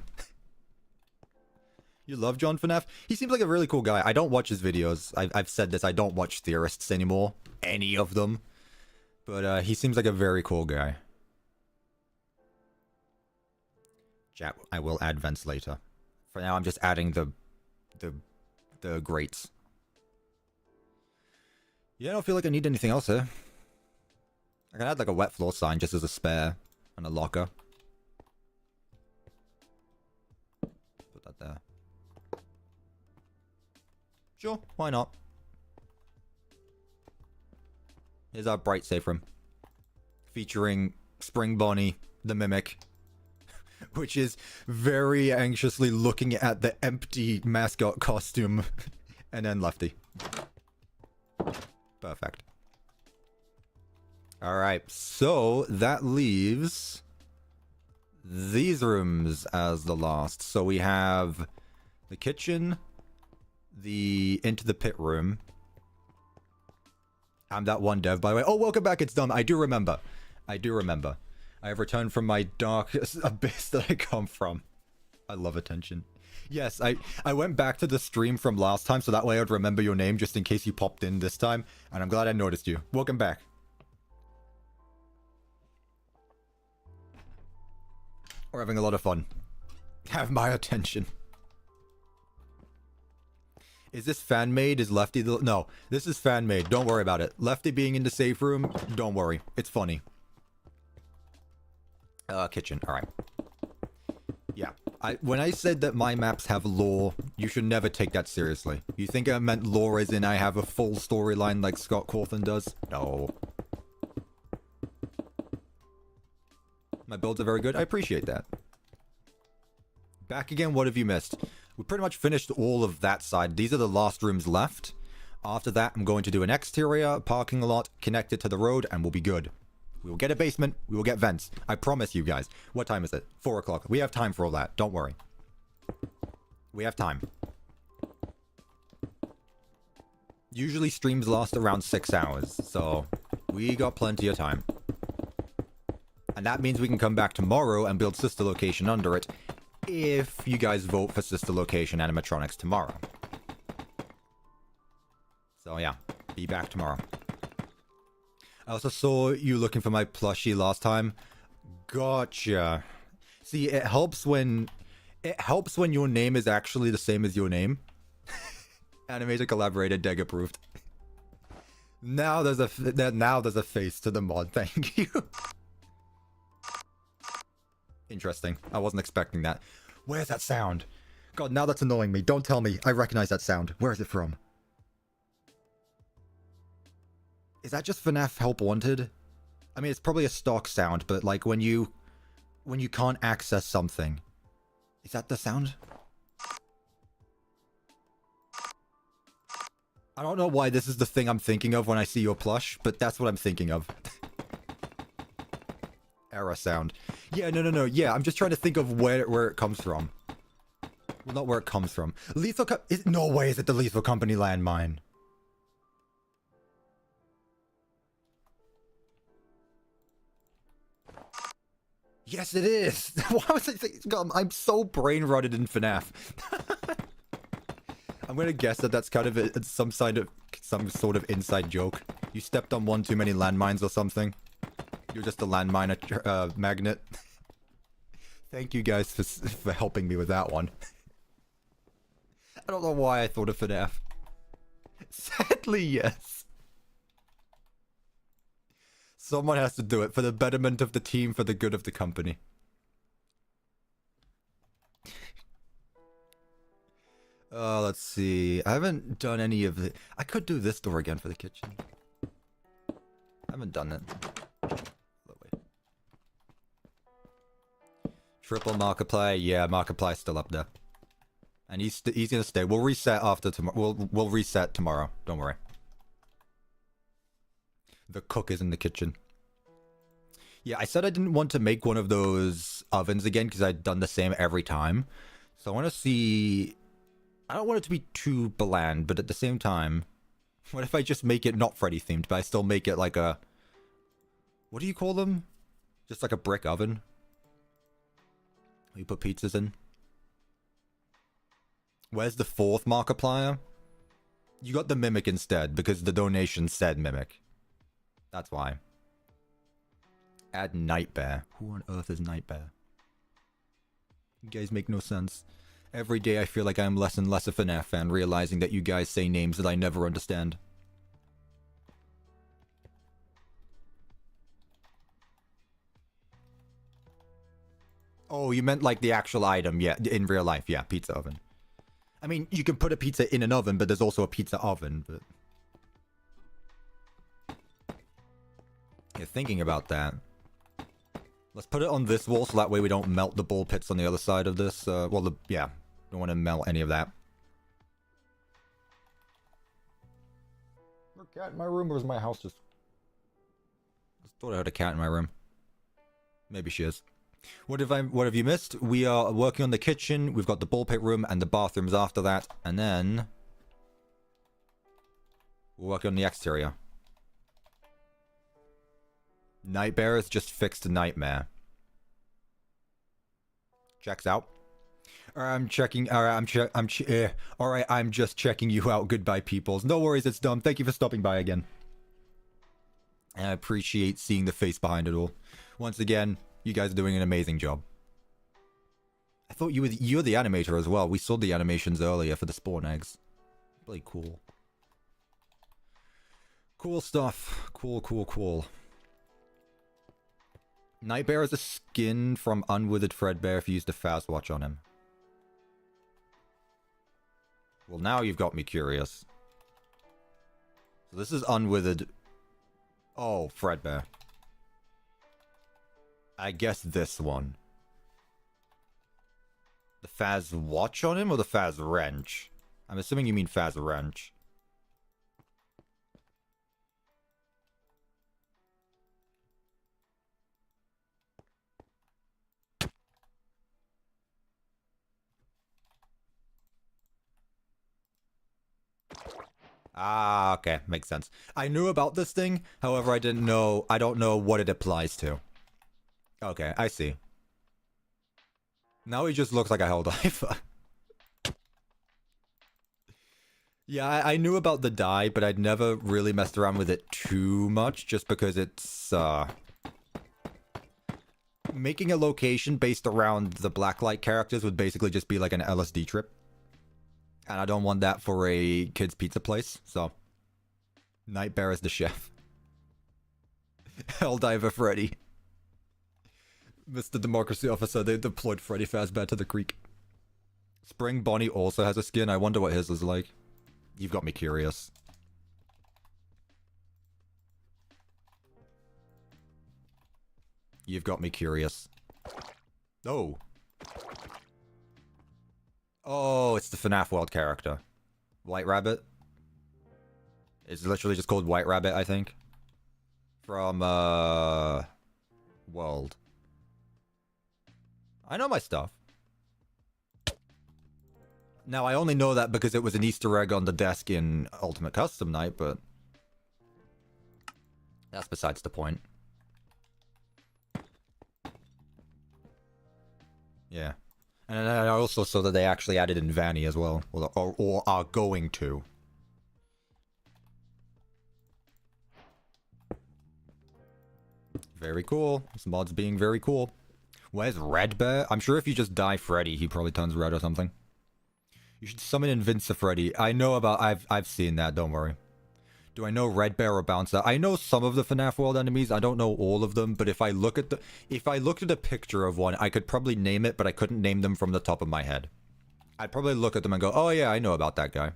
You love John FNAF? He seems like a really cool guy. I don't watch his videos. I've said this. I don't watch theorists anymore. Any of them. But he seems like a very cool guy. Chat, I will add vents later. For now, I'm just adding the grates. Yeah, I don't feel like I need anything else here. I can add like a wet floor sign just as a spare and a locker. Put that there. Sure, why not? Here's our bright safe room. Featuring Spring Bonnie, the Mimic. Which is very anxiously looking at the empty mascot costume. And then Lefty. Perfect. Alright, so that leaves these rooms as the last. So we have the kitchen, the into the pit room. I'm that one dev, by the way. Oh, welcome back, it's dumb. I do remember. I have returned from my darkest abyss that I come from. I love attention. Yes, I went back to the stream from last time, so that way I'd remember your name just in case you popped in this time. And I'm glad I noticed you. Welcome back. We're having a lot of fun. Have my attention. Is this fan-made? Is Lefty the... No, this is fan-made. Don't worry about it. Lefty being in the safe room, don't worry. It's funny. Kitchen. Alright. Yeah. When I said that my maps have lore, you should never take that seriously. You think I meant lore as in I have a full storyline like Scott Cawthon does? No. My builds are very good. I appreciate that. Back again, what have you missed? We pretty much finished all of that side. These are the last rooms left. After that, I'm going to do an exterior parking lot connected to the road, and we'll be good. We will get a basement. We will get vents. I promise you guys. What time is it? 4 o'clock. We have time for all that. Don't worry. We have time. Usually streams last around 6 hours, so we got plenty of time. And that means we can come back tomorrow and build sister location under it, if you guys vote for sister location animatronics tomorrow. So yeah, be back tomorrow. I also saw you looking for my plushie last time. Gotcha. See, it helps when your name is actually the same as your name. Animator collaborator, Deg approved. Now there's a face to the mod. Thank you. Interesting. I wasn't expecting that. Where's that sound? God, now that's annoying me. Don't tell me. I recognize that sound. Where is it from? Is that just FNAF Help Wanted? I mean, it's probably a stock sound, but like when you can't access something. Is that the sound? I don't know why this is the thing I'm thinking of when I see your plush, but that's what I'm thinking of. Error sound. Yeah, no. Yeah, I'm just trying to think of where it comes from. Well, not where it comes from. Lethal no way is it the Lethal Company landmine. Yes, it is. Why was I thinking? God, I'm so brain rotted in FNAF. I'm gonna guess that that's kind of some sort of inside joke. You stepped on one too many landmines or something. You're just a landmine magnet. Thank you guys for helping me with that one. I don't know why I thought of FNAF. Sadly, yes. Someone has to do it for the betterment of the team, for the good of the company. Let's see. I haven't done any of the... I could do this door again for the kitchen. I haven't done it. Triple Markiplier. Yeah, Markiplier's still up there. And he's gonna stay. We'll reset after tomorrow. We'll reset tomorrow. Don't worry. The cook is in the kitchen. Yeah, I said I didn't want to make one of those ovens again because I'd done the same every time. So I want to see... I don't want it to be too bland, but at the same time... What if I just make it not Freddy themed, but I still make it like a... What do you call them? Just like a brick oven? You put pizzas in. Where's the fourth Markiplier? You got the Mimic instead, because the donation said Mimic. That's why. Add Nightbear. Who on earth is Nightbear? You guys make no sense. Every day I feel like I'm less and less a FNAF fan, realizing that you guys say names that I never understand. Oh, you meant like the actual item, yeah, in real life, yeah, pizza oven. I mean, you can put a pizza in an oven, but there's also a pizza oven, but... You're thinking about that. Let's put it on this wall so that way we don't melt the ball pits on the other side of this. Yeah. Don't want to melt any of that. Is there a cat in my room, or is my house just... I thought I heard a cat in my room. Maybe she is. What have you missed? We are working on the kitchen. We've got the ball pit room and the bathrooms after that. And then... we're working on the exterior. Nightbearers just fixed a nightmare. Checks out. I'm checking. Alright, I'm just checking you out. Goodbye, peoples. No worries, it's done. Thank you for stopping by again. And I appreciate seeing the face behind it all. Once again, you guys are doing an amazing job. I thought you're the animator as well. We saw the animations earlier for the spawn eggs. Really cool. Cool stuff. Cool. Nightbear is a skin from Unwithered Fredbear if you used a fast watch on him. Well, now you've got me curious. So this is Unwithered. Oh, Fredbear. I guess this one. The Faz watch on him or the Faz wrench? I'm assuming you mean Faz wrench. Ah, okay. Makes sense. I knew about this thing. However, I don't know what it applies to. Okay, I see. Now he just looks like a Helldiver. Yeah, I knew about the dye, but I'd never really messed around with it too much, just because it's, making a location based around the Blacklight characters would basically just be like an LSD trip. And I don't want that for a kid's pizza place, so... Nightbear is the chef. Helldiver Freddy. Mr. Democracy Officer, they deployed Freddy Fazbear to the creek. Spring Bonnie also has a skin. I wonder what his is like. You've got me curious. You've got me curious. Oh. Oh, it's the FNAF World character. White Rabbit. It's literally just called White Rabbit, I think. From, World. I know my stuff. Now, I only know that because it was an Easter egg on the desk in Ultimate Custom Night, but... that's besides the point. Yeah. And I also saw that they actually added in Vanny as well. Or are going to. Very cool. This mod's being very cool. Where's Redbear? I'm sure if you just die Freddy, he probably turns red or something. You should summon Invinci Freddy. I know about... I've seen that, don't worry. Do I know Redbear or Bouncer? I know some of the FNAF World enemies. I don't know all of them, but if I look at the... if I looked at a picture of one, I could probably name it, but I couldn't name them from the top of my head. I'd probably look at them and go, oh yeah, I know about that guy.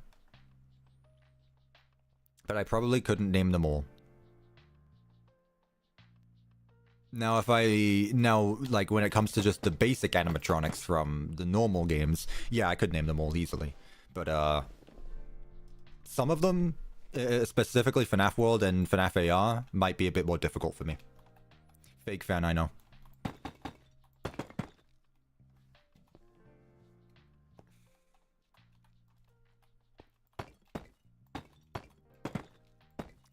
But I probably couldn't name them all. Now, like, when it comes to just the basic animatronics from the normal games, yeah, I could name them all easily. But, some of them... specifically FNAF World and FNAF AR might be a bit more difficult for me. Fake fan, I know.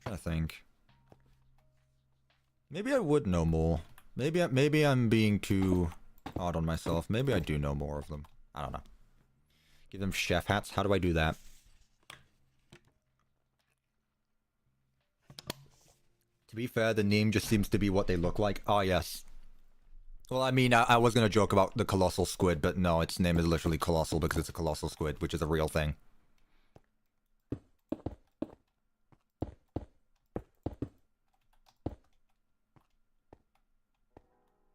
Trying to think. Maybe I would know more. Maybe I'm being too hard on myself. Maybe I do know more of them. I don't know. Give them chef hats. How do I do that? To be fair, the name just seems to be what they look like. Oh, yes. Well, I mean, I was going to joke about the colossal squid, but no, its name is literally colossal because it's a colossal squid, which is a real thing.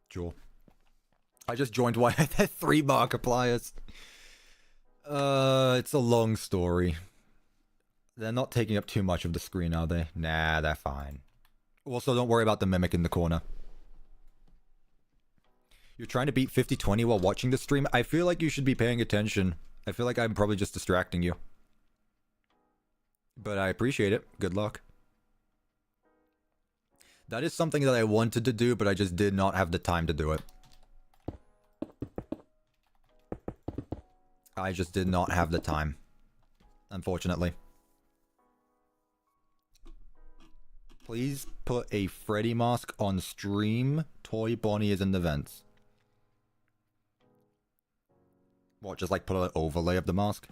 Sure. I just joined one of the 3 Markipliers. It's a long story. They're not taking up too much of the screen, are they? Nah, they're fine. Also, don't worry about the mimic in the corner. You're trying to beat 50/20 while watching the stream? I feel like you should be paying attention. I feel like I'm probably just distracting you. But I appreciate it. Good luck. That is something that I wanted to do, but I just did not have the time to do it. I just did not have the time. Unfortunately. Please put a Freddy mask on stream. Toy Bonnie is in the vents. What, just like put an overlay of the mask?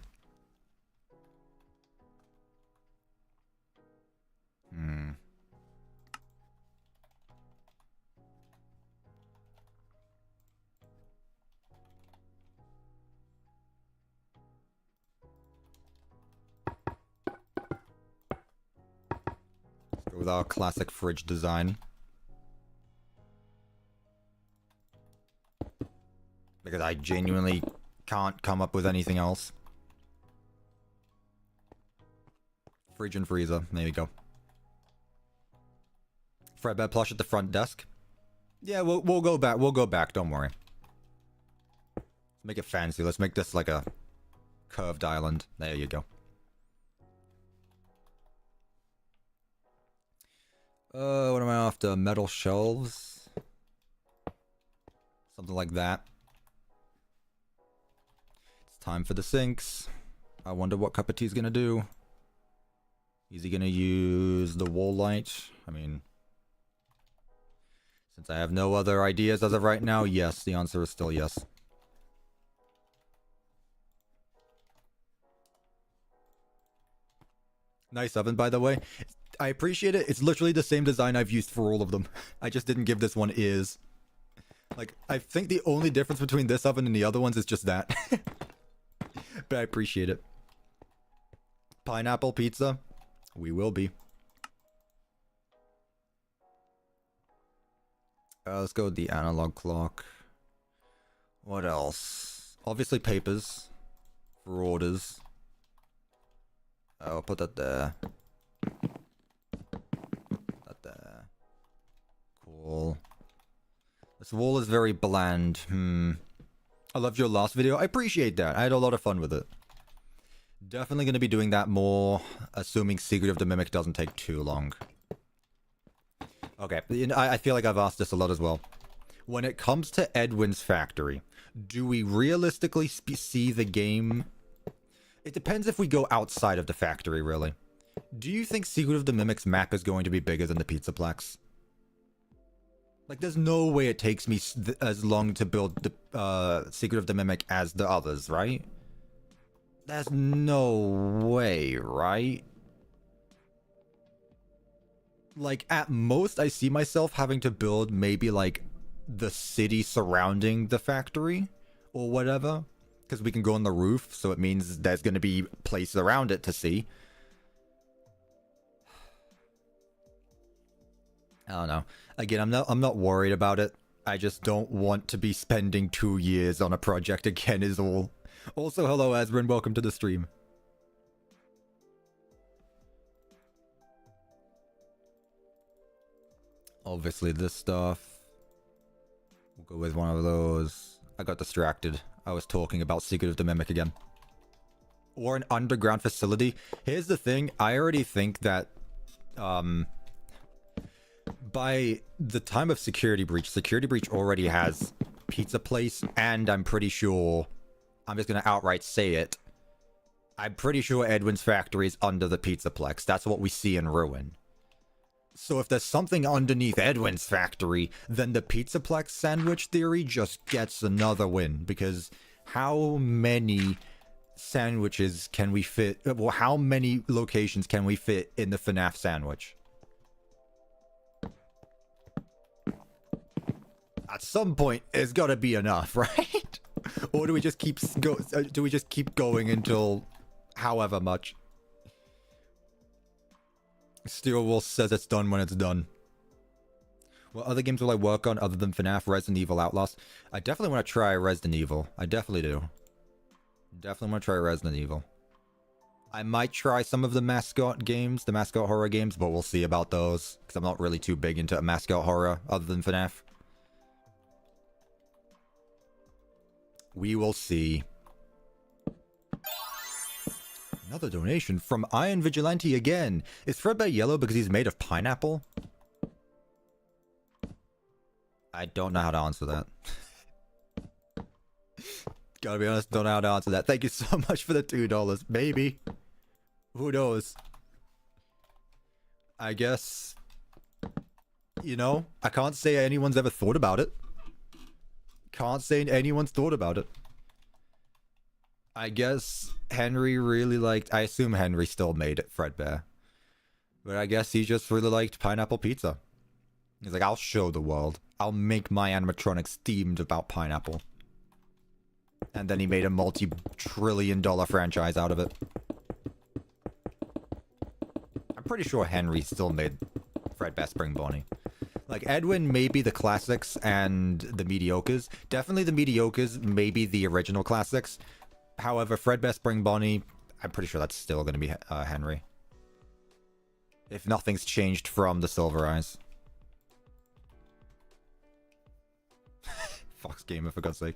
Let's go with our classic fridge design. Because I genuinely can't come up with anything else. Fridge and freezer. There you go. Fredbear plush at the front desk. Yeah, we'll go back. We'll go back. Don't worry. Let's make it fancy. Let's make this like a curved island. There you go. What am I after? Metal shelves? Something like that. It's time for the sinks. I wonder what CuppaTea's gonna do. Is he gonna use the wall light? I mean, since I have no other ideas as of right now, yes, the answer is still yes. Nice oven, by the way. I appreciate it. It's literally the same design I've used for all of them. I just didn't give this one ears. Like, I think the only difference between this oven and the other ones is just that. But I appreciate it. Pineapple pizza? We will be. Let's go with the analog clock. What else? Obviously papers. For orders. I'll put that there. That there. Cool. This wall is very bland. I loved your last video. I appreciate that. I had a lot of fun with it. Definitely going to be doing that more, assuming Secret of the Mimic doesn't take too long. Okay, I feel like I've asked this a lot as well. When it comes to Edwin's factory, do we realistically see the game? It depends if we go outside of the factory, really. Do you think Secret of the Mimic's map is going to be bigger than the Pizzaplex? Like, there's no way it takes me as long to build the Secret of the Mimic as the others, right? There's no way, right? Like, at most, I see myself having to build maybe, like, the city surrounding the factory or whatever. Because we can go on the roof, so it means there's going to be places around it to see. I don't know. Again, I'm not worried about it. I just don't want to be spending 2 years on a project again is all. Also, hello Azrin, welcome to the stream. Obviously this stuff. We'll go with one of those. I got distracted. I was talking about Secret of the Mimic again. Or an underground facility. Here's the thing. I already think that by the time of Security Breach already has Pizza Place, and I'm pretty sure, I'm just going to outright say it, I'm pretty sure Edwin's factory is under the Pizzaplex. That's what we see in Ruin. So if there's something underneath Edwin's factory, then the Pizzaplex sandwich theory just gets another win. Because how many sandwiches can we fit? Well, how many locations can we fit in the FNAF sandwich? At some point, it's got to be enough, right? Or do we just keep going until however much? Steelwolf says it's done when it's done. What other games will I work on other than FNAF, Resident Evil, Outlast? I definitely want to try Resident Evil. I definitely do. Definitely want to try Resident Evil. I might try some of the mascot games, the mascot horror games, but we'll see about those. Because I'm not really too big into mascot horror other than FNAF. We will see. Another donation from Iron Vigilante again. Is Fredbear yellow because he's made of pineapple? I don't know how to answer that. Gotta be honest, don't know how to answer that. Thank you so much for the $2. Maybe. Who knows? I guess... You know, I can't say anyone's ever thought about it. Can't say anyone's thought about it. I guess Henry really liked... I assume Henry still made it, Fredbear. But I guess he just really liked pineapple pizza. He's like, I'll show the world. I'll make my animatronics themed about pineapple. And then he made a multi-trillion-dollar franchise out of it. I'm pretty sure Henry still made Fredbear Spring Bonnie. Like, Edwin, maybe the classics and the mediocres. Definitely the mediocres, maybe the original classics. However, Fredbear Spring Bonnie, I'm pretty sure that's still going to be Henry. If nothing's changed from the Silver Eyes. Fox Gamer, for God's sake.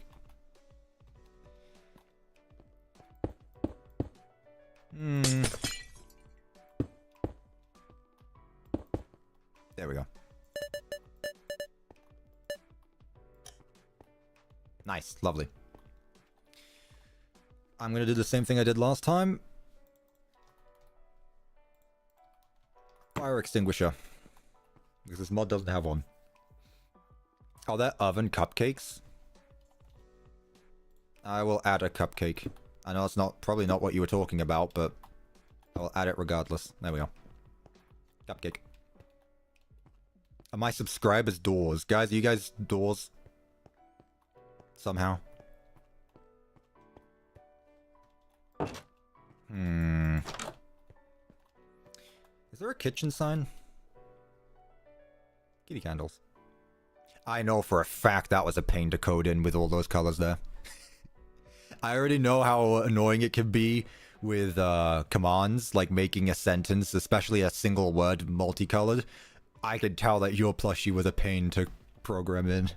There we go. Nice, lovely. I'm gonna do the same thing I did last time. Fire extinguisher. Because this mod doesn't have one. Oh, they're oven cupcakes. I will add a cupcake. I know it's probably not what you were talking about, but I'll add it regardless. There we go. Cupcake. Are my subscribers doors? Guys, are you guys doors? Somehow. Is there a kitchen sign? Kitty candles. I know for a fact that was a pain to code in with all those colors there. I already know how annoying it can be with commands, like making a sentence, especially a single word multicolored. I could tell that your plushie was a pain to program in.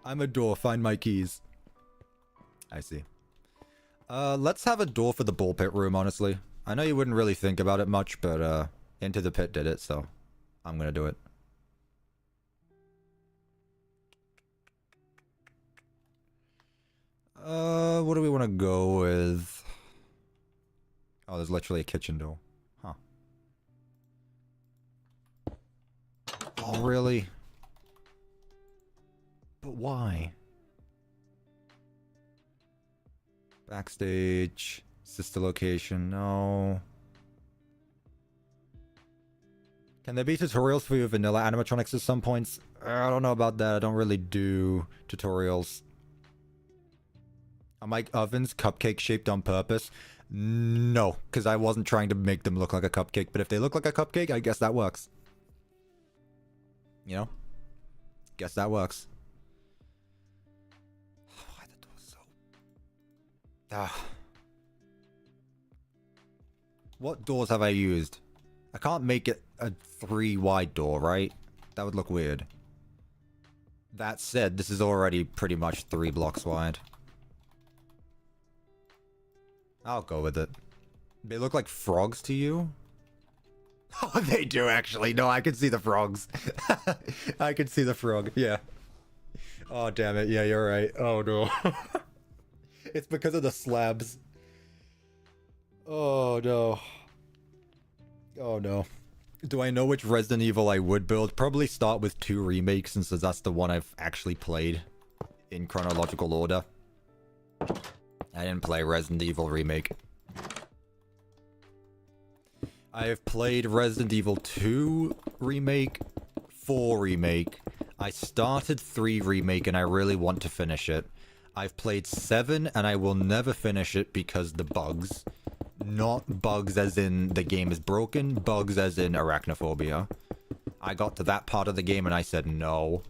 I'm a door, find my keys. I see. Let's have a door for the ballpit room, honestly. I know you wouldn't really think about it much, but Into the Pit did it, so I'm gonna do it. What do we want to go with? Oh, there's literally a kitchen door. Huh. Oh, really? But why? Backstage. Sister location. No. Can there be tutorials for your vanilla animatronics at some points? I don't know about that. I don't really do tutorials. Are my ovens cupcake shaped on purpose? No, because I wasn't trying to make them look like a cupcake. But if they look like a cupcake, I guess that works. You know? Guess that works. Why the door so... What doors have I used? I can't make it a 3 wide door, right? That would look weird. That said, this is already pretty much 3 blocks wide. I'll go with it. They look like frogs to you? Oh, they do actually. No, I can see the frogs. I can see the frog. Yeah. Oh, damn it. Yeah, you're right. Oh, no. It's because of the slabs. Oh, no. Oh, no. Do I know which Resident Evil I would build? Probably start with 2 remakes, since that's the one I've actually played in chronological order. I didn't play Resident Evil Remake. I have played Resident Evil 2 Remake, 4 Remake. I started 3 Remake and I really want to finish it. I've played 7 and I will never finish it because the bugs. Not bugs as in the game is broken, bugs as in arachnophobia. I got to that part of the game and I said no.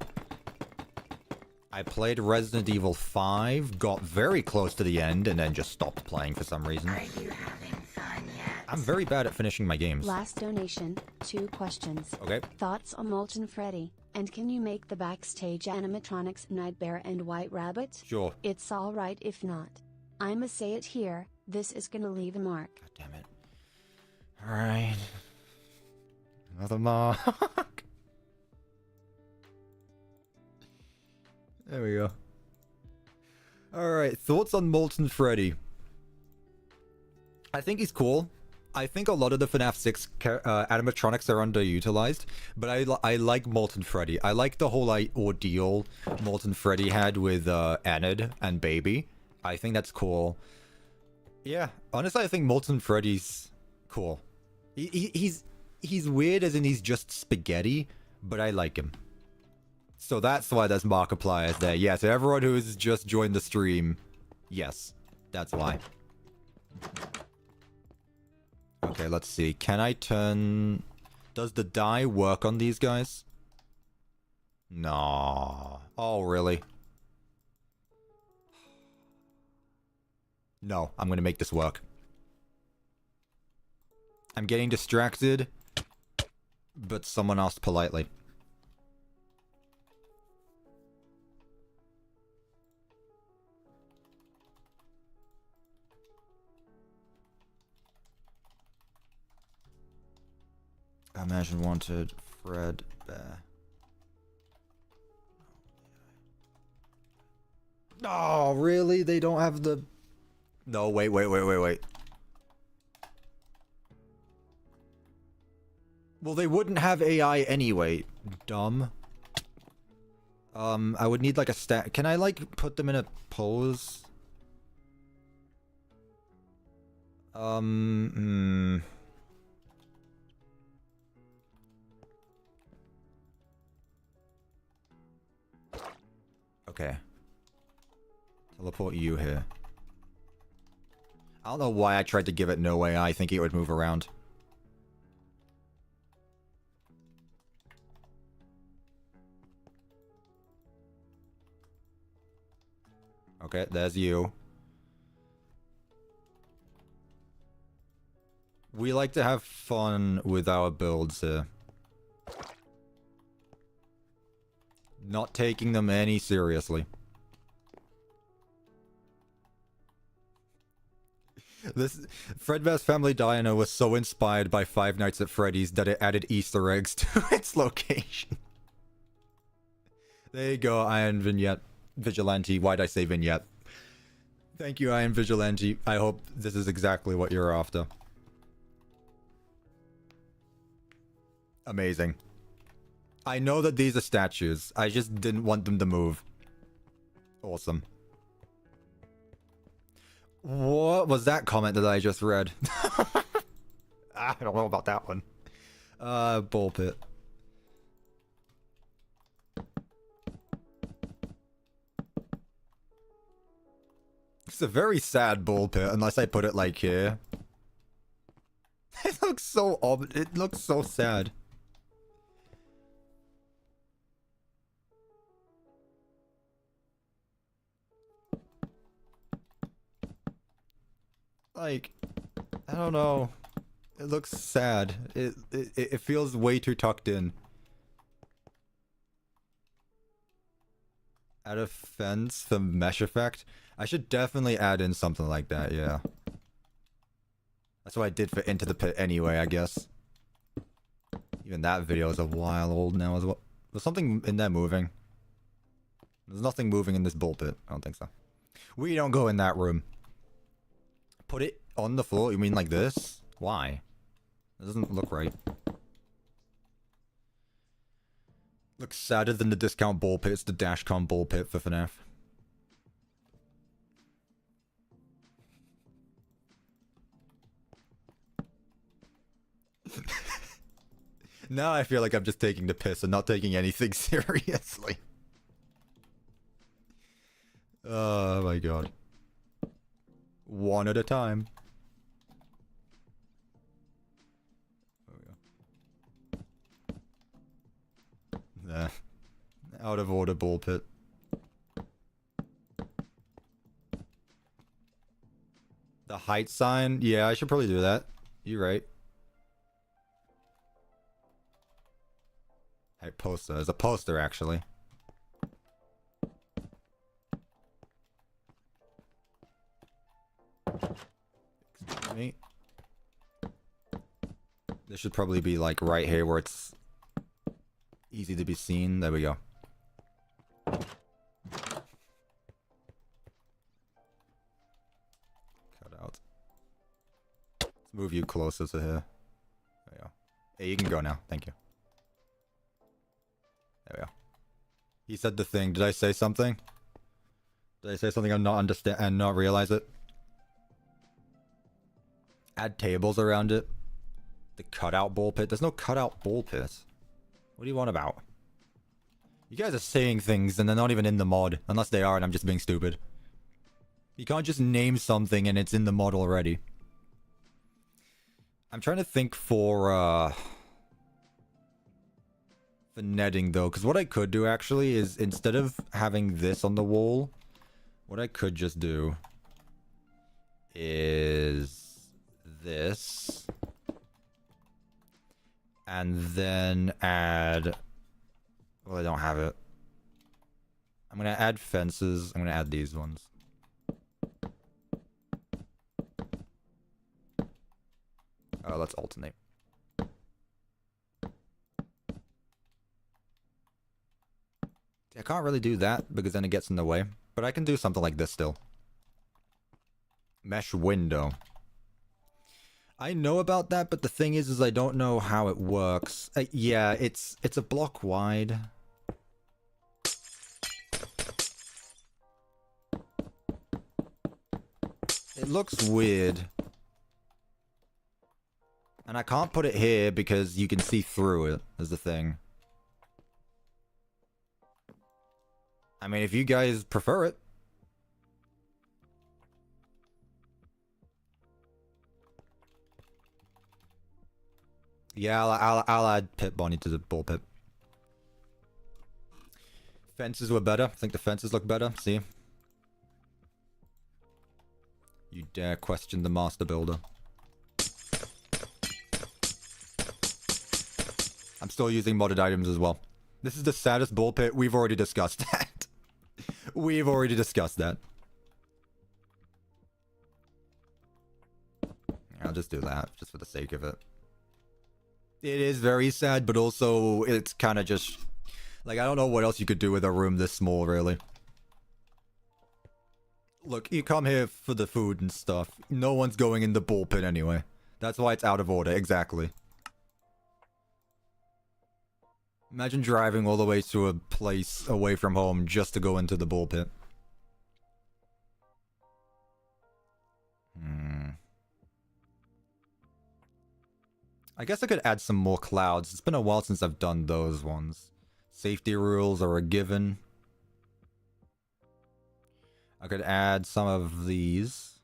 I played Resident Evil 5, got very close to the end, and then just stopped playing for some reason.
Are you having fun yet?
I'm very bad at finishing my games.
Last donation, 2 questions.
Okay.
Thoughts on Molten Freddy, and can you make the backstage animatronics Nightbear and White Rabbit?
Sure.
It's alright if not. I'ma say it here, this is gonna leave a mark.
God damn it. Alright. Another mark. There we go. Alright, thoughts on Molten Freddy. I think he's cool. I think a lot of the FNAF 6 animatronics are underutilized, but I like Molten Freddy. I like the whole ordeal Molten Freddy had with Anid and Baby. I think that's cool. Yeah, honestly, I think Molten Freddy's cool. He's weird as in he's just spaghetti, but I like him. So that's why there's Markipliers there. Yes, everyone who has just joined the stream, yes, that's why. Okay, let's see. Can I turn... Does the die work on these guys? No. Oh, really? No, I'm gonna make this work. I'm getting distracted, but someone asked politely. Imagine wanted Fredbear. Oh, really? They don't have the... No, wait. Well, they wouldn't have AI anyway. Dumb. I would need like a stat. Can I like put them in a pose? Okay. Teleport you here. I don't know why I tried to give it no AI, thinking it would move around. Okay, there's you. We like to have fun with our builds here. Not taking them any seriously. This Fredbear's Family Diner was so inspired by Five Nights at Freddy's that it added Easter eggs to its location. There you go, Iron Vignette. Vigilante. Why'd I say vignette? Thank you, Iron Vigilante. I hope this is exactly what you're after. Amazing. I know that these are statues. I just didn't want them to move. Awesome. What was that comment that I just read? I don't know about that one. Ballpit. It's a very sad ballpit, unless I put it like here. It looks so it looks so sad. Like, I don't know. It looks sad. It feels way too tucked in. Add a fence for mesh effect. I should definitely add in something like that, yeah. That's what I did for Into the Pit anyway, I guess. Even that video is a while old now as well. There's something in there moving. There's nothing moving in this bullpit. I don't think so. We don't go in that room. Put it on the floor? You mean like this? Why? It doesn't look right. Looks sadder than the discount ball pit. It's the Dashcon ball pit for FNAF. Now I feel like I'm just taking the piss and not taking anything seriously. Oh my god. One at a time. There we go. Out of order ball pit. height sign? Yeah, I should probably do that. You're right. Hey, poster. There's a poster, actually. Excuse me. This should probably be, like, right here where it's easy to be seen. There we go. Cut out. Let's move you closer to here. There we go. Hey, you can go now. Thank you. There we go. He said the thing. Did I say something? Did I say something I'm not understand and not realize it? Add tables around it. The cutout ball pit. There's no cutout ball pit. What do you want about? You guys are saying things and they're not even in the mod. Unless they are and I'm just being stupid. You can't just name something and it's in the mod already. I'm trying to think for netting though. Because what I could do actually is instead of having this on the wall, what I could just do is this. And then add... Well, I don't have it. I'm going to add fences. I'm going to add these ones. Let's alternate. I can't really do that because then it gets in the way. But I can do something like this still. Mesh window. I know about that, but the thing is I don't know how it works. Yeah, it's a block wide. It looks weird. And I can't put it here because you can see through it, is the thing. I mean, if you guys prefer it. Yeah, I'll add Pit Bonnie to the ball pit. Fences were better. I think the fences look better. See? You dare question the master builder. I'm still using modded items as well. This is the saddest ball pit. We've already discussed that. We've already discussed that. I'll just do that, just for the sake of it. It is very sad, but also it's kind of just... Like, I don't know what else you could do with a room this small, really. Look, you come here for the food and stuff. No one's going in the ball pit anyway. That's why it's out of order, exactly. Imagine driving all the way to a place away from home just to go into the ball pit. I guess I could add some more clouds. It's been a while since I've done those ones. Safety rules are a given. I could add some of these.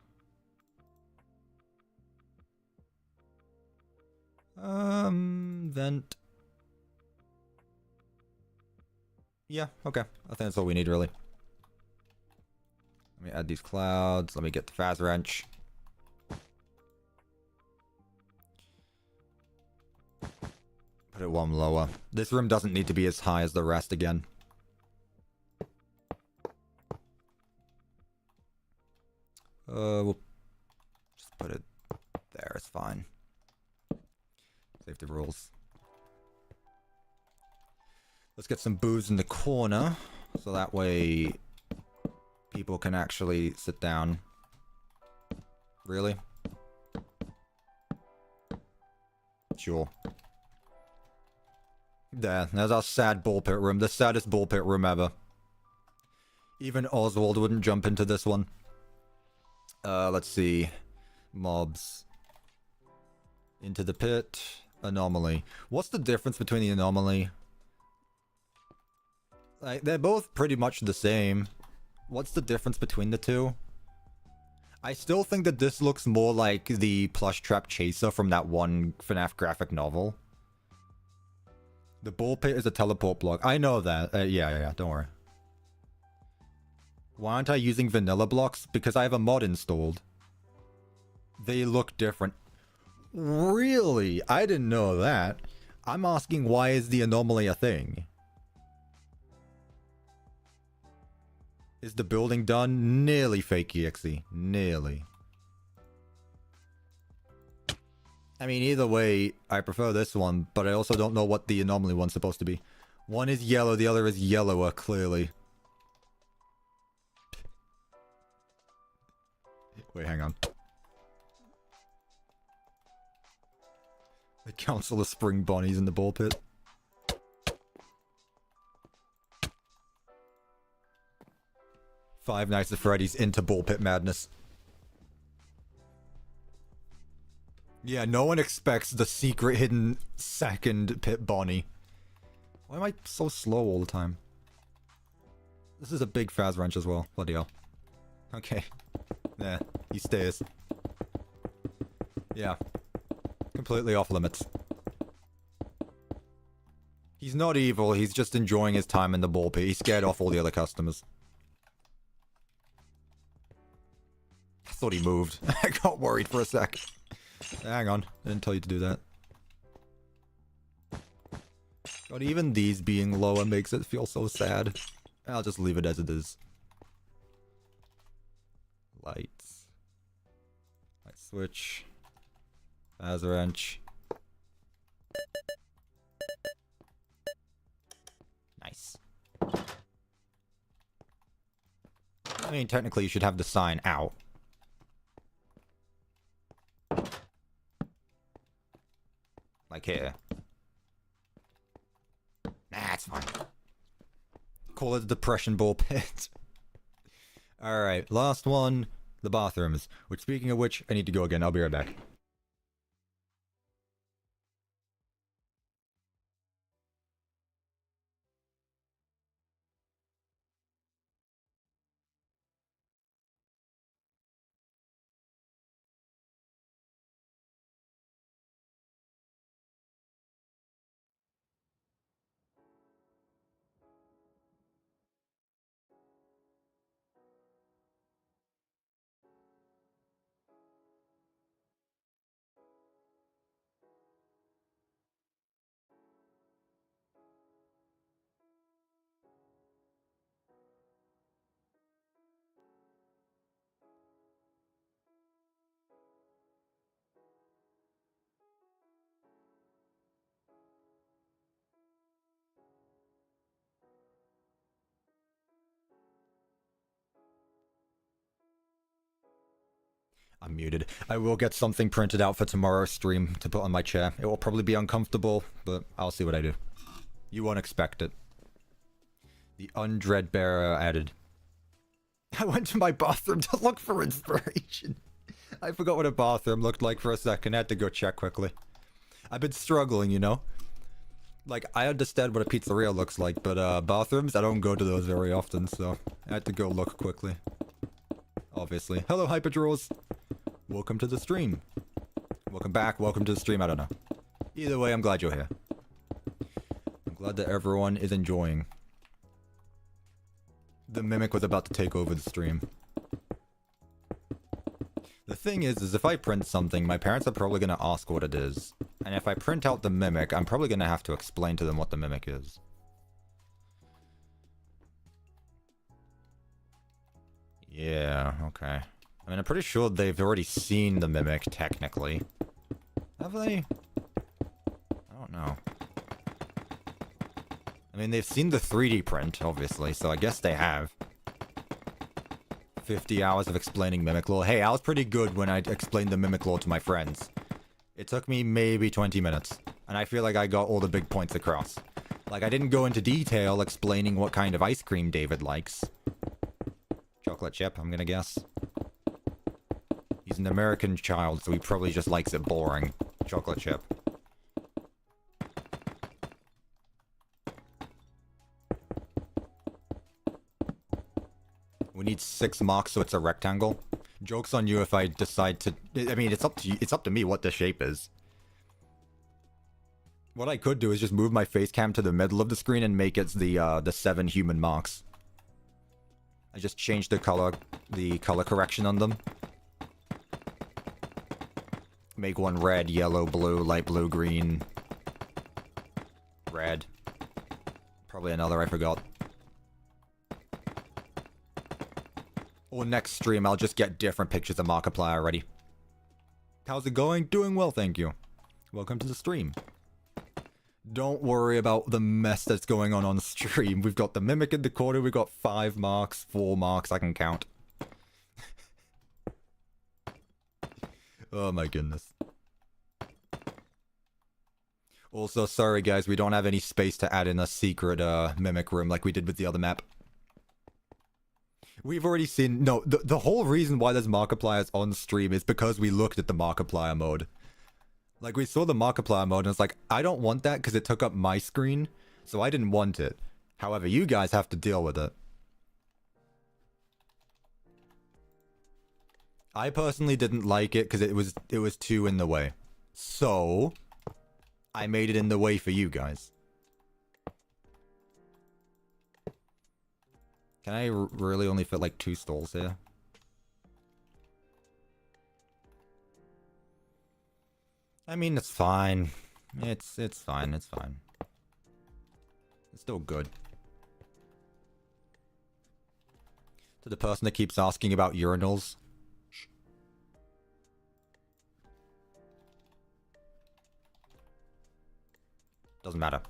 Vent. Yeah, okay. I think that's all we need, really. Let me add these clouds. Let me get the fast wrench. Put it one lower. This room doesn't need to be as high as the rest again. We'll just put it there. It's fine. Safety rules. Let's get some booze in the corner, so that way people can actually sit down. Really? Sure. There's our sad ball pit room. The saddest ball pit room ever. Even Oswald wouldn't jump into this one. Let's see. Mobs. Into the pit. Anomaly. What's the difference between the anomaly? Like, they're both pretty much the same. What's the difference between the two? I still think that this looks more like the plush trap chaser from that one FNAF graphic novel. The ball pit is a teleport block. I know that. Yeah, don't worry. Why aren't I using vanilla blocks? Because I have a mod installed. They look different. Really? I didn't know that. I'm asking, why is the anomaly a thing? Is the building done? Nearly fake EXE. Nearly. I mean, either way, I prefer this one, but I also don't know what the anomaly one's supposed to be. One is yellow, the other is yellower, clearly. Wait, hang on. The Council of Spring Bonnies in the ball pit. Five Nights at Freddy's into ball pit madness. Yeah, no one expects the secret hidden second pit Bonnie. Why am I so slow all the time? This is a big Faz wrench as well. Bloody hell. Okay. Nah, he stays. Yeah. Completely off limits. He's not evil, he's just enjoying his time in the ball pit. He scared off all the other customers. I thought he moved. I got worried for a sec. Hang on, I didn't tell you to do that. God, even these being lower makes it feel so sad. I'll just leave it as it is. Lights. Light switch. Faz wrench. Nice. I mean, technically you should have the sign out. Like here. Nah, it's fine. Call it the depression ball pit. Alright, last one. The bathrooms. Which, speaking of which, I need to go again. I'll be right back. I'm muted. I will get something printed out for tomorrow's stream to put on my chair. It will probably be uncomfortable, but I'll see what I do. You won't expect it. The Undread Bearer added. I went to my bathroom to look for inspiration. I forgot what a bathroom looked like for a second. I had to go check quickly. I've been struggling, you know? Like, I understand what a pizzeria looks like, but bathrooms, I don't go to those very often, so I had to go look quickly. Obviously. Hello, Hyperdraws. Welcome to the stream. Welcome back, welcome to the stream, I don't know. Either way, I'm glad you're here. I'm glad that everyone is enjoying. The Mimic was about to take over the stream. The thing is if I print something, my parents are probably going to ask what it is. And if I print out the Mimic, I'm probably going to have to explain to them what the Mimic is. Yeah, okay. I mean, I'm pretty sure they've already seen the Mimic, technically. Have they? I don't know. I mean, they've seen the 3D print, obviously, so I guess they have. 50 hours of explaining Mimic lore. Hey, I was pretty good when I explained the Mimic lore to my friends. It took me maybe 20 minutes, and I feel like I got all the big points across. Like, I didn't go into detail explaining what kind of ice cream David likes. Chocolate chip, I'm gonna guess. He's an American child, so he probably just likes it boring. Chocolate chip. We need 6 marks so it's a rectangle. Joke's on you if I decide to... I mean, it's up to you, it's up to me what the shape is. What I could do is just move my face cam to the middle of the screen and make it the 7 human marks. I just changed the color correction on them. Make one red, yellow, blue, light blue, green. Red. Probably another I forgot. Or next stream, I'll just get different pictures of Markiplier already. How's it going? Doing well, thank you. Welcome to the stream. Don't worry about the mess that's going on stream. We've got the Mimic in the corner, we've got 5 marks, 4 marks, I can count. Oh my goodness. Also, sorry guys, we don't have any space to add in a secret Mimic room like we did with the other map. We've already seen... No, the whole reason why there's Markipliers on stream is because we looked at the Markiplier mode. Like, we saw the Markiplier mode and it's like, I don't want that because it took up my screen, so I didn't want it. However, you guys have to deal with it. I personally didn't like it because it was too in the way. So, I made it in the way for you guys. Can I really only fit like 2 stalls here? I mean, it's fine. It's fine, it's fine. It's still good. To the person that keeps asking about urinals. Shh. Doesn't matter.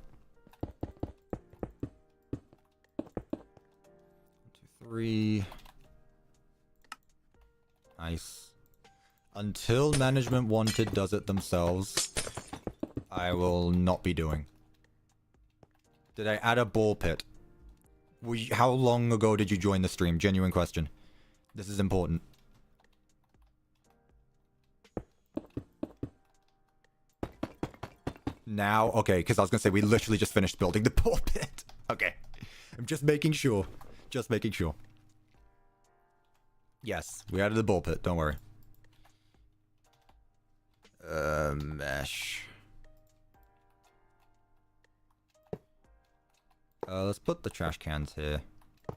1, 2, 3. Nice. Until management wanted does it themselves, I will not be doing. Did I add a ball pit? How long ago did you join the stream? Genuine question. This is important. Now? Okay, because I was going to say we literally just finished building the ball pit. Okay. I'm just making sure. Just making sure. Yes, we added the ball pit, don't worry. Mesh. Let's put the trash cans here. There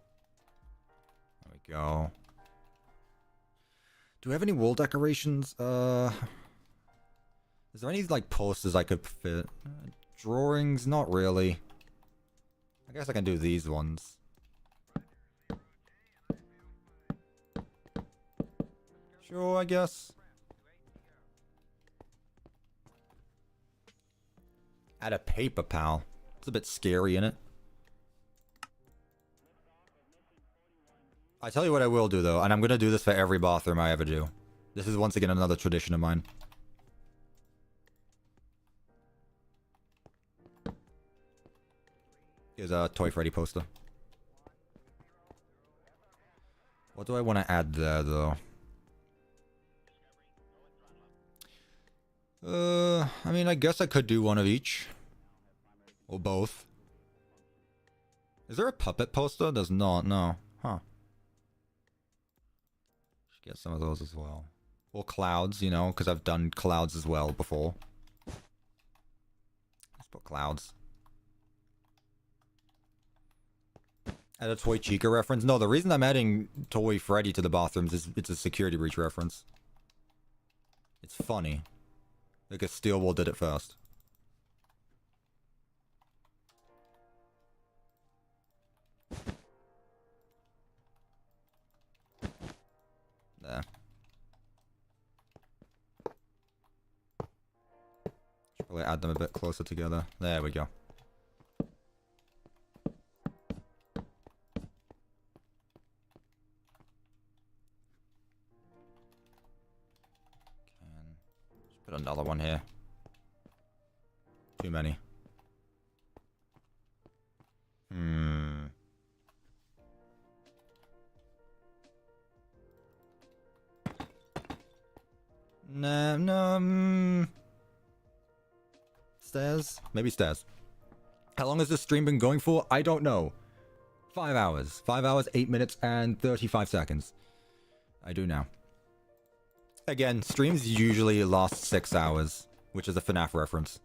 we go. Do we have any wall decorations? Is there any, like, posters I could fit? Drawings? Not really. I guess I can do these ones. Sure, I guess. Add a paper pal. It's a bit scary, innit? I tell you what I will do, though, and I'm gonna do this for every bathroom I ever do. This is once again another tradition of mine. Here's a Toy Freddy poster. What do I want to add there, though? I mean, I guess I could do one of each. Or both. Is there a puppet poster? There's not, no. Huh. Should get some of those as well. Or clouds, you know, because I've done clouds as well before. Let's put clouds. Add a Toy Chica reference? No, the reason I'm adding Toy Freddy to the bathrooms is it's a security breach reference. It's funny. Because Steel Wool did it first. There. Should probably add them a bit closer together. There we go. Put another one here. Too many. No. Stairs? Maybe stairs. How long has this stream been going for? I don't know. 5 hours. 5 hours, 8 minutes, and 35 seconds. I do now. Again, streams usually last 6 hours, which is a FNAF reference.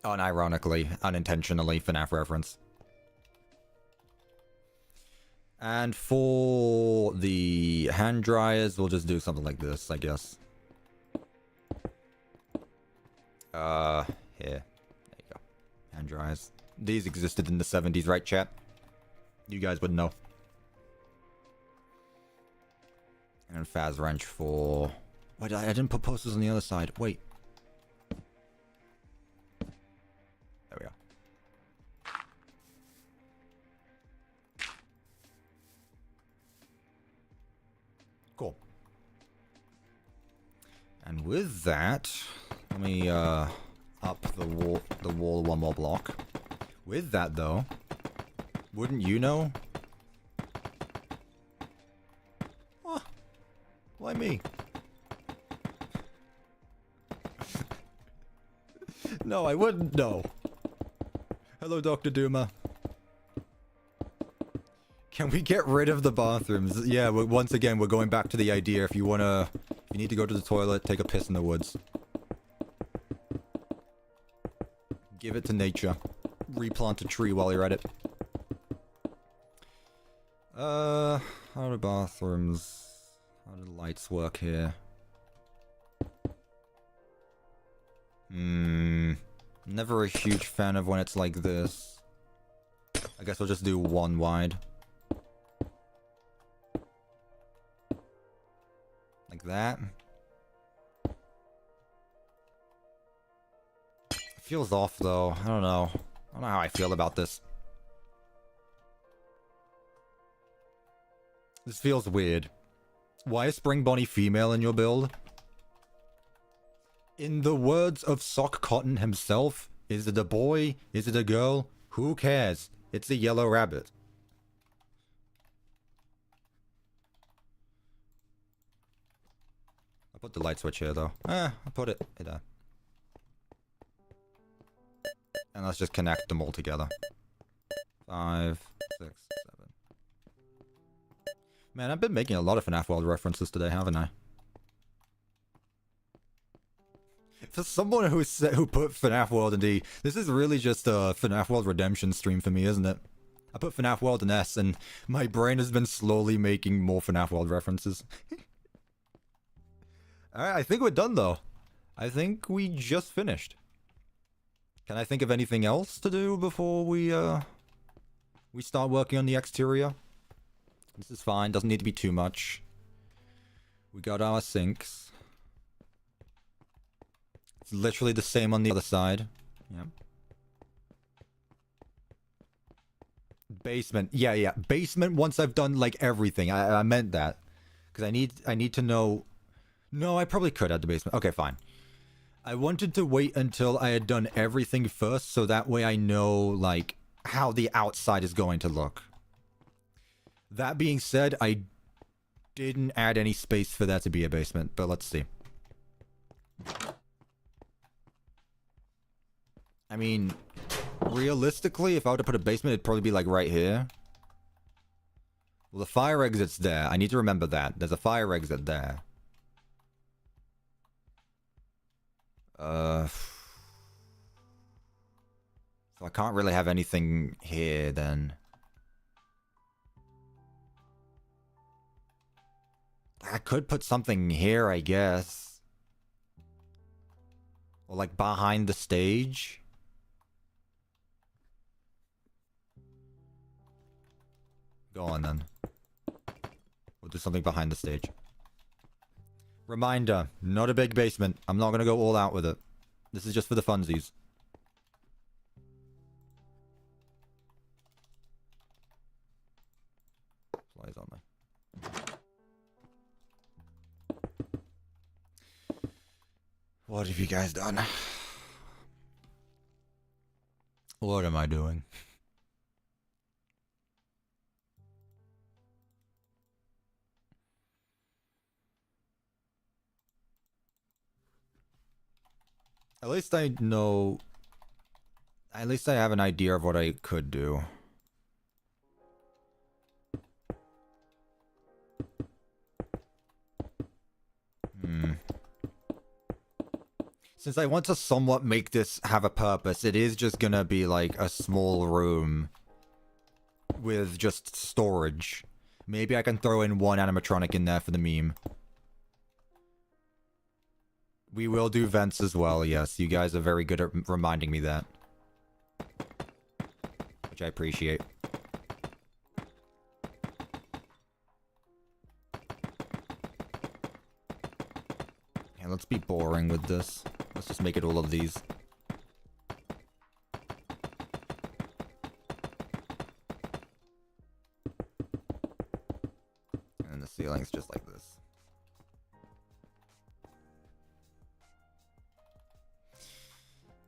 Unironically, unintentionally FNAF reference. And for the hand dryers, we'll just do something like this, I guess. Here. There you go. Hand dryers. These existed in the 70s, right, chat? You guys would know. And Faz wrench for... Wait, I didn't put posters on the other side. Wait. There we go. Cool. And with that, let me up the wall one more block. With that though, wouldn't you know? What? Why me? No, I wouldn't know. Hello, Dr. Duma. Can we get rid of the bathrooms? Yeah, once again, we're going back to the idea. If you need to go to the toilet, take a piss in the woods. Give it to nature. Replant a tree while you're at it. How do bathrooms... How do lights work here? Never a huge fan of when it's like this. I guess we'll just do one wide. Like that. It feels off though. I don't know. I don't know how I feel about this. This feels weird. Why is Spring Bonnie female in your build? In the words of Sock Cotton himself, is it a boy? Is it a girl? Who cares? It's a yellow rabbit. I put the light switch here though. I put it there. And let's just connect them all together. 5, 6, 7. Man, I've been making a lot of FNAF World references today, haven't I? For someone who put FNAF World in D, this is really just a FNAF World redemption stream for me, isn't it? I put FNAF World in S, and my brain has been slowly making more FNAF World references. Alright, I think we're done, though. I think we just finished. Can I think of anything else to do before we start working on the exterior? This is fine, doesn't need to be too much. We got our sinks. It's literally the same on the other side. Yep. Basement. Yeah. Basement once I've done, like, everything. I meant that. Because I need to know... No, I probably could add the basement. Okay, fine. I wanted to wait until I had done everything first, so that way I know, like, how the outside is going to look. That being said, I didn't add any space for that to be a basement, but let's see. I mean, realistically, if I were to put a basement, it'd probably be, like, right here. Well, the fire exit's there. I need to remember that. There's a fire exit there. So I can't really have anything here, then. I could put something here, I guess. Or, like, behind the stage. Go on, then. We'll do something behind the stage. Reminder, not a big basement. I'm not gonna go all out with it. This is just for the funsies. Flies on me. What have you guys done? What am I doing? At least I know... At least I have an idea of what I could do. Since I want to somewhat make this have a purpose, it is just gonna be like a small room with just storage. Maybe I can throw in one animatronic in there for the meme. We will do vents as well, yes. You guys are very good at reminding me that. Which I appreciate. Yeah, let's be boring with this. Let's just make it all of these. And the ceiling's just like this.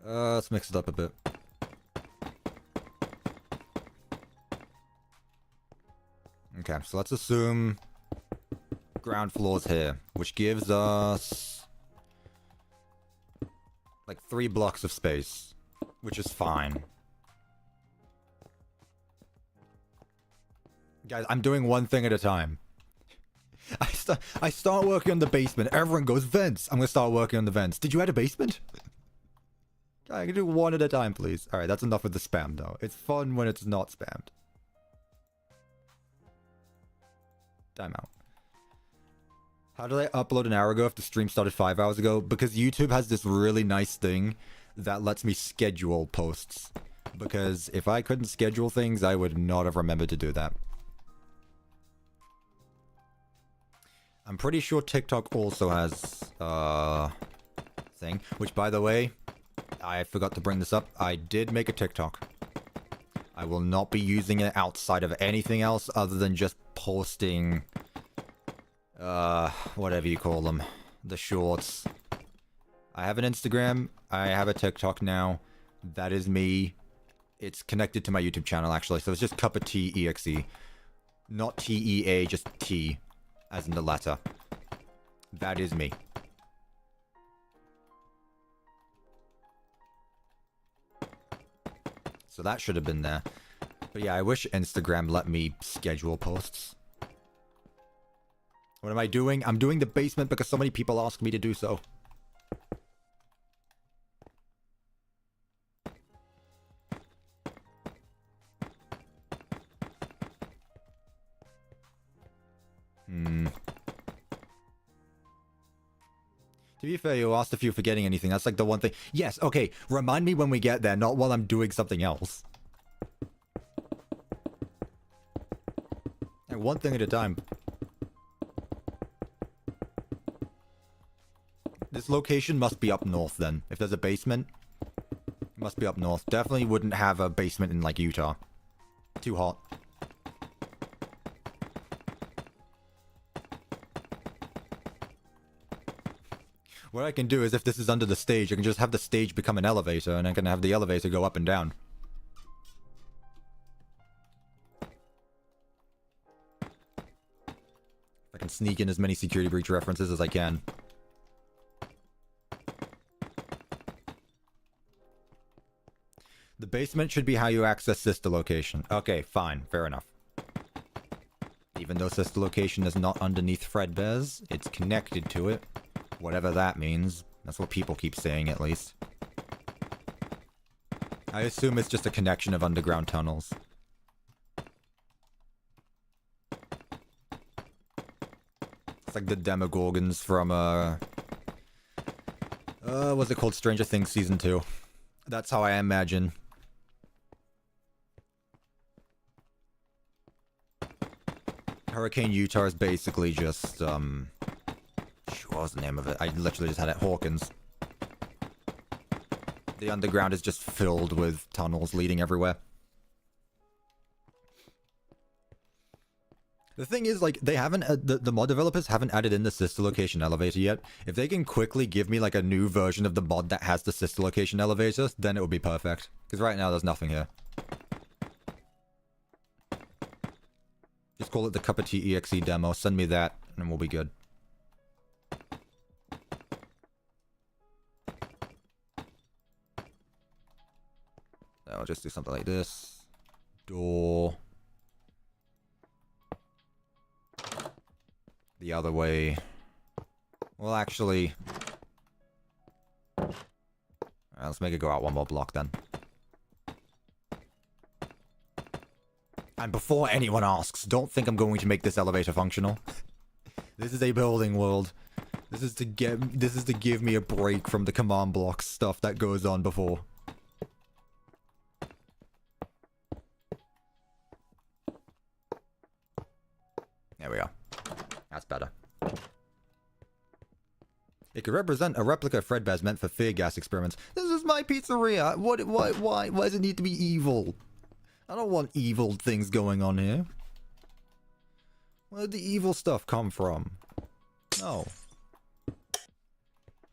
Let's mix it up a bit. Okay, so let's assume ground floor's here, which gives us like 3 blocks of space, which is fine. Guys, I'm doing one thing at a time. I start working on the basement. Everyone goes, vents. I'm gonna start working on the vents. Did you add a basement? I can do one at a time, please. Alright, that's enough with the spam, though. It's fun when it's not spammed. Timeout. How did I upload an hour ago if the stream started 5 hours ago? Because YouTube has this really nice thing that lets me schedule posts. Because if I couldn't schedule things, I would not have remembered to do that. I'm pretty sure TikTok also has thing, which by the way, I forgot to bring this up. I did make a TikTok. I will not be using it outside of anything else other than just posting whatever you call them, the shorts. I have an Instagram, I have a TikTok now. That is me. It's connected to my YouTube channel actually, so it's just CuppaTeaExe. Not T-E-A, just T. As in the letter. That is me. So that should have been there. But yeah, I wish Instagram let me schedule posts. What am I doing? I'm doing the basement because so many people ask me to do so. To be fair, you asked if you're forgetting anything. That's like the one thing. Yes, okay. Remind me when we get there, not while I'm doing something else. And one thing at a time. This location must be up north then. If there's a basement, it must be up north. Definitely wouldn't have a basement in like Utah. Too hot. What I can do is if this is under the stage, I can just have the stage become an elevator and I can have the elevator go up and down. I can sneak in as many security breach references as I can. The basement should be how you access sister location. Okay, fine. Fair enough. Even though sister location is not underneath Fredbears, it's connected to it. Whatever that means. That's what people keep saying, at least. I assume it's just a connection of underground tunnels. It's like the Demogorgons from, what's it called? Stranger Things Season 2. That's how I imagine. Hurricane Utah is basically just, what was the name of it? I literally just had it. Hawkins. The underground is just filled with tunnels leading everywhere. The thing is, like, they haven't, the mod developers haven't added in the sister location elevator yet. If they can quickly give me, like, a new version of the mod that has the sister location elevator, then it would be perfect. Because right now, there's nothing here. Just call it the CuppaTeaExe demo. Send me that, and we'll be good. I'll just do something like this. Door. The other way. Well, actually... Alright, let's make it go out one more block then. And before anyone asks, don't think I'm going to make this elevator functional. This is a building world. This is to give me a break from the command block stuff that goes on before. There we are. That's better. It could represent a replica of Fredbears meant for fear gas experiments. This is my pizzeria. Why does it need to be evil? I don't want evil things going on here. Where did the evil stuff come from? No.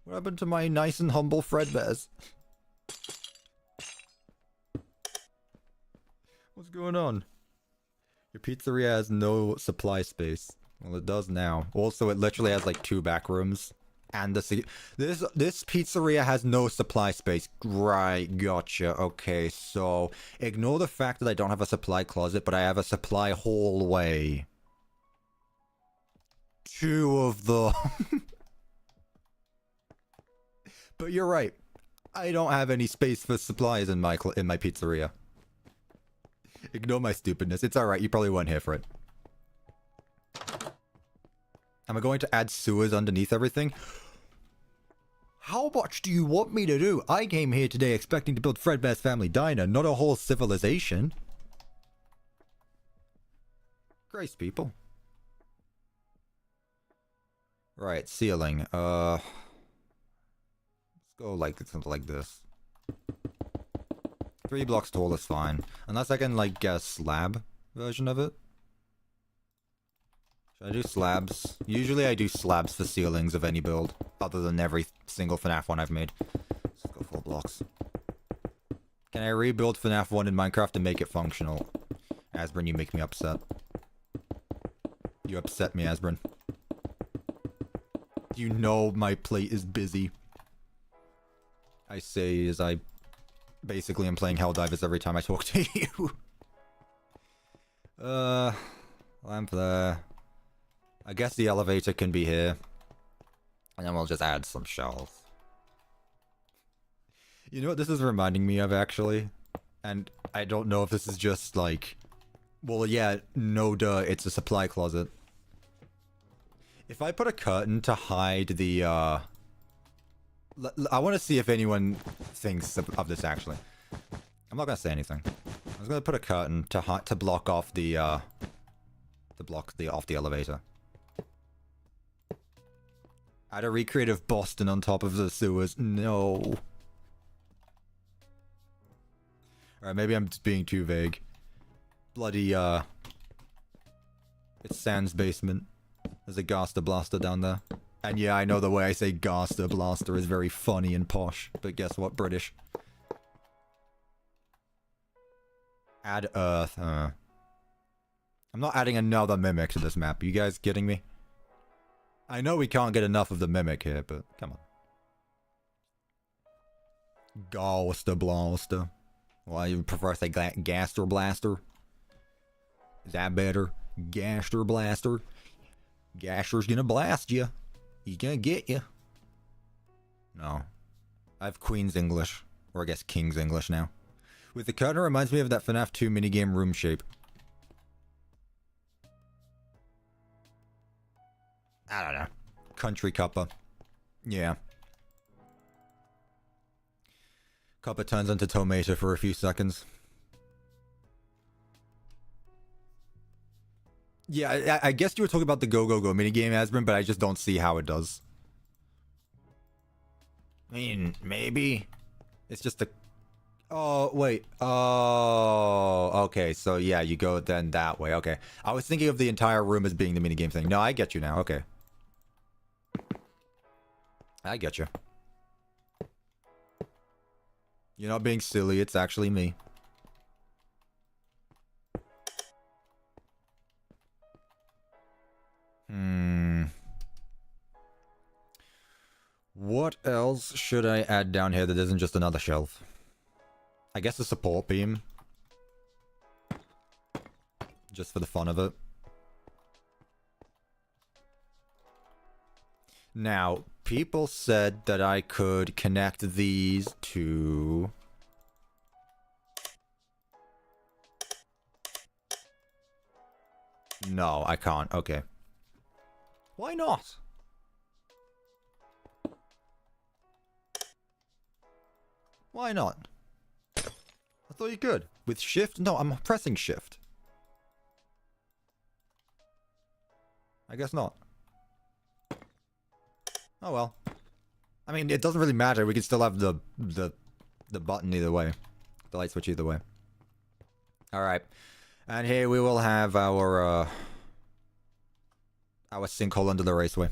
What happened to my nice and humble Fredbears? What's going on? Your pizzeria has no supply space. Well, it does now. Also, it literally has like 2 back rooms. And this pizzeria has no supply space. Right, gotcha. Okay, so ignore the fact that I don't have a supply closet, but I have a supply hallway. 2 of them. But you're right. I don't have any space for supplies in my pizzeria. Ignore my stupidness. It's alright, you probably weren't here for it. Am I going to add sewers underneath everything? How much do you want me to do? I came here today expecting to build Fredbear's family diner, not a whole civilization. Grace, people. Right, ceiling. Let's go like something like this. 3 blocks tall is fine. Unless I can, like, get a slab version of it. Should I do slabs? Usually I do slabs for ceilings of any build, other than every single FNAF one I've made. Let's go 4 blocks. Can I rebuild FNAF 1 in Minecraft and make it functional? Asbrin, you make me upset. You upset me, Asbrin. You know my plate is busy. I say as I basically am playing Helldivers every time I talk to you. Lamp there. I guess the elevator can be here. And then we'll just add some shelves. You know what this is reminding me of, actually? And I don't know if this is just like... Well, yeah, no duh, it's a supply closet. If I put a curtain to hide the, I want to see if anyone thinks of this, actually. I'm not going to say anything. I was going to put a curtain to block off the, off the elevator. Add a recreative Boston on top of the sewers. No. Alright, maybe I'm just being too vague. Bloody, it's Sans basement. There's a Gaster Blaster down there. And yeah, I know the way I say Gaster Blaster is very funny and posh. But guess what? British. Add Earth. I'm not adding another Mimic to this map. Are you guys kidding me? I know we can't get enough of the Mimic here, but come on. Gaster Blaster. Well, you prefer to say Gaster Blaster? Is that better? Gaster Blaster? Gaster's gonna blast you. He's gonna get you. No. I have Queen's English. Or I guess King's English now. With the curtain, reminds me of that FNAF 2 minigame room shape. I don't know. Country Cuppa. Yeah. Cuppa turns into tomato for a few seconds. Yeah, I guess you were talking about the Go Go Go minigame, Asbrin, but I just don't see how it does. I mean, maybe. It's just a... Oh, wait. Oh, okay. So, yeah, you go then that way. Okay. I was thinking of the entire room as being the minigame thing. No, I get you now. Okay. I get you. You're not being silly. It's actually me. What else should I add down here that isn't just another shelf? I guess a support beam. Just for the fun of it. Now, people said that I could connect these to... No, I can't. Okay. Why not? Why not? I thought you could. With shift? No, I'm pressing shift. I guess not. Oh well. I mean, it doesn't really matter. We can still have the button either way. The light switch either way. Alright. And here we will have our sinkhole under the raceway.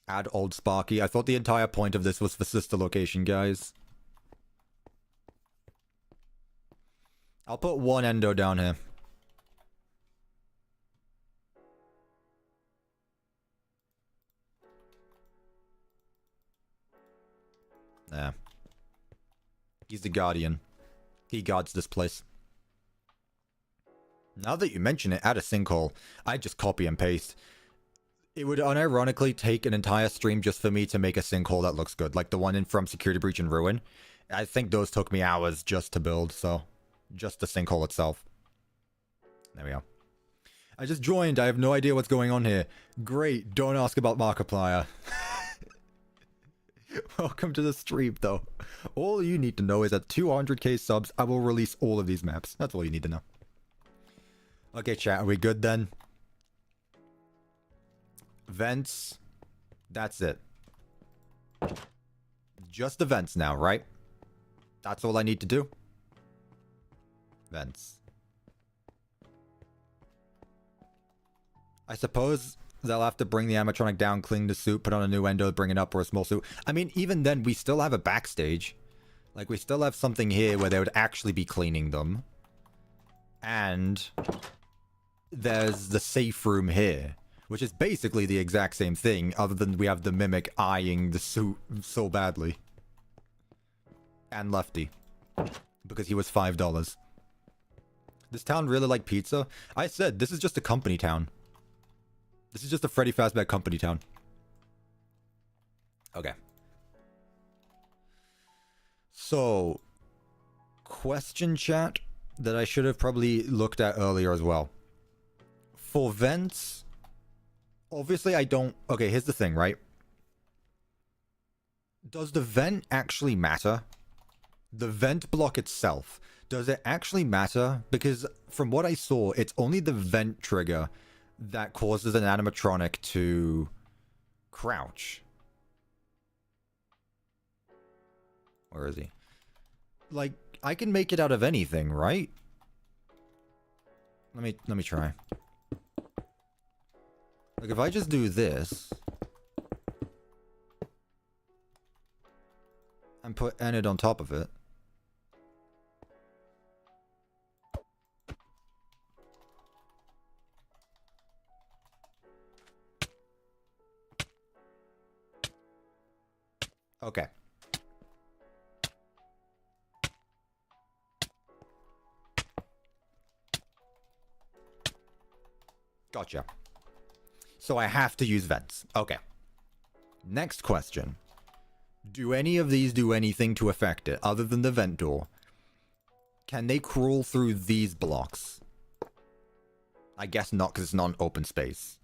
Add old Sparky. I thought the entire point of this was for sister location, guys. I'll put one endo down here. Yeah. He's the guardian. He guards this place. Now that you mention it, add a sinkhole. I just copy and paste. It would unironically take an entire stream just for me to make a sinkhole that looks good. Like the one in From Security Breach and Ruin. I think those took me hours just to build, so... Just the sinkhole itself. There we go. I just joined. I have no idea what's going on here. Great. Don't ask about Markiplier. Welcome to the stream, though. All you need to know is at 200k subs, I will release all of these maps. That's all you need to know. Okay, chat. Are we good then? Vents. That's it. Just the vents now, right? That's all I need to do. Vents. I suppose they'll have to bring the animatronic down, clean the suit, put on a new endo, bring it up, or a small suit. I mean, even then, we still have a backstage. Like, we still have something here where they would actually be cleaning them. And there's the safe room here, which is basically the exact same thing, other than we have the mimic eyeing the suit so badly. And Lefty. Because he was $5. This town really like pizza? I said, this is just a company town. This is just a Freddy Fazbear company town. Okay. So, question chat that I should have probably looked at earlier as well. For vents, obviously I don't... Okay, here's the thing, right? Does the vent actually matter? The vent block itself. Does it actually matter? Because from what I saw, it's only the vent trigger that causes an animatronic to crouch. Where is he? Like, I can make it out of anything, right? Let me try. Like, if I just do this and put Enid on top of it. Okay. Gotcha. So I have to use vents. Okay. Next question. Do any of these do anything to affect it other than the vent door? Can they crawl through these blocks? I guess not, because it's not an open space.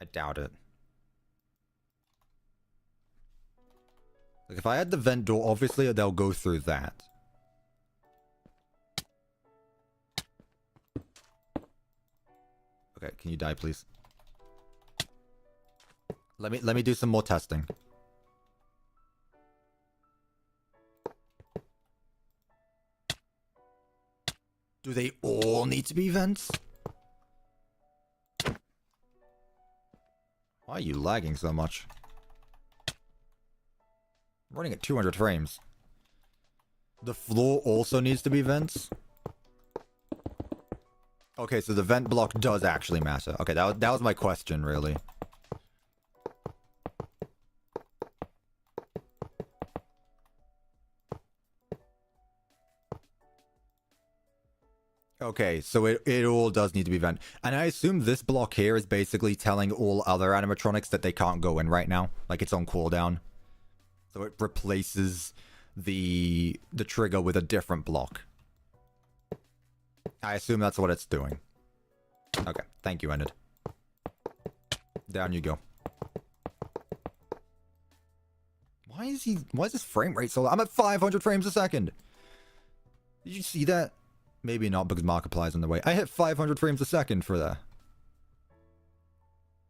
I doubt it. Like, if I had the vent door, obviously they'll go through that. Okay, can you die, please? Let me do some more testing. Do they all need to be vents? Why are you lagging so much? I'm running at 200 frames. The floor also needs to be vents? Okay, so the vent block does actually matter. Okay, that was my question, really. Okay, so it all does need to be vent. And I assume this block here is basically telling all other animatronics that they can't go in right now. Like, it's on cooldown. So it replaces the trigger with a different block. I assume that's what it's doing. Okay, thank you, Enid. Down you go. Why is this frame rate so low? I'm at 500 frames a second. Did you see that? Maybe not because Markiplier's in the way. I hit 500 frames a second for that.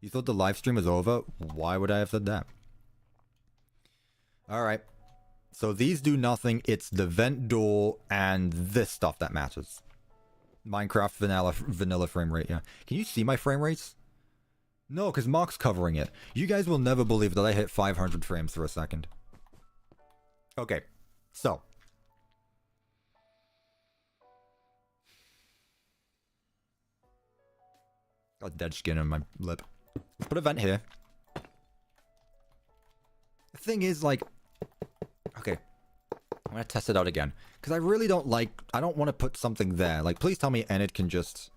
You thought the live stream was over? Why would I have said that? Alright. So these do nothing. It's the vent door and this stuff that matters. Minecraft vanilla frame rate, yeah. Can you see my frame rates? No, because Mark's covering it. You guys will never believe that I hit 500 frames for a second. Okay, so. Got dead skin on my lip. Let's put a vent here. The thing is, like... Okay. I'm gonna test it out again. Because I really don't like... I don't want to put something there. Like, please tell me Enid can just...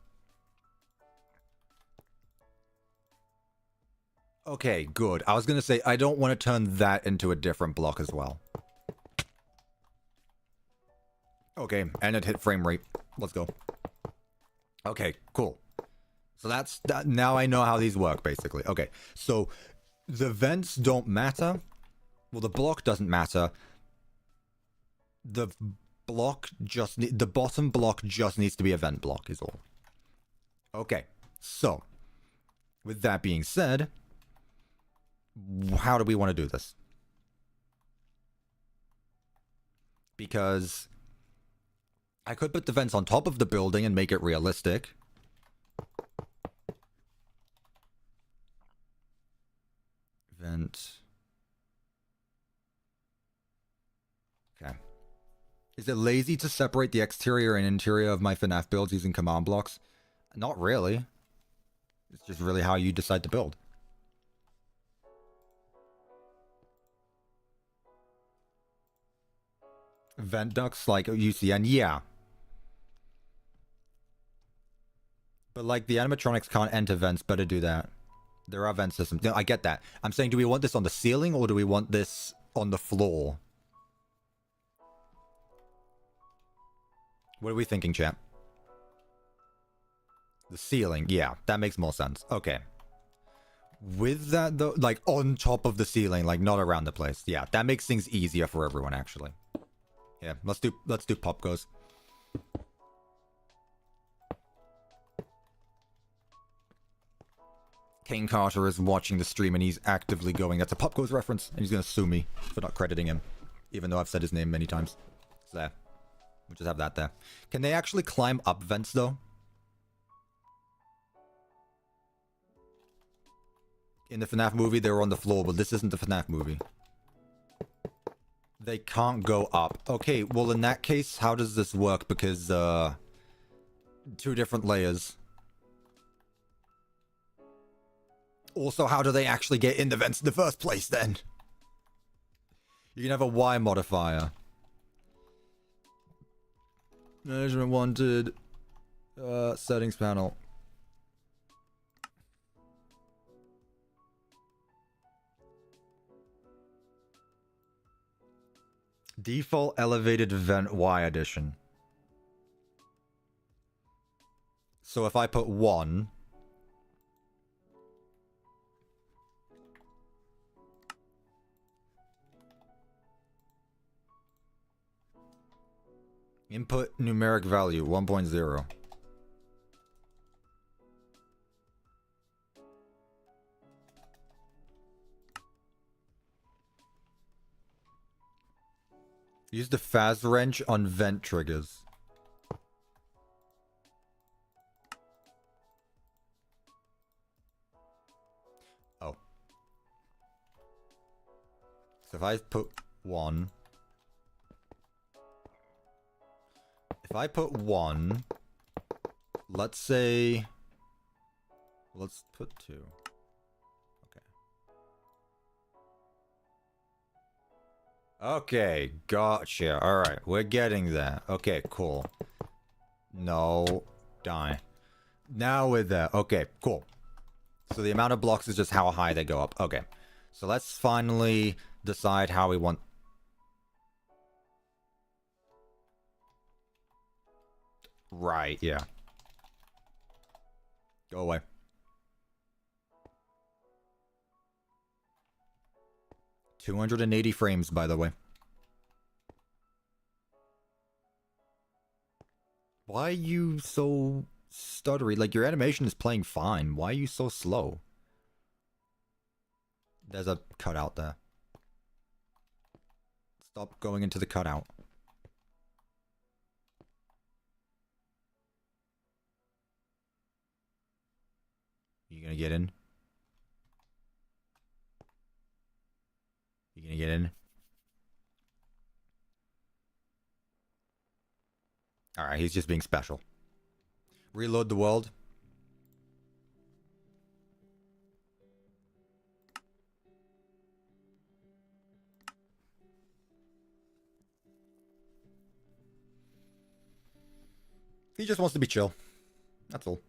Okay, good. I was gonna say, I don't want to turn that into a different block as well. Okay, Enid hit frame rate. Let's go. Okay, cool. So that's... now I know how these work, basically. Okay, so... The vents don't matter. Well, the block doesn't matter. The block just... the bottom block just needs to be a vent block, is all. Okay, so... With that being said... How do we want to do this? Because... I could put the vents on top of the building and make it realistic. Vent. Okay. Is it lazy to separate the exterior and interior of my FNAF builds using command blocks? Not really. It's just really how you decide to build. Vent ducts like UCN, yeah. But like the animatronics can't enter vents, better do that. There are vent systems. No, I get that. I'm saying, do we want this on the ceiling or do we want this on the floor? What are we thinking, champ? The ceiling, yeah, that makes more sense. Okay. With that though, like on top of the ceiling, like not around the place. Yeah, that makes things easier for everyone actually. Yeah, let's do pop goes. Kane Carter is watching the stream and he's actively going, that's a Pop Goes reference, and he's gonna sue me for not crediting him. Even though I've said his name many times. So there. We'll just have that there. Can they actually climb up vents though? In the FNAF movie they were on the floor, but this isn't the FNAF movie. They can't go up. Okay, well in that case, how does this work? Because, two different layers. Also, how do they actually get in the vents in the first place, then? You can have a Y modifier. Management wanted... settings panel. Default elevated vent Y addition. So if I put 1... Input numeric value 1.0. Use the Faz wrench on vent triggers. Oh. So if I put 1... If I put 1, let's say, let's put 2. Okay. Okay, gotcha. Alright, we're getting there. Okay, cool. No, die. Now we're there. Okay, cool. So the amount of blocks is just how high they go up. Okay. So let's finally decide how we want... Right, yeah. Go away. $280 frames, by the way. Why are you so stuttery? Like, your animation is playing fine. Why are you so slow? There's a cutout there. Stop going into the cutout. You gonna get in? You gonna get in? Alright, he's just being special. Reload the world. He just wants to be chill. That's all.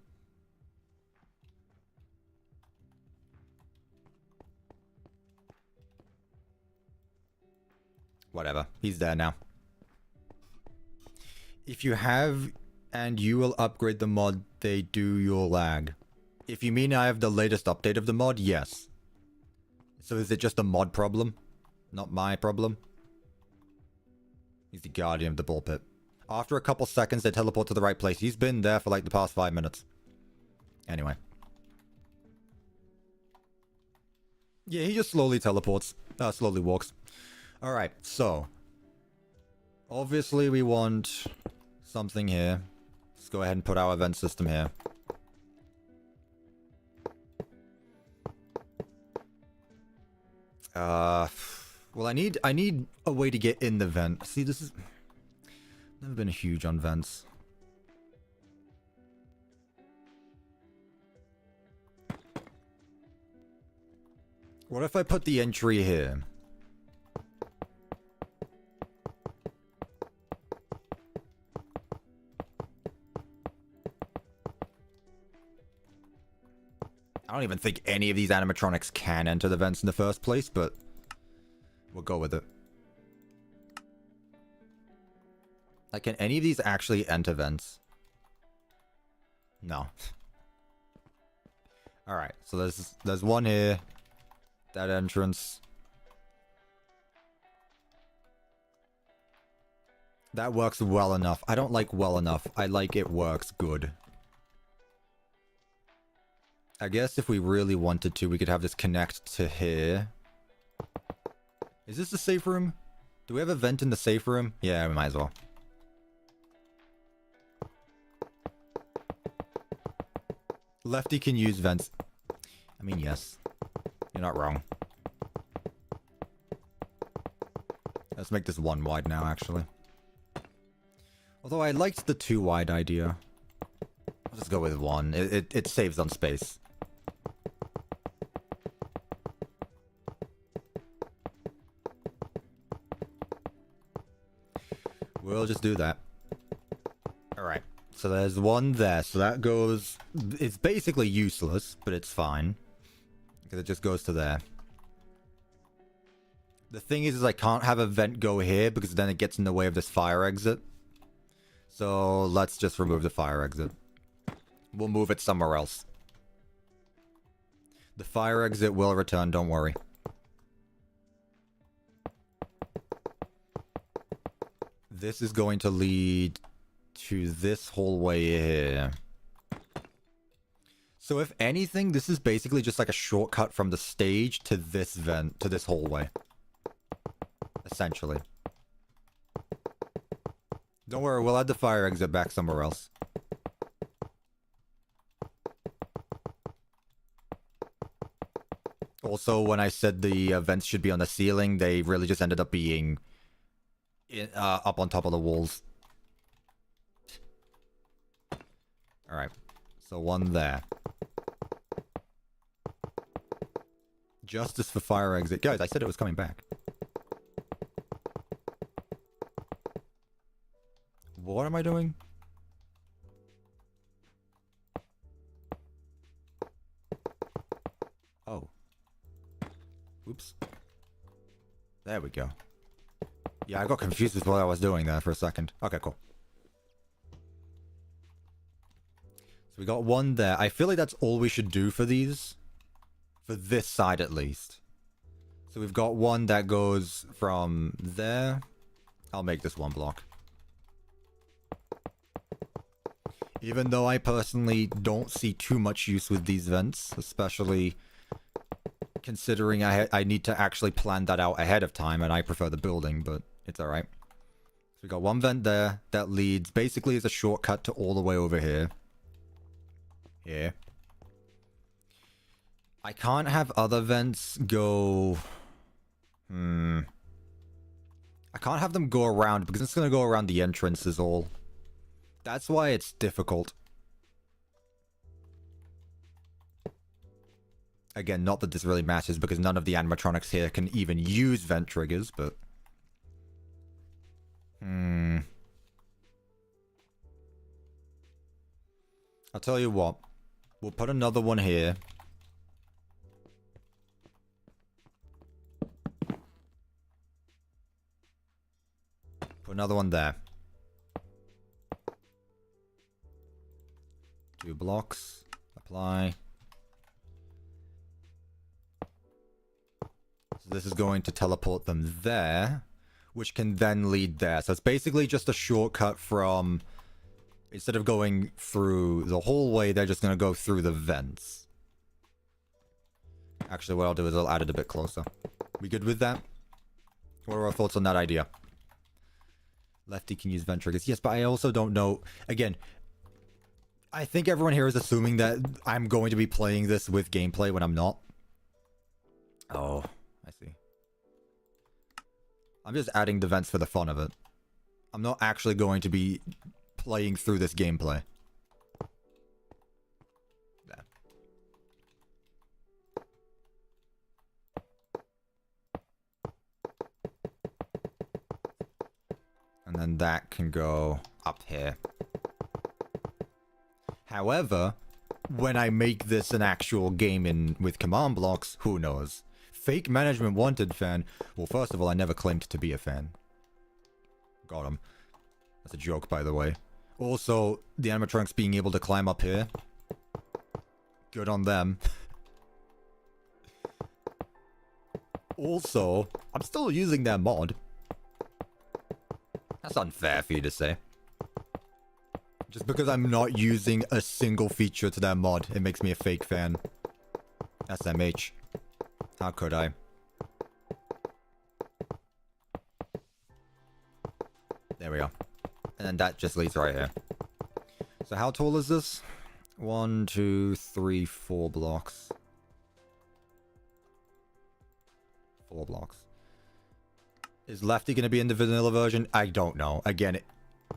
Whatever. He's there now. If you have and you will upgrade the mod, they do your lag. If you mean I have the latest update of the mod, yes. So is it just a mod problem? Not my problem? He's the guardian of the ballpit. After a couple seconds, they teleport to the right place. He's been there for like the past 5 minutes. Anyway. Yeah, he just slowly teleports. Slowly walks. Alright, so. Obviously we want something here. Let's go ahead and put our event system here. Well, I need a way to get in the vent. See, this is... Never been huge on vents. What if I put the entry here? I don't even think any of these animatronics can enter the vents in the first place, but we'll go with it. Like, can any of these actually enter vents? No. Alright, so there's one here. That entrance. That works well enough. I don't like well enough. I like it works good. I guess if we really wanted to, we could have this connect to here. Is this the safe room? Do we have a vent in the safe room? Yeah, we might as well. Lefty can use vents. I mean, yes. You're not wrong. Let's make this 1 wide now, actually. Although I liked the 2 wide idea. I'll just go with 1. It saves on space. We'll just do that. Alright. So there's 1 there. So that goes... It's basically useless, but it's fine. Because it just goes to there. The thing is I can't have a vent go here because then it gets in the way of this fire exit. So let's just remove the fire exit. We'll move it somewhere else. The fire exit will return, don't worry. This is going to lead to this hallway here. So if anything, this is basically just like a shortcut from the stage to this vent, to this hallway. Essentially. Don't worry, we'll add the fire exit back somewhere else. Also, when I said the vents should be on the ceiling, they really just ended up being up on top of the walls. Alright, so 1 there. Justice for fire exit. Guys, I said it was coming back. What am I doing? Oh. Oops. There we go. Yeah, I got confused with what I was doing there for a second. Okay, cool. So we got one there. I feel like that's all we should do for these. For this side at least. So we've got one that goes from there. I'll make this 1 block. Even though I personally don't see too much use with these vents, especially considering I need to actually plan that out ahead of time, and I prefer the building, but it's alright. So we got one vent there that leads basically as a shortcut to all the way over here. Here. I can't have other vents go... I can't have them go around because it's going to go around the entrance is all. That's why it's difficult. Again, not that this really matters because none of the animatronics here can even use vent triggers, but... I'll tell you what. We'll put another one here. Put another one there. 2 blocks. Apply. So this is going to teleport them there, which can then lead there. So it's basically just a shortcut from... Instead of going through the hallway, they're just going to go through the vents. Actually, what I'll do is I'll add it a bit closer. We good with that? What are our thoughts on that idea? Lefty can use vent triggers. Yes, but I also don't know... Again... I think everyone here is assuming that I'm going to be playing this with gameplay when I'm not. Oh, I see. I'm just adding the vents for the fun of it. I'm not actually going to be playing through this gameplay. There. And then that can go up here. However, when I make this an actual game with command blocks, who knows? Fake management wanted fan. Well, first of all, I never claimed to be a fan. Got him. That's a joke, by the way. Also, the animatronics being able to climb up here. Good on them. Also, I'm still using their mod. That's unfair for you to say. Just because I'm not using a single feature to that mod, it makes me a fake fan. SMH. How could I? There we go. And then that just leads right here. So how tall is this? 1, 2, 3, 4 blocks. 4 blocks. Is Lefty going to be in the vanilla version? I don't know. Again,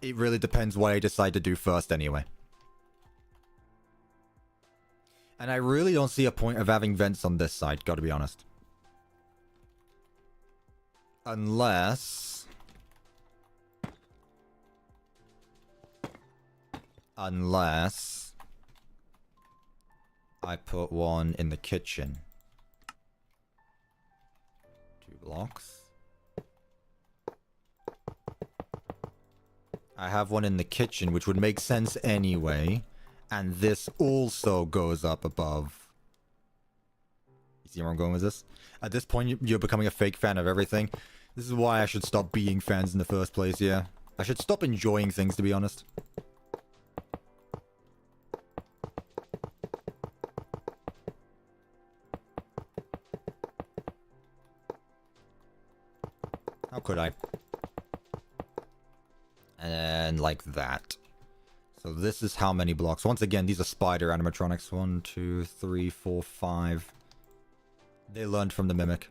it really depends what I decide to do first anyway. And I really don't see a point of having vents on this side, gotta be honest. Unless I put one in the kitchen. 2 blocks. I have one in the kitchen, which would make sense anyway. And this also goes up above. You see where I'm going with this? At this point, you're becoming a fake fan of everything. This is why I should stop being fans in the first place, yeah. I should stop enjoying things, to be honest. How could I? And like that. So this is how many blocks. Once again, these are spider animatronics. 1, 2, 3, 4, 5. They learned from the mimic.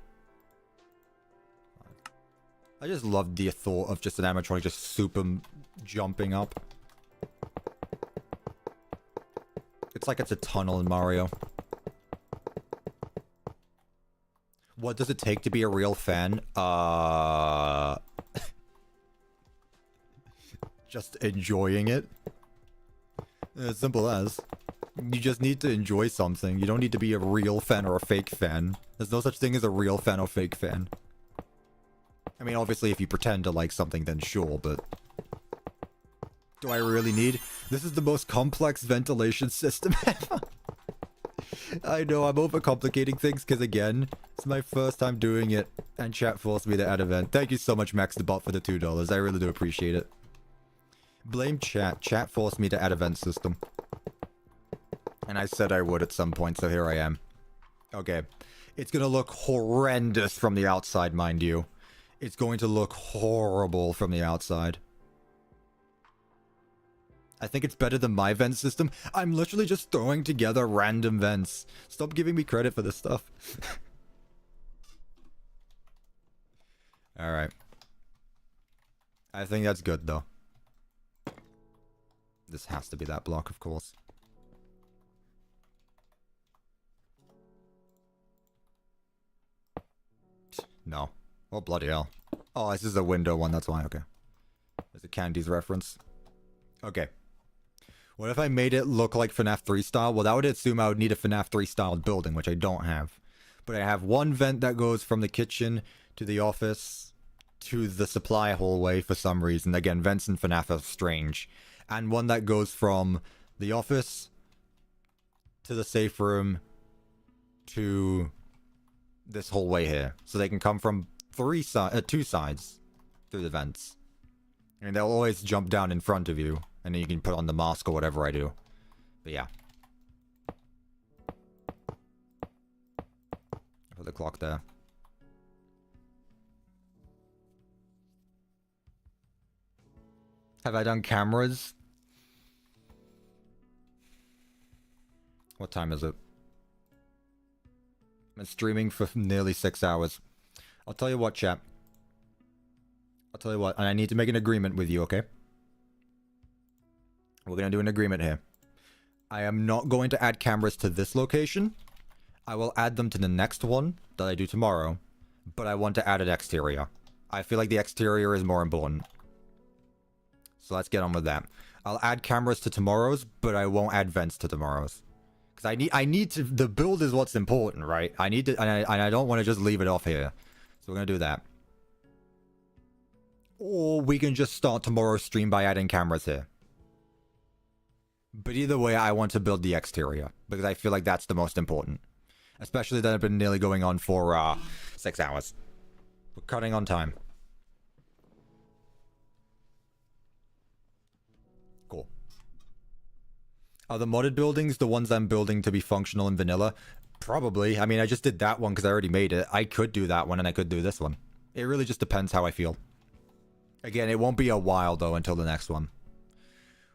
I just love the thought of just an animatronic just super jumping up. It's like it's a tunnel in Mario. What does it take to be a real fan? Just enjoying it. As simple as. You just need to enjoy something. You don't need to be a real fan or a fake fan. There's no such thing as a real fan or fake fan. I mean, obviously, if you pretend to like something, then sure, but... Do I really need? This is the most complex ventilation system ever. I know, I'm overcomplicating things because, again, it's my first time doing it, and chat forced me to add a vent. Thank you so much, Max the Bot, for the $2. I really do appreciate it. Blame chat. Chat forced me to add a vent system. And I said I would at some point, so here I am. Okay. It's gonna look horrendous from the outside, mind you. It's going to look horrible from the outside. I think it's better than my vent system. I'm literally just throwing together random vents. Stop giving me credit for this stuff. Alright. I think that's good, though. This has to be that block, of course. No. Oh, bloody hell. Oh, this is a window one, that's why, okay. There's a Candies reference. Okay. What if I made it look like FNAF 3 style? Well, that would assume I would need a FNAF 3 styled building, which I don't have. But I have one vent that goes from the kitchen to the office to the supply hallway for some reason. Again, vents in FNAF are strange. And one that goes from the office to the safe room to this hallway here. So they can come from two sides through the vents. And they'll always jump down in front of you. And then you can put on the mask or whatever I do. But yeah. Put the clock there. Have I done cameras? What time is it? I've been streaming for nearly 6 hours. I'll tell you what, chat. I'll tell you what, and I need to make an agreement with you, okay? We're gonna do an agreement here. I am not going to add cameras to this location. I will add them to the next one that I do tomorrow. But I want to add an exterior. I feel like the exterior is more important. So let's get on with that. I'll add cameras to tomorrow's, but I won't add vents to tomorrow's. Because I need to, the build is what's important, right? I need to, and I don't want to just leave it off here. So we're gonna do that. Or we can just start tomorrow's stream by adding cameras here. But either way, I want to build the exterior, because I feel like that's the most important. Especially that I've been nearly going on for 6 hours. We're cutting on time. Cool. Are the modded buildings the ones I'm building to be functional in vanilla? Probably. I mean, I just did that one because I already made it. I could do that one and I could do this one. It really just depends how I feel. Again, it won't be a while, though, until the next one.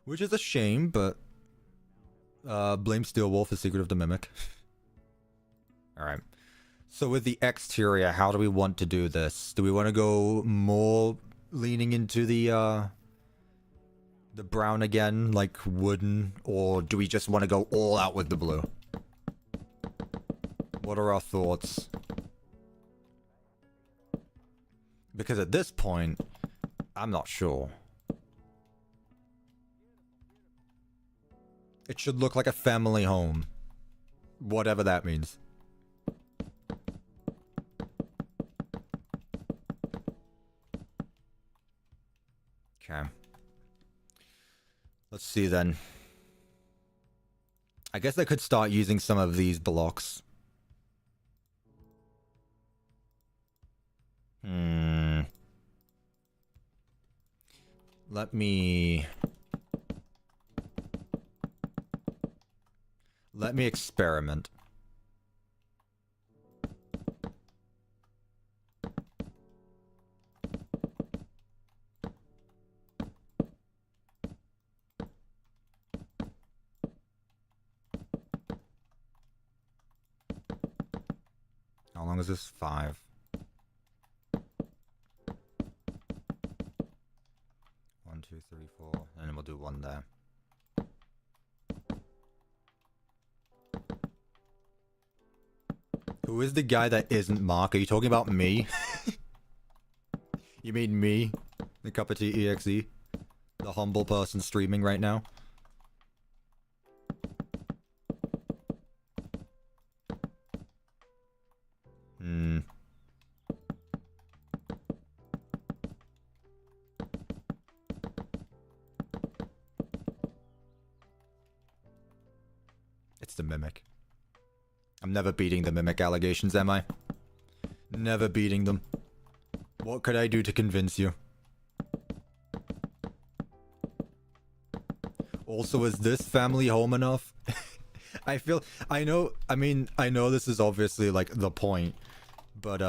Which is a shame, but... blame Steelwolf, the secret of the mimic. Alright. So with the exterior, how do we want to do this? Do we want to go more leaning into the brown again, like wooden? Or do we just want to go all out with the blue? What are our thoughts? Because at this point, I'm not sure. It should look like a family home. Whatever that means. Okay. Let's see then. I guess I could start using some of these blocks. Let me experiment. How long is this? 5. 1, 2, 3, 4, and then we'll do 1 there. Who is the guy that isn't Mark? Are you talking about me? You mean me? The CuppaTeaExe? The humble person streaming right now? It's the Mimic. I'm never beating the Mimic allegations, am I? Never beating them. What could I do to convince you? Also, is this family home enough? I know this is obviously like the point, but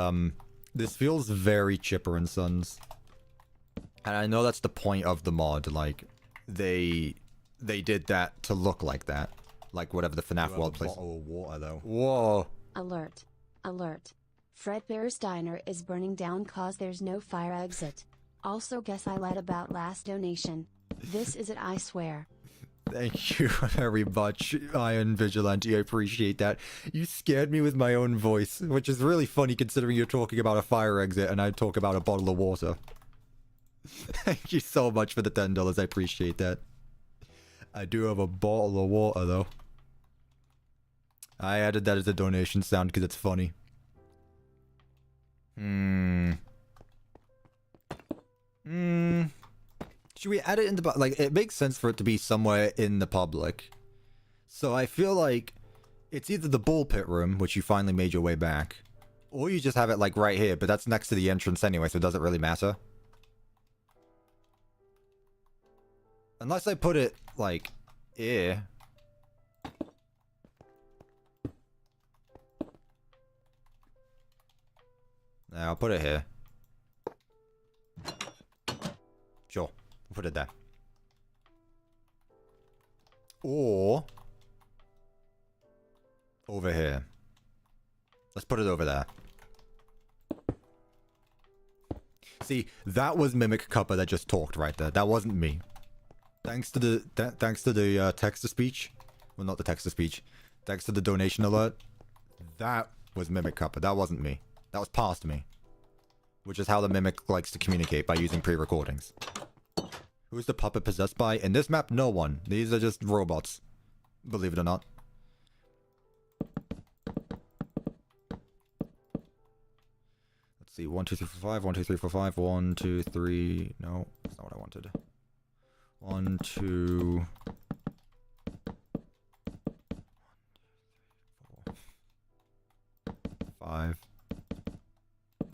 this feels very Chipper and Sons. And I know that's the point of the mod, like they did that to look like that. Like whatever the FNAF world plays. Oh, water though. Whoa.
Alert. Alert. Fredbear's diner is burning down cause there's no fire exit. Also guess I lied about last donation. This is it, I swear.
Thank you very much, Iron Vigilante. I appreciate that. You scared me with my own voice, which is really funny considering you're talking about a fire exit and I talk about a bottle of water. Thank you so much for the $10. I appreciate that. I do have a bottle of water, though. I added that as a donation sound because it's funny. Should we add it in the... Like, it makes sense for it to be somewhere in the public. So I feel like it's either the ballpit room, which you finally made your way back, or you just have it, like, right here, but that's next to the entrance anyway, so it doesn't really matter. Unless I put it, like, here. Now, I'll put it here. Sure. We'll put it there. Or... over here. Let's put it over there. See, that was Mimic Cuppa that just talked right there. That wasn't me. Thanks to the text-to-speech. Well, not the text-to-speech. Thanks to the donation alert. That was Mimic Cuppa. That wasn't me. That was past me. Which is how the Mimic likes to communicate, by using pre-recordings. Who's the puppet possessed by? In this map, no one. These are just robots. Believe it or not. Let's see. 1, 2, 3, 4, 5. 1, 2, 3, 4, 5. 1, 2, 3. No, that's not what I wanted. 1, 2... 5.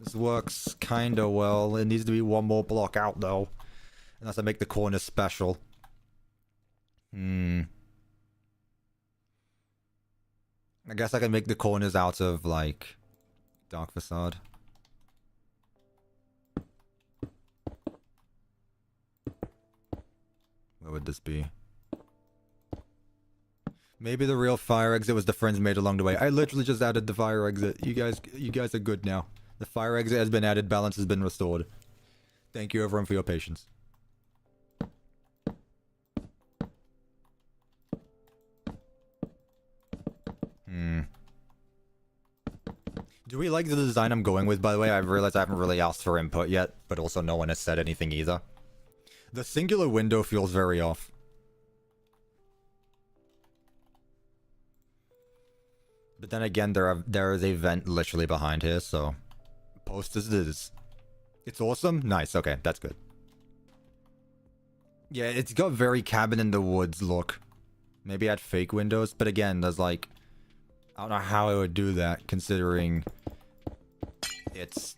This works kinda well. It needs to be one more block out though. Unless I make the corners special. I guess I can make the corners out of, like, dark facade. Where would this be? Maybe the real fire exit was the friends made along the way. I literally just added the fire exit. You guys are good now. The fire exit has been added. Balance has been restored. Thank you everyone for your patience. Do we like the design I'm going with, by the way? I've realized I haven't really asked for input yet, but also no one has said anything either. The singular window feels very off. But then again, there is a vent literally behind here, so... Post as it is. It's awesome? Nice, okay, that's good. Yeah, it's got very cabin in the woods look. Maybe add fake windows, but again, there's like... I don't know how I would do that, considering... It's...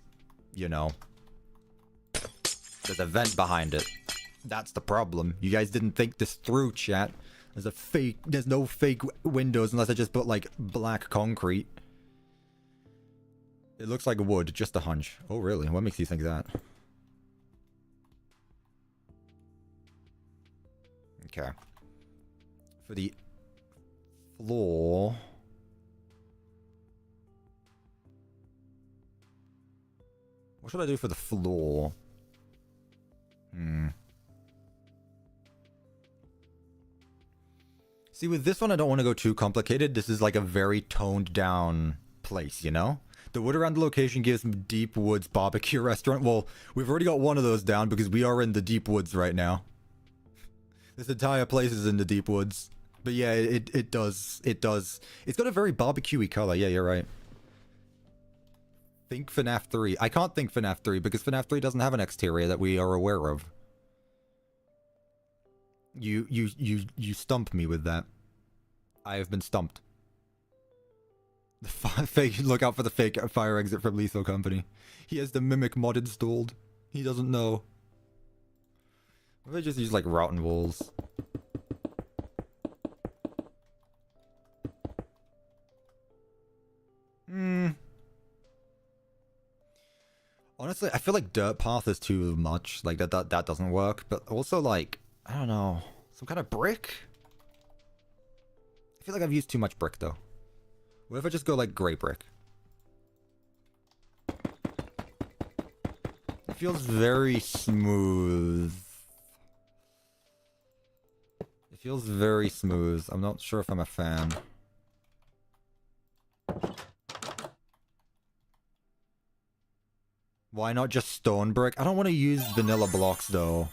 You know... There's a vent behind it. That's the problem. You guys didn't think this through, chat. There's no fake windows unless I just put, like, black concrete. It looks like wood, just a hunch. Oh, really? What makes you think that? Okay. For the floor... What should I do for the floor? See, with this one, I don't want to go too complicated. This is like a very toned down place, you know? The wood around the location gives me Deep Woods Barbecue Restaurant. Well, we've already got one of those down because we are in the Deep Woods right now. This entire place is in the Deep Woods. But yeah, it does. It's got a very barbecue-y color. Yeah, you're right. Think FNAF 3. I can't think FNAF 3 because FNAF 3 doesn't have an exterior that we are aware of. You stump me with that. I have been stumped. The fake. Look out for the fake fire exit from Lethal Company. He has the Mimic mod installed. He doesn't know. What if I just use like rotten walls? Honestly, I feel like dirt path is too much. Like that doesn't work. But also like, I don't know, some kind of brick? I feel like I've used too much brick though. What if I just go like gray brick? It feels very smooth. It feels very smooth. I'm not sure if I'm a fan. Why not just stone brick? I don't want to use vanilla blocks though.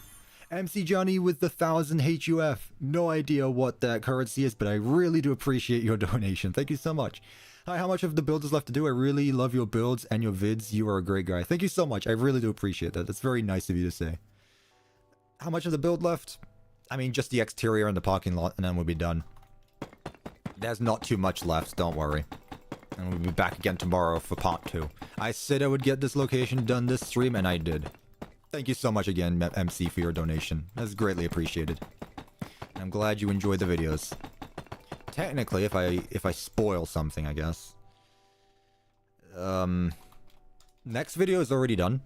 MC Johnny with the 1000 HUF. No idea what that currency is, but I really do appreciate your donation. Thank you so much. Hi, how much of the build is left to do? I really love your builds and your vids. You are a great guy. Thank you so much. I really do appreciate that. That's very nice of you to say. How much of the build left? I mean, just the exterior and the parking lot, and then we'll be done. There's not too much left, don't worry. And we'll be back again tomorrow for part 2. I said I would get this location done this stream, and I did. Thank you so much again, MC, for your donation. That's greatly appreciated. And I'm glad you enjoyed the videos. Technically, if I spoil something, I guess. Next video is already done.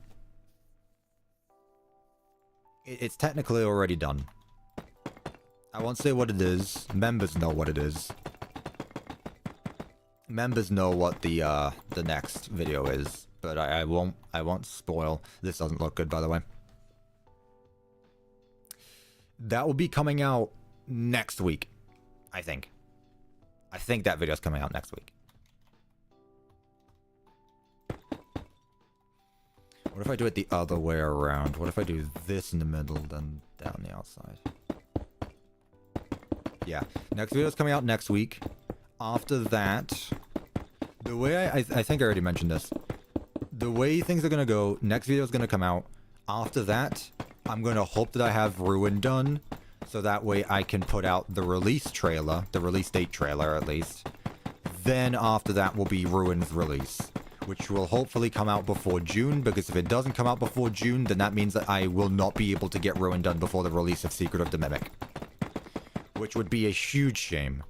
It's technically already done. I won't say what it is. Members know what it is. Members know what the next video is, but I won't spoil. This doesn't look good, by the way. That will be coming out next week, I think. I think that video's coming out next week. What if I do it the other way around? What if I do this in the middle, then down the outside? Yeah, next video's coming out next week. After that, the way I think I already mentioned this. The way things are gonna go, next video is gonna come out. After that, I'm gonna hope that I have Ruin done, so that way I can put out the release trailer, the release date trailer at least. Then after that will be Ruin's release, which will hopefully come out before June, because if it doesn't come out before June, then that means that I will not be able to get Ruin done before the release of Secret of the Mimic. Which would be a huge shame.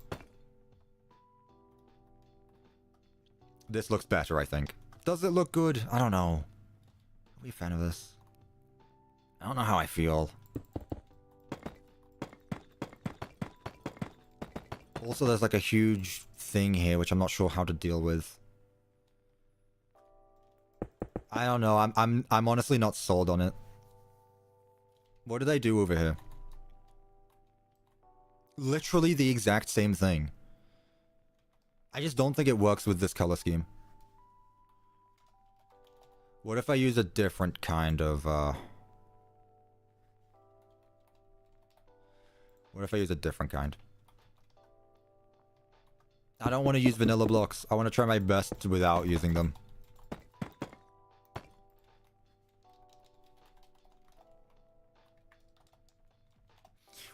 This looks better, I think. Does it look good? I don't know. Are we a fan of this? I don't know how I feel. Also, there's like a huge thing here, which I'm not sure how to deal with. I don't know. I'm honestly not sold on it. What did I do over here? Literally the exact same thing. I just don't think it works with this color scheme. What if I use a different kind of, What if I use a different kind? I don't want to use vanilla blocks. I want to try my best without using them.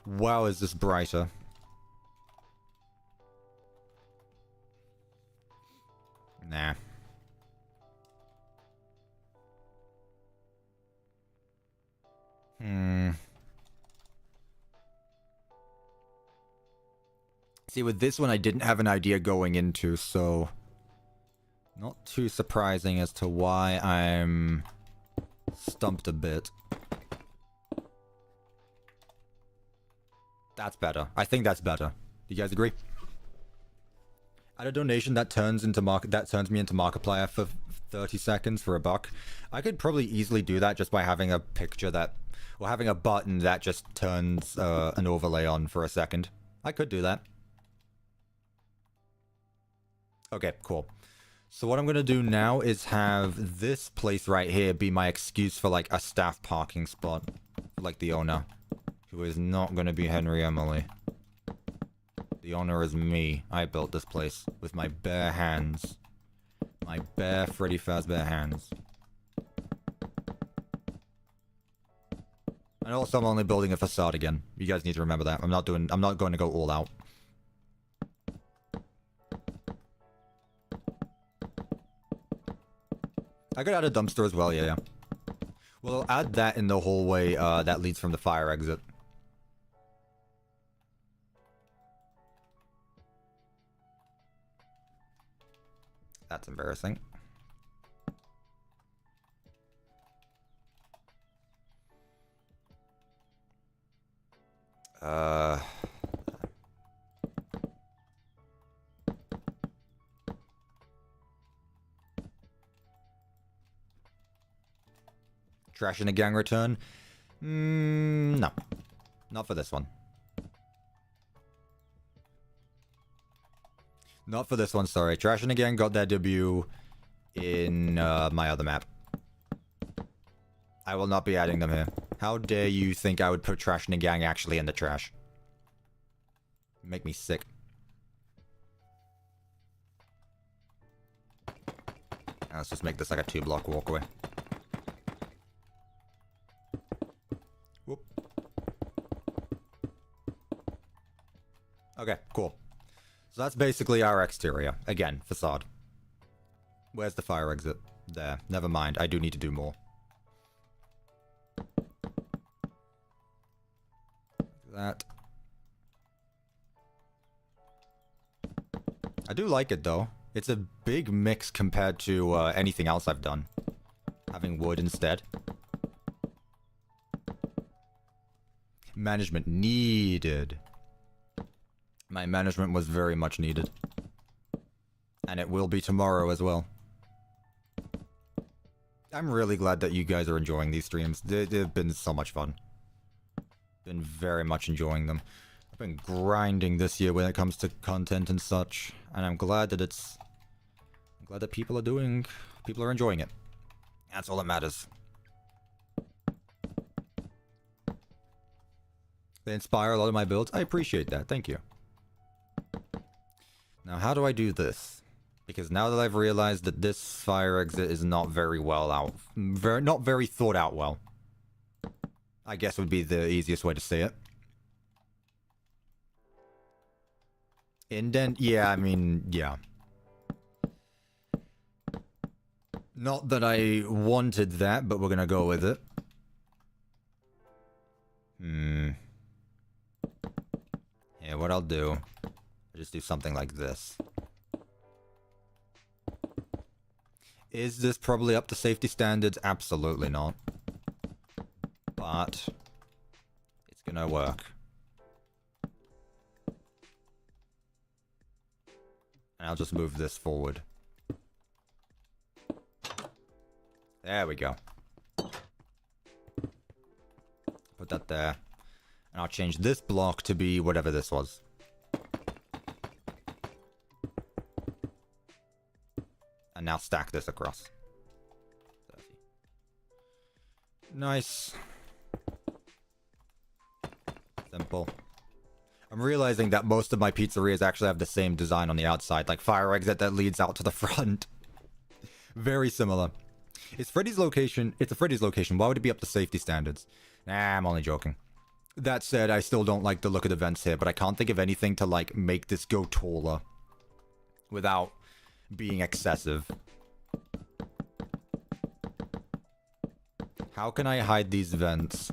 Wow, is this brighter? Nah. See, with this one I didn't have an idea going into, so... Not too surprising as to why I'm... stumped a bit. That's better. I think that's better. Do you guys agree? Add a donation that turns me into Markiplier for 30 seconds for $1. I could probably easily do that just by having a picture that... or having a button that just turns an overlay on for a second. I could do that. Okay, cool. So what I'm gonna do now is have this place right here be my excuse for like a staff parking spot. Like the owner. Who is not gonna be Henry Emily. The owner is me. I built this place with my bare hands. My bare Freddy Fazbear hands. And also I'm only building a facade again. You guys need to remember that. I'm not going to go all out. I could add a dumpster as well, yeah. Well, I'll add that in the hallway that leads from the fire exit. That's embarrassing. Trash in a gang return? No. Not for this one. Not for this one, sorry. Trash in a gang got their debut in my other map. I will not be adding them here. How dare you think I would put Trash in a gang actually in the trash? Make me sick. Let's just make this like a 2-block walkway. Whoop. Okay, cool. So that's basically our exterior. Again, facade. Where's the fire exit? There. Never mind. I do need to do more. That. I do like it though. It's a big mix compared to anything else I've done. Having wood instead. Management needed. My management was very much needed. And it will be tomorrow as well. I'm really glad that you guys are enjoying these streams. They've been so much fun. Been very much enjoying them. I've been grinding this year when it comes to content and such. And I'm glad that people are enjoying it. That's all that matters. They inspire a lot of my builds. I appreciate that. Thank you. Now, how do I do this? Because now that I've realized that this fire exit is not very well out... not very thought out well. I guess would be the easiest way to say it. Indent? Yeah, I mean, yeah. Not that I wanted that, but we're gonna go with it. Yeah, what I'll do... I'll just do something like this. Is this probably up to safety standards? Absolutely not. But... it's gonna work. And I'll just move this forward. There we go. Put that there. And I'll change this block to be whatever this was. And now stack this across. 30. Nice. Simple. I'm realizing that most of my pizzerias actually have the same design on the outside, like fire exit that leads out to the front. Very similar. It's Freddy's location. It's a Freddy's location. Why would it be up to safety standards? Nah, I'm only joking. That said, I still don't like the look of the vents here, but I can't think of anything to, like, make this go taller without being excessive. How can I hide these vents?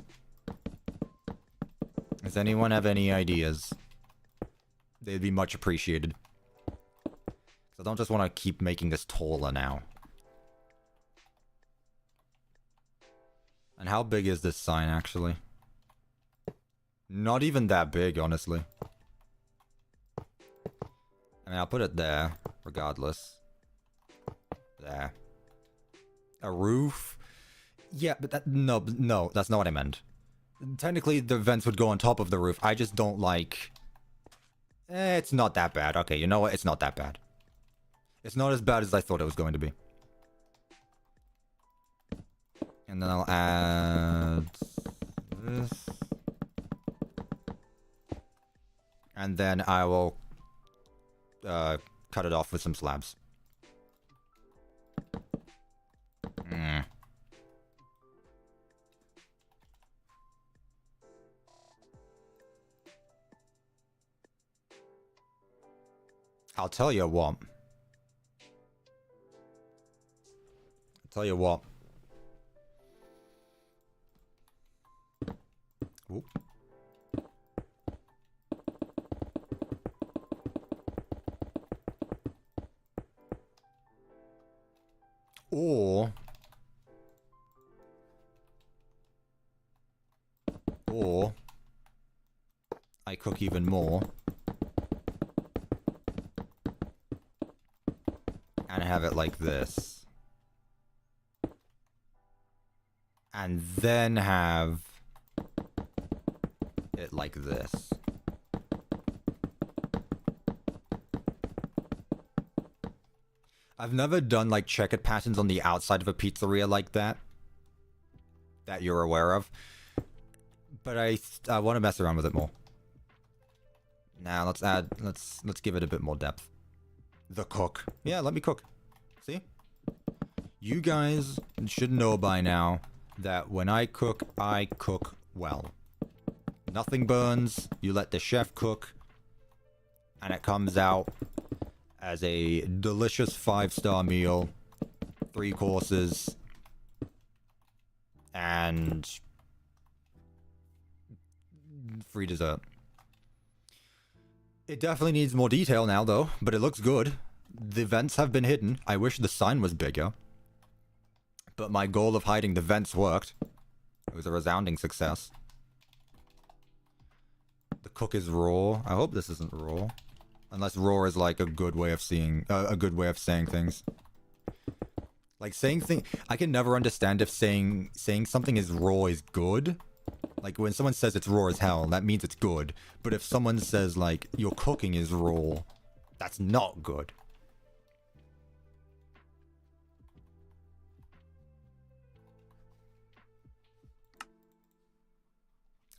Does anyone have any ideas? They'd be much appreciated. I don't just want to keep making this taller now. And how big is this sign, actually? Not even that big, honestly. I mean, I'll put it there, regardless. There. A roof? Yeah, but that... No, that's not what I meant. Technically, the vents would go on top of the roof. I just don't like... it's not that bad. Okay, you know what? It's not that bad. It's not as bad as I thought it was going to be. And then I'll add... this. And then I will cut it off with some slabs. I'll tell you what. Tell you what. Oop. Or I cook even more and have it like this. And then have it like this. I've never done like checkered patterns on the outside of a pizzeria like that you're aware of. But I want to mess around with it more. Now let's give it a bit more depth. The cook. Yeah, let me cook. See? You guys should know by now that when I cook well. Nothing burns, you let the chef cook, and it comes out as a delicious 5-star meal, 3 courses, and free dessert. It definitely needs more detail now though, but it looks good. The vents have been hidden. I wish the sign was bigger. But my goal of hiding the vents worked. It was a resounding success. The cook is raw. I hope this isn't raw. Unless raw is like a good way of saying things. Like saying I can never understand if saying something is raw is good. Like when someone says it's raw as hell, that means it's good. But if someone says like your cooking is raw, that's not good.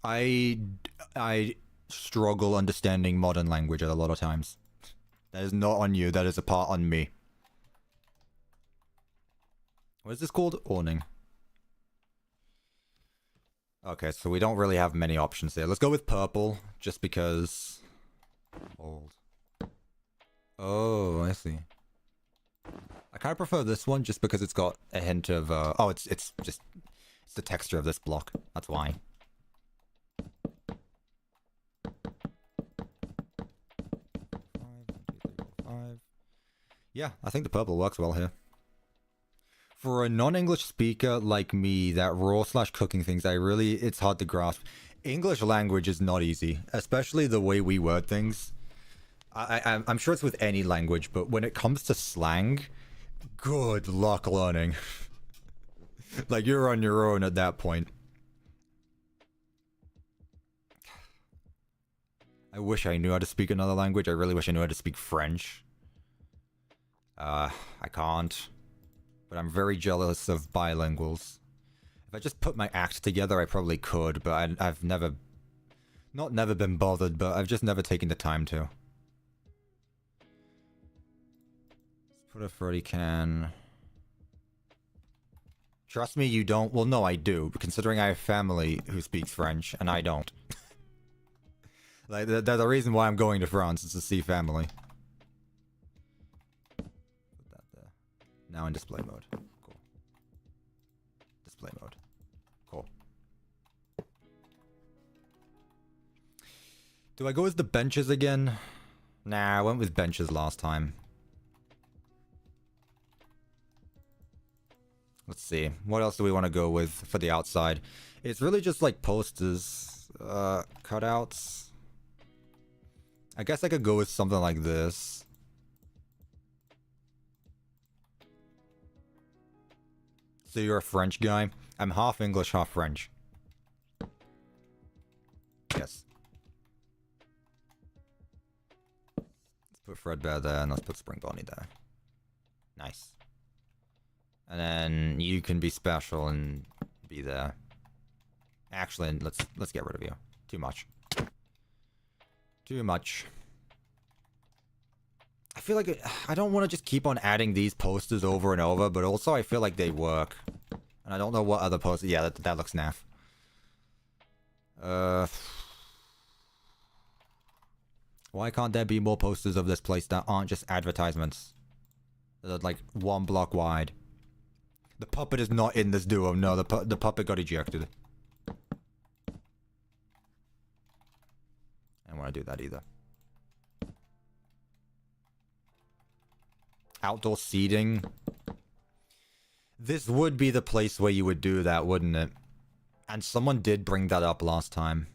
I struggle understanding modern language a lot of times. That is not on you, that is a part on me. What is this called? Awning. Okay, so we don't really have many options here. Let's go with purple, just because... Old. Oh, I see. I kind of prefer this one, just because it's got a hint of... Oh, it's the texture of this block. That's why. Yeah, I think the purple works well here. For a non-English speaker like me, that raw/cooking things, it's hard to grasp. English language is not easy, especially the way we word things. I'm sure it's with any language, but when it comes to slang, good luck learning. Like, you're on your own at that point. I wish I knew how to speak another language. I really wish I knew how to speak French. I can't. But I'm very jealous of bilinguals. If I just put my act together, I probably could, but I've never... Not never been bothered, but I've just never taken the time to. Let's put a Freddy can... Trust me, you don't... Well, no, I do, considering I have family who speaks French, and I don't. Like, the reason why I'm going to France is to see family. Now in display mode. Cool. Display mode. Cool. Do I go with the benches again? Nah, I went with benches last time. Let's see. What else do we want to go with for the outside? It's really just like posters. Cutouts. I guess I could go with something like this. So you're a French guy? I'm half English, half French. Yes. Let's put Fredbear there, and let's put Spring Bonnie there. Nice. And then you can be special and be there. Actually, let's get rid of you. Too much. Too much. I feel like I don't want to just keep on adding these posters over and over, but also I feel like they work. And I don't know what other posters... Yeah, that looks naff. Why can't there be more posters of this place that aren't just advertisements? That are like 1 block wide. The puppet is not in this duo. No, the puppet got ejected. I don't want to do that either. Outdoor seating. This would be the place where you would do that, wouldn't it? And someone did bring that up last time.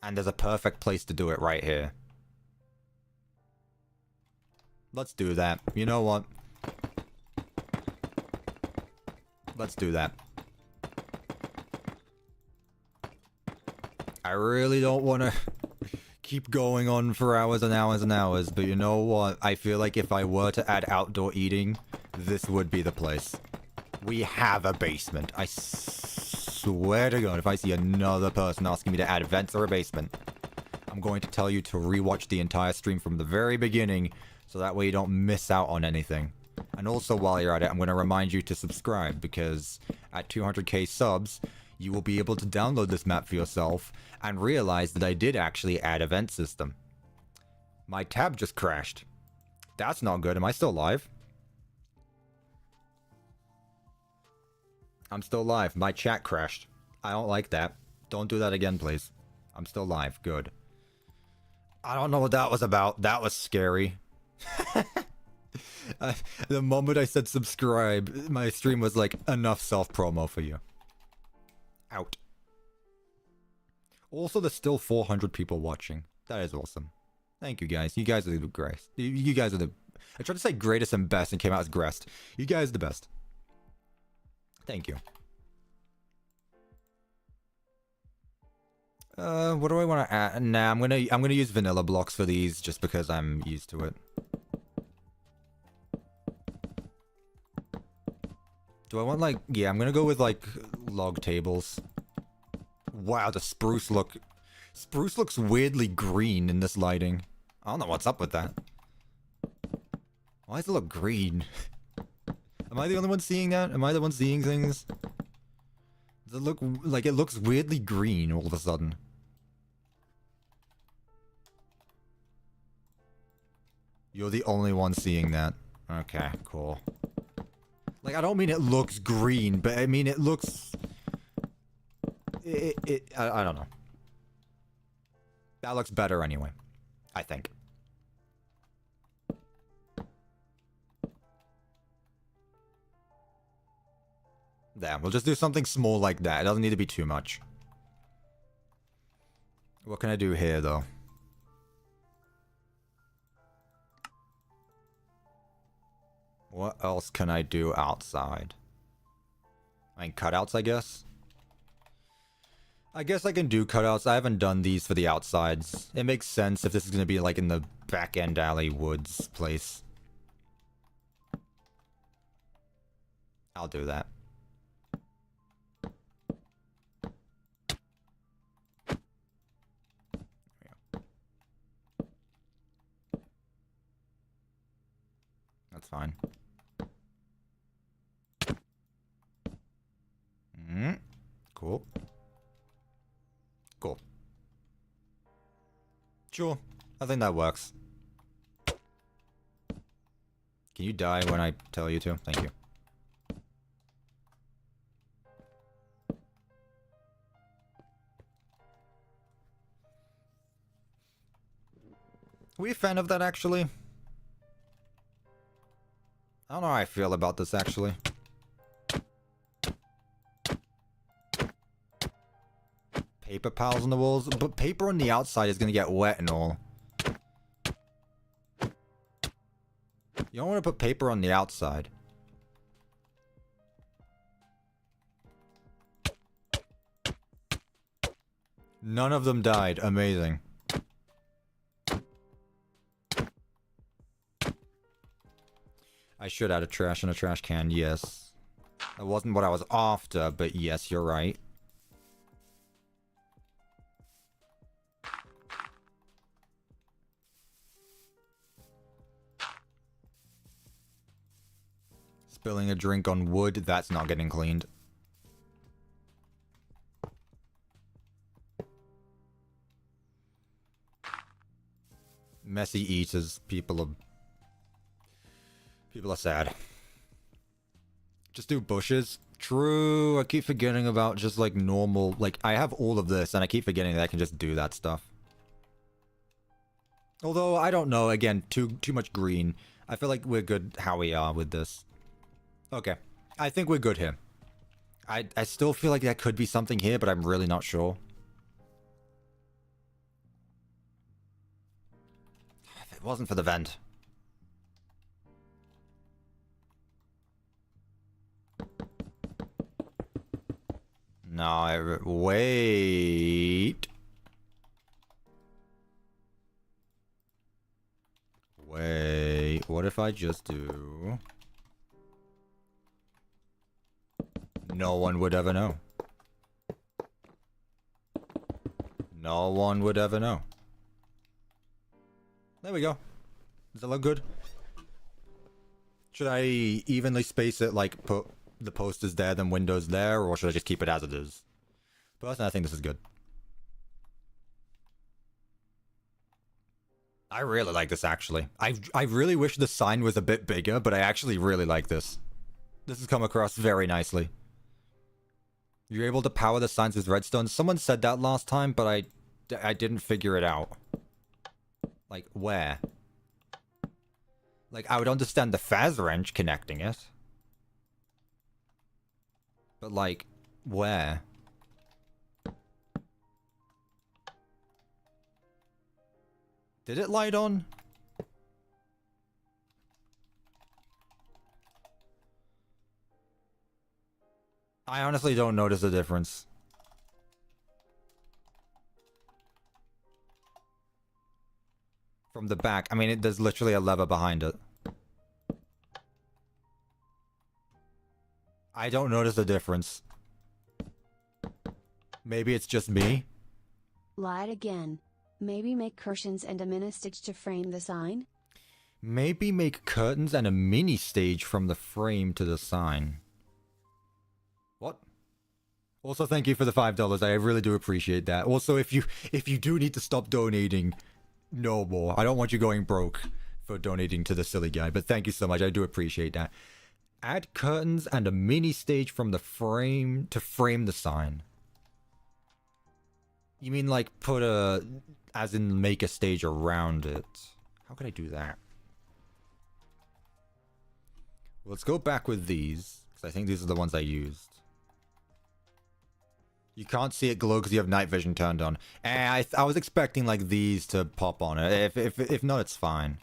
And there's a perfect place to do it right here. Let's do that. You know what? Let's do that. I really don't want to keep going on for hours and hours and hours, but you know what? I feel like if I were to add outdoor eating, this would be the place. We have a basement. I swear to God, if I see another person asking me to add vents or a basement, I'm going to tell you to rewatch the entire stream from the very beginning, so that way you don't miss out on anything. And also, while you're at it, I'm going to remind you to subscribe, because at 200k subs, you will be able to download this map for yourself and realize that I did actually add a vent system. My tab just crashed. That's not good. Am I still live? I'm still live. My chat crashed. I don't like that. Don't do that again, please. I'm still live. Good. I don't know what that was about. That was scary. The moment I said subscribe, my stream was like, enough self-promo for you. Out. Also, there's still 400 people watching. That is awesome. Thank you guys. You guys are the greatest. You guys are the... I tried to say greatest and best and came out as Grest. You guys are the best. Thank you. What do I want to add? Nah, I'm gonna use vanilla blocks for these just because I'm used to it. Do I want like... Yeah, I'm gonna go with like log tables. Wow, the spruce look... Spruce looks weirdly green in this lighting. I don't know what's up with that. Why does it look green? Am I the only one seeing that? Am I the one seeing things? Does it look like it looks weirdly green all of a sudden? You're the only one seeing that. Okay, cool. Like, I don't mean it looks green, but I mean it looks... I don't know. That looks better anyway. I think. There, we'll just do something small like that. It doesn't need to be too much. What can I do here, though? What else can I do outside? I mean, cutouts, I guess? I guess I can do cutouts. I haven't done these for the outsides. It makes sense if this is going to be, like, in the back-end alley woods place. I'll do that. That's fine. Cool. Cool. Sure. I think that works. Can you die when I tell you to? Thank you. Are we a fan of that, actually? I don't know how I feel about this, actually. Paper piles on the walls? But paper on the outside is gonna get wet and all. You don't want to put paper on the outside. None of them died. Amazing. I should add a trash in a trash can, yes. That wasn't what I was after, but yes, you're right. Spilling a drink on wood, that's not getting cleaned. Messy eaters, people are sad. Just do bushes. True, I keep forgetting about just like normal, like I have all of this and I keep forgetting that I can just do that stuff. Although, I don't know, again, too much green. I feel like we're good how we are with this. Okay, I think we're good here. I still feel like there could be something here, but I'm really not sure. If it wasn't for the vent. No, wait. Wait, what if I just do... No one would ever know. No one would ever know. There we go. Does that look good? Should I evenly space it, like put the posters there, then windows there, or should I just keep it as it is? Personally, I think this is good. I really like this, actually. I really wish the sign was a bit bigger, but I actually really like this. This has come across very nicely. You're able to power the signs with redstone. Someone said that last time, but I didn't figure it out. Like, where? Like, I would understand the Faz wrench connecting it. But, like, where? Did it light on? I honestly don't notice the difference. From the back. I mean, there's literally a lever behind it. I don't notice the difference. Maybe it's just me?
Lied again. Maybe make curtains and a mini stage to frame the sign?
Maybe make curtains and a mini stage from the frame to the sign. What? Also, thank you for the $5. I really do appreciate that. Also, if you do need to stop donating, no more. I don't want you going broke for donating to the silly guy, but thank you so much. I do appreciate that. Add curtains and a mini stage from the frame to frame the sign. You mean like put a, as in make a stage around it? How could I do that? Well, let's go back with these, because I think these are the ones I used. You can't see it glow because you have night vision turned on. I was expecting like these to pop on it. If not, it's fine.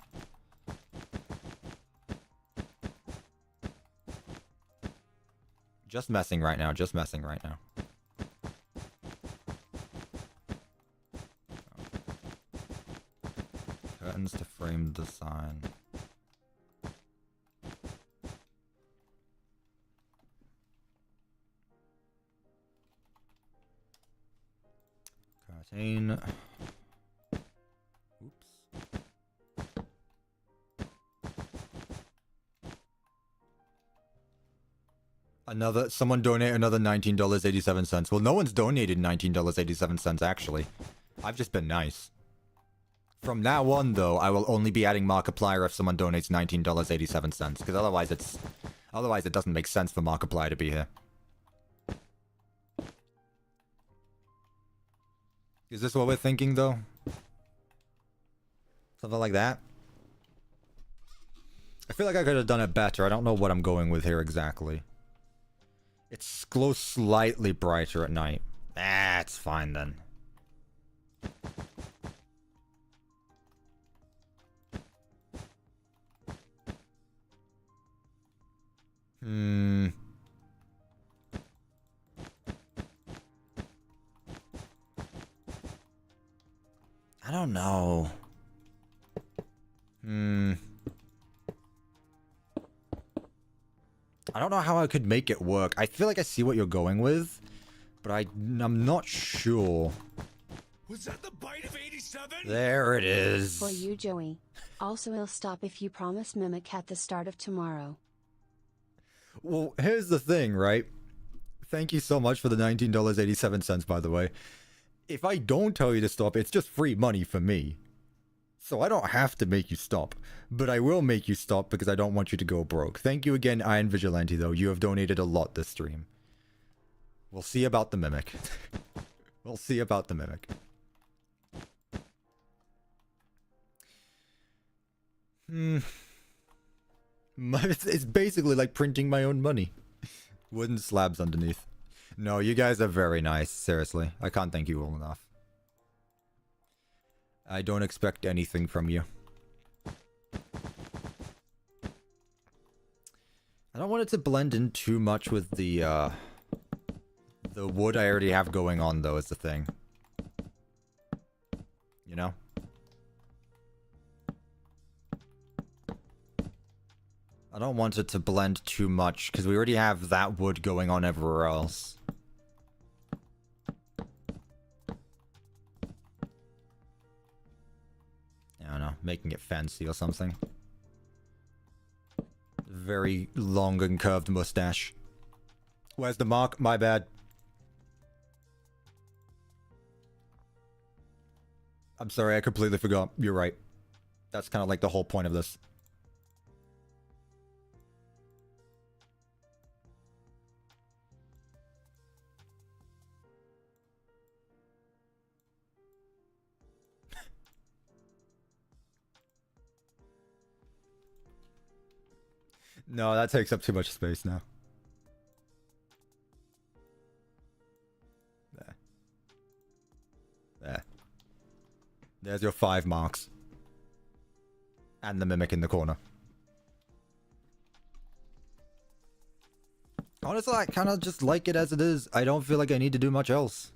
Just messing right now. Just messing right now. Curtains to frame the sign. Curtain. Oops. Someone donate another $19.87. Well, no one's donated $19.87 actually. I've just been nice. From now on, though, I will only be adding Markiplier if someone donates $19.87, because otherwise it doesn't make sense for Markiplier to be here. Is this what we're thinking, though? Something like that? I feel like I could have done it better. I don't know what I'm going with here exactly. It glows slightly brighter at night. Ah, it's fine then. I don't know. I don't know how I could make it work. I feel like I see what you're going with, but I'm not sure.
Was that the bite of 87?
There it is.
For you, Joey. Also, he'll stop if you promise Mimic at the start of tomorrow.
Well, here's the thing, right? Thank you so much for the $19.87, by the way. If I don't tell you to stop, it's just free money for me. So I don't have to make you stop, but I will make you stop because I don't want you to go broke. Thank you again, Iron Vigilante, though. You have donated a lot this stream. We'll see about the mimic. We'll see about the mimic. It's basically like printing my own money. Wooden slabs underneath. No, you guys are very nice. Seriously. I can't thank you all enough. I don't expect anything from you. I don't want it to blend in too much with the wood I already have going on, though, is the thing. You know? I don't want it to blend too much, because we already have that wood going on everywhere else. I don't know, making it fancy or something. Very long and curved mustache. Where's the mark? My bad. I'm sorry, I completely forgot. You're right. That's kind of like the whole point of this. No, that takes up too much space now. There. There. There's your 5 marks. And the mimic in the corner. Honestly, I kind of just like it as it is. I don't feel like I need to do much else.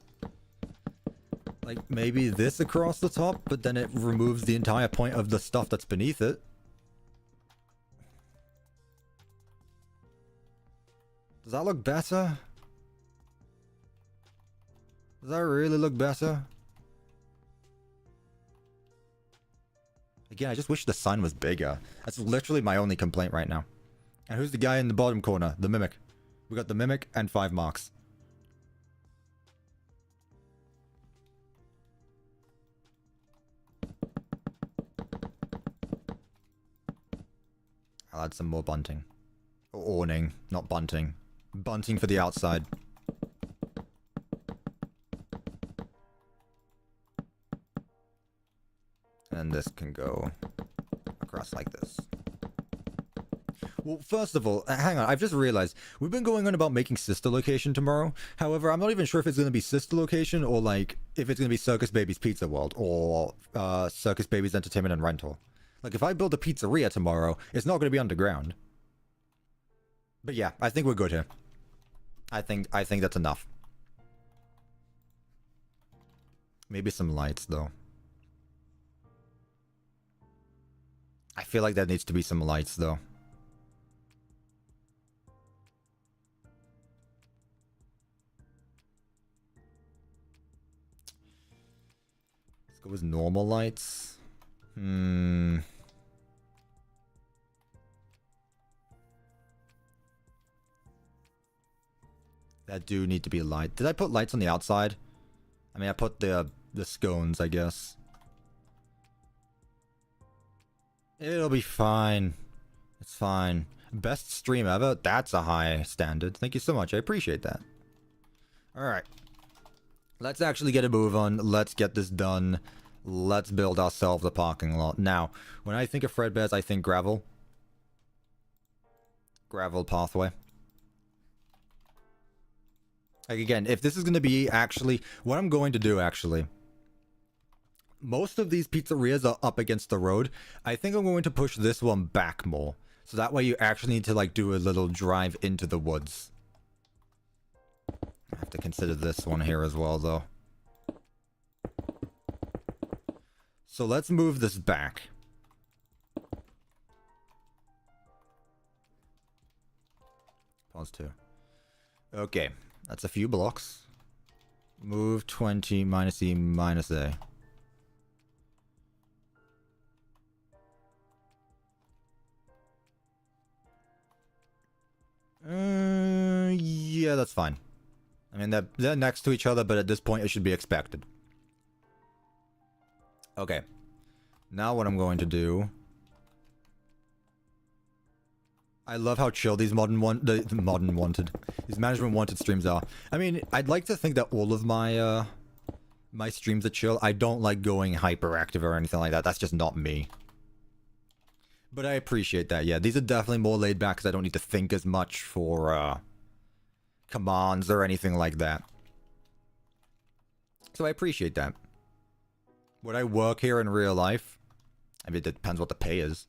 Like, maybe this across the top, but then it removes the entire point of the stuff that's beneath it. Does that look better? Does that really look better? Again, I just wish the sign was bigger. That's literally my only complaint right now. And who's the guy in the bottom corner? The mimic. We got the mimic and 5 marks. I'll add some more bunting. Or awning, not bunting. Bunting for the outside. And this can go across like this. Well, first of all, hang on, I've just realized, we've been going on about making sister location tomorrow. However, I'm not even sure if it's going to be sister location or like, if it's going to be Circus Baby's Pizza World or Circus Baby's Entertainment and Rental. Like, if I build a pizzeria tomorrow, it's not going to be underground. But yeah, I think we're good here. I think that's enough. Maybe some lights, though. I feel like there needs to be some lights, though. Let's go with normal lights. That do need to be light. Did I put lights on the outside? I mean, I put the scones, I guess. It'll be fine. It's fine. Best stream ever? That's a high standard. Thank you so much. I appreciate that. Alright. Let's actually get a move on. Let's get this done. Let's build ourselves a parking lot. Now, when I think of Fredbears, I think gravel. Gravel pathway. Like, again, if this is going to be actually... What I'm going to do, actually... Most of these pizzerias are up against the road. I think I'm going to push this one back more. So that way you actually need to, like, do a little drive into the woods. I have to consider this one here as well, though. So let's move this back. Pause 2. Okay. That's a few blocks. Move 20 minus E minus A. Yeah, that's fine. I mean, they're next to each other, but at this point it should be expected. Okay. Now what I'm going to do... I love how chill these these management wanted streams are. I mean, I'd like to think that all of my my streams are chill. I don't like going hyperactive or anything like that. That's just not me. But I appreciate that. Yeah, these are definitely more laid back because I don't need to think as much for commands or anything like that. So I appreciate that. Would I work here in real life? I mean, it depends what the pay is.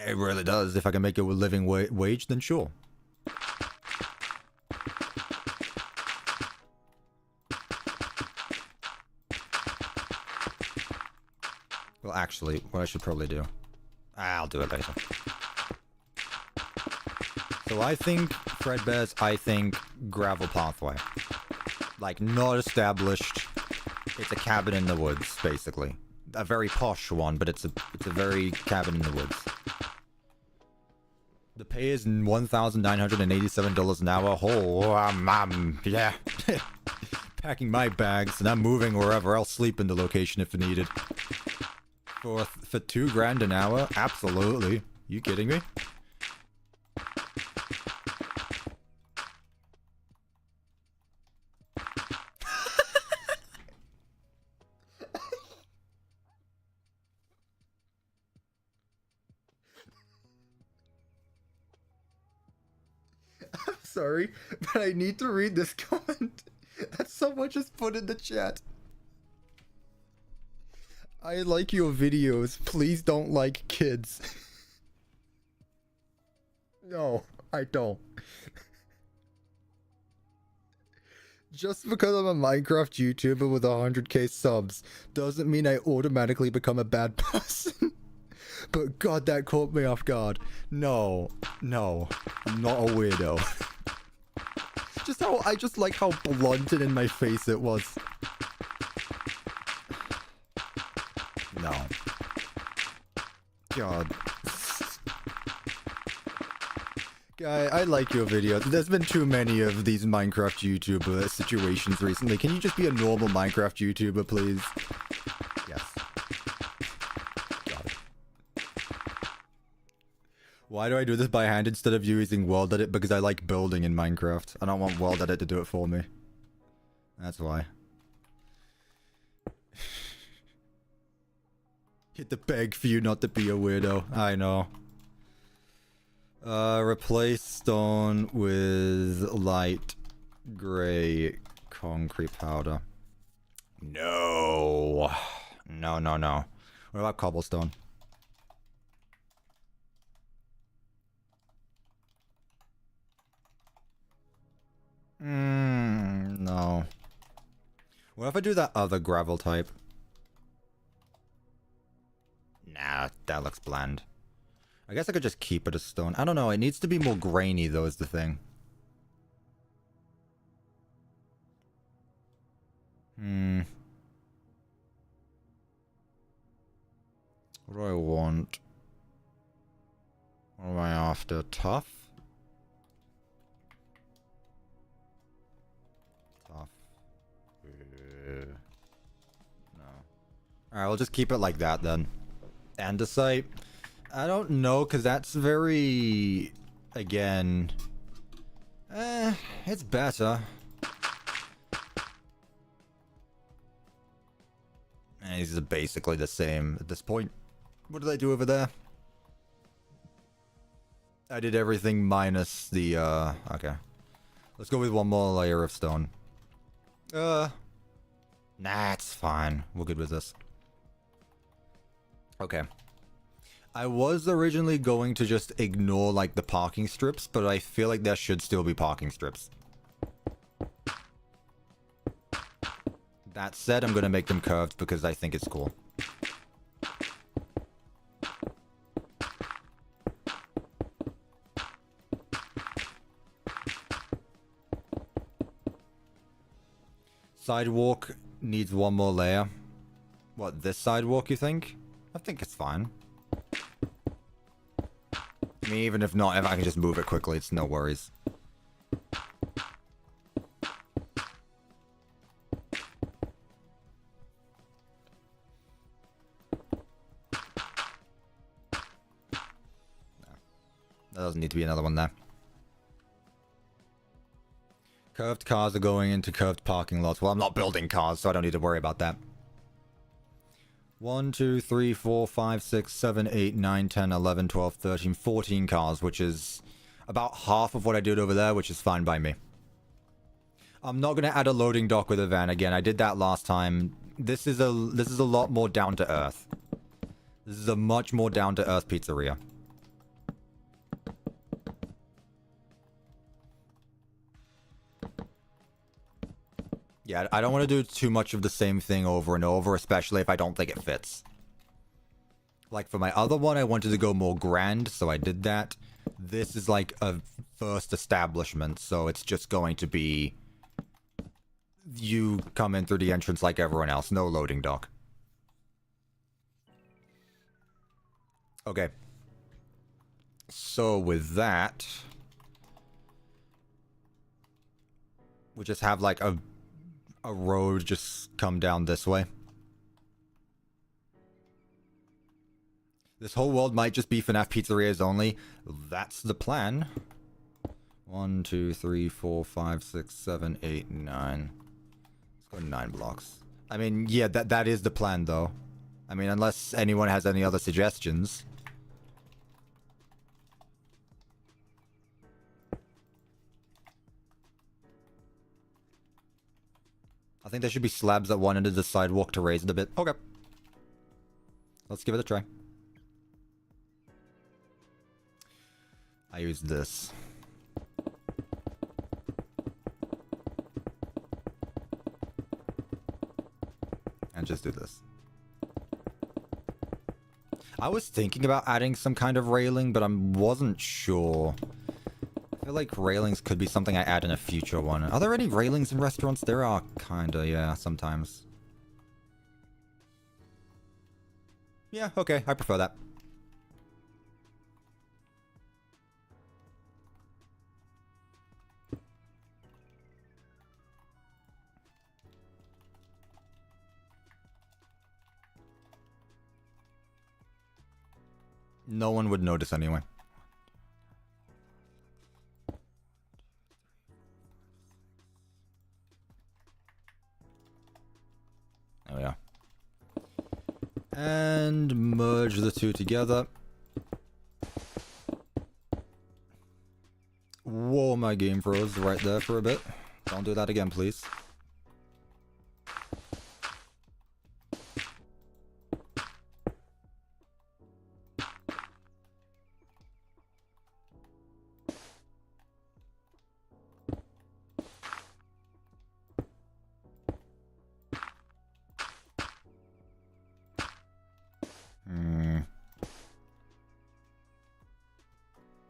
It really does. If I can make it a living wage, then sure. Well, actually, what I should probably do... I'll do it later. So I think Fredbears, I think gravel pathway. Like, not established. It's a cabin in the woods, basically. A very posh one, but it's a very cabin in the woods. The pay is $1,987 an hour. Oh, yeah. Packing my bags, and I'm moving wherever. I'll sleep in the location if needed. For $2 grand an hour? Absolutely. You kidding me? Sorry, but I need to read this comment that someone just put in the chat. I like your videos. Please don't like kids. No, I don't. Just because I'm a Minecraft YouTuber with 100k subs doesn't mean I automatically become a bad person. But god, that caught me off guard. No, I'm not a weirdo. I just like how blunt and in my face it was. No. God. Guy, I like your videos. There's been too many of these Minecraft YouTuber situations recently. Can you just be a normal Minecraft YouTuber, please? Yes. Got it. Why do I do this by hand instead of using World Edit? Because I like building in Minecraft. I don't want World Edit to do it for me. That's why. Hit the beg for you not to be a weirdo. I know. Replace stone with light gray concrete powder. No. No. What about cobblestone? No. What if I do that other gravel type? Nah, that looks bland. I guess I could just keep it as stone. I don't know, it needs to be more grainy though is the thing. What do I want? What am I after? Tough? Tough. No. Alright, we'll just keep it like that then. Andesite? I don't know, because that's very... Again... it's better. And these are basically the same at this point. What did I do over there? I did everything minus the, okay. Let's go with one more layer of stone. Nah, it's fine. We're good with this. Okay. I was originally going to just ignore, like, the parking strips, but I feel like there should still be parking strips. That said, I'm gonna make them curved because I think it's cool. Sidewalk needs one more layer. What, this sidewalk, you think? I think it's fine. I mean, even if not, if I can just move it quickly, it's no worries. There doesn't need to be another one there. Curved cars are going into curved parking lots. Well, I'm not building cars, so I don't need to worry about that. 1, 2, 3, 4, 5, 6, 7, 8, 9, 10, 11, 12, 13, 14 cars, which is about half of what I did over there, which is fine by me. I'm not going to add a loading dock with a van again. I did that last time. This is a lot more down to earth. This is a much more down to earth pizzeria. Yeah, I don't want to do too much of the same thing over and over, especially if I don't think it fits. Like for my other one, I wanted to go more grand, so I did that. This is like a first establishment, so it's just going to be... You come in through the entrance like everyone else. No loading dock. Okay. So with that... we just have like a road just come down this way. This whole world might just be FNAF pizzerias only. That's the plan. 1, 2, 3, 4, 5, 6, 7, 8, 9. Let's go 9 blocks. I mean, yeah, that is the plan, though. I mean, unless anyone has any other suggestions. I think there should be slabs at one end of the sidewalk to raise it a bit. Okay. Let's give it a try. I use this. And just do this. I was thinking about adding some kind of railing, but I wasn't sure. I feel like railings could be something I add in a future one. Are there any railings in restaurants? There are, kinda, yeah, sometimes. Yeah, okay, I prefer that. No one would notice anyway. Oh yeah. And merge the two together. Whoa, my game froze right there for a bit. Don't do that again, please.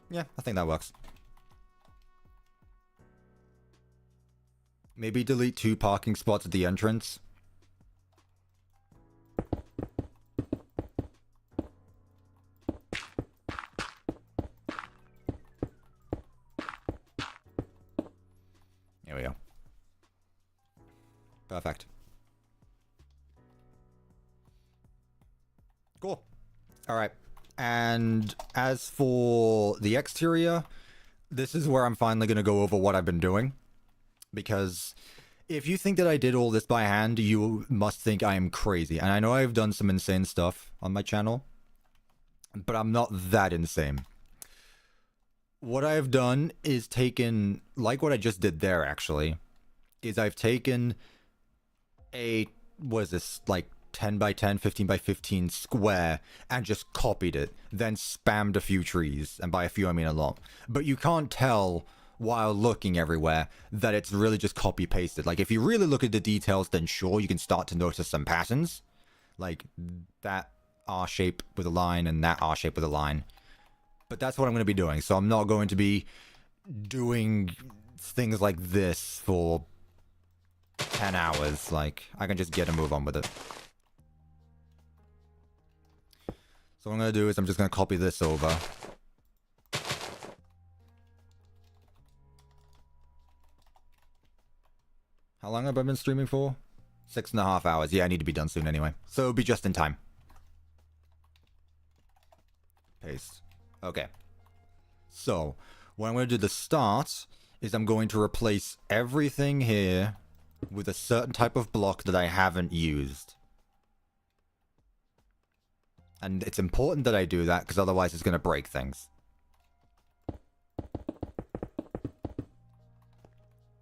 Yeah, I think that works. Maybe delete 2 parking spots at the entrance. There we go. Perfect. Cool. All right. And as for the exterior, this is where I'm finally going to go over what I've been doing. Because if you think that I did all this by hand, you must think I am crazy. And I know I've done some insane stuff on my channel, but I'm not that insane. What I've done is taken, like what I just did there actually, is I've taken a, what is this, like 10 by 10, 15 by 15 square and just copied it, then spammed a few trees, and by a few I mean a lot. But you can't tell while looking everywhere that it's really just copy pasted. Like if you really look at the details, then sure, you can start to notice some patterns, like that R shape with a line and that R shape with a line. But that's what I'm going to be doing, so I'm not going to be doing things like this for 10 hours. Like, I can just get a move on with it. So what I'm going to do is I'm just going to copy this over. How long have I been streaming for? 6.5 hours. Yeah, I need to be done soon anyway. So it'll be just in time. Paste. Okay. So, what I'm going to do to start is I'm going to replace everything here with a certain type of block that I haven't used. And it's important that I do that, because otherwise it's going to break things.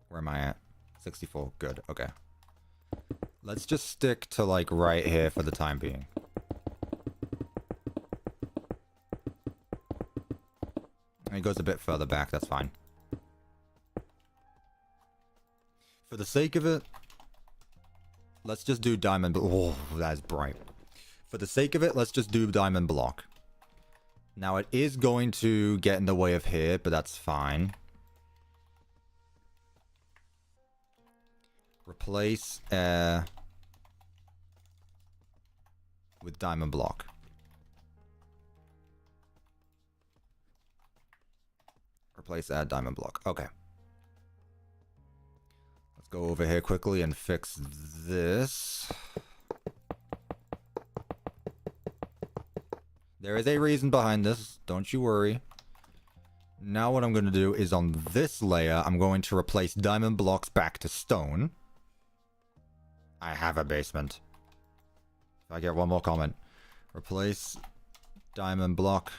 Where am I at? 64. Good. Okay. Let's just stick to, like, right here for the time being. It goes a bit further back. That's fine. For the sake of it, let's just do diamond... Oh, that's bright. For the sake of it, let's just do diamond block. Now, it is going to get in the way of here, but that's fine. Replace air with diamond block. Replace air, diamond block. Okay. Let's go over here quickly and fix this. There is a reason behind this, don't you worry. Now what I'm going to do is on this layer, I'm going to replace diamond blocks back to stone. I have a basement. If I get one more comment. Replace diamond block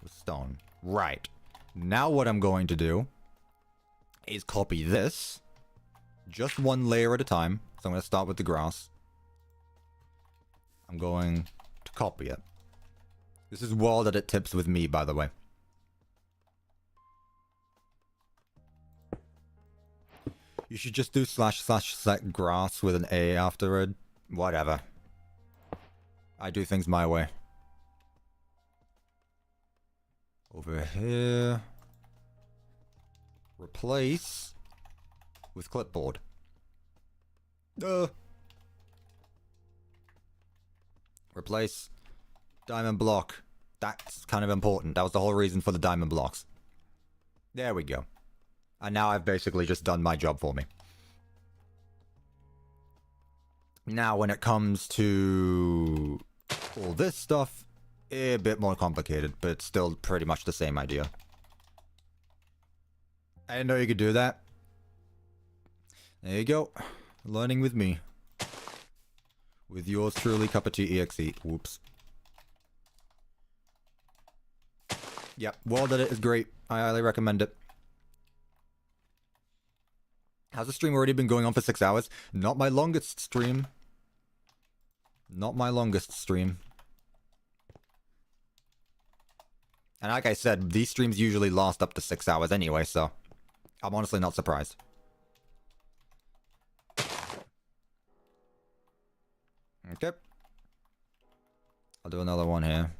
with stone. Right. Now what I'm going to do is copy this. Just one layer at a time. So I'm going to start with the grass. I'm going to copy it. This is wall that it tips with me, by the way. You should just do / set grass with an A after it. Whatever. I do things my way. Over here. Replace with clipboard. Replace diamond block. That's kind of important. That was the whole reason for the diamond blocks. There we go. And now I've basically just done my job for me. Now when it comes to all this stuff, a bit more complicated, but it's still pretty much the same idea. I didn't know you could do that. There you go. Learning with me. With yours truly, CuppaTeaExe. Whoops. Yep, World Edit is great. I highly recommend it. Has the stream already been going on for 6 hours? Not my longest stream. Not my longest stream. And like I said, these streams usually last up to 6 hours anyway, so I'm honestly not surprised. Okay. I'll do another one here.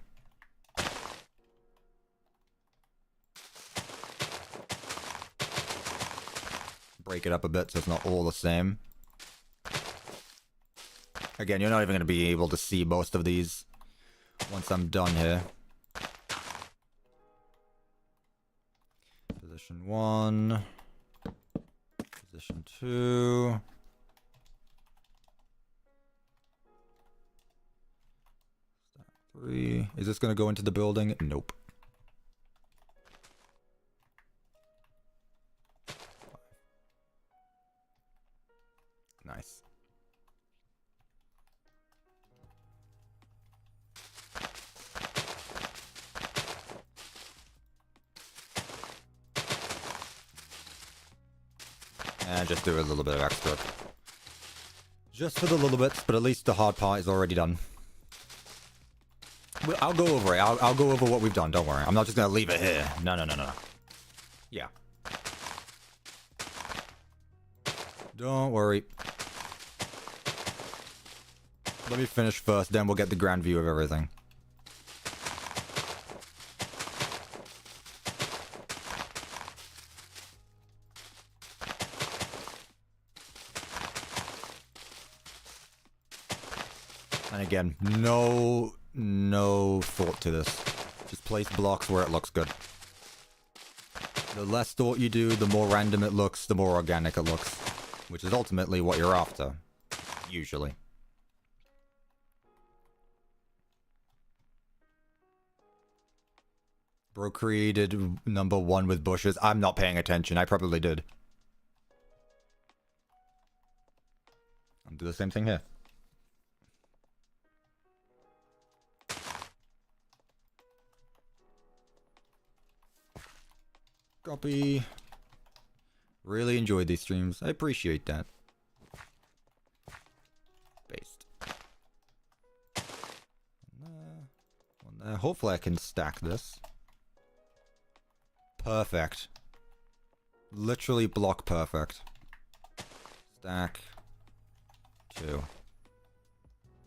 Break it up a bit so it's not all the same. Again, you're not even going to be able to see most of these once I'm done here. Position 1. Position 2. Step 3. Is this going to go into the building? Nope. Nice. And just do a little bit of extra. Just for the little bits, but at least the hard part is already done. Well, I'll go over it. I'll go over what we've done. Don't worry. I'm not just gonna leave it here. No. Yeah. Don't worry. Let me finish first, then we'll get the grand view of everything. And again, no thought to this. Just place blocks where it looks good. The less thought you do, the more random it looks, the more organic it looks. Which is ultimately what you're after. Usually. Bro created #1 with bushes. I'm not paying attention. I probably did. I'll do the same thing here. Copy. Really enjoyed these streams. I appreciate that. Paste. One there. Hopefully I can stack this. Perfect. Literally block perfect. Stack. 2.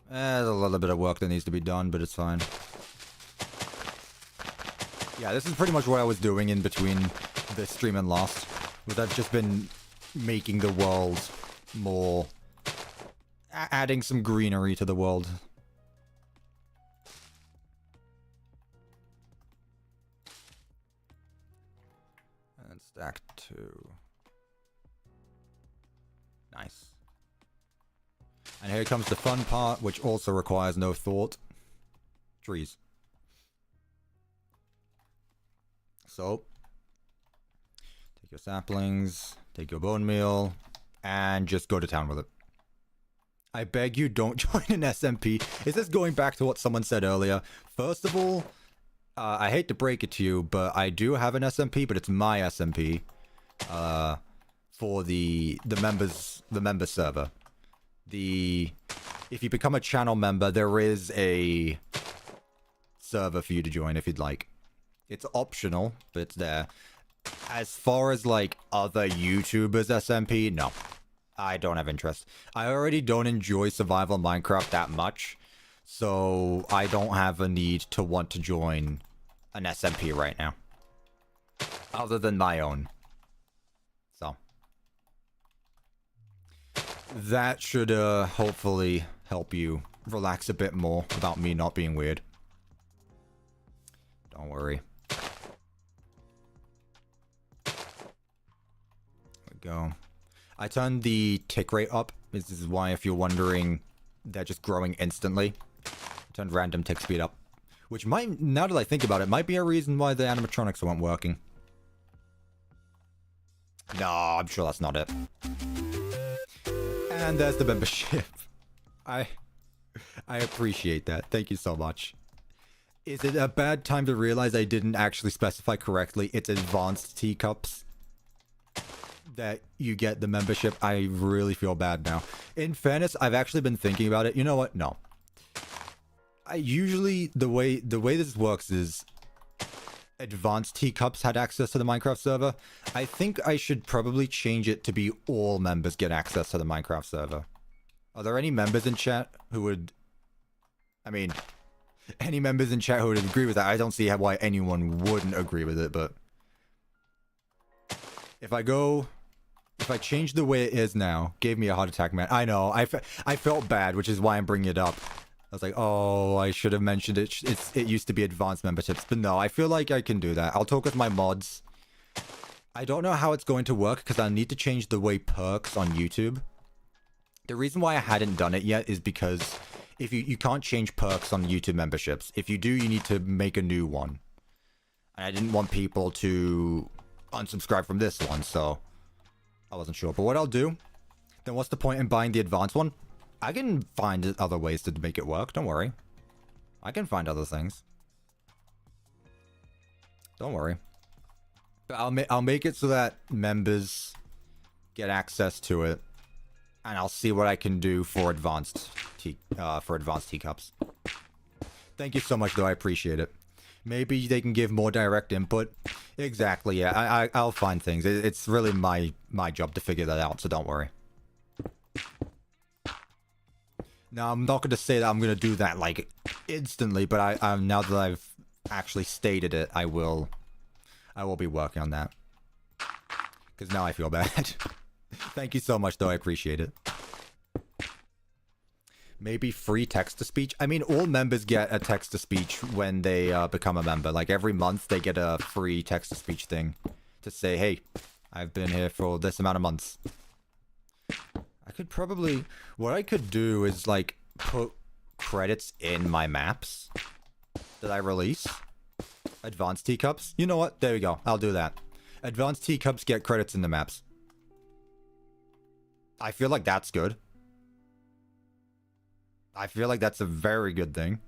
There's a little bit of work that needs to be done, but it's fine. Yeah, this is pretty much what I was doing in between this stream and last. But I've just been making the world more... adding some greenery to the world. And stack 2. Nice. And here comes the fun part, which also requires no thought. Trees. So, take your saplings, take your bone meal, and just go to town with it. I beg you, don't join an SMP. Is this going back to what someone said earlier? First of all, I hate to break it to you, but I do have an SMP, but it's my SMP. For the member server. If you become a channel member, there is a server for you to join if you'd like. It's optional, but it's there. As far as like other YouTubers SMP, no. I don't have interest. I already don't enjoy survival Minecraft that much, so I don't have a need to want to join an SMP right now. Other than my own. So. That should hopefully help you relax a bit more about me not being weird. Don't worry. There we go. I turned the tick rate up. This is why, if you're wondering, they're just growing instantly. I turned random tick speed up. Which might, now that I think about it, might be a reason why the animatronics weren't working. No, I'm sure that's not it. And there's the membership. I appreciate that. Thank you so much. Is it a bad time to realize I didn't actually specify correctly? It's advanced teacups that you get the membership. I really feel bad now. In fairness, I've actually been thinking about it. You know what? No. I usually, the way this works is advanced teacups had access to the Minecraft server. I think I should probably change it to be all members get access to the Minecraft server. Are there any members in chat who would... I mean, any members in chat who would agree with that? I don't see why anyone wouldn't agree with it, but... If I change the way it is now, gave me a heart attack, man. I know, I felt bad, which is why I'm bringing it up. I was like, oh, I should have mentioned it. It used to be advanced memberships, but no, I feel like I can do that. I'll talk with my mods. I don't know how it's going to work because I need to change the way perks on YouTube. The reason why I hadn't done it yet is because if you can't change perks on YouTube memberships. If you do, you need to make a new one. And I didn't want people to unsubscribe from this one, so I wasn't sure. But what I'll do, then what's the point in buying the advanced one? I can find other ways to make it work, don't worry. I can find other things. Don't worry. But I'll make it so that members get access to it. And I'll see what I can do for advanced teacups. Thank you so much, though. I appreciate it. Maybe they can give more direct input. Exactly, yeah. I'll find things. It's really my job to figure that out, so don't worry. Now, I'm not going to say that I'm going to do that, like, instantly, but now that I've actually stated it, I will be working on that. Because now I feel bad. Thank you so much, though. I appreciate it. Maybe free text-to-speech? I mean, all members get a text-to-speech when they become a member. Like, every month, they get a free text-to-speech thing to say, hey, I've been here for this amount of months. I could probably... What I could do is, like, put credits in my maps that I release. Advanced teacups? You know what? There we go. I'll do that. Advanced teacups get credits in the maps. I feel like that's good. I feel like that's a very good thing.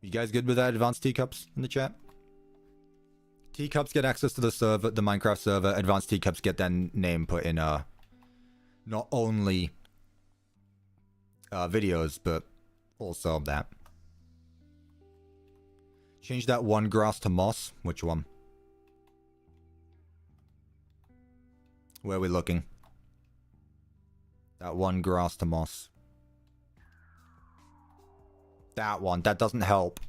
You guys good with that, advanced teacups in the chat? Teacups get access to the server, the Minecraft server. Advanced teacups get their name put in not only videos, but also that. Change that one grass to moss. Which one? Where are we looking? That one grass to moss. That one. That doesn't help.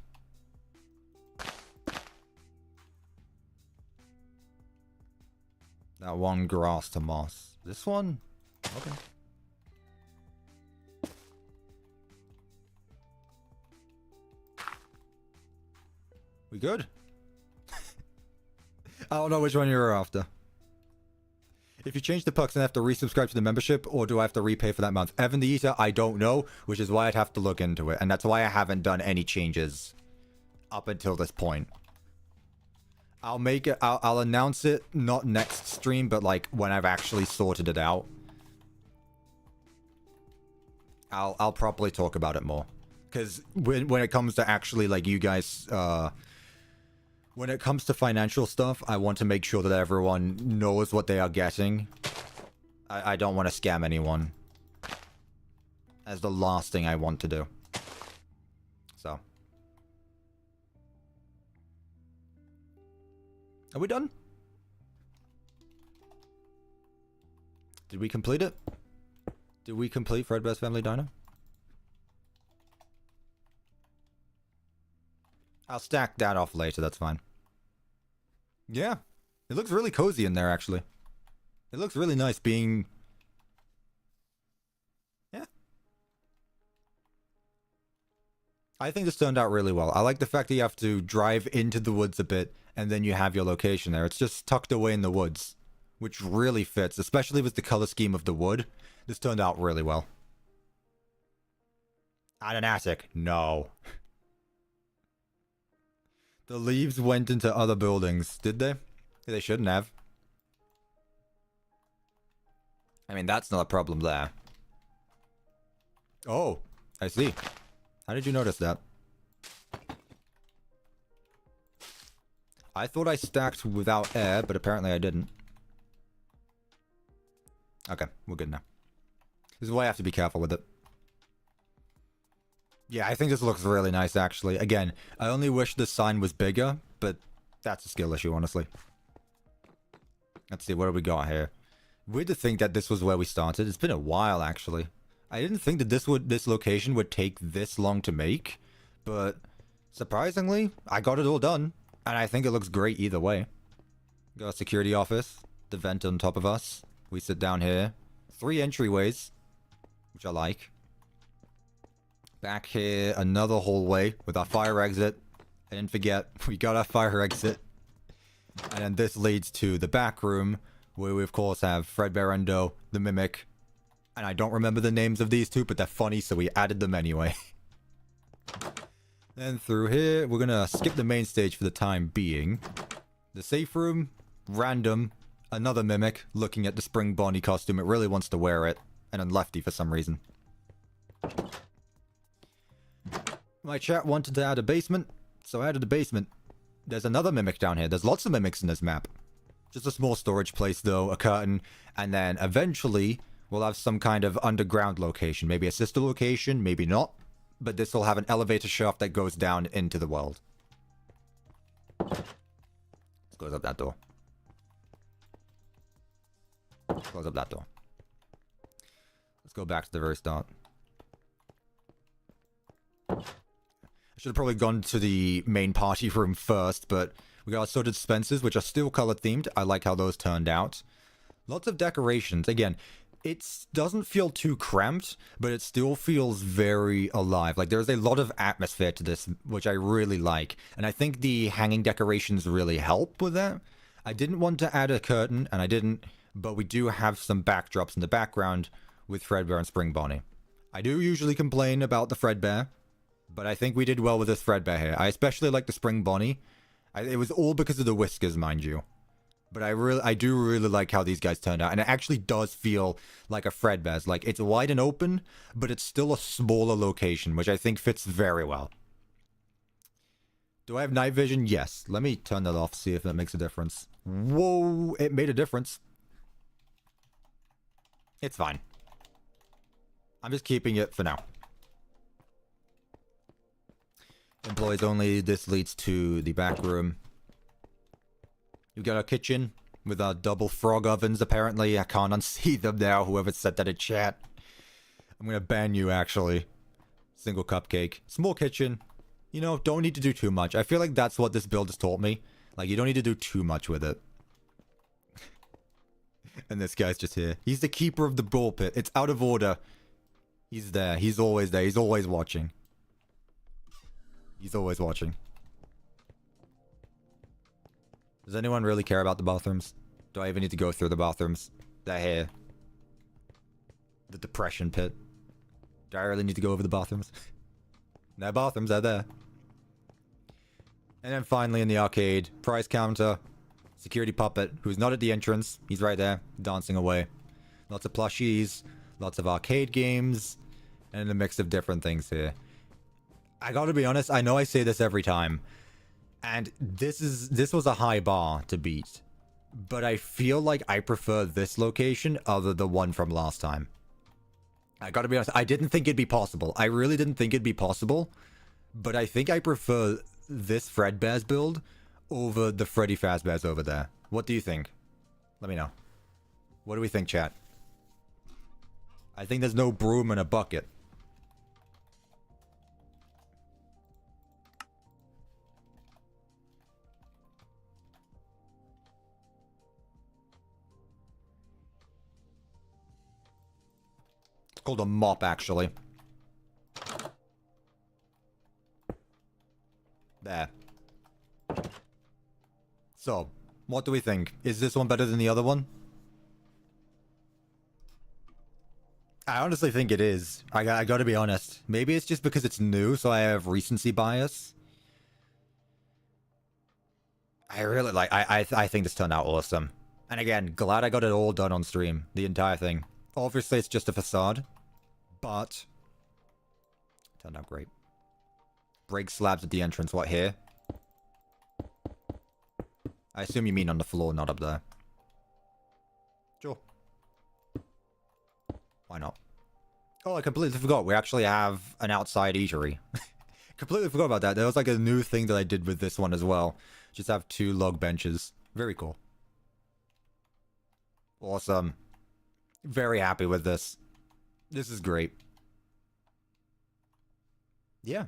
That one grass to moss. This one? Okay. We good? I don't know which one you're after. If you change the perks, then I have to resubscribe to the membership, or do I have to repay for that month? Evan the Eater, I don't know, which is why I'd have to look into it. And that's why I haven't done any changes up until this point. I'll make it, I'll announce it, not next stream, but like when I've actually sorted it out. I'll probably talk about it more. Because when it comes to actually, like, you guys, when it comes to financial stuff, I want to make sure that everyone knows what they are getting. I don't want to scam anyone. That's the last thing I want to do. So. Are we done? Did we complete it? Did we complete Fredbear's Family Diner? I'll stack that off later, that's fine. Yeah. It looks really cozy in there, actually. It looks really nice being... Yeah. I think this turned out really well. I like the fact that you have to drive into the woods a bit, and then you have your location there. It's just tucked away in the woods, which really fits, especially with the color scheme of the wood. This turned out really well. Add an attic. No. The leaves went into other buildings, did they? They shouldn't have. I mean, that's not a problem there. Oh, I see. How did you notice that? I thought I stacked without air, but apparently I didn't. Okay, we're good now. This is why I have to be careful with it. Yeah, I think this looks really nice, actually. Again, I only wish the sign was bigger, but that's a skill issue, honestly. Let's see, what do we got here? Weird to think that this was where we started. It's been a while, actually. I didn't think that this location would take this long to make, but surprisingly, I got it all done, and I think it looks great either way. Got a security office, the vent on top of us. We sit down here. 3 entryways, which I like. Back here, another hallway with our fire exit. I didn't forget, we got our fire exit. And then this leads to the back room, where we of course have Fredbear Endo, the Mimic. And I don't remember the names of these two, but they're funny, so we added them anyway. Then through here, we're gonna skip the main stage for the time being. The safe room, random, another Mimic, looking at the Spring Bonnie costume. It really wants to wear it. And then Lefty for some reason. My chat wanted to add a basement, so I added a basement. There's another Mimic down here. There's lots of Mimics in this map. Just a small storage place, though, a curtain, and then eventually we'll have some kind of underground location. Maybe a sister location, maybe not. But this will have an elevator shaft that goes down into the world. Let's close up that door. Close up that door. Let's go back to the very start. I should have probably gone to the main party room first, but we got assorted dispensers, which are still color themed. I like how those turned out. Lots of decorations. Again, it doesn't feel too cramped, but it still feels very alive. Like, there's a lot of atmosphere to this, which I really like. And I think the hanging decorations really help with that. I didn't want to add a curtain, and I didn't, but we do have some backdrops in the background with Fredbear and Spring Bonnie. I do usually complain about the Fredbear, but I think we did well with this Fredbear here. I especially like the Spring Bonnie. It was all because of the whiskers, mind you. But I do really like how these guys turned out. And it actually does feel like a Fredbear's. Like, it's wide and open, but it's still a smaller location, which I think fits very well. Do I have night vision? Yes. Let me turn that off, see if that makes a difference. Whoa, it made a difference. It's fine. I'm just keeping it for now. Employees only. This leads to the back room. We've got our kitchen with our double frog ovens, apparently. I can't unsee them now, whoever said that in chat. I'm gonna ban you, actually. Single cupcake. Small kitchen. You know, don't need to do too much. I feel like that's what this build has taught me. Like, you don't need to do too much with it. And this guy's just here. He's the keeper of the ballpit. It's out of order. He's there. He's always there. He's always watching. He's always watching. Does anyone really care about the bathrooms? Do I even need to go through the bathrooms? They're here. The depression pit. Do I really need to go over the bathrooms? No bathrooms, they're there. And then finally in the arcade, prize counter, security puppet, who's not at the entrance. He's right there, dancing away. Lots of plushies, lots of arcade games, and a mix of different things here. I gotta be honest, I know I say this every time, and this was a high bar to beat. But I feel like I prefer this location other than the one from last time. I gotta be honest, I didn't think it'd be possible. I really didn't think it'd be possible. But I think I prefer this Fredbear's build over the Freddy Fazbear's over there. What do you think? Let me know. What do we think, chat? I think there's no broom and a bucket. Called a mop, actually. There. So, what do we think? Is this one better than the other one? I honestly think it is. I gotta be honest. Maybe it's just because it's new, so I have recency bias. I really like... I think this turned out awesome. And again, glad I got it all done on stream. The entire thing. Obviously, it's just a facade. But turned out great. Break slabs at the entrance. What, here? I assume you mean on the floor, not up there. Sure. Why not? Oh, I completely forgot. We actually have an outside eatery. Completely forgot about that. There was like a new thing that I did with this one as well. Just have 2 log benches. Very cool. Awesome. Very happy with this. This is great. Yeah.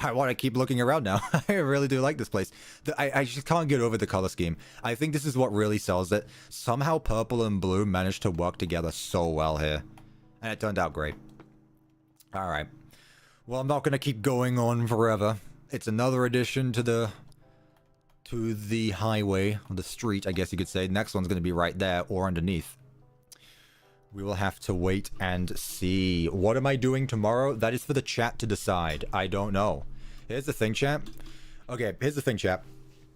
I want to keep looking around now. I really do like this place. I just can't get over the color scheme. I think this is what really sells it. Somehow purple and blue managed to work together so well here. And it turned out great. Alright. Well, I'm not going to keep going on forever. It's another addition to the highway, or the street, I guess you could say. Next one's going to be right there or underneath. We will have to wait and see. What am I doing tomorrow? That is for the chat to decide. I don't know. Here's the thing, chat. Okay, here's the thing, chat.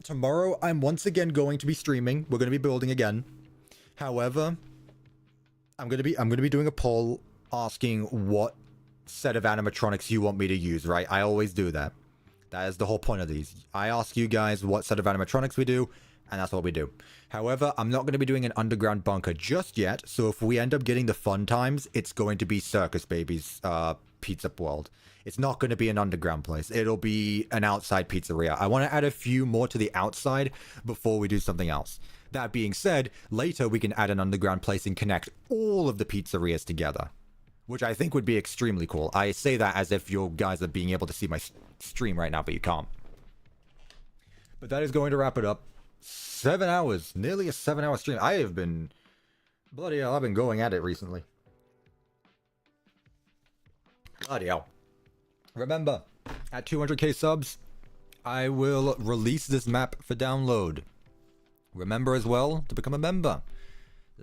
Tomorrow, I'm once again going to be streaming. We're going to be building again. However, I'm going to be doing a poll asking what set of animatronics you want me to use, right? I always do that. That is the whole point of these. I ask you guys what set of animatronics we do, and that's what we do. However, I'm not going to be doing an underground bunker just yet, so if we end up getting the fun times, it's going to be Circus Baby's Pizza World. It's not going to be an underground place. It'll be an outside pizzeria. I want to add a few more to the outside before we do something else. That being said, later we can add an underground place and connect all of the pizzerias together, which I think would be extremely cool. I say that as if you guys are being able to see my stream right now, but you can't. But that is going to wrap it up. 7 hours. Nearly a 7-hour stream. I have been... Bloody hell, I've been going at it recently. Bloody hell. Remember, at 200k subs, I will release this map for download. Remember as well to become a member.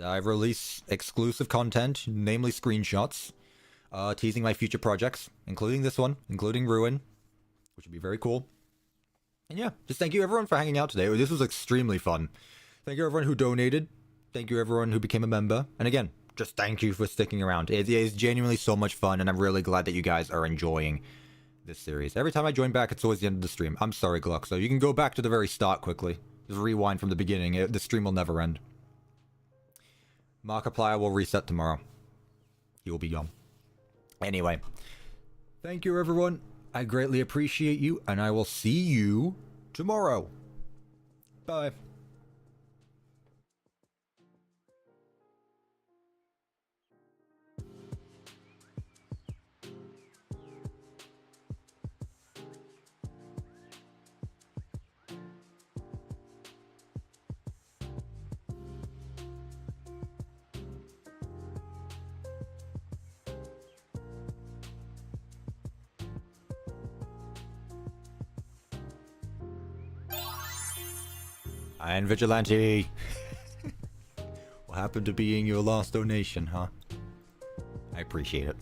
I release exclusive content, namely screenshots, teasing my future projects, including this one, including Ruin, which would be very cool. And yeah, just thank you everyone for hanging out today. This was extremely fun. Thank you everyone who donated. Thank you everyone who became a member. And again, just thank you for sticking around. It is genuinely so much fun, and I'm really glad that you guys are enjoying this series. Every time I join back, it's always the end of the stream. I'm sorry, Gluck, so you can go back to the very start quickly. Just rewind from the beginning. The stream will never end. Markiplier will reset tomorrow. He will be gone. Anyway, thank you everyone. I greatly appreciate you, and I will see you tomorrow. Bye. And Vigilante. What happened to being your last donation, huh? I appreciate it.